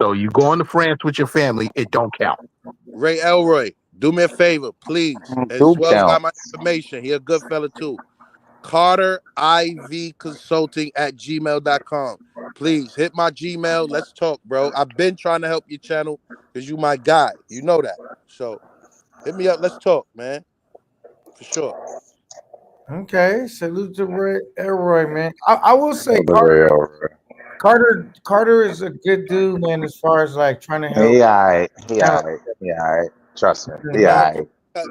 So you going to France with your family, it don't count. Ray Elroy, do me a favor, please. And Do Swell's count. got my information. He a good fella too. Carter IV Consulting at gmail.com. Please hit my Gmail. Let's talk, bro. I've been trying to help your channel because you my guy. You know that. So hit me up. Let's talk, man. For sure. Okay, salute to Ray Elroy, man. I will say All the way over. Carter is a good dude, man. As far as like trying to help. He alright. He Channel. alright. He alright. Trust me. He Man, alright.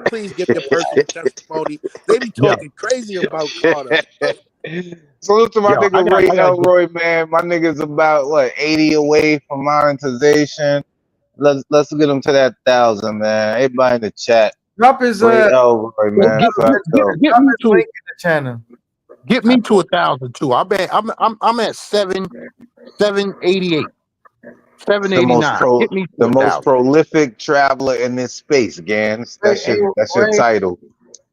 please give your personal testimony. They be Yo, talking crazy about Carter. Salute to my yo, nigga Ray Elroy, man. My nigga's about 80 away from monetization. Let's get him to that 1,000, man. Everybody in the chat. Drop his Ray Elroy, yo, man. So let's go. get drop me his to link in the channel. get me to 1,000 too. I bet I'm at 788, The most 789. Get me to the most 1,000. prolific traveler in this space, Gans. Ray, That's your title.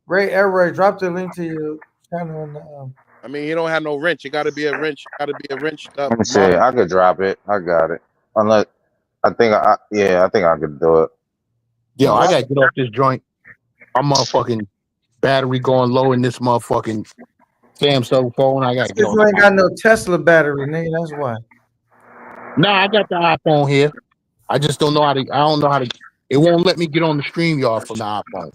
Ray Elroy, drop the link to your channel in the. I mean, he don't have no wrench. It got to be a wrench. Got to be a wrenched up Let me see. model. I could drop it. I got it. Unless I think I could do it. Yo, I gotta get off this joint. My motherfucking battery going low in this motherfucking Samsung phone. I gotta get Because on. you ain't got no Tesla battery, nigga. That's why. Nah, I got the iPhone here. I just don't know how to. I don't know how to. It won't let me get on the StreamYard from the iPhone.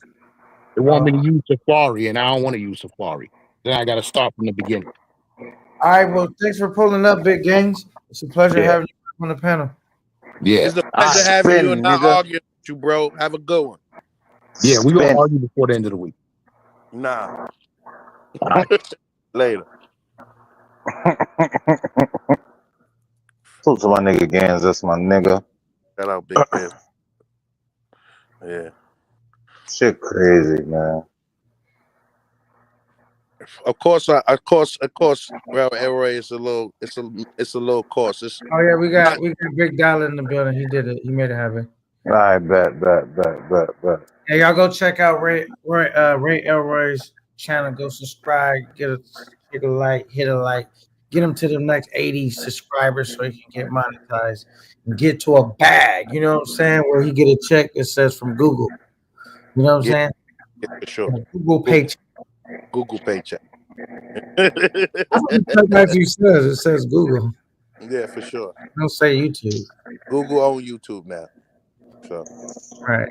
It want me to use Safari, and I don't want to use Safari. Then I got to start from the beginning. All right, well, thanks for pulling up, Big Gangs. It's a pleasure having you on the panel. Yeah. It's a pleasure having you and not arguing with you, bro. Have a good one. Yeah, we're gonna argue before the end of the week. Nah. All right. Later. So to my nigga Gans, that's my nigga. Shout out Big Pimp. Yeah. Shit crazy, man. Of course, well, Elroy is a little course. Oh yeah, we got Big Dollar in the building. He did it. He made it happen. All right, bet. Yeah, y'all go check out Ray Elroy's channel. Go subscribe. Take a like, hit a like. Get him to the next 80 subscribers so he can get monetized and get to a bag. You know what I'm saying? Where he get a check that says from Google. You know what I'm saying? Yeah, for sure. Google paycheck. Google paycheck. That's what the text actually says. It says Google. Yeah, for sure. Don't say YouTube. Google on YouTube now. So right.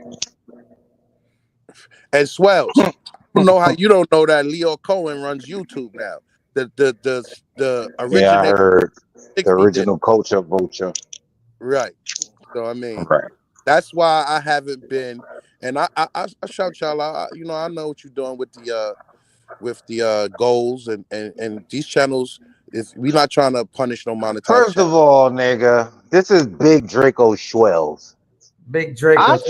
And Swells, you don't know that Leo Cohen runs YouTube now. the Yeah, I originate heard the 60 did. original culture vulture. Right. So I mean, Right. that's why I haven't been, and I shout y'all out. You know, I know what you're doing with the goals and these channels. If we're not trying to punish no monetized First channel, of all, nigga, this is Big Draco Schwells. Big Draco. I was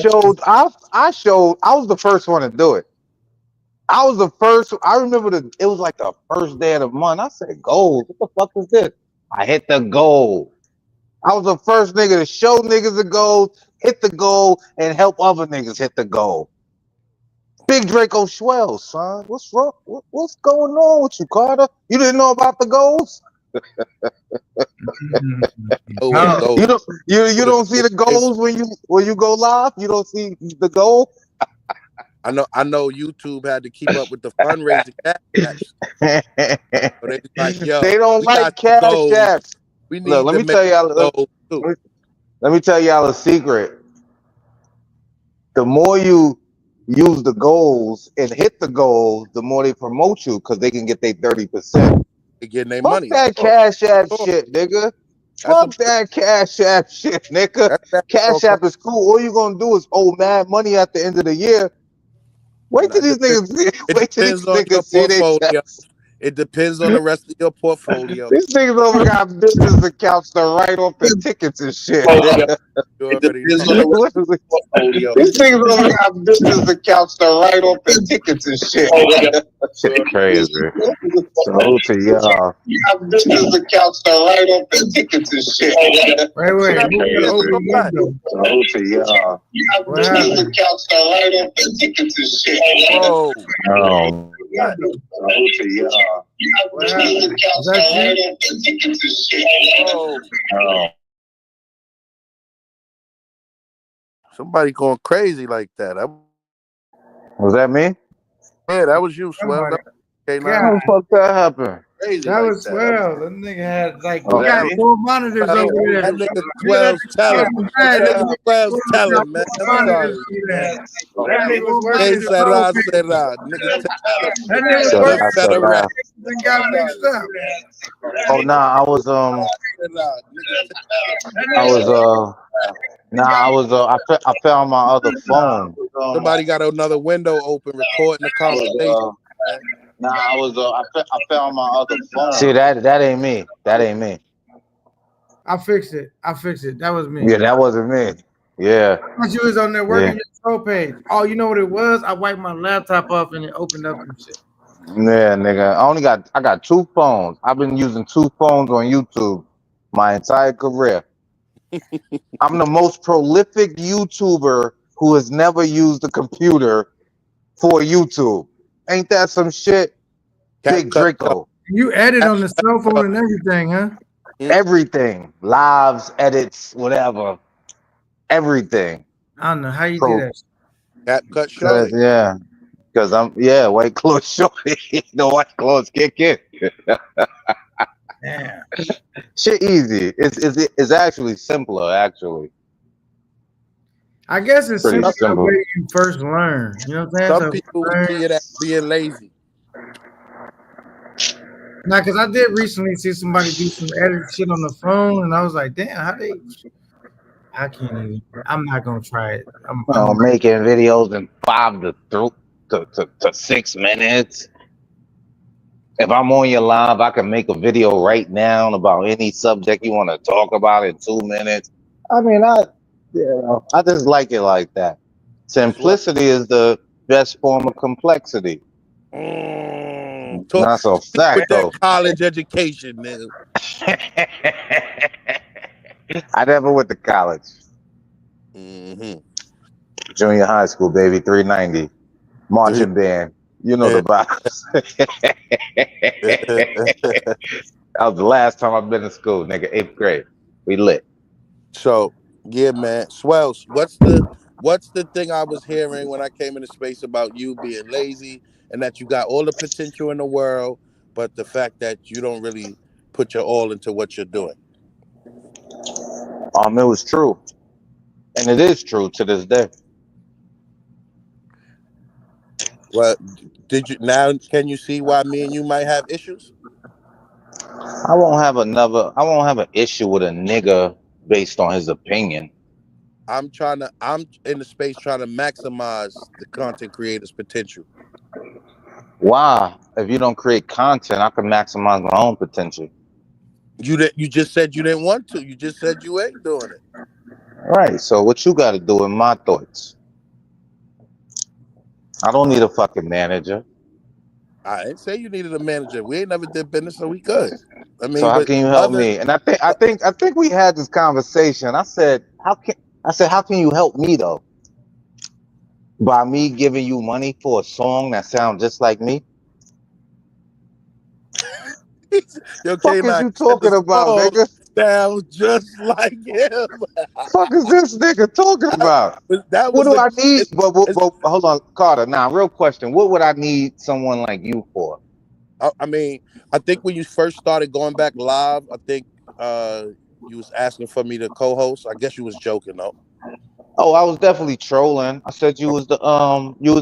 the first one to do it. I was the first. I remember it was like the first day of the month. I said, goals. What the fuck is this? I hit the goal. I was the first nigga to show niggas the goal, hit the goal, and help other niggas hit the goal. Big Draco Schwells, son. What's wrong? What's going on with you, Carter? You didn't know about the goals? know what the Oh, goals. You don't see the It's- goals when you go live? You don't see the goal? I know YouTube had to keep up with the fundraising cash apps. So they was like, yo, They don't we like got some cash goals. apps. We Look, need to make goals too. let me tell y'all a secret. The more you use the goals and hit the goals, the more they promote you because they can get their 30%. They getting their Fuck money. that Sure, cash app sure. shit, nigga. That's a Fuck that cash app shit, nigga. that's Cash app is cool. All you gonna do is owe mad money at the end of the year. Wait till It these depends, niggas it wait till depends these on your niggas see they portfolio. checks. It depends on the rest of your portfolio. These niggas over got business accounts to write off the tickets and shit. You already know. Literally. These niggas over got business accounts to write off the tickets and shit. Shit crazy. Salute to y'all. You have business accounts to write off the tickets and shit. wait, What wait. happened Who to got the open intro back? window? Salute to y'all. You have What business happened? accounts to write off the tickets and shit. Whoa. Oh, Back. salute to y'all. You have What business happened? Is accounts to that write you? off the tickets and shit. Whoa. Oh. Somebody going crazy like that. Was that me? Yeah, that was you, Swell. Somebody. Okay, God, How the fuck that happened? crazy that like was that. swell. That nigga had like Was he that got me? 4 monitors Well, over there. that nigga You let 12's telling. the That that nigga nigga 12's telling, man. I'm monitors sorry. over there. Oh, That nigga was Que working the road sera, page. sera. Nigga That nigga was Salah, working said a salah. rap. and got mixed up. Oh nah, I was I found my other phone. Somebody got another window open recording the conversation, man. I found my other phone. See that ain't me. That ain't me. I fixed it. That was me. Yeah, that wasn't me. Yeah. I thought you was on there working Yeah. your show page. Oh, you know what it was? I wiped my laptop off and it opened up some shit. Yeah, nigga. I got 2 phones. I've been using 2 phones on YouTube my entire career. I'm the most prolific YouTuber who has never used a computer for YouTube. Ain't that some shit? Cap Big cut show. Draco. You edit Cap on the cut cell phone show. and everything, huh? Everything. Lives, edits, whatever. Everything. I don't know how you do Pro. that. Cap cut show. Yeah. Because white clothes shorty. The white clothes kick in. Damn. Shit easy. It's actually simpler, actually. I guess it's Pretty simply the simple. way you first learn. You know what I'm saying? Some So people would learn. see it as being lazy. Now, because I did recently see somebody do some edit shit on the phone, and I was like, damn, I can't even. I'm not gonna try it. Making videos in 5 to 6 minutes. If I'm on your live, I can make a video right now about any subject you want to talk about in 2 minutes. I mean, I just like it like that. Swell. Simplicity is the best form of complexity. Talk That's a with fact, that though. college education, nigga. I never went to college. Mm-hmm. Junior high school, baby, 390. Marching band. You know the vibes. That was the last time I've been to school, nigga. 8th grade. We lit. So yeah, man. Swells, what's the thing I was hearing when I came into space about you being lazy and that you got all the potential in the world, but the fact that you don't really put your all into what you're doing? It was true. And it is true to this day. Well, did you now can you see why me and you might have issues? I won't have an issue with a nigga based on his opinion. I'm in the space trying to maximize the content creator's potential. Why? If you don't create content, I can maximize my own potential. You just said you didn't want to. You just said you ain't doing it. Right. So what you got to do in my thoughts? I don't need a fucking manager. I didn't say you needed a manager. We ain't never did business, so we good. I So mean, how but can you help other me? And I think we had this conversation. How can you help me though? By me giving you money for a song that sounds just like me? yo, Fuck is K9 you said the talking about, song nigga? sounds just like him. Fuck is this nigga talking about? That What was do the I need? it's, But hold on, Carter. Now, real question. What would I need someone like you for? I mean, I think when you first started going back live, I think you was asking for me to co-host. I guess you was joking though. Oh, I was definitely trolling. I said you was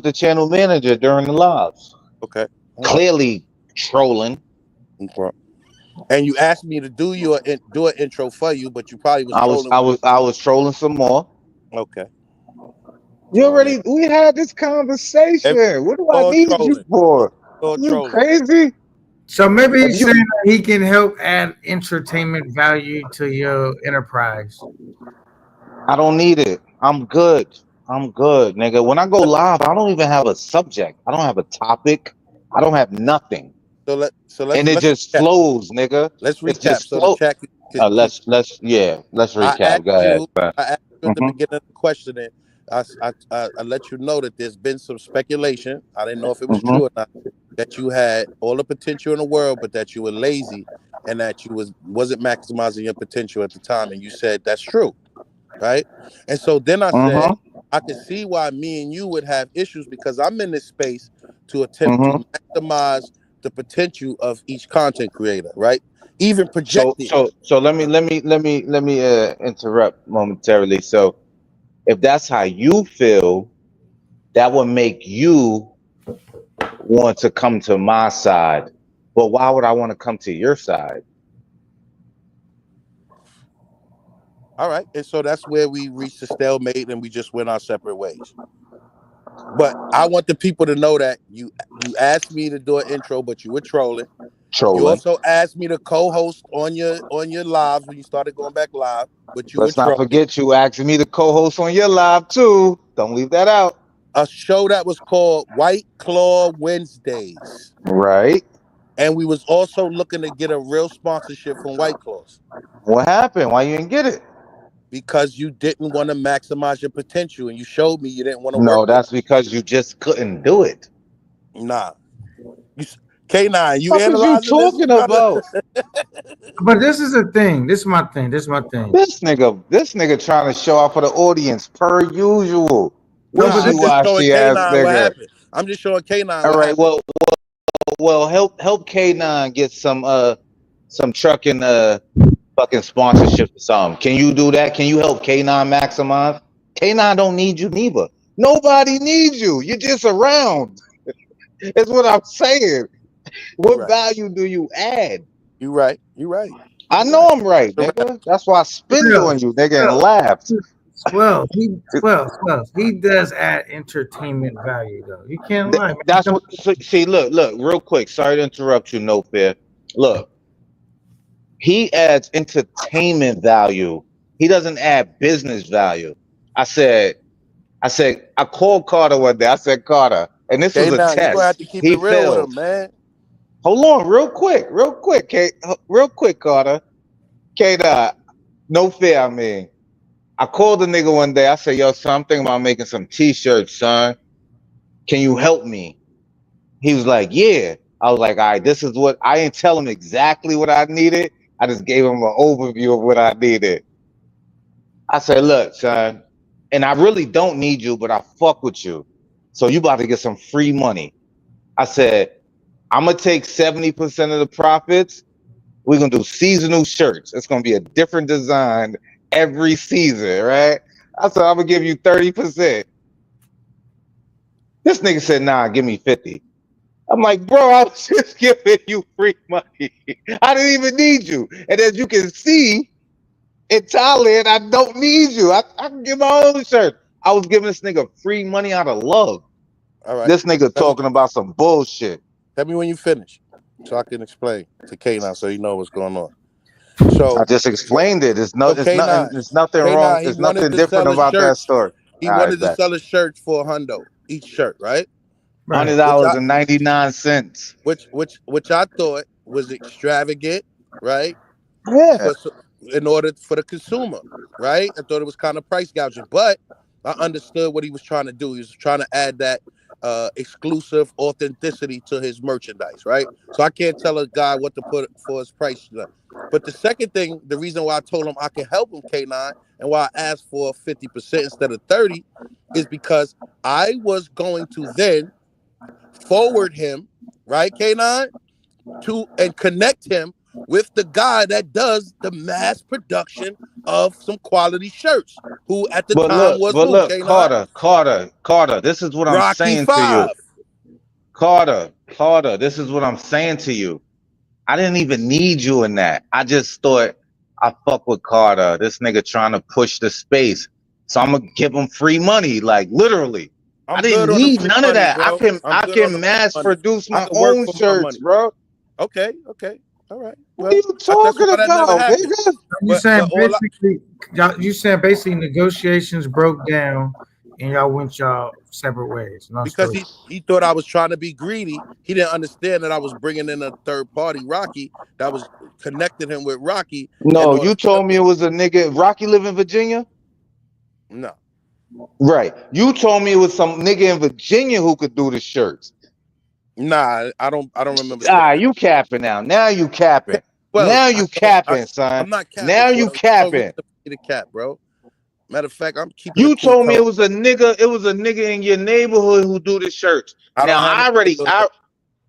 the channel manager during the lives. Okay. All right. Clearly trolling. Okay. And you asked me to do an intro for you, but you probably was I was trolling I with was I was trolling some more. okay. You So I mean, we had this it's conversation. What do I all need you trolling. for? All You trolling. crazy? So maybe If he's you saying that he can help add entertainment value to your enterprise. I don't need it. I'm good. I'm good, nigga. When I go live, I don't even have a subject. I don't have a topic. I don't have nothing. So let's And it let's just recap. flows, nigga. Let's It recap. just So the flow. chat can Let's I recap. asked Go ahead, you. man. I asked you at the hmm beginning of the questioning. I let you know that there's been some speculation. I didn't know if it was hmm true or not. That you had all the potential in the world, but that you were lazy and that you wasn't maximizing your potential at the time. And you said that's true, right? And so then I said hmm I could see why me and you would have issues because I'm in this space to attempt hmm to maximize the potential of each content creator, right? Even So projecting. so so let me interrupt momentarily. So if that's how you feel, that would make you want to come to my side. But why would I want to come to your side? All right. And so that's where we reached a stalemate and we just went our separate ways. But I want the people to know that you asked me to do an intro, but you were trolling. You Trolling. also asked me to co-host on your lives when you started going back live, but you were Let's not trolling. forget you asking me to co-host on your live too. Don't leave that out. A show that was called White Claw Wednesdays. Right. And we was also looking to get a real sponsorship from White Claws What happened? Why you didn't get it? because you didn't want to maximize your potential and you showed me you didn't want to work No, with that's because you just couldn't do it. me. Nah. You, K9, you What is you analyzing this, talking brother? about? But this is the thing. This is my thing. This is my thing. This nigga trying to show out for the audience per usual. No, but Nah, I'm this, just showing Wishy-washy ass K9 what nigga. happened. I'm just showing K9 All what right, happened. well help K9 get some trucking fucking sponsorship or something. Can you do that? Can you help K9 maximize? K9 don't need you neither. Nobody needs you. You're just around. That's what I'm saying. You What right. value do you add? You right. You right. I You know right. I'm right, nigga. That's why I spinned well, on you, nigga, and well, laughed. he does add entertainment value though. You can't lie, man. That's what. See, look, real quick. Sorry to interrupt you, no fear. Look, he adds entertainment value. He doesn't add business value. I said, I called Carter one day. I said, Carter, and this was a K9, you're gonna have test. to keep it He real with failed. him, man. Hold on, real quick, Carter. K dot, no fear. I mean, I called the nigga one day. I said, yo, son, I'm thinking about making some t-shirts, son. Can you help me? He was like, yeah. I was like, all right, this is what I didn't tell him exactly what I needed. I just gave him an overview of what I needed. I said, look, son, and I really don't need you, but I fuck with you. So you about to get some free money. I said, I'm gonna take 70% of the profits. We're gonna do seasonal shirts. It's gonna be a different design every season, right? I said, I'm gonna give you 30%. This nigga said, nah, give me 50. I'm like, bro, I was just giving you free money. I didn't even need you. And as you can see, in Thailand, I don't need you. I can get my own shirt. I was giving this nigga free money out of love. All right. This nigga talking about some bullshit. Tell me when you finish, so I can explain to K9 so you know what's going on. I So, just explained it. It's no, so it's nothing. K9, It's nothing wrong. he It's wanted nothing to different sell his about that shirts. story. He All right, wanted to bet. sell his shirts for $100 each shirt, right? Right. $100.99. Which I thought was extravagant, right? Yeah. In order for the consumer, right? I thought it was kind of price gouging, but I understood what he was trying to do. He was trying to add that exclusive authenticity to his merchandise, right? So I can't tell a guy what to put for his price. But the second thing, the reason why I told him I can help him, K9, and why I asked for 50% instead of 30 is because I was going to then forward him, right, K9, and connect him with the guy that does the mass production of some quality shirts, who at the time was But who, look, K9? Carter. This is what I'm Rocky saying to you, Five. Carter. This is what I'm saying to you. I didn't even need you in that. I just thought I fuck with Carter. This nigga trying to push the space. So I'm gonna give him free money, like literally. I I'm good didn't on the need free none of money, that. bro. I'm I good on can the free mass money. produce I my can work own for my shirts, money. bro. Okay. All right. What are Well, you that's talking why that never about, happened. nigga? You But saying all I, basically, you saying basically negotiations broke down and y'all went y'all separate ways. Long because story. he thought I was trying to be greedy. He didn't understand that I was bringing in a third party, Rocky, that was connecting him with Rocky in No, order you for him told me it was a nigga. Rocky live in Virginia? no. Right. You told me it was some nigga in Virginia who could do the shirts. Nah, I don't remember saying Ah, that. you capping now. Now you capping. Well, Now you capping, son. I'm not capping, Now you Swell. No reason capping. for me to cap, bro. Matter of fact, I'm keeping it You cool told me tone. it was a nigga in your neighborhood who do the shirts. I Now don't have no I already neighborhood.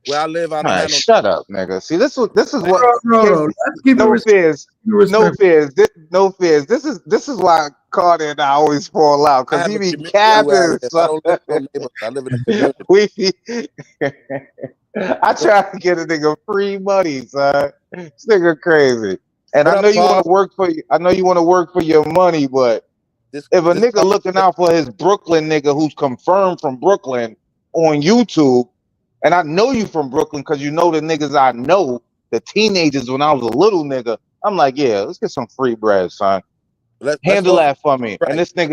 Where I live, I all don't right, have no shut up, nigga. See, this is what No. here's Let's keep it no fears. No respectful. fears. No fears. This is why Carter and I always fall out I because have he a be community where I capping, live. I son. don't live in no neighborhood. I live in a community. we I try to get a nigga free money, son. This nigga crazy. And What I know up, you want Paul? to work for I know you want to work for your money, but if a This nigga looking out for his Brooklyn nigga who's confirmed from Brooklyn on YouTube, and I know you from Brooklyn because you know the niggas I know, the teenagers when I was a little nigga, I'm like, yeah, let's get some free bread, son. let's Handle also that for me. And right. this Let's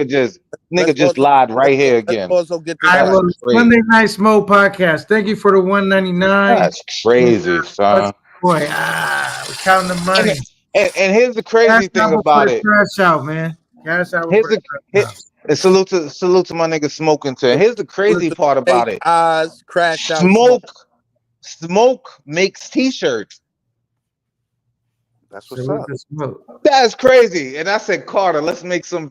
nugga just also lied right here let's again. also get this All right, right. well, That's it's crazy. Monday Night Smoke podcast. Thank you for the 199. That's crazy, son. Boy, we're counting the And, money. and here's the Cash crazy thing out before about the it. crash out, man. Cash out before Here's the the crash hit, out. and salute to my nigga Smoking to. Here's the crazy part about Snake it. eyes, crash out, smoke. Smoke makes t-shirts. That's what's Salute up. the smoke. That's crazy. And I said, Carter, let's make some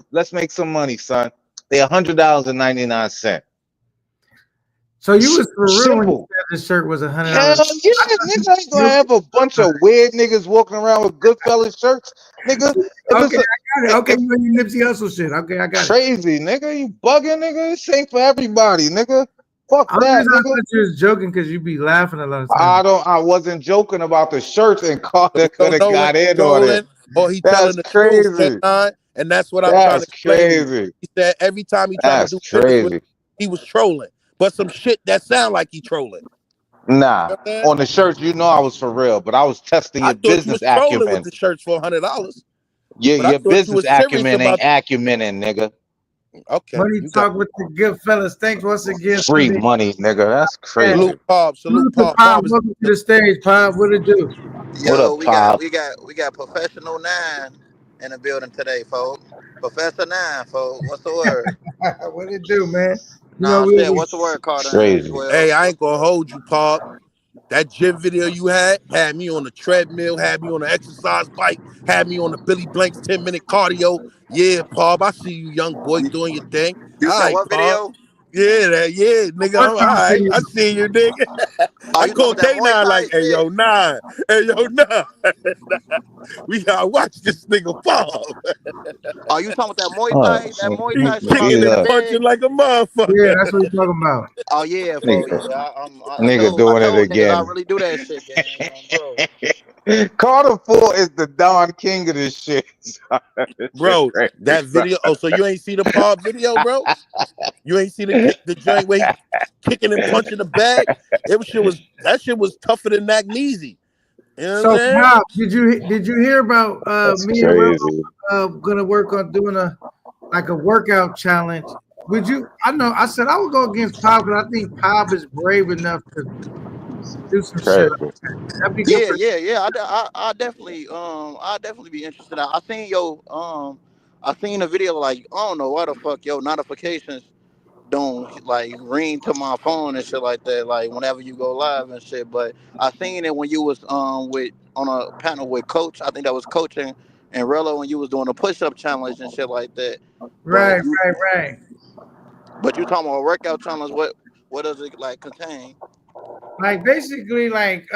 money, son. They $100.99. So you was for real when you Simple. said the shirt was $100. Hell yeah, nigga. Ain't gonna have a bunch of weird niggas walking around with Goodfellas shirts, nigga. If Okay, it's a I got it. Okay, if you and your Nipsey Hussle shit. Okay, I got it. crazy, nigga, you bugging, nigga. This ain't for everybody, nigga. Fuck Only that, reason I nigga. thought you was joking because you be laughing a lot of times. I wasn't joking about the shirts, and So Carter you could don't have know when got he's in on it. trolling or he That's telling the truth, crazy. K9, and that's what I'm trying to That's explain to you. crazy. He said every time he tried to That's do business with him, crazy. he was trolling. But some shit that sound like he trolling. You Nah, know what I'm saying? on the shirts, you know I was for real, but I was testing I your thought you business was trolling with acumen. the shirts for $100, but I Your thought you business was serious acumen about ain't acumening, nigga. Okay, Money you got talk with the good fellas. Thanks once again, Free Sunday. money, nigga. That's Yeah. crazy. salute Pop, salute Salute to Pop. Pop. Pop is Welcome to the stage, Pop. What it do? What Yo, up, Pop? we got Professional Nine in the building today, folks. Professor Nine, folks. What's the word? What it do, man? You know Nah, I we said, always what's the word, Carter and Crazy. Hey, 12? I What's ain't the gonna word? hold you, Pop. That gym video you had me on the treadmill, had me on the exercise bike, had me on the Billy Blanks 10-minute cardio. Yeah, Pop, I see you, young boy, You, doing your thing. you All said right, what Pop. video? nigga. I'm all right. I see you, nigga. I you talking call about that Muay K9 Thai like, hey, yo, shit? nah. Hey, yo, nah. We gotta watch this nigga fall. Are you talking about that Muay Oh, Thai? That Muay He Thai was shit about kicking he's and getting a big? punching like a motherfucker. Yeah, that's what he's talking about. Oh yeah, for nigga, yeah. nigga I doing it told niggas I again. really do that shit, gang, bro. Carter 4 is the Don King of this shit. This shit Bro, crazy, that son. video. Oh, so you ain't see the Paul video, bro? You ain't see the joint where he kicking and punching the bag? That shit was tougher than magnesium. You know what I'm So, saying? Pop, did you hear about That's me and crazy. Rello gonna work on doing a workout challenge? Would you? I know. I said I would go against Pop because I think Pop is brave enough to do some shit. Crazy. That'd be good Yeah, for. yeah. I definitely be interested. I seen I seen a video like I don't know why the fuck yo notifications don't like ring to my phone and shit like that. Like whenever you go live and shit. But I seen it when you was with on a panel with Coach. I think that was coaching and Rello when you was doing a push up challenge and shit like that. But Right, you right. but you talking about a workout challenge? What does it like contain? Like basically, like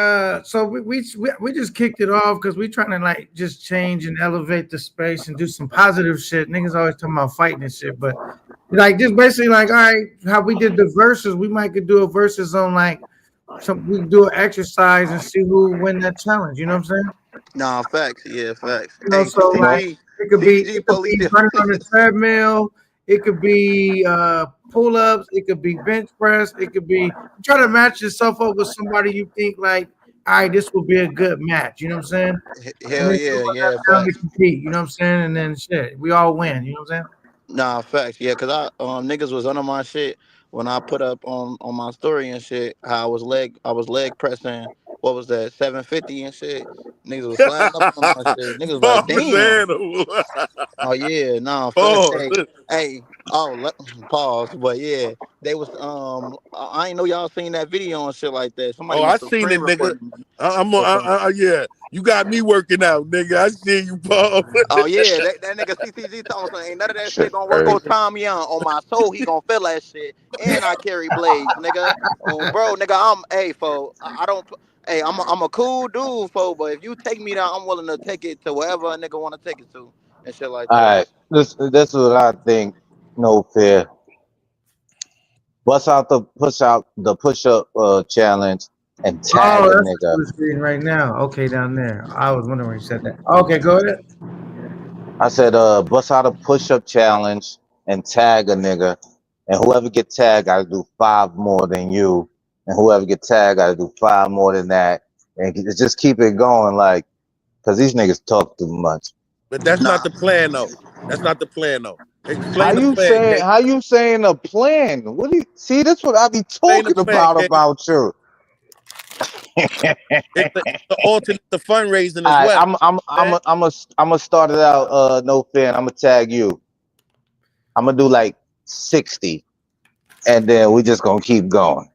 so we just kicked it off because we trying to like just change and elevate the space and do some positive shit. Niggas always talking about fighting and shit, but like just basically like all right, how we did the verses, we might could do a versus on like we do an exercise and see who win that challenge. You know what I'm saying? Nah, facts. Yeah, facts. You know, Hey, so like No, CTG police. running on the treadmill, it could be pull-ups, it could be bench press, it could be try to match yourself up with somebody you think like, all right, this will be a good match. You know what I'm saying? And Hell then yeah, everyone yeah, got down to facts. compete. You know what I'm saying? And then shit, we all win. You know what I'm saying? Nah, facts. Yeah, cause niggas was under my shit when I put up on my story and shit. How I was leg pressing. What was that? 750 and shit. Niggas was sliding up on my shit. Niggas was like, Paul was damn. animal. Oh yeah, nah, facts. Paul. Hey. Oh, pause. But yeah, they was I ain't know y'all seen that video and shit like that. Somebody Oh, I must have seen screen it, nigga. recorded me. But, Yeah. You got me working out, nigga. I see you, Paul. oh yeah, that nigga CTG Thompson ain't none of that shit shit gonna work on crazy. Tom Young. On my soul, he gonna feel that shit. And I carry blades, nigga. Oh, bro, nigga, I'm I don't. Hey, I'm a cool dude, fo. But if you take me down, I'm willing to take it to wherever a nigga want to take it to, and shit like All that. right, this is what I think. No fear. Bust out the push up challenge and tag Oh, a that's what nigga. we're seeing right now. Okay, down there. I was wondering when you said that. Okay, go ahead. I said bust out a push up challenge and tag a nigga, and whoever get tagged gotta do 5 more than you, and whoever get tagged gotta do 5 more than that, and just keep it going like, cause these niggas talk too much. But that's not Nah, the plan, though. That's not the plan, though. How Explain the you plan, saying? K. How you saying a plan? What do you see? That's what I be Explain the talking plan, K. about you. It's the alternate to fundraising as All right, well. Man. I'm gonna start it out. No fair. I'm gonna tag you. I'm gonna do like 60, and then we just gonna keep going.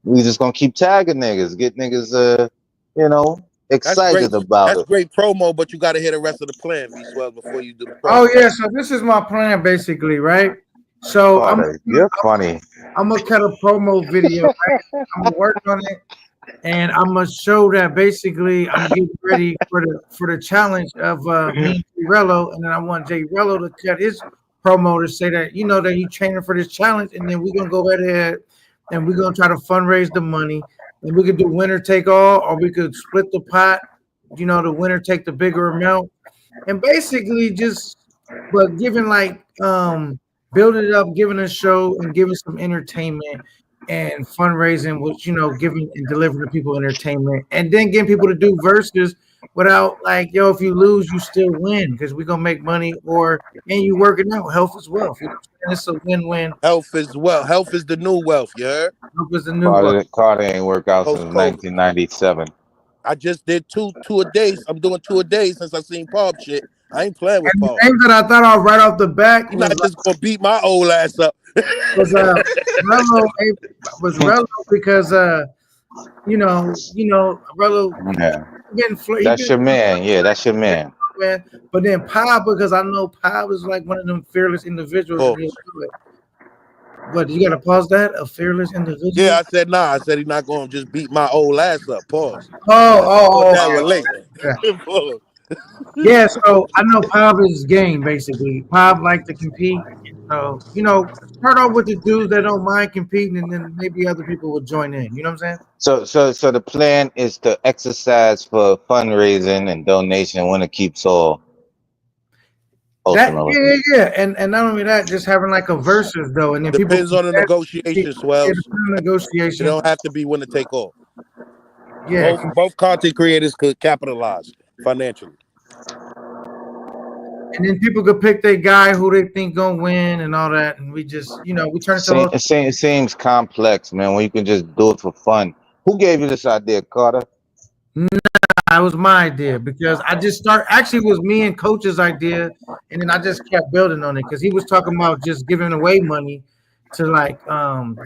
We just gonna keep tagging niggas, get niggas, you know, That's great. excited about That's it. great promo, but you got to hear the rest of the plan, V Swell, before you do the Oh promo. yeah, so this is my plan basically, right? So Carter, you're funny. I'm gonna cut a promo video, right? I'm gonna work on it, and I'm gonna show that basically I'm getting ready for the challenge of me and J Reello, and then I want J Reello to cut his promo to say that that he training for this challenge, and then we're gonna go right ahead and we're gonna try to fundraise the money, and we could do winner take all, or we could split the pot. The winner take the bigger amount, and basically just but giving like building it up, giving a show and giving some entertainment and fundraising, which giving and delivering to people entertainment, and then getting people to do verses without like, if you lose, you still win because we're gonna make money, and you working out, health is wealth. You know what I'm saying? It's a win-win. Health is wealth. Health is the new wealth, you heard? Health is the new wealth. Carter ain't worked out since Post-COVID. 1997. I just did two a day. I'm doing 2 a day since I seen Paul shit. I ain't playing with And the Paul. name that I thought of right off the bat He not was like, just gonna beat my old ass up. was Rello was Rello because Rello Yeah, he that's been your man. Yeah, that's your man. man. But then Pop, because I know Pop is like one of them fearless individuals, and Pause. he'll do it. What you gotta pause that? A fearless individual? Yeah, I said nah. I said he's not going to just beat my old ass up. Pause. Oh, I thought that okay. relate. Yeah. Pause. Yeah, so I know Pop is game basically. Pop like to compete. So, start off with the dudes that don't mind competing and then maybe other people will join in. You know what I'm saying? So the plan is to exercise for fundraising and donation. Winner keeps all. That Ultimately, yeah. And not only that, just having like a versus though, and then people Depends on the negotiation, yeah, Swells. the It negotiation. don't have to be winner take all. Yeah. Both content creators could capitalize financially. And then people could pick their guy who they think gonna win and all that, and we just we turn it to a whole. it seems complex, man. When you can just do it for fun. Who gave you this idea, Carter? That was my idea because I just actually it was me and coach's idea, and then I just kept building on it because he was talking about just giving away money to like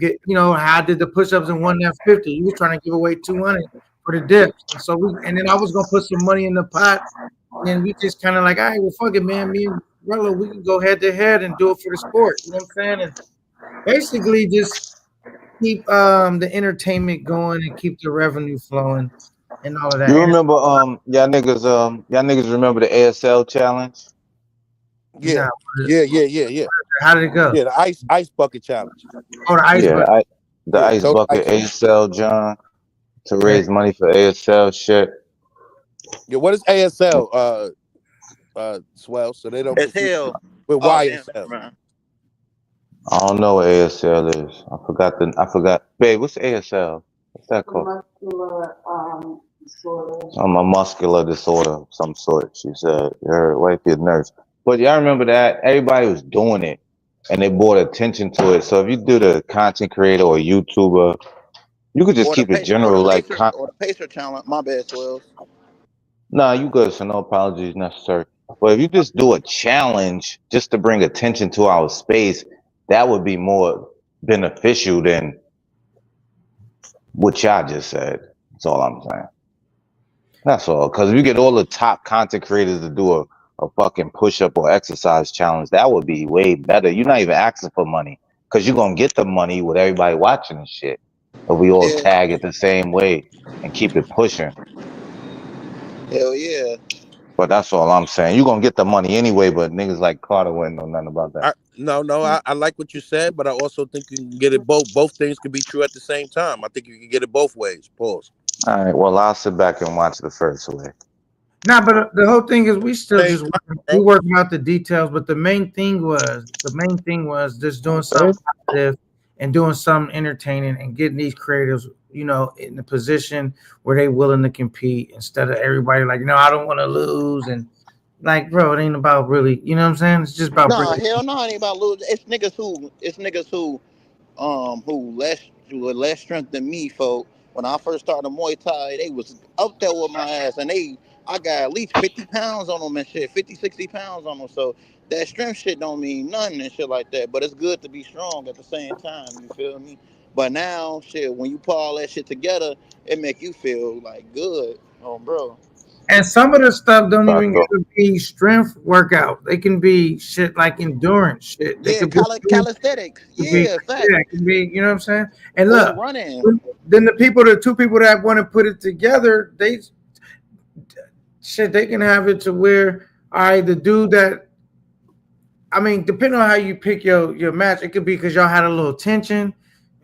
get how I did the push-ups and won that 50. He was trying to give away 200 for the dips. And so and then I was gonna put some money in the pot, and then we just kind of like, all right, well fuck it, man. Me and Rello, we can go head to head and do it for the sport. You know what I'm saying? And basically just keep the entertainment going and keep the revenue flowing and all of that. You And remember y'all niggas remember the ASL challenge? Yeah, nah, yeah. how did it go? Yeah, the ice bucket challenge. Oh, the ice Yeah, bucket. the Yeah, ice total bucket ice. ASL John to Yeah. raise money for ASL shit. Yeah, what is ASL? Swell, so they don't As confuse hell. with Oh damn, YSL. man. I don't know what ASL is. I forgot. Babe, what's ASL? What's that called? Muscular disorder. A muscular disorder of some sort. She said her wife is a nurse. But y'all remember that? Everybody was doing it and they brought attention to it. So if you do the content creator or YouTuber, you could just Or the keep it pay or the general like pacer or the pacer challenge. My bad, Swells. nah, you good, so no apologies necessary. But if you just do a challenge just to bring attention to our space, that would be more beneficial than what y'all just said. That's all I'm saying. That's all. Because if you get all the top content creators to do a fucking push up or exercise challenge, that would be way better. You're not even asking for money because you're going to get the money with everybody watching and shit. If we all Yeah, tag it the same way and keep it pushing. hell yeah. But that's all I'm saying. You're going to get the money anyway, but niggas like Carter wouldn't know nothing about that. I like what you said, but I also think you can get it both. Both things can be true at the same time. I think you can get it both ways. Pause. All right, well, I'll sit back and watch the first way. Nah, but the whole thing is we still Same just time, we bro. working out the details. But the main thing was just doing something positive and doing something entertaining and getting these creators, in the position where they willing to compete instead of everybody like, no, I don't want to lose and like, bro, it ain't about really, you know what I'm saying? It's just about Nah, bringing. hell no, it ain't about losing. It's niggas who with less strength than me, folk. When I first started Muay Thai, they was up there with my ass, and I got at least 50 pounds on them and shit, 50, 60 pounds on them. So that strength shit don't mean nothing and shit like that. But it's good to be strong at the same time. You feel me? But now, shit, when you put all that shit together, it make you feel like good, bro. And some of the stuff don't Thought even so. gotta be strength workout. They can be shit like endurance shit. They Yeah, could be calisthenics. could be Yeah, yeah, facts. it can be, you know what I'm saying? And Or look, running. then the two people that want to put it together, they can have it to where all right, the dude that I mean, depending on how you pick your match, it could be because y'all had a little tension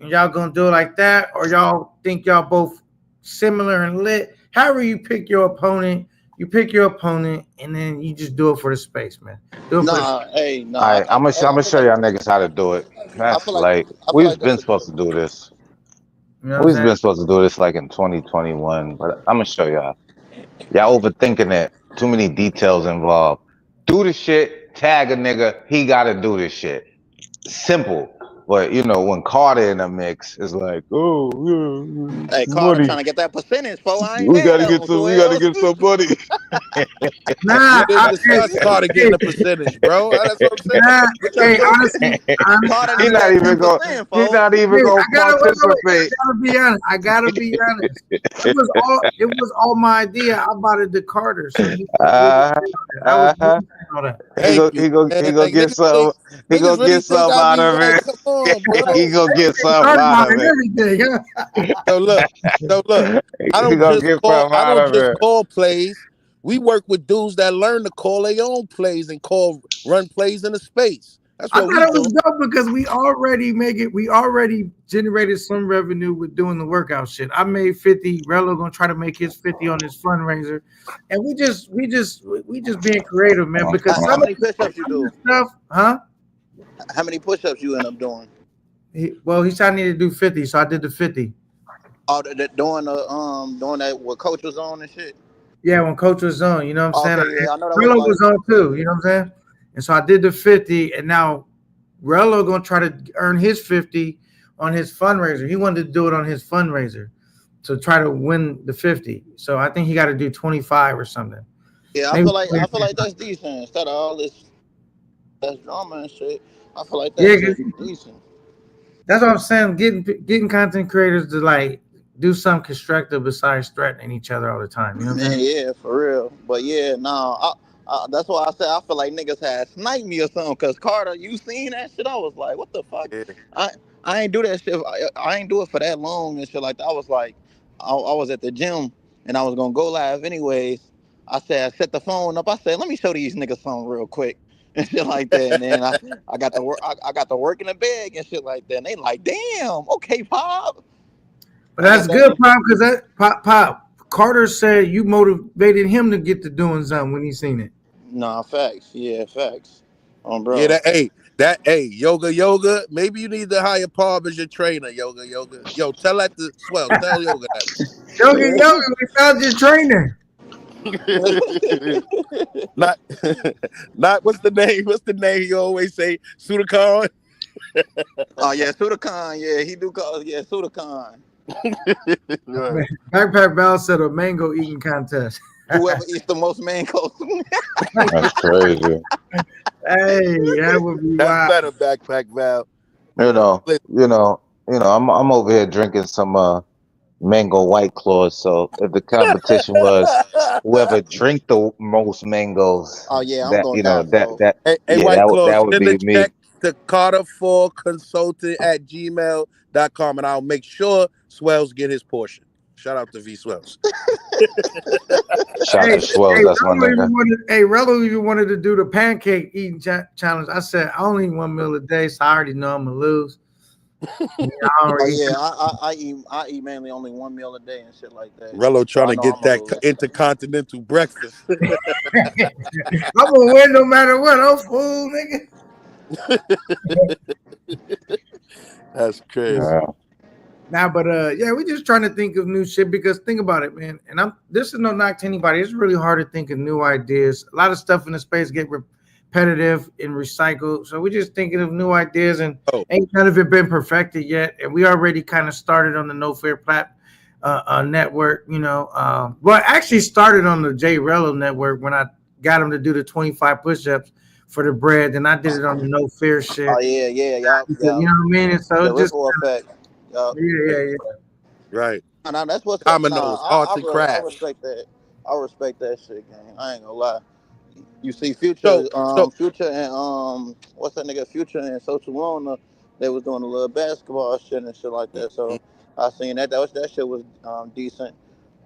and y'all gonna do it like that, or y'all think y'all both similar and lit. However, you pick your opponent, and then you just do it for the space, man. Do it for the space. Nah, hey, All nah. right, I'm gonna Feel show like y'all niggas how to do it. I That's feel like like I feel we've like been that's a supposed good. to do this. You know what I'm We've saying? been supposed to do this like in 2021, but I'm gonna show y'all. Y'all overthinking it. Too many details involved. Do the shit. Tag a nigga. He gotta do this shit. Simple. But when Carter in the mix, it's like, oh, yeah, Hey, Carter money. trying to get that percentage, for I ain't mad at him, We gotta Swell. get some money. Nah, We didn't discuss Carter getting a percentage, bro. That's what I'm saying. nah. What y'all Hey, talking honestly, Carter he need not that even going. 10%, He folks. not even hey, gonna I gotta wait, wait, wait. participate. I gotta be honest. I gotta be honest. It was all my idea. I bought it to Carter, so he. Uh, I was uh-huh. all that. Thank you. He Man. gonna Like get some. He niggas gonna really get think some I out be of right. it. Come on, bro. He gonna get some Start out of buying it. everything. So look. I He don't gonna just get call. some I out don't of just it. call plays. We work with dudes that learn to call their own plays and run plays in the space. That's I what thought we it do. was dope because we already generated some revenue with doing the workout shit. I made 50. Rello gonna try to make his 50 on his fundraiser. And we just being creative, man, because How some of many push-ups you the do? stuff, huh? How many push-ups you end up doing? He said I need to do 50, so I did the 50. Oh, doing that what coach was on and shit. Yeah, when coach was on, you know what I'm saying? Okay, yeah, I know that was Rello like was on too, you know what I'm saying? And so I did the 50, and now Rello gonna try to earn his 50 on his fundraiser. He wanted to do it on his fundraiser to try to win the 50. So I think he got to do 25 or something. yeah. Maybe I feel 25. like that's decent instead of all this that's drama and shit. I feel like that Yeah, shit 'cause decent. that's what I'm saying. Getting content creators to like do something constructive besides threatening each other all the time. You know what I'm Man, saying? yeah, for real. But yeah, nah, that's why I said I feel like niggas had sniped me or something. Cause Carter, you seen that shit? I was like, what the fuck? Yeah. I I ain't do that shit. I ain't do it for that long and shit like that. I was like, I was at the gym and I was gonna go live anyways. I said, I set the phone up. I said, let me show these niggas something real quick and shit like that. And then I got to work. I got to work in the bag and shit like that. And they like, damn, okay, Pop. But I got that's that good, shit. Pop, because that Pop Carter said you motivated him to get to doing something when he seen it. Nah, facts. Yeah, facts. Yeah, Bro. yoga. Maybe you need to hire Paul as your trainer, yoga. Yo, tell that to Swell. Tell yoga Yogi, we found your trainer. that. not, not what's the name? What's the name you always say? Sudakon. Oh yeah, Sudakan. Yeah, he do call. Yeah, Sudakan. Right. Backpack Val said a mango eating contest. Whoever eats the most mangoes. That's crazy. Hey, that would be That's wild. better, Backpack Val. You know, Listen, I'm over here drinking some mango white claws. So if the competition was whoever drink the most mangoes, Oh yeah, I'm that going down for. hey, yeah, White that Claws, would send be a me. check to Carter4consultant@gmail.com and I'll make sure Swells get his portion. Shout out to V Swells. Shout Hey, to Swells, that's my nigga. Rello even wanted to do the pancake eating challenge. I said I only eat 1 meal a day, so I already know I'm gonna lose. Yeah, I Oh already yeah, I eat mainly only 1 meal a day and shit like that. Rello So trying I to know get I'm gonna that lose. intercontinental breakfast. I'm gonna win no matter what. I'm fool, nigga. That's crazy. Yeah. Nah, but yeah, we just trying to think of new shit because think about it, man. And this is no knock to anybody. It's really hard to think of new ideas. A lot of stuff in the space get repetitive and recycled. So we're just thinking of new ideas and Oh, ain't none of it been perfected yet. And we already kind of started on the No Fair network, well, actually started on the J Reello network when I got him to do the 25 push-ups for the bread. Then I did it on the No Fair Oh shit. yeah, You know what I mean? And so The it just, ripple effect. Yup. yeah. right. Nah, that's what's up. Dominoes, arts and I crafts. respect that. I respect that shit, gang. I ain't gonna lie. You see, So, Future and what's that nigga? Future and Social Luna, they was doing a little basketball shit and shit like that. So I seen that shit was decent.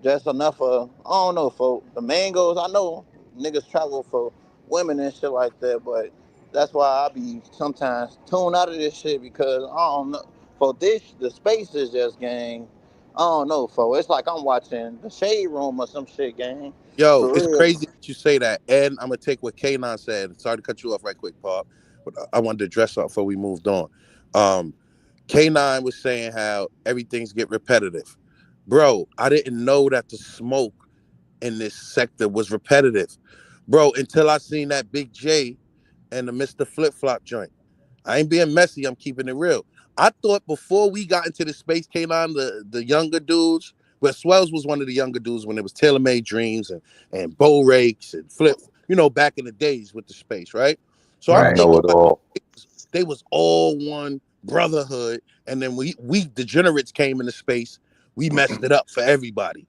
Just enough for I don't know for the mangoes. I know niggas travel for women and shit like that, but that's why I be sometimes tuned out of this shit because I don't know. For this, the space is just gang. I don't know, for it's like I'm watching the Shade Room or some shit, gang. yo, For it's real. crazy that you say that. And I'm going to take what Kanon said. Sorry to cut you off right quick, Pop. But I wanted to address something before we moved on. K9 was saying how everything's get repetitive. Bro, I didn't know that the smoke in this sector was repetitive. Bro, until I seen that Big J and the Mr. Flip Flop joint. I ain't being messy, I'm keeping it real. I thought before we got into the space K9, the younger dudes, but Swells was one of the younger dudes when it was Tailor Made Dreams and Bow Rakes and Flip, back in the days with the space, right? So I'm I Right. know thinking it like all. they was all one brotherhood, and then we degenerates came into space, we messed it up for everybody.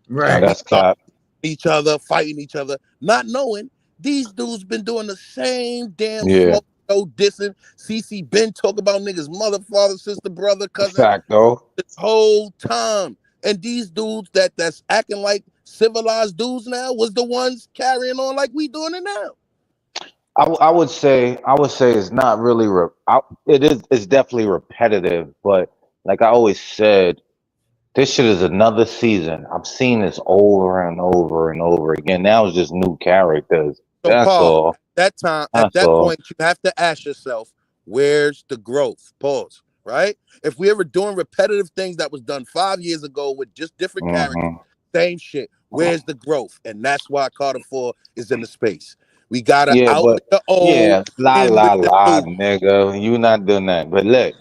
Now And Right. we that's started cap. each other, fighting each other, not knowing These dudes been doing the same damn Yeah, smoke show dissing. CC been talk about niggas mother, father, sister, brother, cousin fact though. this whole time. And these dudes that's acting like civilized dudes now was the ones carrying on like we doing it now. I would say it's not really it is, it's definitely repetitive, but like I always said, this shit is another season. I've seen this over and over and over again. Now it's just new characters. So That's Paul, all. at That's that all. point, you have to ask yourself, where's the growth? Pause. Right? If we ever doing repetitive things that was done 5 years ago with just different characters, Hmm. same shit. Where's the growth? And that's why Carter 4 is in the space. We gotta Yeah, out but with the old, yeah, la in with la the la, new. nigga. You not doing that. But look,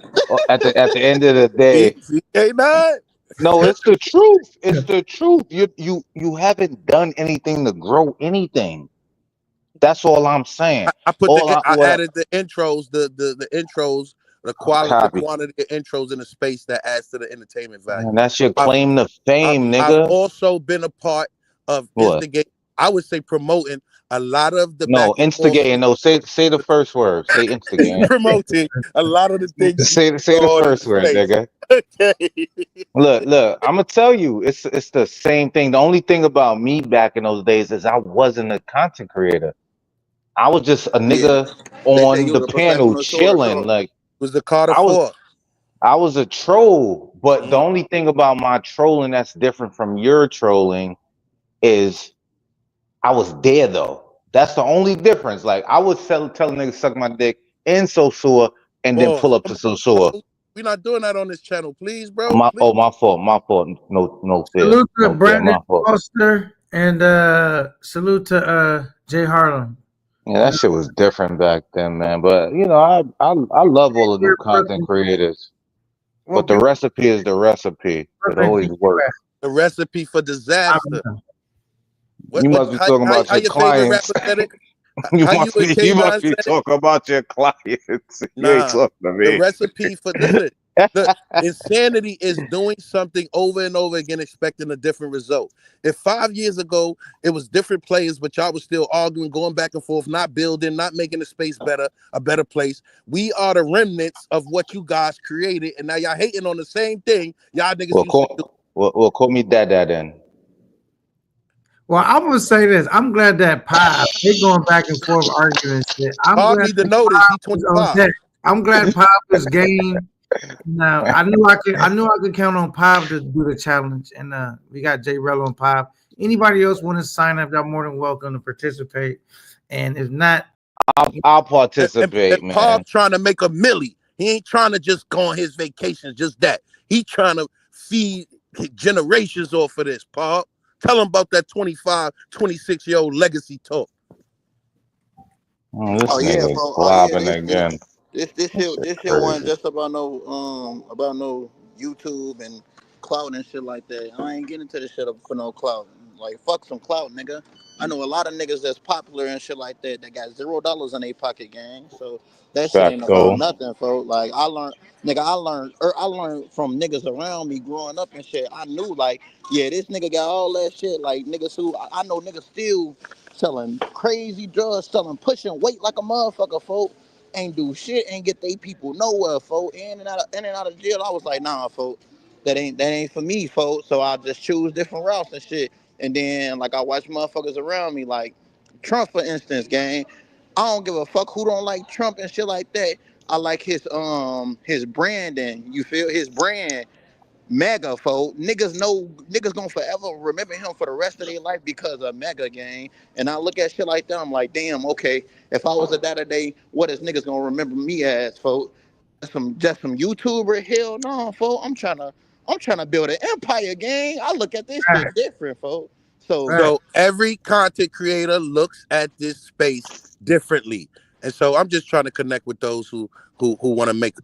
at the end of the See, day, K9? no, it's the truth. It's the truth. You haven't done anything to grow anything. That's all I'm saying. I put All I I what added the intros, the intros, the copy. quantity of intros in the space that adds to the entertainment value. Man, that's your I've claim to fame, I've nigga. also been a part of What? instigate. I would say promoting a lot of the No, back and forth instigating. No, say the first word. Say instigating. promoting a lot of the things we Say the go on in the first word, space. nigga. Okay. Look. I'm gonna tell you, it's the same thing. The only thing about me back in those days is I wasn't a content creator. I was just a Yeah, nigga they say on you the was a panel professional chilling. storyteller. Like Was the Carter I was, 4. I was a troll. But the Mhm. only thing about my trolling that's different from your trolling is I was there though. That's the only difference. Like I would tell niggas suck my dick in Sosua and then pull Pause. up to Come on, Sosua. bro. We're not doing that on this channel, please, bro. Please. My fault, my fault. No fear, Salute to no fear, Brandon my fault. Foster and salute to Jay Harlem. Yeah, You that shit was different back then, man. But you know, I love all the new content know, creators. But what the people recipe is the recipe. It always think you works. at? The recipe for I disaster. don't know. You What must be talking about how your your favorite clients. rapper said it? How you and You K9 must be said it? talking about your clients. You ain't Nah. talking to The me. recipe for listen, the insanity is doing something over and over again, expecting a different result. If 5 years ago it was different players, but y'all was still arguing, going back and forth, not building, not making the space better, a better place. We are the remnants of what you guys created, and now y'all hating on the same thing y'all niggas used to do. Call me Dada then. Well, I'm gonna say this. I'm glad that Pop they going back and forth arguing and shit. I'm Hard glad need to that know this. He Pop is on 25. deck. I'm glad Pop is game. Now I knew I could count on Pop to do the challenge, and we got J Reello and Pop. Anybody else want to sign up? Y'all more than welcome to participate. And if not, I'll And participate, Paul man. trying to make a millie. He ain't trying to just go on his vacations, just that. He trying to feed generations off of this, Paul. Tell him about that 25, 26-year-old legacy talk. This Oh yeah, nigga bro. Oh yeah, globbing again. This shit this shit wasn't crazy. just about no YouTube and clout and shit like that. I ain't getting into this shit for no clout. Like fuck some clout, nigga. I know a lot of niggas that's popular and shit like that that got $0 in their pocket, gang. So that shit ain't about Facto. nothing, folks. Like I learned from niggas around me growing up and shit. I knew like, yeah, this nigga got all that shit. Like niggas who I know niggas still selling crazy drugs, pushing weight like a motherfucker, folk. Ain't do shit, ain't get they people nowhere, folk. In and out of jail. I was like, nah, folk, that ain't for me, folk. So I just choose different routes and shit. And then like I watch motherfuckers around me, like Trump, for instance, gang. I don't give a fuck who don't like Trump and shit like that. I like his branding. You feel his brand mega, folk. Niggas gonna forever remember him for the rest of their life because of mega gang. And I look at shit like that, I'm like, damn, okay. If I was a dad today, what is niggas gonna remember me as, folk? Just some YouTuber? Hell no, folk. I'm trying to build an empire, gang. I look at this shit different, folk. So right. So every content creator looks at this space differently. And so I'm just trying to connect with those who want to make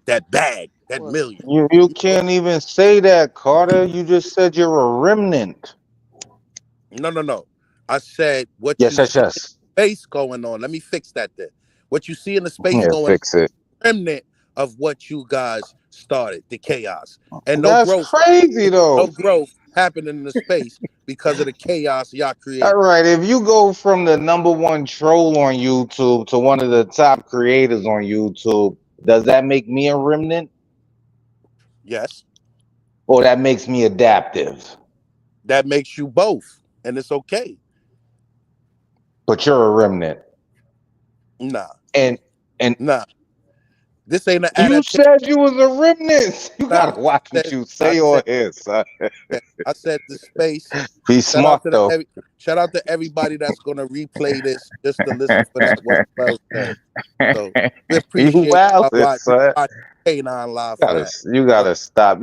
that bag, that what? million. You You know? can't even say that, Carter. You just said you're a remnant. No, no, no. I said what Yes, you yes, see yes. space going on. Let me fix that then. What you see in the space Yeah, going on, fix it. remnant of what you guys started, the chaos. And no That's growth. crazy No though. growth. happening in the space because of the chaos y'all All created. right, if you go from the #1 troll on YouTube to one of the top creators on YouTube, does that make me a remnant Yes, or that makes me adaptive? that makes you both, and it's okay. But you're a remnant. Nah, And and nah. This ain't an you adaptation. said you was a remnant. You Nah, gotta watch what you I say on here, son. said the space. Be Shout out smart to though. shout out to everybody that's gonna replay this just to listen for that what Spell said. So we You appreciate wild, you son. watch K9 live for that. You So, gotta stop.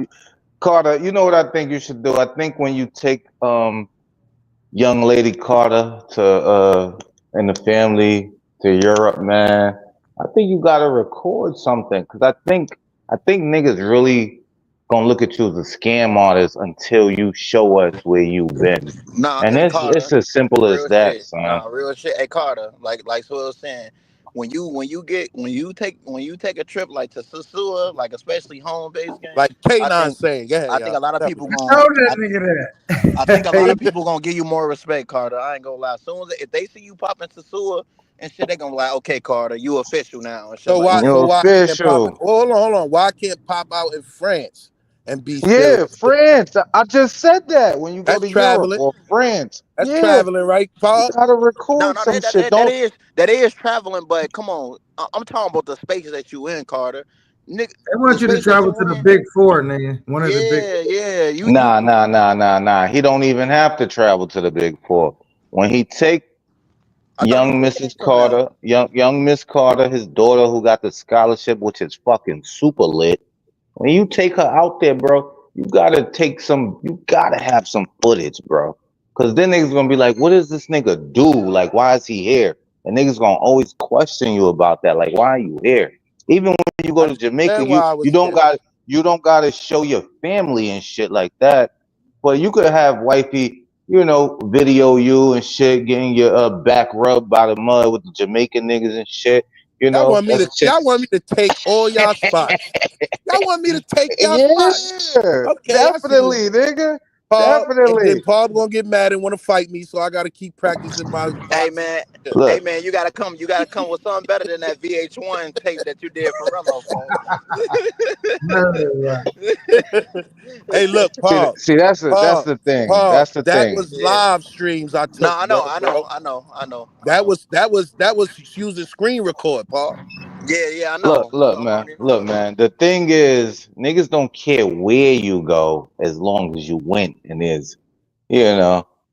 Carter, you know what I think you should do? I think when you take young lady Carter to and the family to Europe, man, I think you gotta record something because I think niggas really gonna look at you as a scam artist until you show us where you've been. Nah, And hey it's Carter, as simple as real that, shit. son. Nah, real shit. Hey Carter, like Swell was saying, when you take a trip like to Sasua, like especially home based game, like I K9 think saying, yeah, I think y'all. a lot of Tell me. people I going told that I think a lot nigga of people gonna give you more respect, Carter. I ain't gonna lie. Soon as if they see you popping Sasua and shit, they gonna be like, okay, Carter, you official now and shit So like why that. You're I can't pop official. hold on. Why I can't pop out in France and be still Yeah, France. I just said that when you go that's to Europe traveling. or France. That's Yeah, traveling, right, you Paul? gotta No, record no, some shit. Don't that is traveling, but come on, I'm talking about the spaces that you in, Carter. Nigga, they the want you to space that travel you to the in. big four, nigga. One of the big Yeah, yeah. You Nah, nah, nah, nah, nah. He don't even have to travel to the big four. When he take I thought you young could Mrs. take them now. Carter, young Miss Carter, his daughter who got the scholarship, which is fucking super lit. When you take her out there, bro, you gotta have some footage, bro. Cause then niggas gonna be like, what does this nigga do? Like, why is he here? And niggas gonna always question you about that. Like, why are you here? Even when you I go to just Jamaica, said why I was here. you don't gotta show your family and shit like that. But you could have wifey, video you and shit, getting your back rubbed by the mud with the Jamaican niggas and shit. That's shit. Y'all want me to take all y'all spots. Y'all want me to take y'all spots. Yeah, Okay, I see what definitely, nigga. Paul, and then Definitely. Paul gonna get mad and want to fight me, so I gotta keep practicing my Hey boxing man, skills. hey Look, man, you gotta come with something better than that VH1 tape that you did for Remo, folks. murder. Hey, look, Paul, that's Paul, the thing. Paul, That's the that thing. was Yeah. live streams I No, took, I know, bro. I know. That was using screen record, Paul. Yeah, yeah, I Look, know. look, I man. already Look, know. man. The thing is, niggas don't care where you go as long as you went and there's,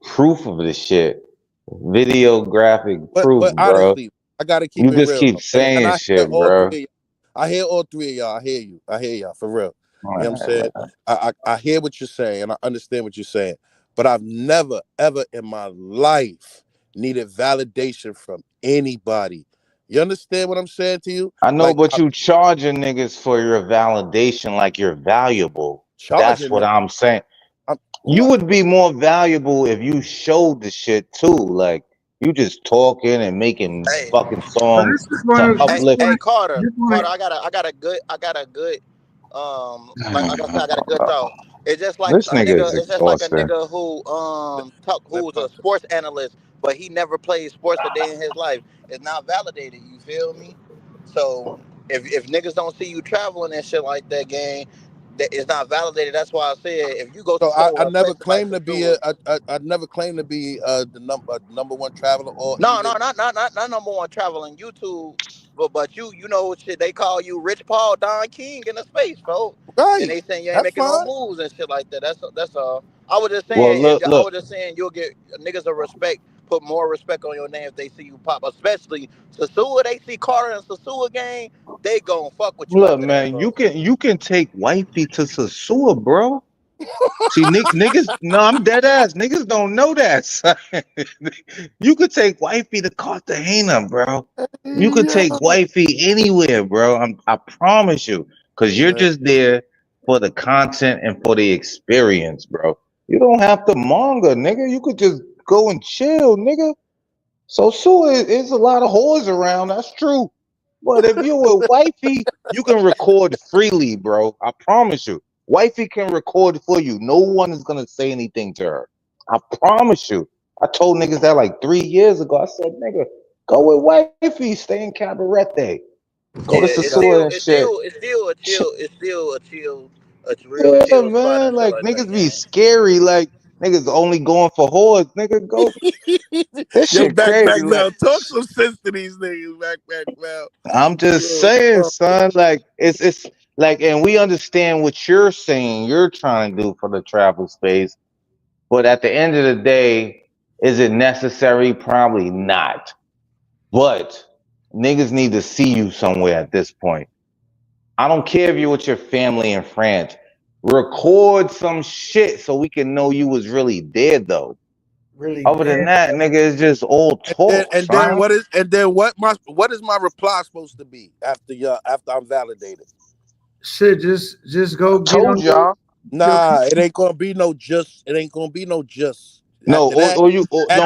proof of the shit. Videographic proof, But bro. honestly, I gotta keep You it just real, keep and saying I hear shit, all bro. three. I hear all three of y'all. I hear you. I hear y'all for real. You know what I'm Alright, saying? man. I hear what you're saying, and I understand what you're saying. But I've never ever in my life needed validation from anybody. You understand what I'm saying to you? I know, Like but I'm you charging niggas for your validation like you're valuable. That's charging what them. I'm saying. I'm You what? would be more valuable if you showed the shit too. Like you just talking and making Hey, fucking But songs to hey, uplift. hey, Carter, this Carter, point, I got a good, like I said, I got a good thought. This nigga is It's just like a exhausting. nigga Let who's a Paul talk. sports analyst, but he never played sports a day in his life. It's not validated. You feel me? So if niggas don't see you traveling and shit like that, gang, that it's not validated. That's why I said if you go So to I somewhere, a never place like claimed to be Sasua. I never claimed to be the number one traveler or No, no, even not number one traveling YouTube, but you know shit. They call you Rich Paul Don King in the space, folks, and right. they saying you ain't That's making no fine. moves and shit like that. That's all. I was just Well, saying, look, I look, was just saying you'll get niggas a respect, put more respect on your name if they see you pop, especially Sasua. They see Carter and Sasua game, they gon' fuck with you look, after that, man. You folks. can you can take wifey to Sasua, bro. See, niggas, no, I'm dead ass. Niggas don't know that, son. You could take wifey to Cartagena, bro. You could Yeah, take wifey anywhere, bro. I promise you, because you're man. just there for the content and for the experience, bro. You don't have to manga, nigga. You could just go and chill, nigga. So sure, is a lot of whores around. That's true. But if you're with wifey, you can record freely, bro. I promise you. Wifey can record for you. No one is gonna say anything to her. I promise you. I told niggas that like 3 years ago. I said, nigga, go with wifey, stay in Cabarete. Go Yeah, to it's Yeah. Sasua still, and it's shit. still, it's still a chill, it's still a chill, a real Yeah, chill spot man. until Like I tell niggas you, be gang. scary. Like niggas only going for whores. Nigga, go. This Yo, shit crazy. backpack Like Mel, talk some sense to these niggas, backpack Mel. I'm just Yo, saying, son. Like it's like, and we understand what you're saying. You're trying to do for the travel space, but at the end of the day, is it necessary? Probably not. But niggas need to see you somewhere at this point. I don't care if you're with your family in France. Record some shit so we can know you was really dead though. Really Other than dead. that, nigga, it's just all talk, and then son. what is my reply supposed to be after I'm validated? Shit, just I go get told on your y'all. your Nah, it ain't gonna be no just. It ain't gonna be no just. No, no, After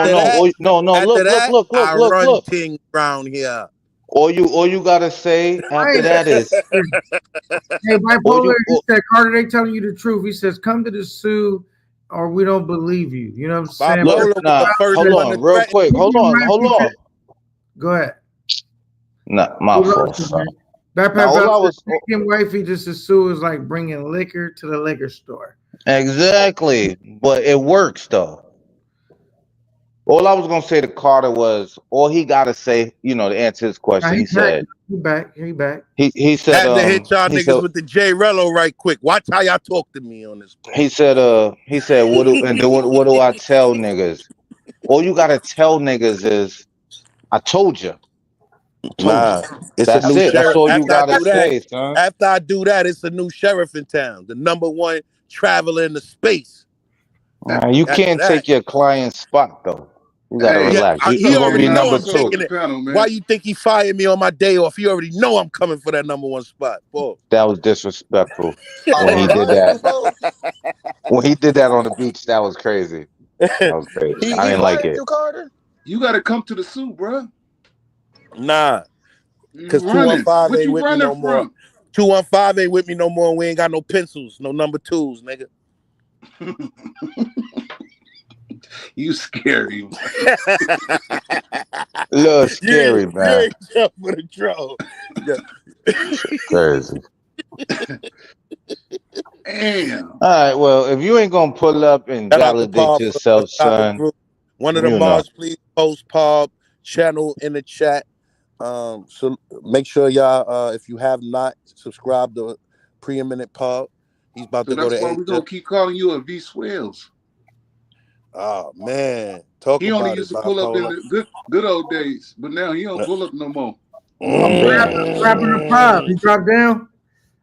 no, that, no. after that, I run Look. things around here. All you gotta say after right. that is, Hey, or bipolar, you, he or, said, Carter, they telling you the truth. He says, come to the Sue or we don't believe you. You know what I'm saying? look, Bipolar was the nah, first hold one to on, real threaten. quick, hold on. Go ahead. Nah, my We lost fault, him, son. man. Now, Backpack all Val I said, was, taking wifey just as Sue is like bringing liquor to the liquor store. exactly, but it works though. All I was gonna say to Carter was, all he gotta say, to answer his Now question. he back. He back. He back. Had to hit y'all He said, niggas with the J Reello right quick. Watch how y'all talk to me on this point. he said, what do I tell niggas? All you gotta tell niggas is, I told you. Told Nah, you. it's a That's new it. That's sheriff. all you gotta say, son. After I do that, it's a new sheriff in town. The #1 traveler in the space. You After can't that, take your client's spot though. You gotta Hey, yeah, relax. he You gonna already be know number I'm what's up two. with taking the it. panel, Why man? you think he fired me on my day off? He already know I'm coming for that #1 spot. Boy. That was disrespectful Oh, when he he did fired that. you, folks? When he did that on the beach, that was crazy. That was crazy. I He didn't like fired it. you, Carter? You got to come to the suit, bro. Nah, You because running? 215 What ain't you with me running no more. from? 215 ain't with me no more. And we ain't got no pencils, no #2s, nigga. You scary. A little you scary, man. ain't jump for the draw. Yeah. Shit crazy. Damn. All right, well, if you ain't gonna pull up and Shout out to validate Paul for the yourself, topic son, group. One of the you know. mods, please post Paul channel in the chat. So make sure y'all, if you have not subscribed to Preeminent Paul, he's about So to go that's to why 8. we're gonna keep calling you a V Swells. Oh man, talk He only about it, used to pull up in bipolar. the good old days, but now he don't pull up no more. I'm banned. Rapping the pop. He dropped down.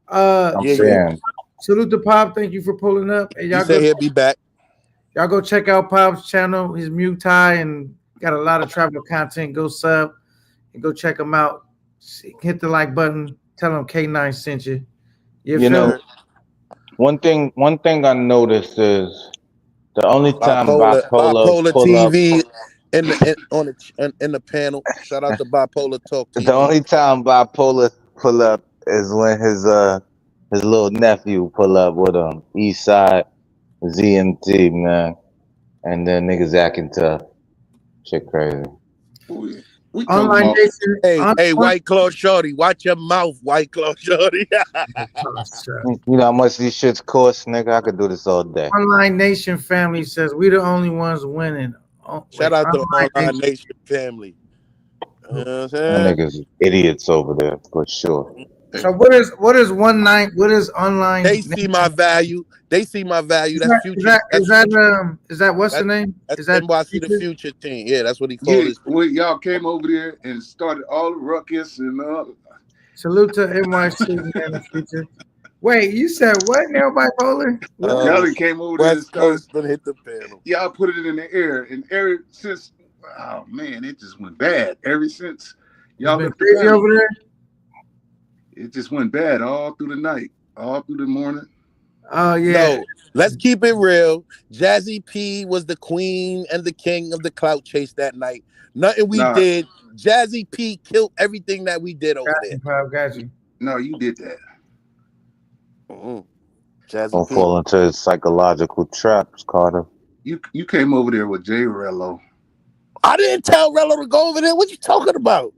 I'm Yeah. banned. Salute to Pop. Thank you for pulling up. And He said he'll be back. y'all go check out Pop's channel, his mute tie, and got a lot of travel content. Go sub and go check him out. Hit the like button. Tell him K9 sent you. You You feel me? know, one thing I noticed is the only time bipolar Bipolar pull up, TV in the panel. Shout out to Bipolar Talk the TV. only time bipolar pull up is when his little nephew pull up with him. East Side ZMT, man. And then niggas acting tough. Shit crazy. We talking Online about Nation. Hey, White Claw Shorty, watch your mouth, White Claw Shorty. You know how much these shits cost, nigga? I could do this all day. Online Nation family says we the only ones winning. Oh, Shout wait, out to Online Online Nation. Nation family. You know what I'm Them saying? niggas idiots over there for sure. So what is one night? What is online? They see my value. They see my value. That's future. That's future. Is that what's the That's name? that's Is that NYC the Future? future team. Yeah, that's what he called yeah. his. When y'all came over there and started all the ruckus and Salute to NYC man the Future. Wait, you said what now, bipolar? What? y'all done came over there and West started. Coast done hit the panel. Y'all put it in the air, and ever since, oh man, it just went bad. Ever since It's y'all been left the crazy panel, over there. it just went bad all through the night, all through the morning. Oh yeah. No, let's keep it real. Jazzy P was the queen and the king of the clout chase that night. Nothing we Nah, did. Jazzy P killed everything that we did over Got there. you, Pop, got you. no, you did that. Mm-hmm. Jazzy Don't P. fall into his psychological traps, Carter. You came over there with J Reello. I didn't tell Rello to go over there. What you talking about?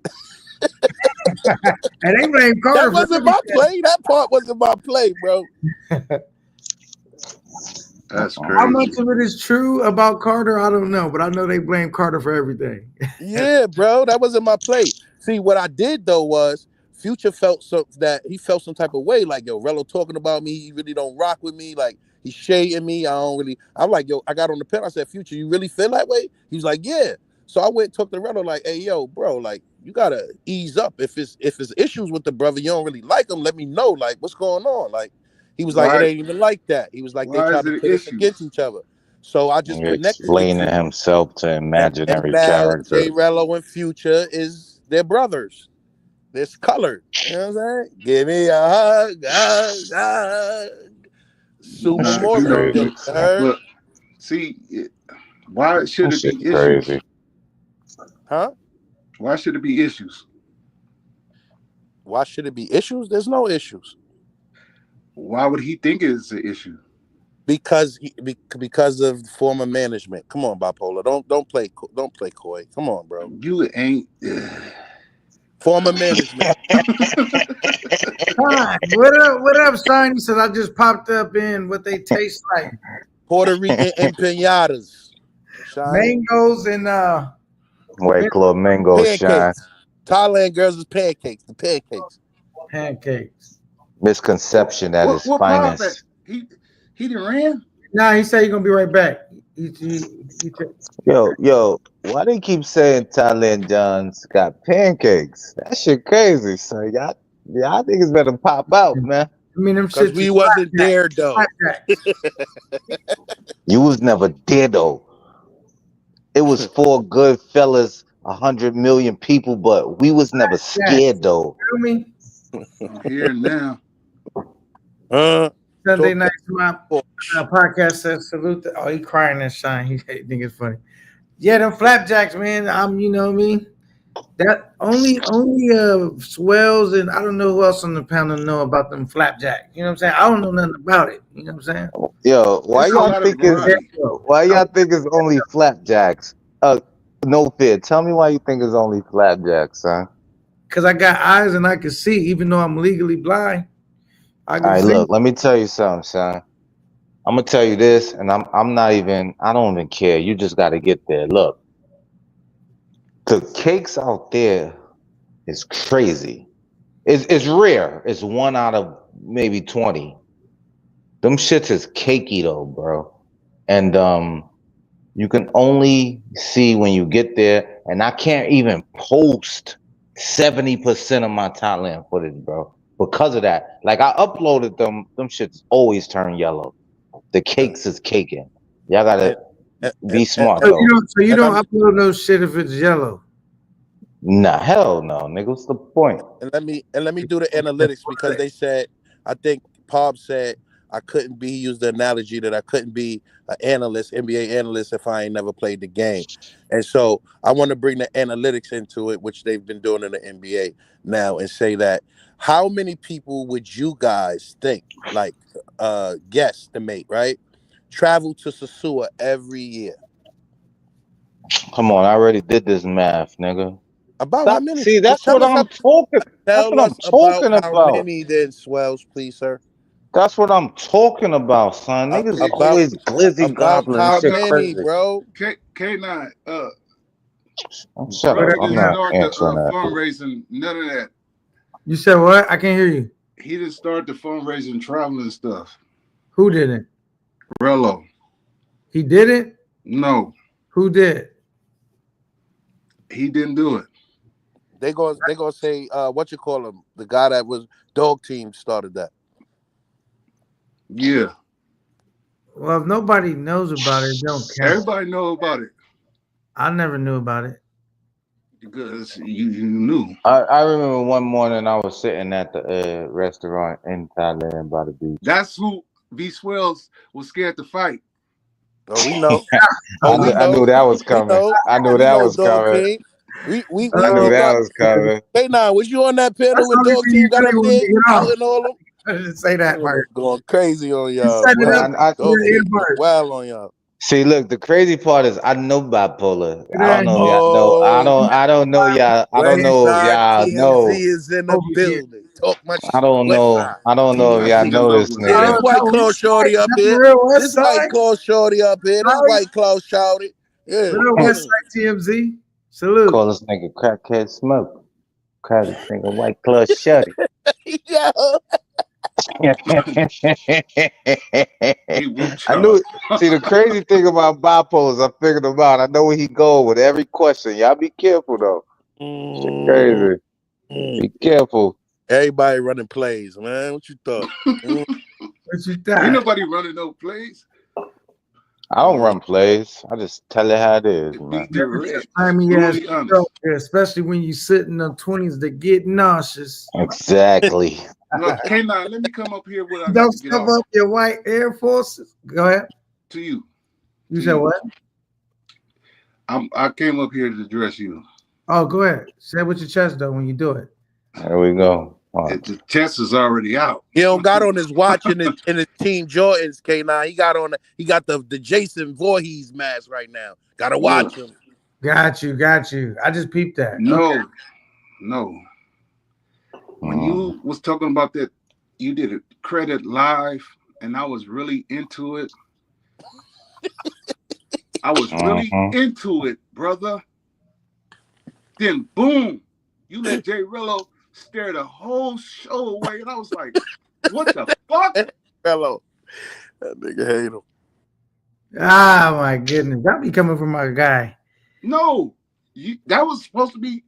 And they blame Carter That wasn't my play. That part wasn't my play, bro. That's How much crazy. of it is true about Carter, I don't know, but I know they blame Carter for everything. Yeah, bro, that wasn't my play. See, what I did though was Future felt he felt some type of way, like yo, Rello talking about me. He really don't rock with me. Like he's shading me. I'm like, yo, I got on the pen. I said, Future, you really feel that way? He's like, yeah. So I went and talked to Rello, like, hey, yo, bro, like you gotta ease up. If it's issues with the brother, you don't really like him. Let me know, like what's going on. Like he was like, it Why? ain't even like that. He was like, they Why is tried to it pit us against issues? each other. So I just He connected the explaining two. himself to And imaginary now J characters. Reello and Future is their brothers. It's colored. You know what I'm saying? Give me a hug, hug, hug. Super That shit You Maurice know, shit. crazy, look, You son. heard? look. See, why should That it shit be issues? crazy. Huh? Why should it be issues? Why should it be issues? There's no issues. Why would he think it's an issue? Because of former management. Come on, bipolar. Don't play coy. Come on, bro. You ain't. Former management. Fine. What up, son? He said I just popped up in what they taste like. Puerto Rican empanadas. Shine. Mangoes and White Club Mango Shine. Pancakes. Thailand girls is pancakes. The pancakes. pancakes. Misconception at its What Pop at? finest. He done ran? Nah, he said he's gonna be right back. Yo, why they keep saying Thailand John's got pancakes? That shit crazy, son. Y'all niggas better pop out, man. I mean, them Because shits we is wasn't there though. You was never there though. It was 4 good fellas, 100 million people, but we was never scared though. Feel me? I'm here now. Sunday night, my podcast says salute. Oh, he crying and shine. He think it's funny. Yeah, them flapjacks, man. You know what I mean. That only swells and I don't know who else on the panel know about them flapjacks. You know what I'm saying? I don't know nothing about it. You know what I'm saying? Yo, why It's a y'all lot of think it's variety. only flapjacks? No fear. Tell me why you think it's only flapjacks, son. Because I got eyes and I can see, even though I'm legally blind. I can All right, see. look, let me tell you something, son. I'm gonna tell you this, and I don't even care. You just gotta get there. Look, the cakes out there is crazy. It's rare. It's 1 out of maybe 20. Them shits is cakey though, bro. And you can only see when you get there, and I can't even post 70% of my Thailand footage, bro, because of that. Like I uploaded them shits always turn yellow. The cakes is caking. Y'all gotta be smart though. So you don't upload no shit if it's yellow. Nah, hell no, nigga. What's the point? And let me do the analytics because they said, I think Pop said I couldn't be, he used the analogy that I couldn't be an analyst, NBA analyst, if I ain't never played the game. And so I want to bring the analytics into it, which they've been doing in the NBA now, and say that how many people would you guys think, like guesstimate, right? Travel to Sasua every year. Come on, I already did this math, nigga. About Stop. how many? See, that's Tell what us I'm talking. That's Tell what I'm us about talking how about. many then, Swells, please, sir. That's what I'm talking about, son. Niggas always glizzy About gobbling how shit many, crazy. bro? K9, Shut up. brother I'm didn't not start the answering that. fundraising, none of that. You said what? I can't hear you. He didn't start the fundraising, traveling stuff. Who didn't? Rello. He didn't? No. Who did? He didn't do it. They gonna say what you call him? The guy that was dog team started that. Yeah. Well, if nobody knows about it, don't count. Everybody know about it. I never knew about it. Because you knew. I remember one morning I was sitting at the restaurant in Thailand by the beach. That's who V Swells was scared to fight. Oh, we know. I knew that was coming. I knew that was coming. We I knew that was coming. Hey, now was you on that panel with dog team got up there out in all them? I didn't say that part. Going crazy on You y'all. set it Boy. up. Well on y'all. See, look, the crazy part is I know bipolar. I don't That know if y'all know. Oh, I don't know y'all. I don't West know if Side y'all TMZ know. is in the over here. building. Talk my I shit. don't West know. Side. I don't know if I y'all think I know know this what's Yeah, up. this nigga. White No, Claw West Side. shorty up That's here. real West This White Side. Claw shorty up here. This Sorry. White Claw shorty. Yeah. Real West Side TMZ. Salute. Call this nigga crackhead smoke. Call this nigga white club shutty. Yo. He whooped I knew y'all. it. See, the crazy thing about bipolars, I figured him out. I know where he going with every question. Y'all be careful though. Shit Mm, crazy. mm. Be careful. Everybody running plays, man. What you thought? Mm, What you Ain't thought? nobody running no plays. I don't mm. run plays. I just tell it how it is, Be man. direct. Slimy ass Brutally honest. show, yeah, especially when you sit in the 20s that get nauseous. Exactly. Look, K9, let me come up here what I got Don't to get stuff off up your white Air Forces. Go ahead. to you. You To said you. what? I came up here to address you. Oh, go ahead. Say it with your chest though when you do it. There we go. The test is already out. He don't got on his watch in his Team Jordans, K9. He got the Jason Voorhees mask right now. Gotta Look, watch him. Got you. I just peeped that. Okay. no. When Mm. you was talking about that, you did a credit live, and I was really into it. I was really Mm-hmm. into it, brother. Then boom, you let J Reello stare the whole show away, and I was like, "What the fuck?" Hello. That nigga hate him. Ah, my goodness. That be coming from my guy. No, that was supposed to be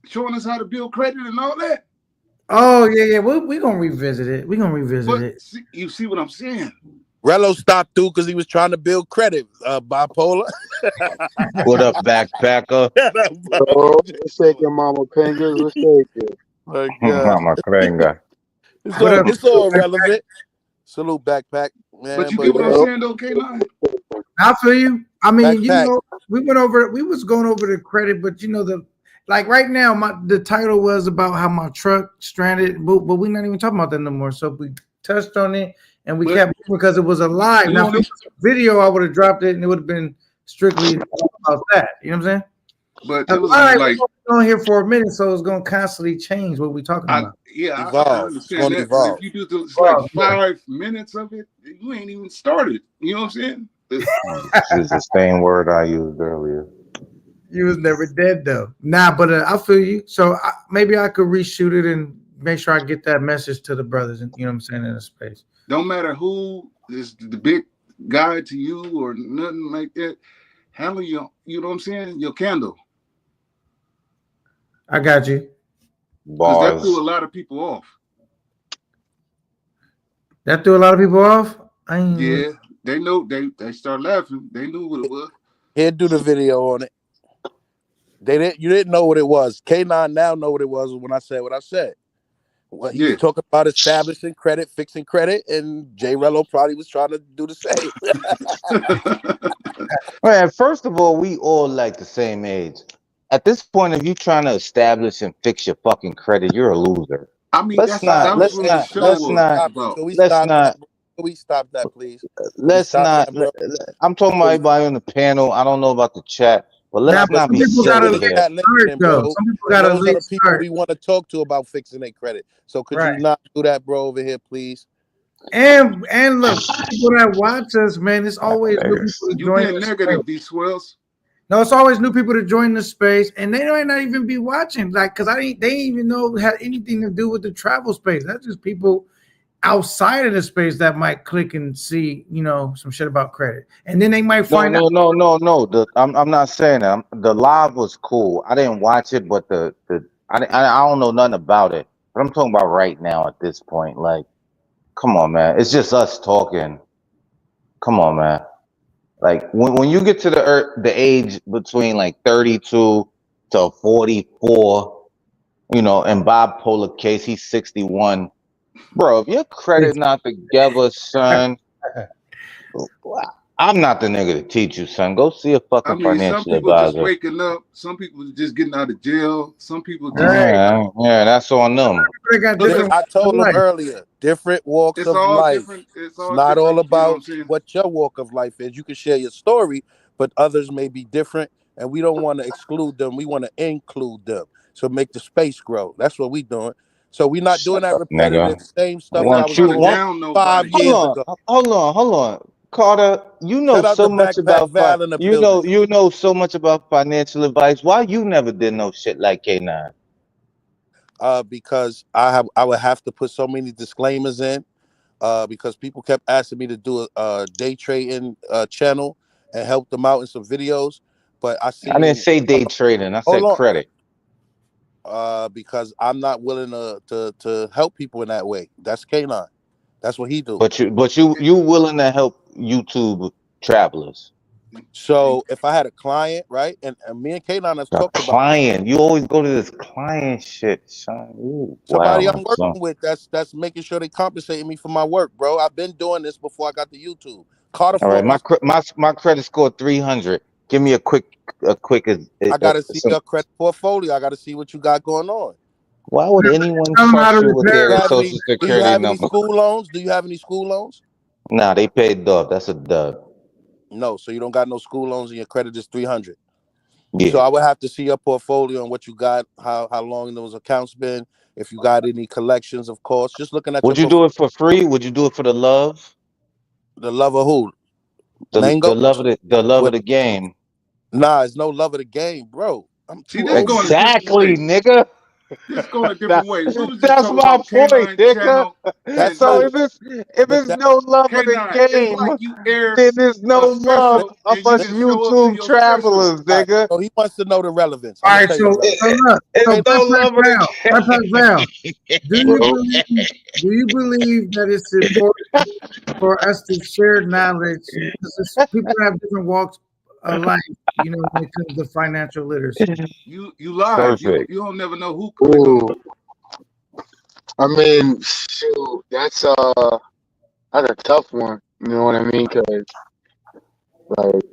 showing us how to build credit and all that. Oh, yeah. We're going to revisit it. We're going to revisit But it. you see what I'm saying? Rello stopped through because he was trying to build credit. Bipolar. What up, backpacker? Oh, what's shaking, Mama Fingers? What's shaking? My God. Mama Krenga. What up? It's all relevant. Salute backpack, But man. you But get what I'm Yo, saying, though, K9? I feel you. I mean, backpack. we was going over the credit, but like right now, the title was about how my truck stranded, but we're not even talking about that no more. So we touched on it and we But kept because it was a live. you Now, if it only, was a video, I would have dropped it and it would have been strictly about that. You know what I'm saying? but A it was live, like, we're on here for a minute, so it's gonna constantly change what we're talking about. I Evolve. It's understand gonna that. But if evolve. you do it's like Well, yeah. 5 minutes of it, you ain't even started. You know what I'm saying? This is the same word I used earlier. You was never dead though. Nah, but I feel you. So maybe I could reshoot it and make sure I get that message to the brothers. And you know what I'm saying in the space. Don't matter who is the big guy to you or nothing like that. Handle your, you know what I'm saying? Your candle, I got you. because that threw a Bars. lot of people off. That threw a lot of people off. I ain't even. Yeah, they know. They start laughing. They knew what it was. He'd do the video on it. You didn't know what it was. K9 now know what it was when I said what I said. Well, he was Yeah. talking about establishing credit, fixing credit, and J Reello probably was trying to do the same. Man, first of all, we all like the same age. At this point, if you're trying to establish and fix your fucking credit, you're a loser. I mean, Let's that's not. that was Hey, Let's what the not. show Let's Slimy, was not. stop it. about. Can we Let's stop that, not. bro? Can we stop that, please? Can we Let's stop not. that, bro? I'm talking about everybody on the panel. I don't know about the chat, but Now, let's but not some be people got a silly In the late here. chat start listening, though. bro. Some people And got a those are late the people start. we want to talk to about fixing their credit. So could Right. you not do that, bro, over here, please? And look, people that watch us, man, it's always new Niggas. people to You join being the space. negative, D Swells. No, it's always new people to join the space, and they might not even be watching. Like, cause they didn't even know it had anything to do with the travel space. That's just people outside of the space that might click and see, some shit about credit, and then they might No, find out. no, no, no, no. I'm not saying that. The live was cool. I didn't watch it, but I don't know nothing about it. But I'm talking about right now at this point. Like, come on, man. It's just us talking. Come on, man. Like when you get to the age between like 32 to 44, in bipolar case, he's 61. Bro, if your credit not together, son, I'm not the nigga to teach you, son. Go see a I fucking mean, some financial people just advisor. waking up. Some people just getting out of jail. Some people just. Right. Yeah, that's on them. They got Look, different I walks of told them life. earlier, different walks It's of all life. different. It's It's all not all different. You know what I'm about saying? what your walk of life is. You can share your story, but others may be different, and we don't want to exclude them. We want to include them. So make the space grow. That's what we doing. So we're not doing Shut that up, nigga. repetitive same stuff We that I ain't was Want trying you to doing want? down 5 nobody. years ago. Hold on, Carter. You know Shout out so to much Backpack about Val in the building. you know so much about financial advice. Why you never did no shit like K9? Because I would have to put so many disclaimers in. Because people kept asking me to do a day trading channel and help them out in some videos. But I I didn't seen, say day trading. I hold said credit. on, because I'm not willing to help people in that way. That's K9. That's what he do. But you willing to help YouTube travelers? So if I had a client, right, and me and K9 has A talked about this, client. You always go to this client shit, son. Ooh, somebody wow, I'm son. working with that's making sure they compensating me for my work, bro. I've been doing this before I got to YouTube. Carter All right, Ford wants. my credit score 300. Give me a quick I got to see your credit portfolio. I got to see what you got going on. why would anyone Tell them how trust to you with Do you repair their it. have any? social Do you security have any number? school loans? Do you have any school loans? Nah, they paid dub. That's a dub. No, so you don't got no school loans, and your credit is 300. So Yeah. I would have to see your portfolio and what you got, how long those accounts been, if you got any collections, of course. Just looking at your Would you do portfolio. it for free? Would you do it for the love? The love of who? The Mango? love of With the game. nah, it's no love of the game, bro. I'm See, too this old for going this. a different Exactly, way. nigga. This going a That- different way. We was just that's talking my about point, K9 nigga. channel, That's and So cool, look, if but it's that no love of the K9. It's game, like you air then there's no a love listen, special, of and you us listen. just show up to YouTube your special. travelers, All right, nigga. so he wants to know the relevance. I'm All gonna right, tell you the relevance. so look, so It's K9, no Backpack love of the Val, Backpack Val, do you Well, believe? Do you believe that it's important for us to share knowledge? Because people have different walks of life. You know, when it comes to financial literacy. game. You live. Perfect. You don't never know who click ooh, on. I mean, shoot, that's a tough one. You know what I mean? Because like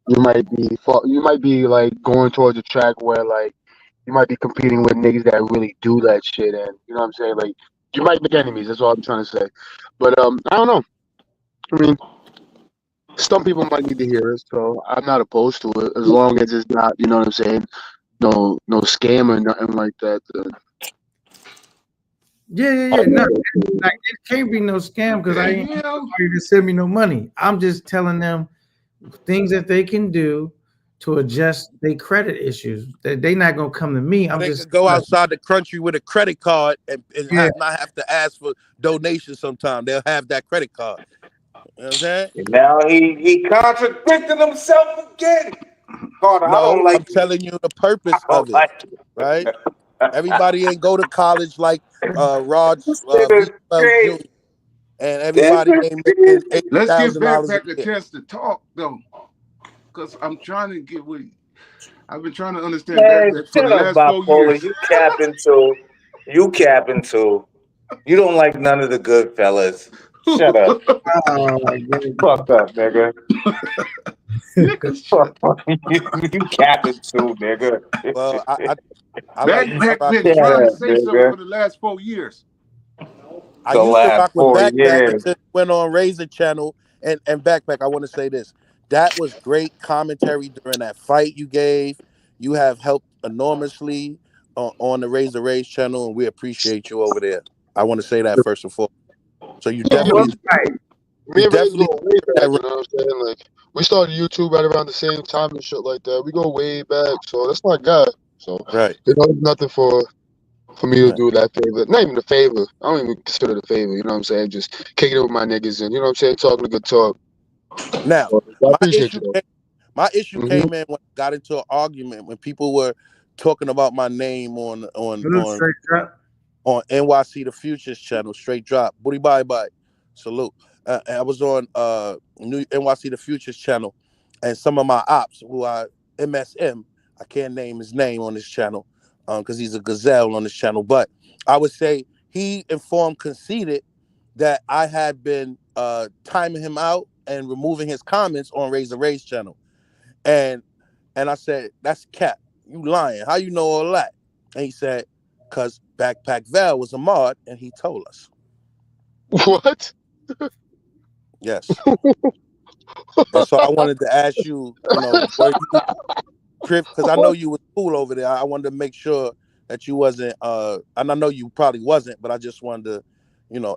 you might be like going towards a track where like you might be competing with niggas that really do that shit, and you know what I'm saying? Like you might make enemies. That's all I'm trying to say. But I don't know. I mean, some people might need to hear it, so I'm not opposed to it as long as it's not, you know what I'm saying? No scam or nothing like that. Yeah. No, like, it can't be no scam What because the I ain't hell? nobody to send me no money. I'm just telling them things that they can do to adjust their credit issues. That they not gonna come to me. I'm they just could go outside the country with a credit card and yeah. not have to ask for donations sometime. They'll have that credit card. You know what I'm saying? And now he contradicted himself again. Carter, I No, don't I'm like you. telling you the I purpose of don't it, like right? you. Everybody ain't go to college like Rod This is V12 great. Jr. and This everybody is ain't making great. eighty Let's give thousand dollars a Backpack a year. chance to talk though, because I'm trying to get with. I've been trying to understand Man, Backpack for the shut up, last 4 years. bipolar. You capping too. You capping too. You don't like none of the good fellas. Shut up. Oh my goodness. Fuck up, nigga. Nigga, shut. You capping too, nigga. Well, I like Backpack rock been with Shut trying to up, say something nigga. for the last 4 years. I The used to last rock with 4 Backpack years. until he went on Razor Channel and Backpack. I want to say this. That was great commentary during that fight you gave. You have helped enormously on the Razor channel, and we appreciate you over there. I want to say that first and foremost. So Well, you me and Ray definitely go way deserve that back, you know what I'm saying? Like we started YouTube right around the same time and shit like that. We go way back, so that's my guy. So right. you know, nothing for me to Right. do that favor. Not even a favor. I don't even consider it a favor. You know what I'm saying? Just kicking it with my niggas and you know what I'm saying, talking a good talk. Now, So, I my appreciate issue you though. came, my issue Hmm. came in when I got into an argument when people were talking about my name Straight up. on NYC The Futures channel, straight drop. Booty bye bye. Salute. And I was on New NYC The Futures channel, and some of my ops who are MSM, I can't name his name on this channel, because he's a gazelle on this channel. But I would say he informed conceded that I had been timing him out and removing his comments on Raise the Raise channel. And I said, that's cap. You lying. How you know all that? And he said, because Backpack Val was a mod and he told us. What? Yes. And so I wanted to ask you, were you because I know you was cool over there. I wanted to make sure that you wasn't and I know you probably wasn't, but I just wanted to,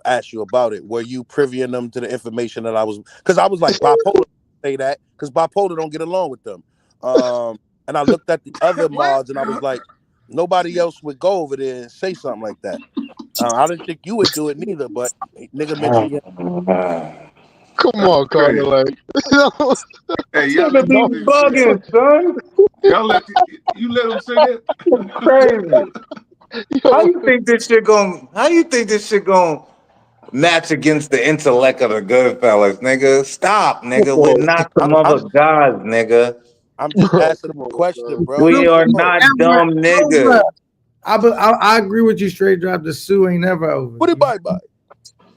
ask you about it. Were you privying them to the information that I was, because I was like, bipolar say that because bipolar don't get along with them. And I looked at the other mods and I was like, nobody else would go over there and say something like that. I didn't think you would do it neither, but nigga mentioned you. Come on, Carter. Like, Hey, y'all let Be these niggas say bugging, son. y'all you let them say that? Crazy. How yo, you think this shit gonna match against the intellect of the Goodfellas, nigga? Stop, nigga. We're not some other I'm guys, nigga. I'm just bro, asking come a on, question, son. bro. We are Bro, not dumb niggas. I agree with you. Straight drop. The Sue ain't never over. what did bye?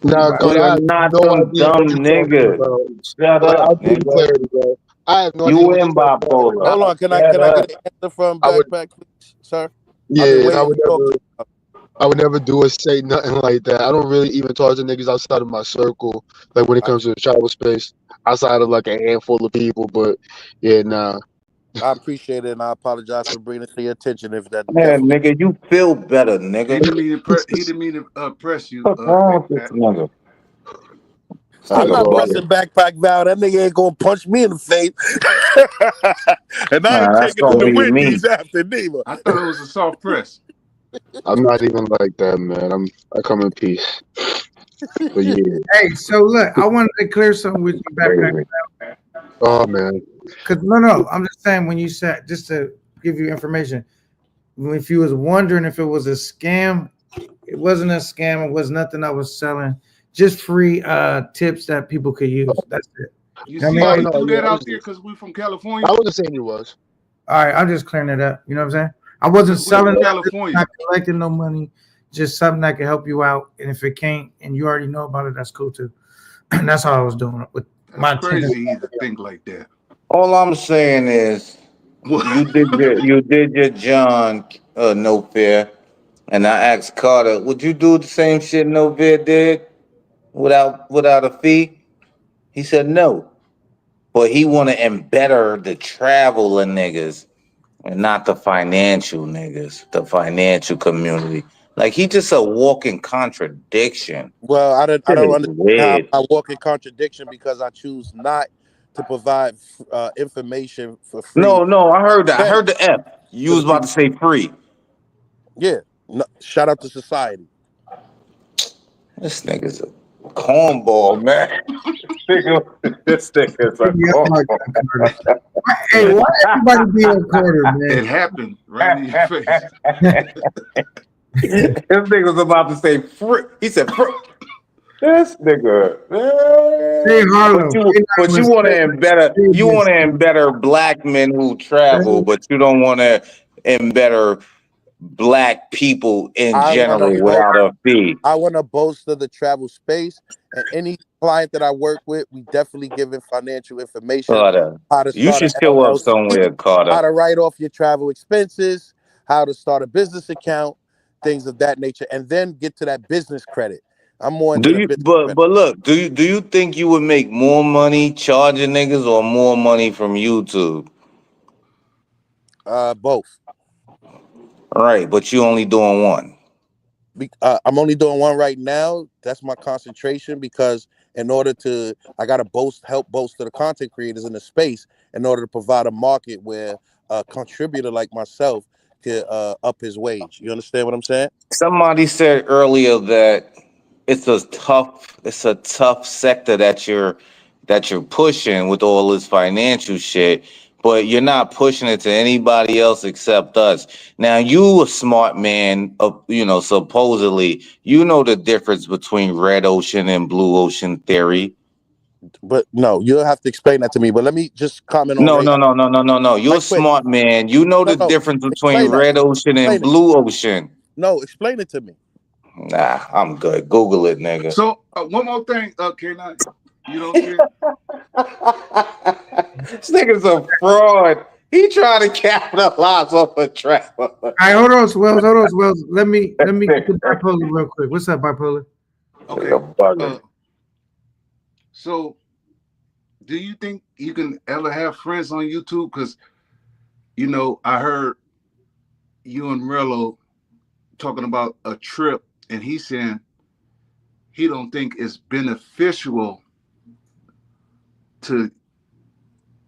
Nah, We Carter, I are have not no some idea what dumb you're talking niggas. about. Shut Like, I'll up, give you nigga. clarity, bro. I have no idea You what in you're talking about right now. bipolar. Hold on, can I Shut get up. an answer from I would, Backpack, please, sir? I've been yeah, and waiting to talk to you. I would never do or say nothing like that. I don't really even talk to niggas outside of my circle, like when it comes to the travel space, outside of like a handful of people. But yeah, nah. I appreciate it, and I apologize for bringing it to your attention. If that Man, definitely, nigga, you feel better, He nigga. didn't mean to press you, What's wrong with this Backpack. nigga? This I'm That's nigga not all bugging. pressing Backpack Val. That nigga ain't gonna punch me in the face, and I ain't Nah, that's taking him gonna to be me. Wendy's after neither. I thought it was a soft press. I'm not even like that, man. I come in peace. But yeah. Hey, so look, I wanted to clear something with you, Backpack. Crazy. Oh man. Cause no, I'm just saying when you said, just to give you information, if you was wondering if it was a scam, it wasn't a scam. It was nothing I was selling. Just free tips that people could use. That's it. You You know what I see mean? how Oh he no, threw yeah. that out there because we from California? I wasn't saying you was. All right, I'm just clearing it up. You know what I'm saying? I wasn't Because we from selling it, California. not collecting no money. Just something that can help you out. And if it can't, and you already know about it, that's cool too. And that's all I was doing with my That's intention. crazy to think like that. All I'm saying is What? you did your John no fear, and I asked Carter, would you do the same shit No Fear did without a fee? He said no, but he want to embetter the traveling niggas and not the financial niggas, the financial community. Like he just a walking contradiction. Well, I Shit don't is understand how weird. I walk in contradiction because I choose not to provide information for free. No, I heard that. I Again, heard the F. You to the was about people. to say free. Yeah. No, shout out to society. This nigga's a cornball, man. This nigga's a Yeah, I'm like that, Carter. cornball. Hey, why everybody be on Carter, It man? happened right in your face. This nigga was about to say free. He said free. This nigga. Hey, Harlem. But you want to embetter black men who travel, but you don't want to embetter black people in I want to general boast. without a fee. I want to boast of the travel space, and any client that I work with, we definitely giving financial information, Carter, how to you start a should show up LLC, somewhere, how Carter. to write off your travel expenses, how to start a business account, things of that nature, and then get to that business credit. I'm more Do into the you business but credit. but look, do you think you would make more money charging niggas or more money from YouTube? Both. Right, but you only doing one. I'm only doing one right now. That's my concentration because in order to, I gotta help bolster the content creators in the space in order to provide a market where a contributor like myself could up his wage. You understand what I'm saying? Somebody said earlier that it's a tough sector that you're pushing with all this financial shit, but you're not pushing it to anybody else except us. Now you a smart man, supposedly you know the difference between red ocean and blue ocean theory. But no, you'll have to explain that to me. But let me just comment on No, Ray no, no, no, no, no, no. You're a right quick. smart man. You know the No, difference between explain that. red ocean and Explain it. blue ocean. No, explain it to me. Nah, I'm good. Google it, nigga. So one more thing, K9. You know what I'm saying? This nigga's a fraud. He trying to capitalize off a trap. All right, hold on, Swells. Hold on, Swells. Let me get to bipolar real quick. What's up, bipolar? Okay. So, do you think you can ever have friends on YouTube? Because, you know, I heard you and Rello talking about a trip, and he's saying he don't think it's beneficial to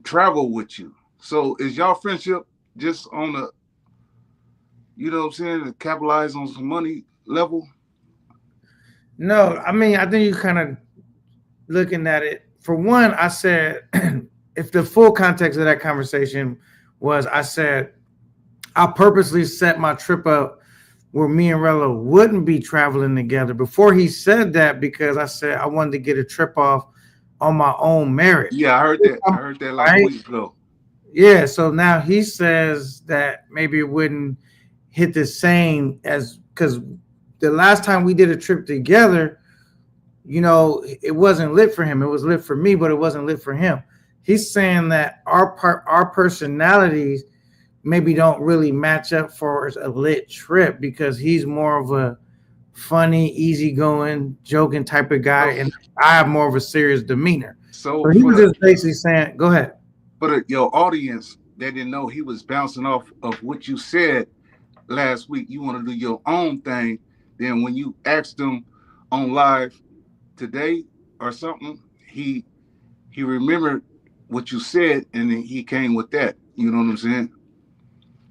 travel with you. So, is y'all friendship just on a, you know what I'm saying, to capitalize on some money level? No, I mean, I think you kind of looking at it. For one, I said, if the full context of that conversation was, I said, I purposely set my trip up where me and Rello wouldn't be traveling together before he said that, because I said I wanted to get a trip off on my own merit. Yeah, I heard that. I heard that like a week ago. Yeah, so now he says that maybe it wouldn't hit the same as, because the last time we did a trip together, you know, it wasn't lit for him. It was lit for me, but it wasn't lit for him. He's saying that our personalities maybe don't really match up for a lit trip, because he's more of a funny, easygoing, joking type of guy, and I have more of a serious demeanor. So he was just basically saying, go ahead. But your audience, they didn't know he was bouncing off of what you said last week. You want to do your own thing. Then when you asked him on live today or something, he remembered what you said, and then he came with that. You know what I'm saying?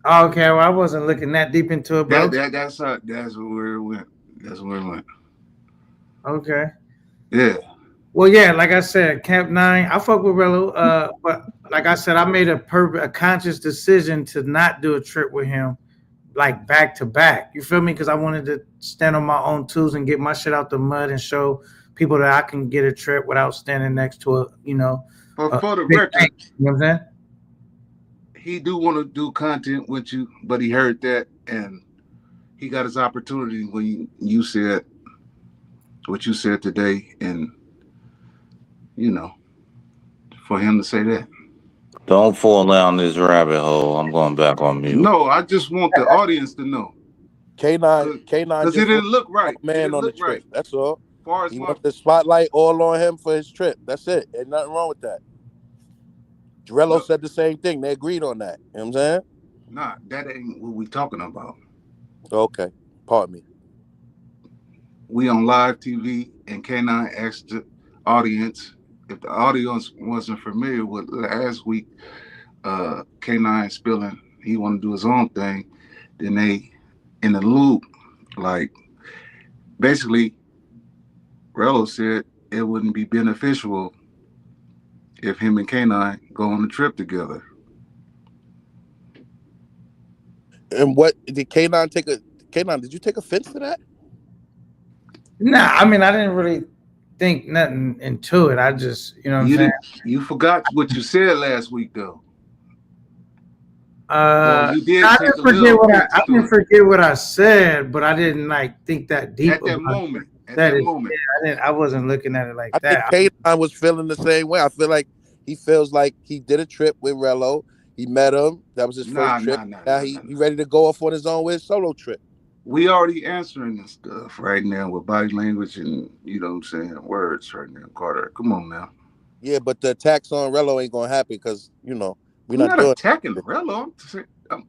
Okay, well, I wasn't looking that deep into it, bro. That's where it went. That's where it went. Okay. Yeah. Well, yeah, like I said, Camp 9, I fuck with Rello, but like I said, I made a conscious decision to not do a trip with him, like back to back. You feel me? Because I wanted to stand on my own tools and get my shit out the mud and show people that I can get a trip without standing next to a, you know. But for the record, you know what I'm saying? He do want to do content with you, but he heard that and he got his opportunity when you said what you said today, and you know, for him to say that. Don't fall down this rabbit hole. I'm going back on mute. No, I just want the audience to know. K9 because it didn't look right. Man on the trip. Right. That's all. Far as he wants the spotlight all on him for his trip. That's it. Ain't nothing wrong with that. J Reello said the same thing. They agreed on that. You know what I'm saying? Nah, that ain't what we talking about. Okay. Pardon me. We on live TV, and K9 asked the audience, if the audience wasn't familiar with last week, K9 spilling, he want to do his own thing, then they in the loop, like basically Rello said it wouldn't be beneficial if him and K9 go on a trip together. And what did K9 take a K9, did you take offense to that? Nah, I mean, I didn't really think nothing into it. I just, you know what I'm saying? You forgot what you said last week, though. You did I didn't forget what I didn't forget what I said, but I didn't like think that deep at that moment. At that moment, yeah, I wasn't looking at it like that. I think K9 was feeling the same way. I feel like he feels like he did a trip with Rello. He met him. That was his first trip. Now he ready to go off on his own with his solo trip. We already answering this stuff right now with body language and, you know what I'm saying, words right now, Carter. Come on now. Yeah, but the attacks on Rello ain't gonna happen because, you know, we're not doing attacking Rello. I'm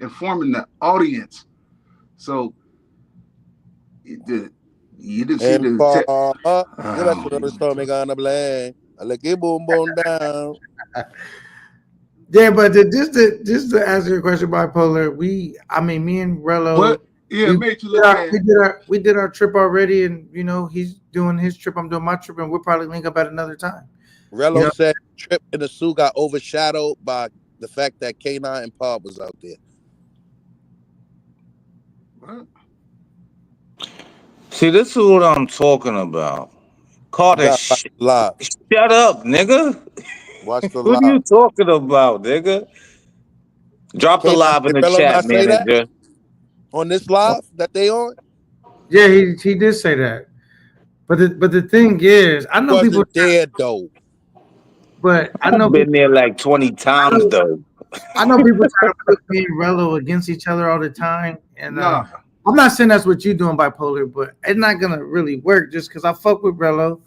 informing the audience. So you didn't see the boom boom down. Yeah, but just to answer your question, bipolar, me and Rello. What? Yeah, made you look bad. We did our trip already, and you know he's doing his trip, I'm doing my trip, and we'll probably link up at another time. Rello said trip in the zoo got overshadowed by the fact that K9 and Pop was out there. What? See, this is what I'm talking about. Carter, shut up, nigga. Watch the what are you talking about, nigga? Drop the live in the chat, manager. On this live that they on? Yeah, he did say that. But the thing is, I know people, Wasn't there though. but I know I've been there like 20 I times know, though. I know people try to put me and Rello against each other all the time, and Nah. I'm not saying that's what you're doing, bipolar, but it's not gonna really work just because I fuck with Rello,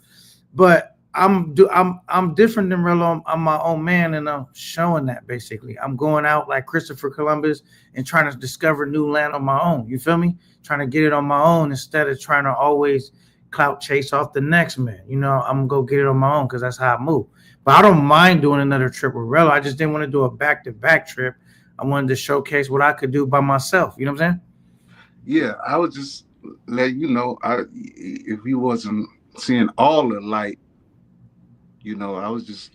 but I'm different than Rello. I'm my own man, and I'm showing that basically. I'm going out like Christopher Columbus and trying to discover new land on my own. You feel me? Trying to get it on my own instead of trying to always clout chase off the next man. You know, I'm gonna go get it on my own because that's how I move. But I don't mind doing another trip with Rello. I just didn't want to do a back-to-back trip. I wanted to showcase what I could do by myself. You know what I'm saying? Yeah, I was just letting you know. If you wasn't seeing all the light, I was just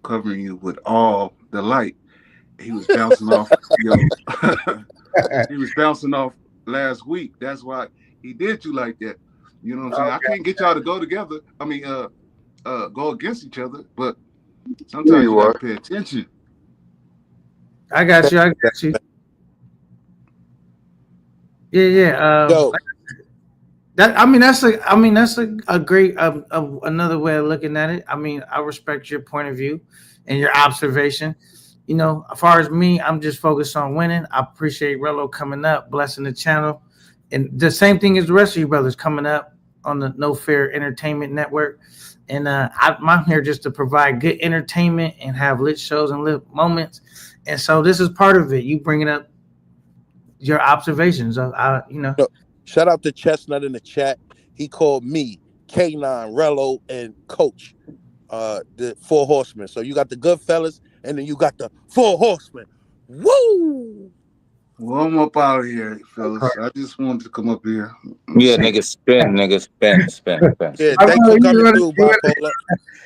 covering you with all the light. He was bouncing off. He was bouncing off last week. That's why he did you like that. You know what I'm saying? I can't get y'all to go together. I mean, go against each other, but There sometimes you you got are. to pay attention. I got you. I got you. Yeah, yeah. Yo, That's a great another way of looking at it. I mean, I respect your point of view and your observation. You know, as far as me, I'm just focused on winning. I appreciate Rello coming up, blessing the channel, and the same thing as the rest of you brothers coming up on the No Fair Entertainment Network. And I'm here just to provide good entertainment and have lit shows and lit moments. And so this is part of it. You bringing up your observations. yo, shout out to Chestnut in the chat. He called me K9, Rello, and Coach. The Four Horsemen. So you got the good fellas, and then you got the Four Horsemen. Woo! Well, I'm up out of here, fellas. I just wanted to come up here and Yeah, say, nigga, spin. Yeah, I thanks know for coming through, Bipolar.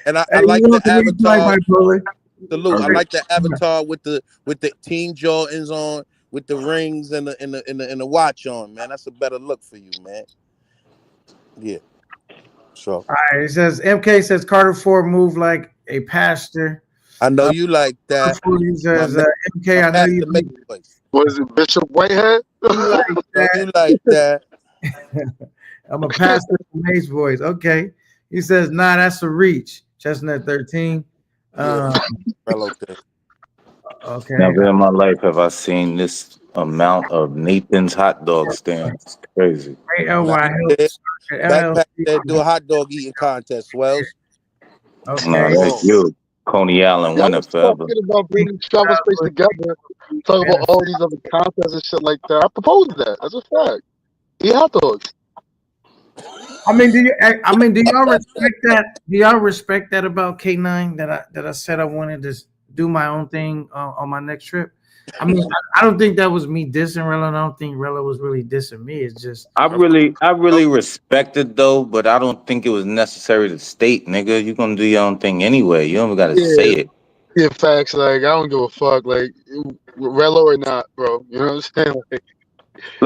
And I Hey, like you the want to be like avatar. bipolar? Salute. I okay. like the avatar with the Team Jordans on, with the rings and the watch on. Man, that's a better look for you, man. Yeah. So All right, it says MK says Carter Ford moved like a pastor. I know Uh, you like that. He My says man, my MK, I know pastor make voice. Was it Bishop Whitehead? you like Know that. you like that. I'm a pastor from Mace Boys. Okay. He says, nah, that's a reach. Chestnut 13. Yeah, Um, Rello thing. okay. Never in my life have I seen this amount of Nathan's hot dog stands. It's crazy. Now ALY you helps. backpack LLC. that do a hot dog eating contest, Swells. Nah, Okay. that's you. Coney Island Y'all winner was forever. talking about bringing travel space together, talk about all these other contests and shit like that. I proposed that. That's a fact. Eat hot dogs. Do y'all respect that? Do y'all respect that about K9 that I said I wanted to do my own thing on my next trip? I mean, I don't think that was me dissing Rella. And I don't think Rella was really dissing me. It's just I really respect it though, but I don't think it was necessary to state, nigga. You gonna do your own thing anyway. You don't even gotta say Yeah, it. yeah, facts. Like, I don't give a fuck. Like, Rello or not, bro. You know what I'm saying? Like,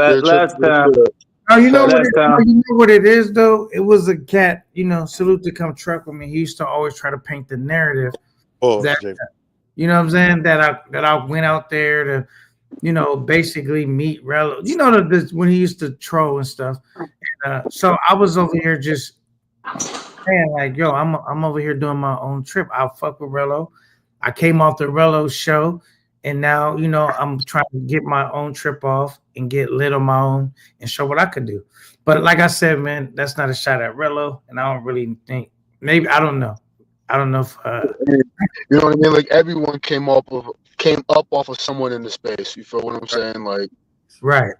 your trip is Last your time, trip. oh, last time. you know what it is though. It was a cat. You know, salute to come truck with me. He used to always try to paint the narrative Oh, that Jay. you know what I'm saying that I went out there to basically meet Rello. You know when he used to troll and stuff. So I was over here just saying like, yo, I'm over here doing my own trip. I'll fuck with Rello. I came off the Rello show, and now I'm trying to get my own trip off and get lit on my own and show what I could do. But like I said, man, that's not a shot at Rello, and I don't really think maybe I don't know. I don't know if You know what I mean? Like, everyone came up off of someone in the space. You feel what I'm saying? Like, right.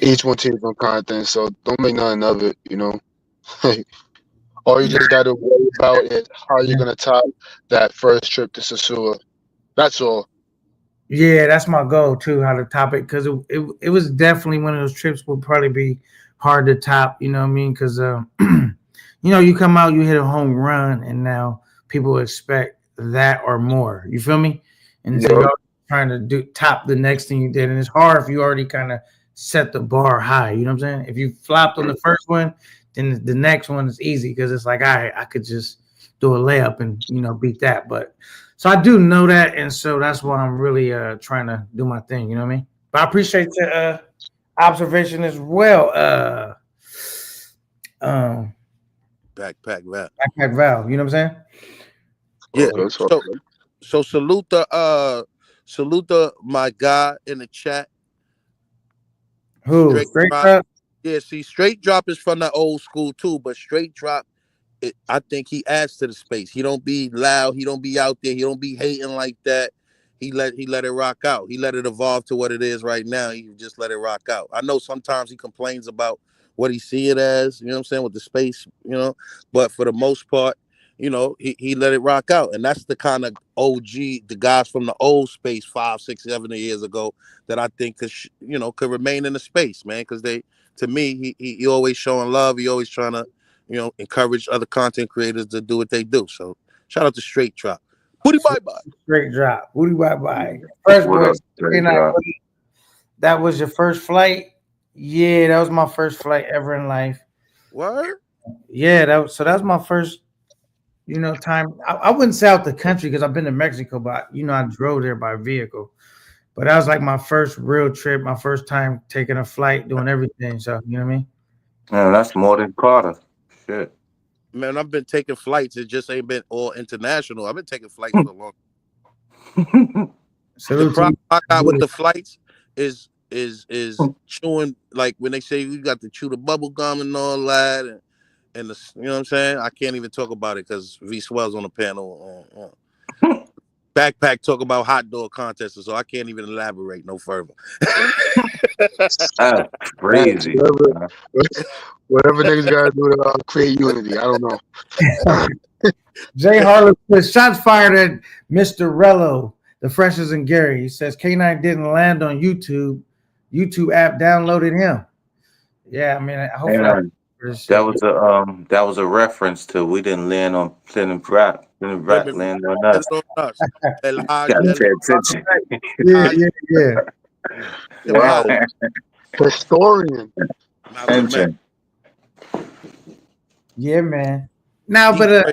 each one to his own kind of thing. So don't make nothing of it. You know. All you just got to worry about is how you're gonna top that first trip to Sasua. That's all. Yeah, that's my goal too. How to top it because it was definitely one of those trips would probably be hard to top. You know what I mean? Because you come out, you hit a home run, and now people expect that or more. You feel me? And so Yup. you're trying to do top the next thing you did, and it's hard if you already kind of set the bar high. You know what I'm saying? If you flopped on the first one, then the next one is easy because it's like, all right, I could just do a layup and beat that. But so I do know that, and so that's why I'm really trying to do my thing. You know what I mean? But I appreciate the observation as well. Um, Backpack Val. Backpack Val. You know what I'm saying? Yeah. Okay, so So salute my guy in the chat. Who? Straight Straight drop. up? Yeah, see, straight drop is from the old school too, but straight drop, I think he adds to the space. He don't be loud. He don't be out there. He don't be hating like that. He let it rock out. He let it evolve to what it is right now. He just let it rock out. I know sometimes he complains about what he see it as. You know what I'm saying, with the space. But for the most part, he let it rock out, and that's the kind of OG, the guys from the old space 5, 6, 7 years ago that I think could remain in the space, man. Because to me, he always showing love. He always trying to encourage other content creators to do what they do. So shout out to Straight Drop. Booty bye bye. Straight drop. Booty bye bye. First What boy, up, straight drop? that was your first flight? Yeah, that was my first flight ever in life. Word? Yeah, that was my first, time. I wouldn't say out the country because I've been to Mexico, but I drove there by vehicle. But that was like my first real trip, my first time taking a flight, doing everything. So you know what I mean? Man, that's more than Carter. Shit. Man, I've been taking flights. It just ain't been all international. I've been taking flights for a long. The Salute to problem I got with you. the flights is chewing, like when they say you got to chew the bubble gum and all that, and you know what I'm saying. I can't even talk about it because V Swell's on the panel. Backpack talk about hot dog contests, so I can't even elaborate no further. That's facts, crazy. whatever niggas gotta do to create unity. I don't know. Jay Harlow says shots fired at Mr. Reello, the freshest and Gary. He says K9 didn't land on YouTube. YouTube app downloaded him. Yeah, I mean, hopefully Yeah, that was a reference to we didn't land on Plymouth Rock. Plymouth Rock Plymouth land on landed us. on us. El Haj, Gotta El pay attention. Yeah. El Wow, Haj. historian. Malcolm X. Attention. Yeah, man. Now, but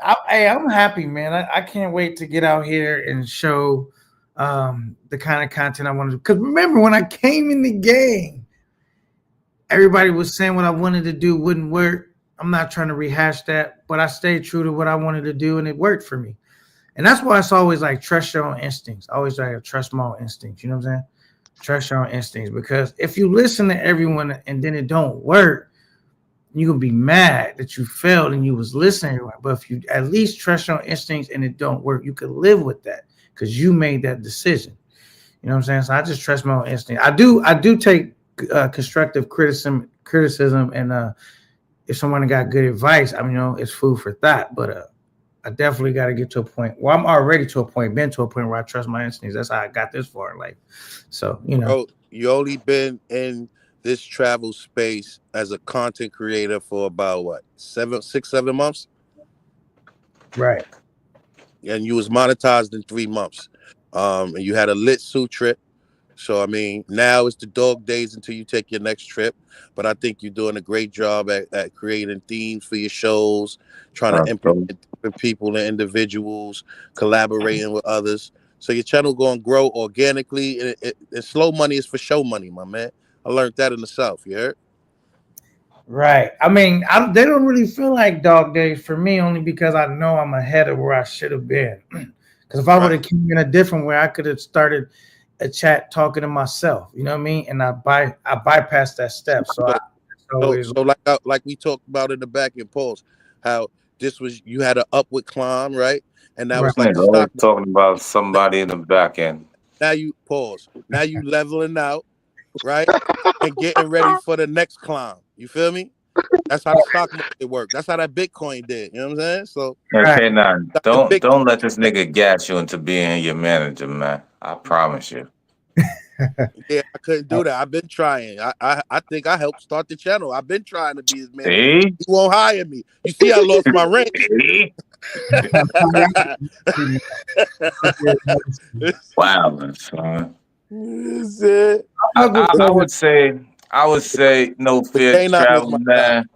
I'm happy, man. I can't wait to get out here and show the kind of content I want to do. Because remember, when I came in the game, everybody was saying what I wanted to do wouldn't work. I'm not trying to rehash that, but I stayed true to what I wanted to do, and it worked for me. And that's why it's always like trust your own instincts. I always try to trust my own instincts. You know what I'm saying? Trust your own instincts, because if you listen to everyone and then it don't work, you're gonna be mad that you failed and you was listening. But if you at least trust your instincts and it don't work, you can live with that because you made that decision. You know what I'm saying? So I just trust my own instinct. I do take constructive criticism, and if someone got good advice, it's food for thought. But I definitely got to get to a point. Well, I'm already to a point, been to a point where I trust my instincts. That's how I got this far in life. So Bro, you only been in this travel space as a content creator for about what, 6, 7 months, right. and you was monetized in 3 months. And you had a lit suit trip. So I mean, now it's the dog days until you take your next trip. But I think you're doing a great job at creating themes for your shows, trying to implement different people and individuals, collaborating with others. So your channel going to grow organically. And slow money is for show money, my man. I learned that in the South. You heard? Right. I mean, they don't really feel like dog days for me, only because I know I'm ahead of where I should have been. Because if I would have came in a different way, I could have started a chat talking to myself. You know what I mean? And I bypassed that step. So like we talked about in the back in polls, how this was, you had an upward climb, right? And that was like Man, the always stock. talking about somebody in the back end. Now you pause. Now you leveling out, right? And getting ready for the next climb. You feel me? That's how the stock market worked. That's how that Bitcoin did. You know what I'm saying? So Okay, now the don't big, don't let this nigga gas you into being your manager, man. I promise you. yeah, I couldn't do that. I've been trying. I think I helped start the channel. I've been trying to be his manager. See? He won't hire me. You see, I lost my rank. See? Wow, son. That's it. I would say no But fear K9 is travel, my guy. man.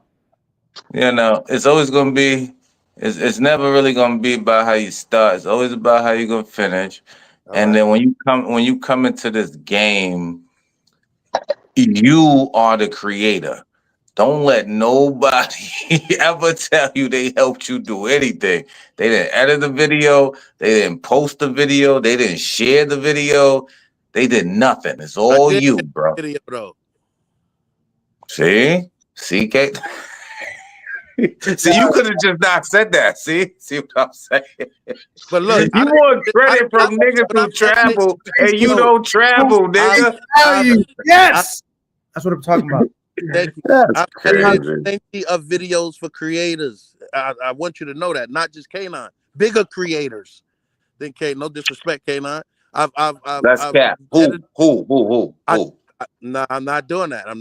You know, it's always gonna be it's never really gonna be about how you start. It's always about how you're gonna finish. All And right. then when you come into this game, you are the creator. Don't let nobody ever tell you they helped you do anything. They didn't edit the video. They didn't post the video. They didn't share the video. They did nothing. It's I all did you, edit bro. the video though. See? See, Kate? See, you could have just not said that. See what I'm saying? But look, You want credit I from niggas but who I edited travel and you yo, don't travel, nigga. Value. I Yes. That's what I'm talking about. thank you. That's I've edited crazy. plenty of videos for creators. I want you to know that, not just K9, bigger creators than K. No disrespect, K9. That's I've cap. edited. Who? No, I'm not doing that. I I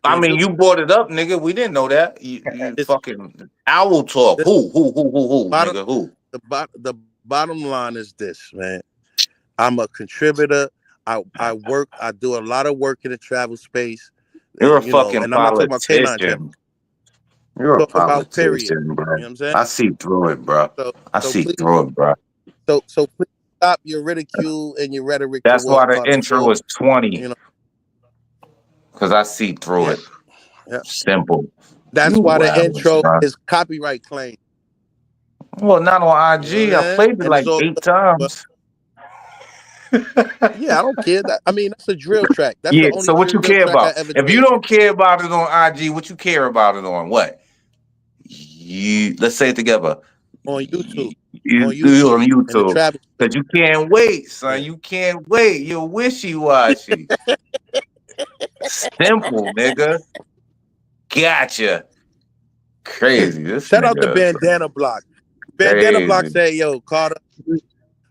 can't mean, do you brought it up, nigga. We didn't know that. You this. fucking owl talk. This Who, bottom nigga? Who? the bottom line is this, man. I'm a contributor. I work. I do a lot of work in the travel space. You're a You know, fucking and I'm not talking about K9 channel. politician. You're a Talking about period. politician, You bro. know what I'm saying? I see through it, bro. So I so see please through it, bro. so please stop your ridicule and your rhetoric That's why towards the Carter intro Four. was 20. You know, Because I see through yeah, it. yeah. Simple. That's You why the wildin', intro son. is copyright claim. Well, not on You know what I'm IG. I saying? played it And it's like all 8 good, but times. yeah, I don't care. I mean, that's a drill track. That's the Yeah, only so what you drill care track I about? ever If you did. don't care about it on IG, what you care about it on? What? Let's say it together. On YouTube. You On do it YouTube. on In the YouTube. travel space. Because you can't wait, son. Yeah. You can't wait. You're wishy-washy. Simple, nigga. Gotcha. Crazy. This Shout out to nigga is Bandana Block. Bandana Block crazy. say, yo, Carter,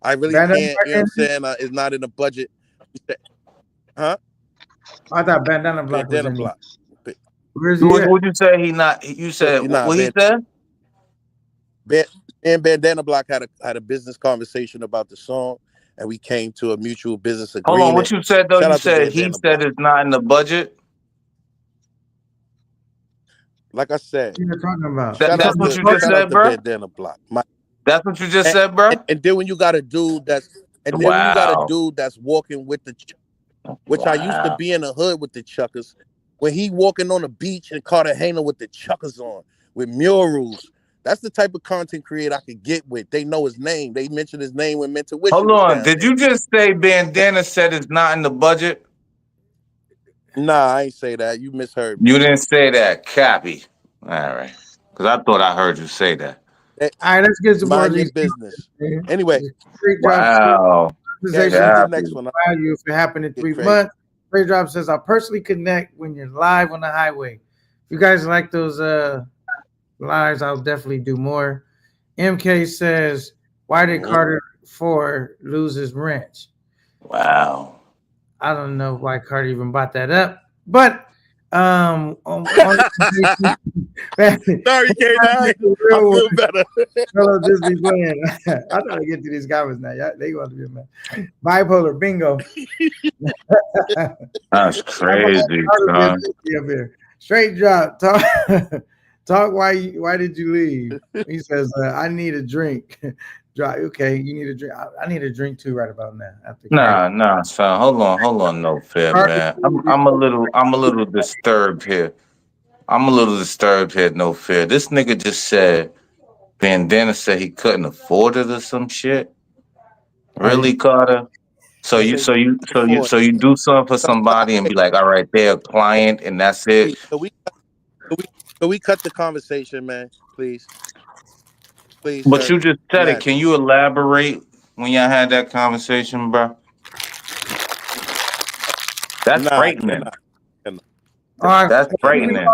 I really Bandana can't, you know what I'm Block saying? It's not in the budget. He said, huh? I thought Bandana Block was Bandana in here. Block. Where's he at? What you say? He not. You said You know, what he said? and Bandana Block had a business conversation about the song, and we came to a mutual business Hold on. What agreement. you said though? Shout You out to said he Bandana said Block. it's not in the budget. Like I said, What are you talking about? That's what you just shout out said, to bro. Bandana Block. That's what you just said, bro. And then when you got a dude Wow. that's walking with which I used to Wow. be in the hood with the chuckers. When he walking on the beach and Cartagena with the chuckers on, with murals, that's the type of content creator I could get with. They know his name. They mentioned his name when Mental Wishy Hold was on. down Did there. you just say Bandana said it's not in the budget? Nah, I ain't say that. You misheard me. You didn't say that. Copy. All right. Because I thought I heard you say that. Hey, All right, let's get some more of mind your these. business. Anyway, Straight drop Wow. yeah, read conversation the Copy. next one. value if it happened in Get 3 crazy. months. Straight drop says I personally connect when you're live on the highway. If you guys like those lives, I'll definitely do more. MK says, why did Carter 4 lose his wrench? Wow. I don't know why Carter even brought that up, but Sorry, K9. I feel better. Hello, just be playing. I try to get to these comments now. They want to be mad. Bipolar bingo. That's crazy, son. Straight drop. Talk. Why did you leave? He says, I need a drink. Drop. Okay, you need a drink. I need a drink too right about now. Nah, son. Hold on, no fair, man. I'm a little disturbed here. No fair. This nigga just said Bandana said he couldn't afford it or some shit. Really, Carter? So you do something for somebody and be like, all right, they're a client and that's it. So we cut the conversation, man. Please, But sir. you just said it. Can you elaborate when y'all had that conversation, bro? That's frightening. That's frightening.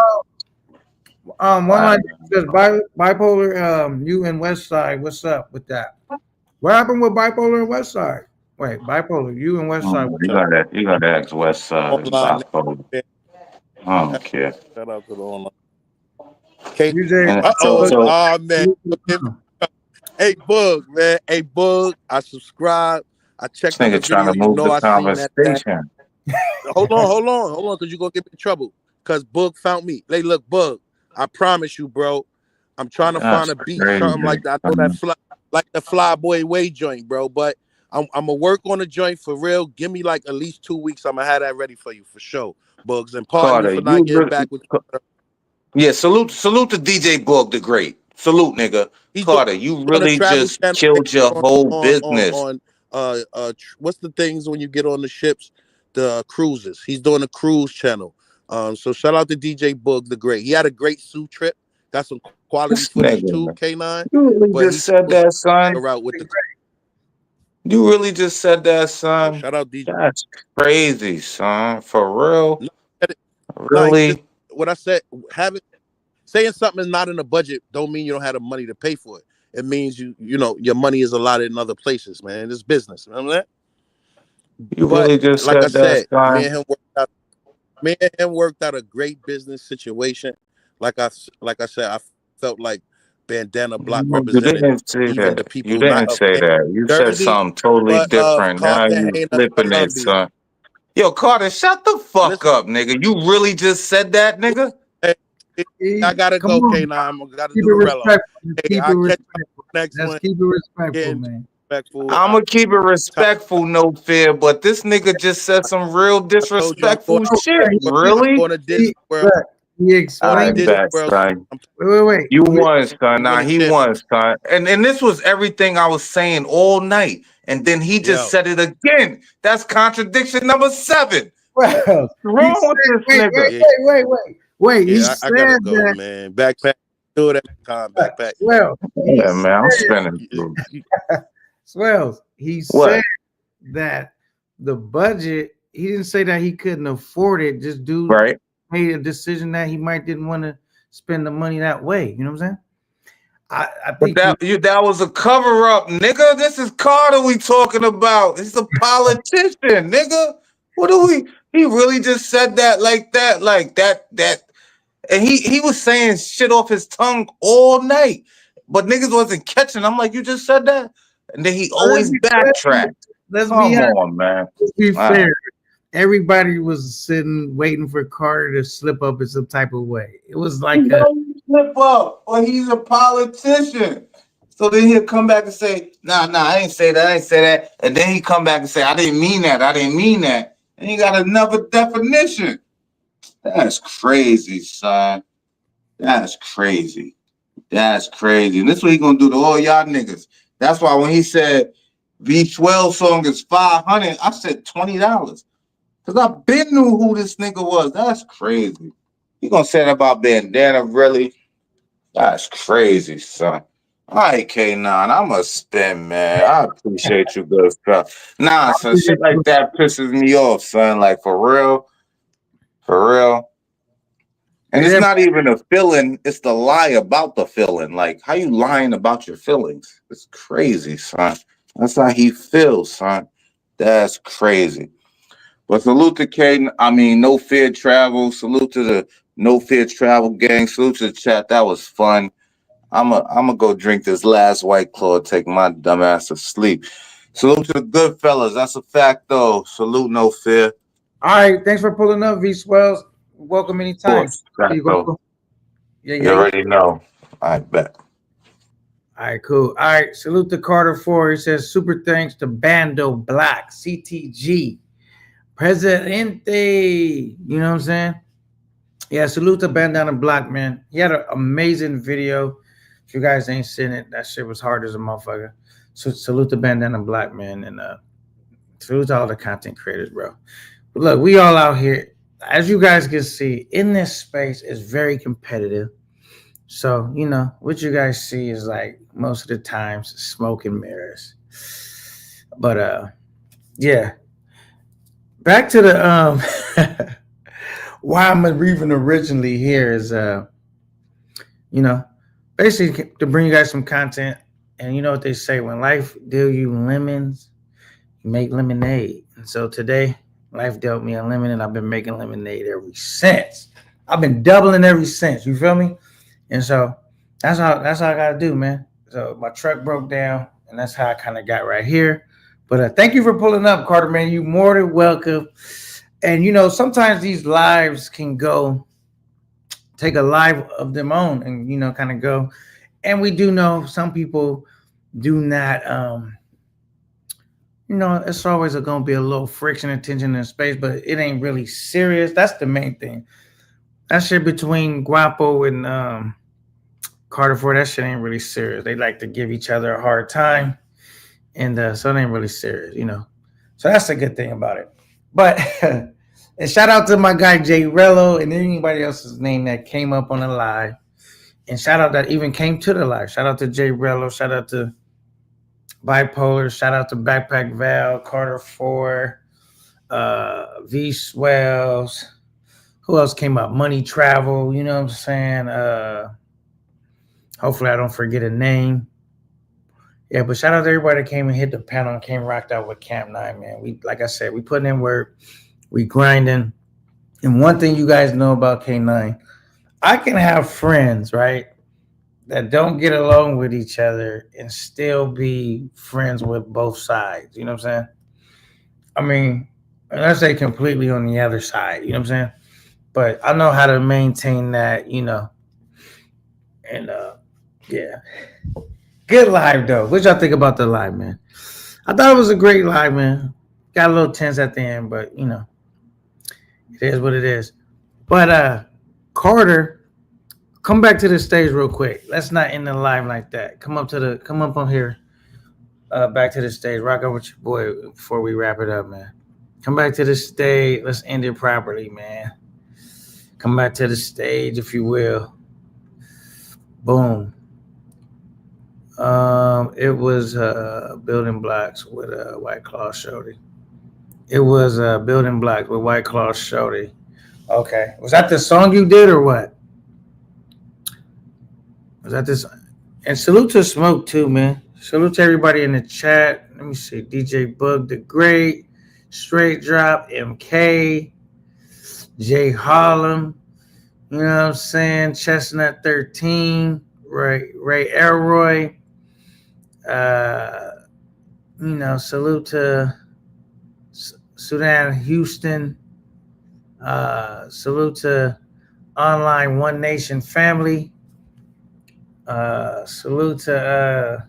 One line says bipolar. You and West Side. What's up with that? What happened with bipolar and West Side? Wait, bipolar. You and West Side. You got to ask West Side. Bipolar. I don't care. Shout out to the online. Okay. Man. Hey, Bug, man. Hey, Bug. I subscribe. I checked out the trying video. to You move know the I seen that. conversation. Hold on, because you're gonna get me in trouble. Because Bug found me. Hey, look, Bug. I promise you, bro. I'm trying to find a beat, something like that. I know that like the Fly Boy Way joint, bro. But I'm gonna work on the joint for real. Give me like at least 2 weeks. I'm gonna have that ready for you for sure, Bugs. And pardon me Carter, for not you getting really, back with yeah, salute to DJ Bug the Great. Salute, nigga. He's Carter, you doing a really travel just channel killed your whole business. on what's the things when you get on the ships, the cruises. He's doing a cruise channel. So shout out to DJ Bug the Great. He had a great Sioux trip. Got some quality This footage nigga, too, man. K9. You really But he just said chose that, son. the route with the. You really just said that, So son. shout out DJ. That's crazy, son. For real? No, no, he just Really? what I said. Having saying something is not in the budget don't mean you don't have the money to pay for it. It means you know your money is allotted in other places, man. It's business. Remember that? You But really just like I said that, said, son. me and him worked out a great business situation. Like I said, I felt like Bandana Block No, you represented didn't say even that. the You people not didn't of say that. You said Jersey, something totally but of different. Now you Cartagena, flipping it, Colombia. son. Yo, Carter, shut the fuck Listen, up, nigga. You really just said that, nigga? hey, I gotta Come go, on, K9. I gotta keep do it the Rello. respectful. Just Hey, keep it I'll catch you respectful. next Let's one. keep it respectful, Getting man. respectful. I'ma keep it respectful, no fear, but this nigga just said some real I told you I'm disrespectful going. Oh, shit. right. I'm Really? going to Disney He, World. look, he Going to I explained Disney it. bet, World. son. I'm Wait. You won, son. win Nah, the he champ. won, son. And this was everything I was saying all night. And then he just Yo, said it again. That's contradiction number 7. Well, What's he wrong with said, this nigga? yeah, wait. He I gotta said go, that. man. Backpack. Do it every time. Backpack. Well, he Yeah, man, I'm said, spinning through. Swells, he What? said that the budget, he didn't say that he couldn't afford it. Just dude Right? made a decision that he might didn't want to spend the money that way. You know what I'm saying? I But think that was a cover up, nigga. This is Carter we talking about. He's a politician, nigga. What do we? He really just said that like that, and he was saying shit off his tongue all night, but niggas wasn't catching. I'm like, you just said that, and then he always backtracked. let's be Come honest. on, man. Let's be All right. fair. Everybody was sitting waiting for Carter to slip up in some type of way. It was like He a don't slip up, or he's a politician. So then he'll come back and say, nah, I didn't say that, And then he come back and say, I didn't mean that. And he got another definition. That's crazy, son. That's crazy. And this is what he gonna do to all y'all niggas. That's why when he said V12 song is 500, I said $20. Cause I been knew who this nigga was. That's crazy. You gonna say that about Bandana, really? That's crazy, son. All right, K9, I'm a spin, man. I appreciate you, good stuff. Nah, son, shit like that pisses me off, son. Like, for real. And it's yeah, not even a feeling, it's the lie about the feeling. Like, how you lying about your feelings? It's crazy, son. That's how he feels, son. That's crazy. But salute to Caden. I mean, No Fear Travel. Salute to the No Fear Travel gang. Salute to the chat. That was fun. I'm go drink this last White Claw, take my dumb ass to sleep. Salute to the good fellas. That's a fact, though. Salute, No Fear. all right. Thanks for pulling up, V Swells. Welcome Of anytime. course. Fact, You though. go. Yeah. You already know. I bet. All right, cool. All right, salute to Carter 4. He says, super thanks to Bando Black, CTG, Presidente. You know what I'm saying? Yeah, salute to Bandana Black, man. He had an amazing video. If you guys ain't seen it, that shit was hard as a motherfucker. So salute to Bandana Black, man. And salute to all the content creators, bro. But look, we all out here. As you guys can see, in this space is very competitive. So, you know, what you guys see is like most of the times smoke and mirrors. But yeah. Back to the why I'm even originally here is you know, basically to bring you guys some content. And you know what they say, when life deal you lemons, you make lemonade. And so today, life dealt me a lemon and I've been making lemonade ever since. I've been doubling ever since. You feel me? And so that's how I gotta do, man. So my truck broke down, and that's how I kind of got right here. But thank you for pulling up, Carter, man. You more than welcome. And you know, sometimes these lives can go take a life of their own, and you know, kind of go. And we do know some people do not it's always going to be a little friction and tension in space, but it ain't really serious. That's the main thing. That shit between Guapo and Carter Ford, that shit ain't really serious. They like to give each other a hard time, and so it ain't really serious. So that's a good thing about it. But and shout out to my guy J Reello and anybody else's name that came up on the live, and shout out that even came to the live. Shout out to J Reello. Shout out to Bipolar. Shout out to Backpack Val, Carter Ford, V Swells. Who else came up? Money Travel. You know what I'm saying? Hopefully I don't forget a name. Yeah, but shout out to everybody that came and hit the panel and came rocked out with Camp 9, man. We, like I said, we putting in work, we grinding. And one thing you guys know about K9, I can have friends, right, that don't get along with each other and still be friends with both sides. You know what I'm saying? I mean, and I say completely on the other side, you know what I'm saying? But I know how to maintain that. And yeah. Good live though. What y'all think about the live, man? I thought it was a great live, man. Got a little tense at the end, but it is what it is. But Carter, come back to the stage real quick. Let's not end the live like that. Come up on here, back to the stage. Rock out with your boy before we wrap it up, man. Come back to the stage. Let's end it properly, man. Come back to the stage, if you will. Boom. It was building blocks with White Claw Shorty. It was building blocks with White Claw Shorty. Okay, was that the song you did or what? Was that this? And salute to Smoke too, man. Salute to everybody in the chat. Let me see. DJ Bug the Great, Straight Drop, MK, Jay Harlem. You know what I'm saying? Chestnut 13, Ray Elroy. Salute to Sudan Houston. Salute to Online One Nation Family. Salute to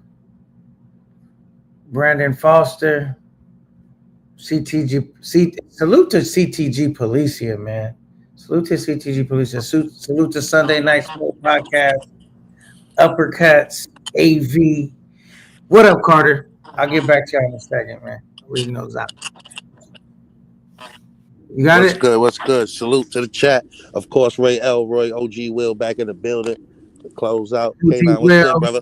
Brandon Foster. Salute to CTG Policia, man. Salute to CTG Policia. Salute to Sunday Night Smoke Podcast. Uppercuts. AV. What up, Carter? I'll get back to you in a second, man. Reading those out. You got What's it? good? What's good? Salute to the chat. Of course, Ray Elroy, OG Will back in the building to close out. OG K9, what's Will. good, brother?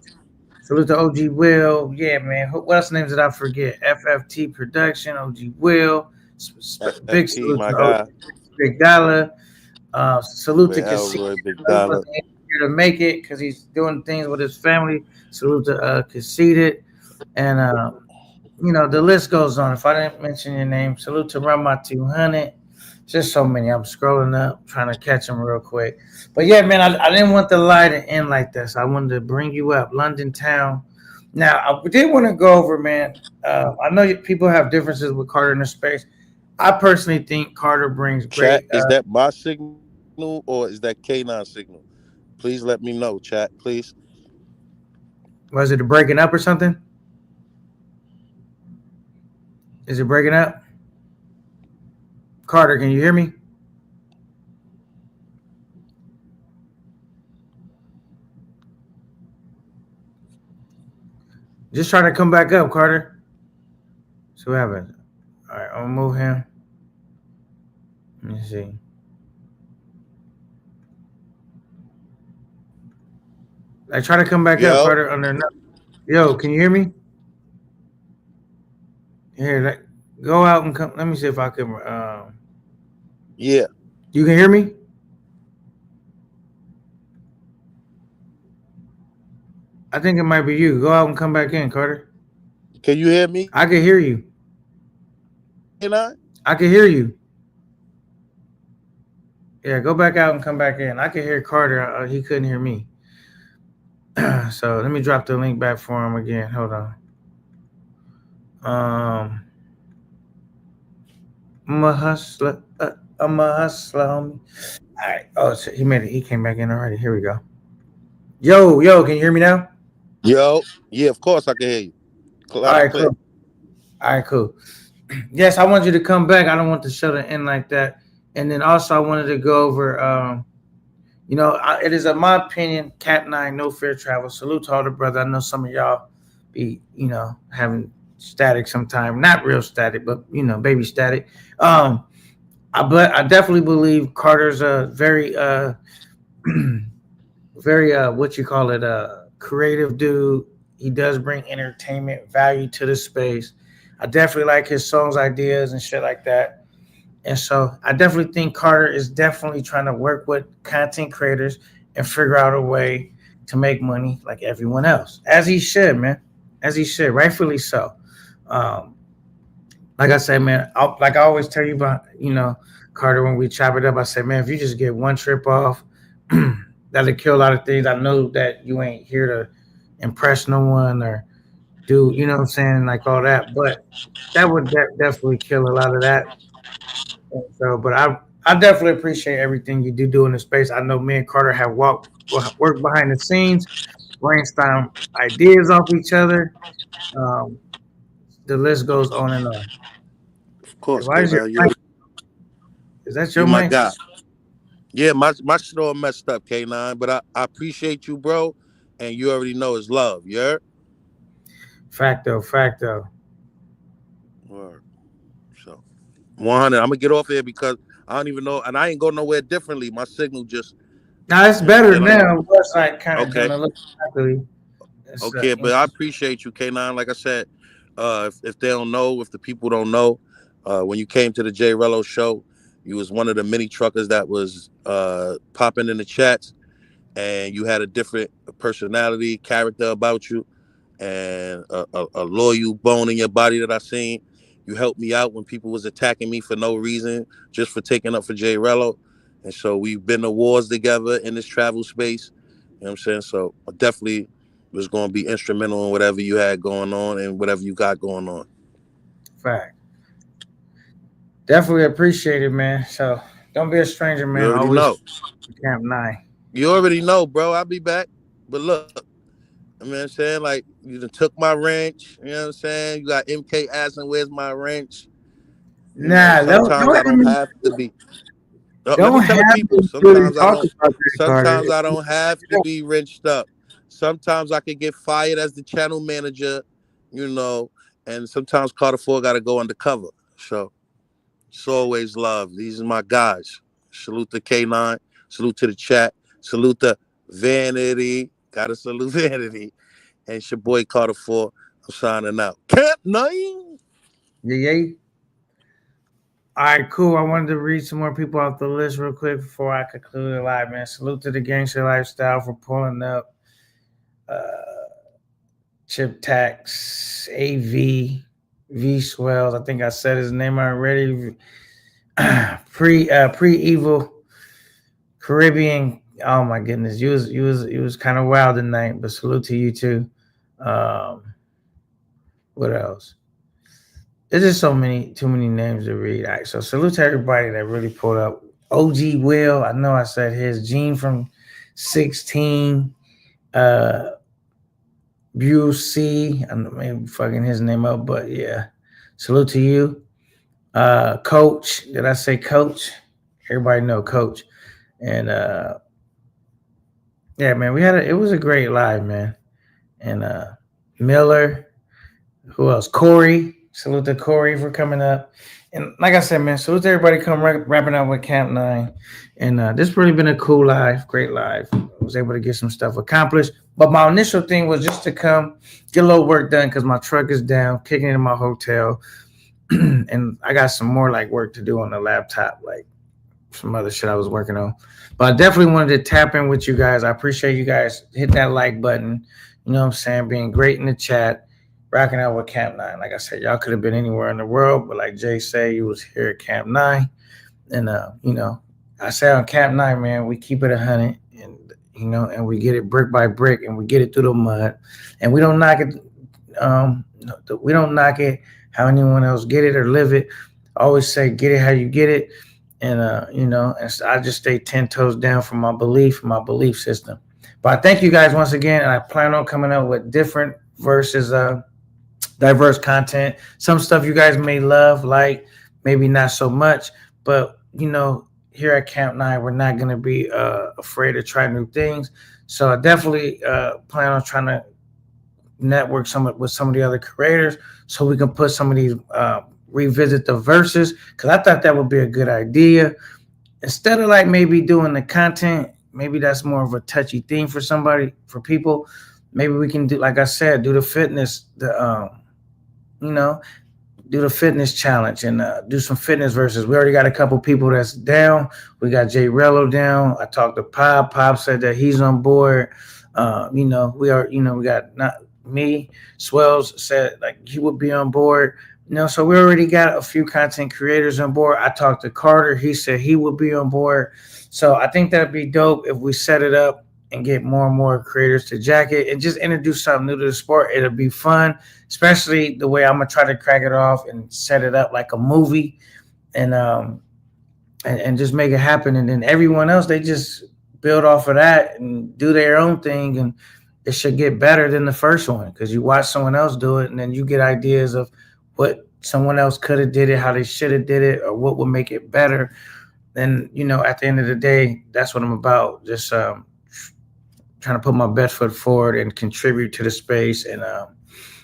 Salute to OG Will. Yeah, man. What else names did I forget? FFT Production, OG Will. Big FFT, salute my to OG guy. Big Dollar. Salute Ray to Casita. Elroy, Big He Dollar. wasn't here to make it because he's doing things with his family. Salute to Casita. And, the list goes on. If I didn't mention your name, salute to Rama 200. Just so many. I'm scrolling up, trying to catch them real quick. But yeah, man, I didn't want the lie to end like this. I wanted to bring you up. London Town. Now, I did want to go over, man. I know people have differences with Carter in the space. I personally think Carter brings Chat, great. is that my signal or is that K9 signal? Please let me know, chat, please. Was it breaking up or something? Is it breaking up? Carter, can you hear me? Just trying to come back up, Carter. So what happened? All right, I'll move him. Let me see. I try to come back up, Yo, Carter. Yo, can you hear me? Here, go out and come. Let me see if I can. yeah. You can hear me? I think it might be you. Go out and come back in, Carter. Can you hear me, I can hear you. K9? I can hear you. Yeah, go back out and come back in. I can hear Carter. He couldn't hear me. So let me drop the link back for him again. Hold on. I'm a hustler. I'm a hustler, homie. All right. Oh, so he made it. He came back in already. Here we go. Yo, can you hear me now? Yo, yeah, of course I can hear you. All Loud and right, clear. cool. All right, cool. Yes, I want you to come back. I don't want the show to end like that. And then also, I wanted to go over. It is, in my opinion, Cat Nine, no fair travel. Salute to all the brother. I know some of y'all be, having static sometime. Not real static, but baby static. Um, I definitely believe Carter's a very very what you call it, creative dude. He does bring entertainment value to the space. I definitely like his songs, ideas, and shit like that. And so I definitely think Carter is definitely trying to work with content creators and figure out a way to make money like everyone else, as he should, man, as he should, rightfully so. Um, like I said, man, like I always tell you about, Carter, when we chop it up, I said, man, if you just get one trip off, that'll kill a lot of things. I know that you ain't here to impress no one or do, what I'm saying, like all that, but that would definitely kill a lot of that. And so, but I definitely appreciate everything you do in the space. I know me and Carter have worked behind the scenes, brainstorm ideas off each other. Um, the list goes on and on. Of Hey, course, why is your K9. mic? Is that your You my mic? guy. Yeah, my shit all messed up, K9. But I appreciate you, bro. And you already know it's love. You heard? Facto, facto. Word. So 100. I'm gonna get off here because I don't even know, and I ain't go nowhere differently. My signal just, Now it's you know what I'm better saying. I'm now. It was like kind of doing okay. a little crackly. It's Okay, but I appreciate you, K9. Like I said, if they don't know, if the people don't know, when you came to the J Reello show, you was one of the many truckers that was popping in the chats, and you had a different personality, character about you, and a loyal bone in your body that I seen. You helped me out when people was attacking me for no reason, just for taking up for J Reello. And so we've been to wars together in this travel space. You know what I'm saying? So I definitely was going to be instrumental in whatever you had going on and whatever you got going on. fact. Definitely appreciate it, man. So don't be a stranger, You man. already Always know. Camp Nine. You already know, bro. I'll be back. But look, I mean, I'm saying, like, you done took my wrench. You know what I'm saying? You got MK asking, where's my wrench? You know, Nah, sometimes I don't have to be. Let me don't tell have the people. me really Sometimes I talk don't. about that, Carter. Sometimes I don't have to be wrenched up. Sometimes I could get fired as the channel manager, you know, and sometimes Carter Ford got to go undercover. So it's always love. These are my guys. Salute to K9. Salute to the chat. Salute to Vanity. Gotta salute Vanity. And it's your boy Carter Ford. I'm signing out. Camp 9. Yeah. All right, cool. I wanted to read some more people off the list real quick before I conclude the live, man. Salute to the Gangster Lifestyle for pulling up. Chip Tax, AV, V Swells. I think I said his name already. Pre evil Caribbean. Oh my goodness, you was kind of wild tonight. But salute to you too. Um, what else? There's just too many names to read. All right, so salute to everybody that really pulled up. OG Will, I know I said his. Gene from 16. Uh, Busey, I don't know, maybe fucking his name up, but yeah. Salute to you. Coach, did I say Coach? Everybody know Coach. And yeah, man, it was a great live, man. And Miller, who else? Corey. Salute to Corey for coming up. And like I said, man, salute to everybody wrapping up with Camp 9. And this really been a cool live, great live. I was able to get some stuff accomplished. But my initial thing was just to come get a little work done because my truck is down, kicking in my hotel. And I got some more like work to do on the laptop, like some other shit I was working on. But I definitely wanted to tap in with you guys. I appreciate you guys hitting that like button. You know what I'm saying? Being great in the chat, rocking out with Camp 9. Like I said, y'all could have been anywhere in the world, but like Jay said, you was here at Camp 9. And I say on Camp 9, man, we keep it 100 and and we get it brick by brick and we get it through the mud. And we don't knock it we don't knock it how anyone else get it or live it. I always say get it how you get it. And and so I just stay 10 toes down from my belief system. But I thank you guys once again, and I plan on coming up with different verses diverse content. Some stuff you guys may love, like maybe not so much, but here at Camp 9, we're not going to be afraid to try new things. So I definitely plan on trying to network with some of the other creators so we can put some of these revisit the verses, because I thought that would be a good idea. Instead of like maybe doing the content, maybe that's more of a touchy thing for people. Maybe we can do, like I said, do the fitness, you know, do the fitness challenge and do some fitness verses. We already got a couple people that's down. We got J Reello down. I talked to Pop. Pop said that he's on board. We got not me. Swells said like he would be on board. So we already got a few content creators on board. I talked to Carter. He said he would be on board. So I think that'd be dope if we set it up and get more and more creators to jack it and just introduce something new to the sport. It'll be fun, especially the way I'm gonna try to crack it off and set it up like a movie, and just make it happen. And then everyone else, they just build off of that and do their own thing, and it should get better than the first one because you watch someone else do it, and then you get ideas of what someone else could have did it, how they should have did it, or what would make it better. And at the end of the day, that's what I'm about. Just trying to put my best foot forward and contribute to the space, and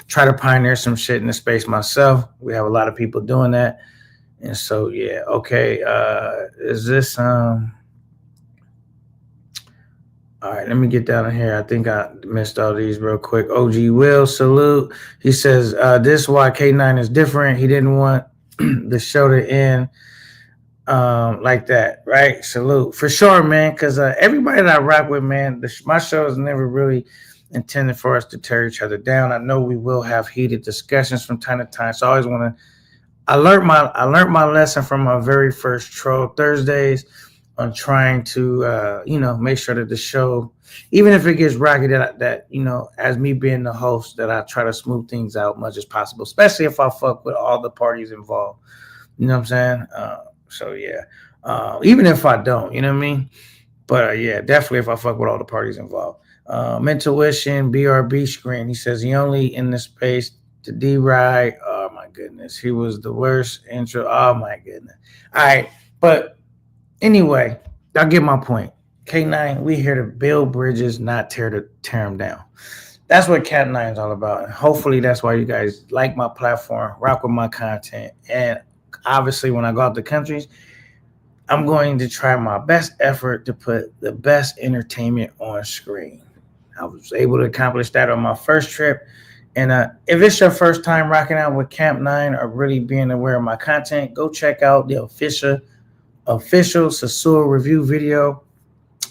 try to pioneer some shit in the space myself. We have a lot of people doing that. And so, yeah, okay. Is this all right, let me get down in here. I think I missed all these real quick. OG Will, salute. He says, this is why K9 is different. He didn't want the show to end like that, right? Salute. For sure, man, because everybody that I rock with, man, my show is never really intended for us to tear each other down. I know we will have heated discussions from time to time, so I always want to I learned my lesson from my very first Troll Thursdays on trying to make sure that the show, even if it gets rocky, that as me being the host, that I try to smooth things out much as possible, especially if I fuck with all the parties involved. You know what I'm saying? So yeah, even if I don't, you know what I mean? But yeah, definitely if I fuck with all the parties involved. Mentuition, BRB screen. He says he only in the space to D-Ride. Oh my goodness. He was the worst intro. Oh my goodness. All right. But anyway, I'll get my point. K9, we here to build bridges, not tear them down. That's what Cat 9 is all about. And hopefully that's why you guys like my platform, rock with my content. And obviously when I go out the countries, I'm going to try my best effort to put the best entertainment on screen. I was able to accomplish that on my first trip. And if it's your first time rocking out with Camp 9 or really being aware of my content, go check out the official Sasur review video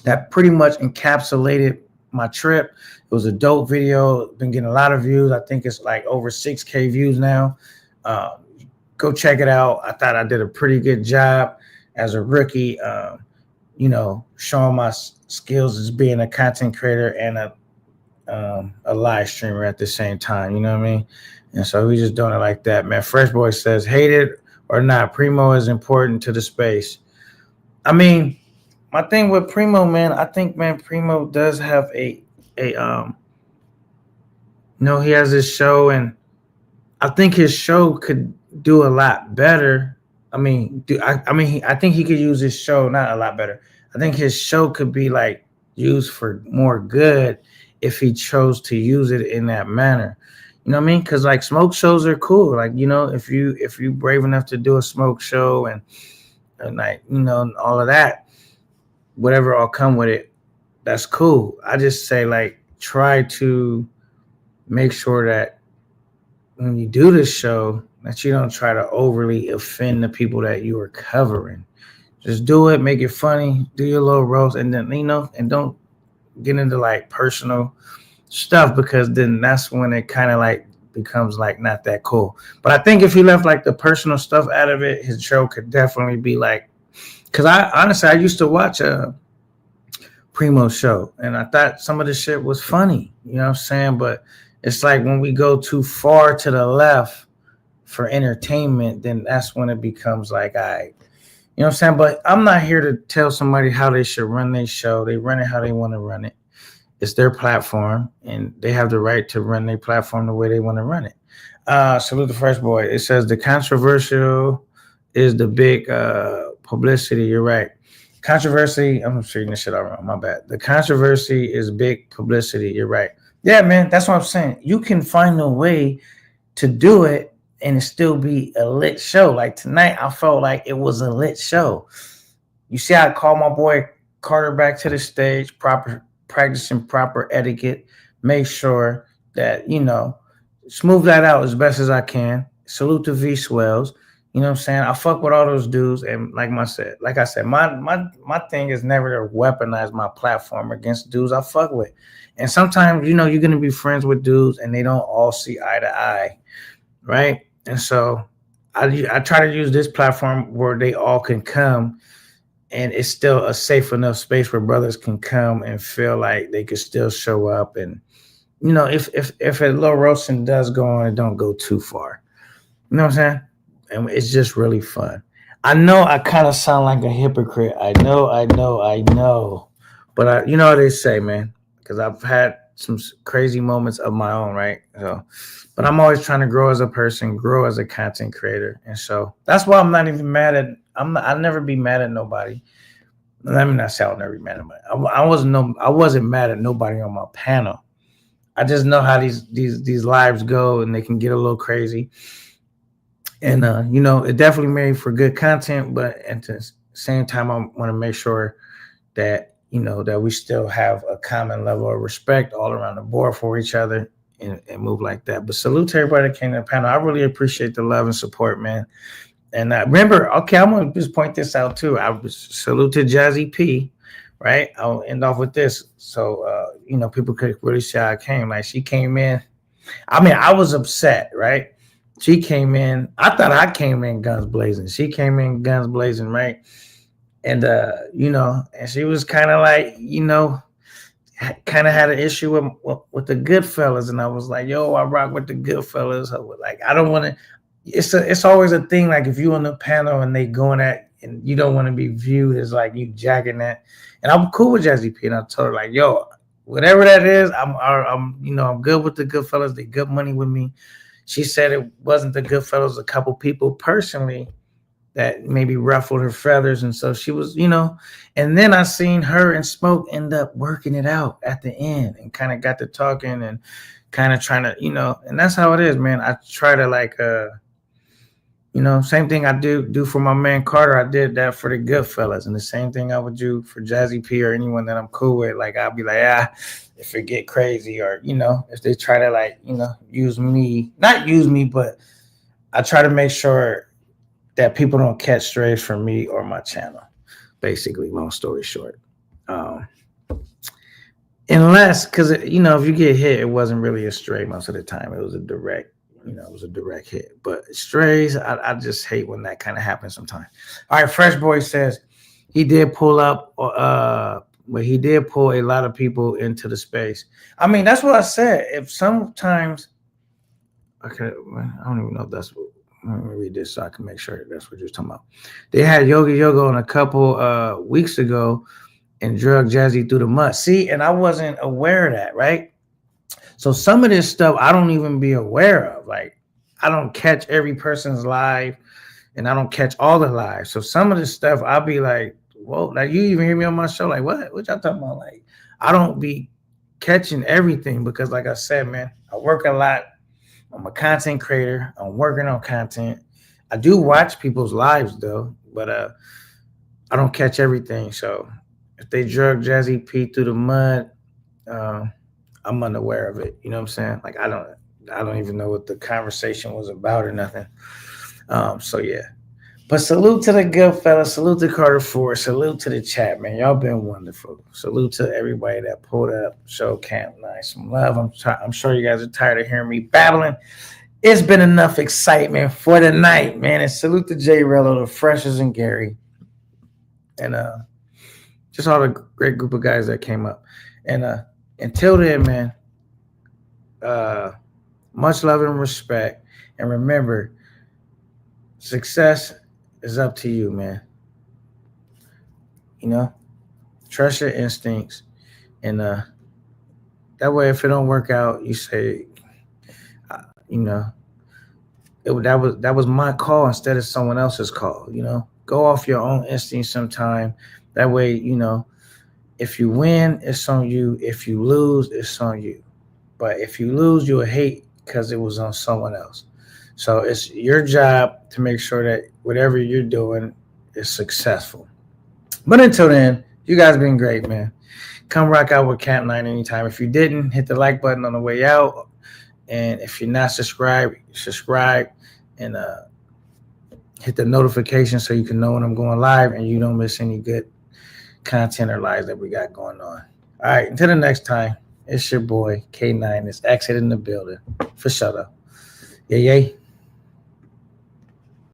that pretty much encapsulated my trip. It was a dope video. Been getting a lot of views. I think it's like over 6K views now. Go check it out. I thought I did a pretty good job as a rookie, showing my skills as being a content creator and a live streamer at the same time. You know what I mean? And so we just doing it like that, man. Fresh Boy says, hate it or not, Primo is important to the space. I mean, my thing with Primo, man, I think, man, Primo does have he has this show, and I think his show could do a lot better. I think he could use his show, not a lot better. I think his show could be like used for more good if he chose to use it in that manner. You know what I mean? Because like smoke shows are cool. Like, if you brave enough to do a smoke show and like, all of that, whatever all come with it, that's cool. I just say like try to make sure that when you do this show that you don't try to overly offend the people that you are covering. Just do it, make it funny, do your little roast, and then and don't get into like personal stuff, because then that's when it kind of like becomes like not that cool. But I think if he left like the personal stuff out of it, his show could definitely be like, because I used to watch a Primo show and I thought some of the shit was funny, you know what I'm saying? But it's like when we go too far to the left for entertainment, then that's when it becomes like, all right, you know what I'm saying? But I'm not here to tell somebody how they should run their show. They run it how they want to run it. It's their platform, and they have the right to run their platform the way they want to run it. Salute the fresh boy. It says the controversial is the big publicity. You're right. Controversy. I'm reading this shit all wrong. My bad. The controversy is big publicity. You're right. Yeah, man. That's what I'm saying. You can find a way to do it and it still be a lit show. Like tonight, I felt like it was a lit show. You see, I called my boy Carter back to the stage, practicing proper etiquette, make sure that, smooth that out as best as I can. Salute to V Swells. You know what I'm saying? I fuck with all those dudes. And like I said, my thing is never to weaponize my platform against dudes I fuck with. And sometimes, you're gonna be friends with dudes and they don't all see eye to eye. Right. And so I try to use this platform where they all can come and it's still a safe enough space where brothers can come and feel like they could still show up. And, if a little roasting does go on, it don't go too far. You know what I'm saying? And it's just really fun. I know I kind of sound like a hypocrite. I know. But you know what they say, man, because I've had some crazy moments of my own, right? So, but I'm always trying to grow as a person, grow as a content creator. And so that's why I'm not even mad at, I'll never be mad at nobody. Let me not say I'll never be mad at nobody. I wasn't mad at nobody on my panel. I just know how these lives go and they can get a little crazy. And, it definitely made for good content, but at the same time, I want to make sure that, that we still have a common level of respect all around the board for each other and move like that. But salute to everybody that came to the panel. I really appreciate the love and support, man. And remember, okay, I'm going to just point this out too. I salute to Jazzy P, right? I'll end off with this. So, people could really see how I came. Like she came in. I mean, I was upset, right? She came in. I thought I came in guns blazing. She came in guns blazing, right? And and she was kind of like, kind of had an issue with the Goodfellas, and I was like, yo, I rock with the Goodfellas. Like, I don't want to. It's always a thing. Like if you on the panel and they going at, and you don't want to be viewed as like you jacking that. And I'm cool with Jazzy P, and I told her like, yo, whatever that is, I'm good with the Goodfellas. They good money with me. She said it wasn't the Goodfellas. A couple people personally that maybe ruffled her feathers. And so she was, and then I seen her and Smoke end up working it out at the end and kind of got to talking and kind of trying to, and that's how it is, man. I try to like, same thing I do for my man Carter. I did that for the Goodfellas, and the same thing I would do for Jazzy P or anyone that I'm cool with. Like I'll be like, if it get crazy or, if they try to like, use me, not use me, but I try to make sure that people don't catch strays from me or my channel. Basically, long story short. Unless, because, if you get hit, it wasn't really a stray most of the time. It was a direct, hit. But strays, I just hate when that kind of happens sometimes. All right, Fresh Boy says he did pull up, but he did pull a lot of people into the space. I mean, that's what I said. If sometimes, okay, I don't even know if that's what. Let me read this so I can make sure that's what you're talking about. They had Yogi Yoga on a couple weeks ago and drug Jazzy through the mud. See, and I wasn't aware of that, right? So some of this stuff I don't even be aware of. Like, I don't catch every person's live and I don't catch all the lives. So some of this stuff I'll be like, whoa, like you even hear me on my show, like, what y'all talking about? Like, I don't be catching everything because like I said, man, I work a lot. I'm a content creator. I'm working on content. I do watch people's lives though, but I don't catch everything. So if they drug Jazzy P through the mud, I'm unaware of it. You know what I'm saying? Like I don't even know what the conversation was about or nothing. So yeah. But salute to the good fella. Salute to Carter Ford. Salute to the chat, man. Y'all been wonderful. Salute to everybody that pulled up. Show Camp Nice. Some love. I'm sure you guys are tired of hearing me babbling. It's been enough excitement for the night, man. And salute to J Reello, the Freshers, and Gary. And just all the great group of guys that came up. And until then, man, much love and respect. And remember, success is up to you, man. Trust your instincts. And that way, if it don't work out, you say, that was my call instead of someone else's call. You know, go off your own instinct sometime. That way, you know, if you win, it's on you. If you lose, it's on you. But if you lose, you'll hate because it was on someone else. So it's your job to make sure that whatever you're doing is successful. But until then, you guys been great, man. Come rock out with Camp 9 anytime. If you didn't, hit the like button on the way out. And if you're not subscribed, subscribe and hit the notification so you can know when I'm going live and you don't miss any good content or lives that we got going on. All right, until the next time, it's your boy K9. It's Exit in the building. For sure though. Yeah, yay.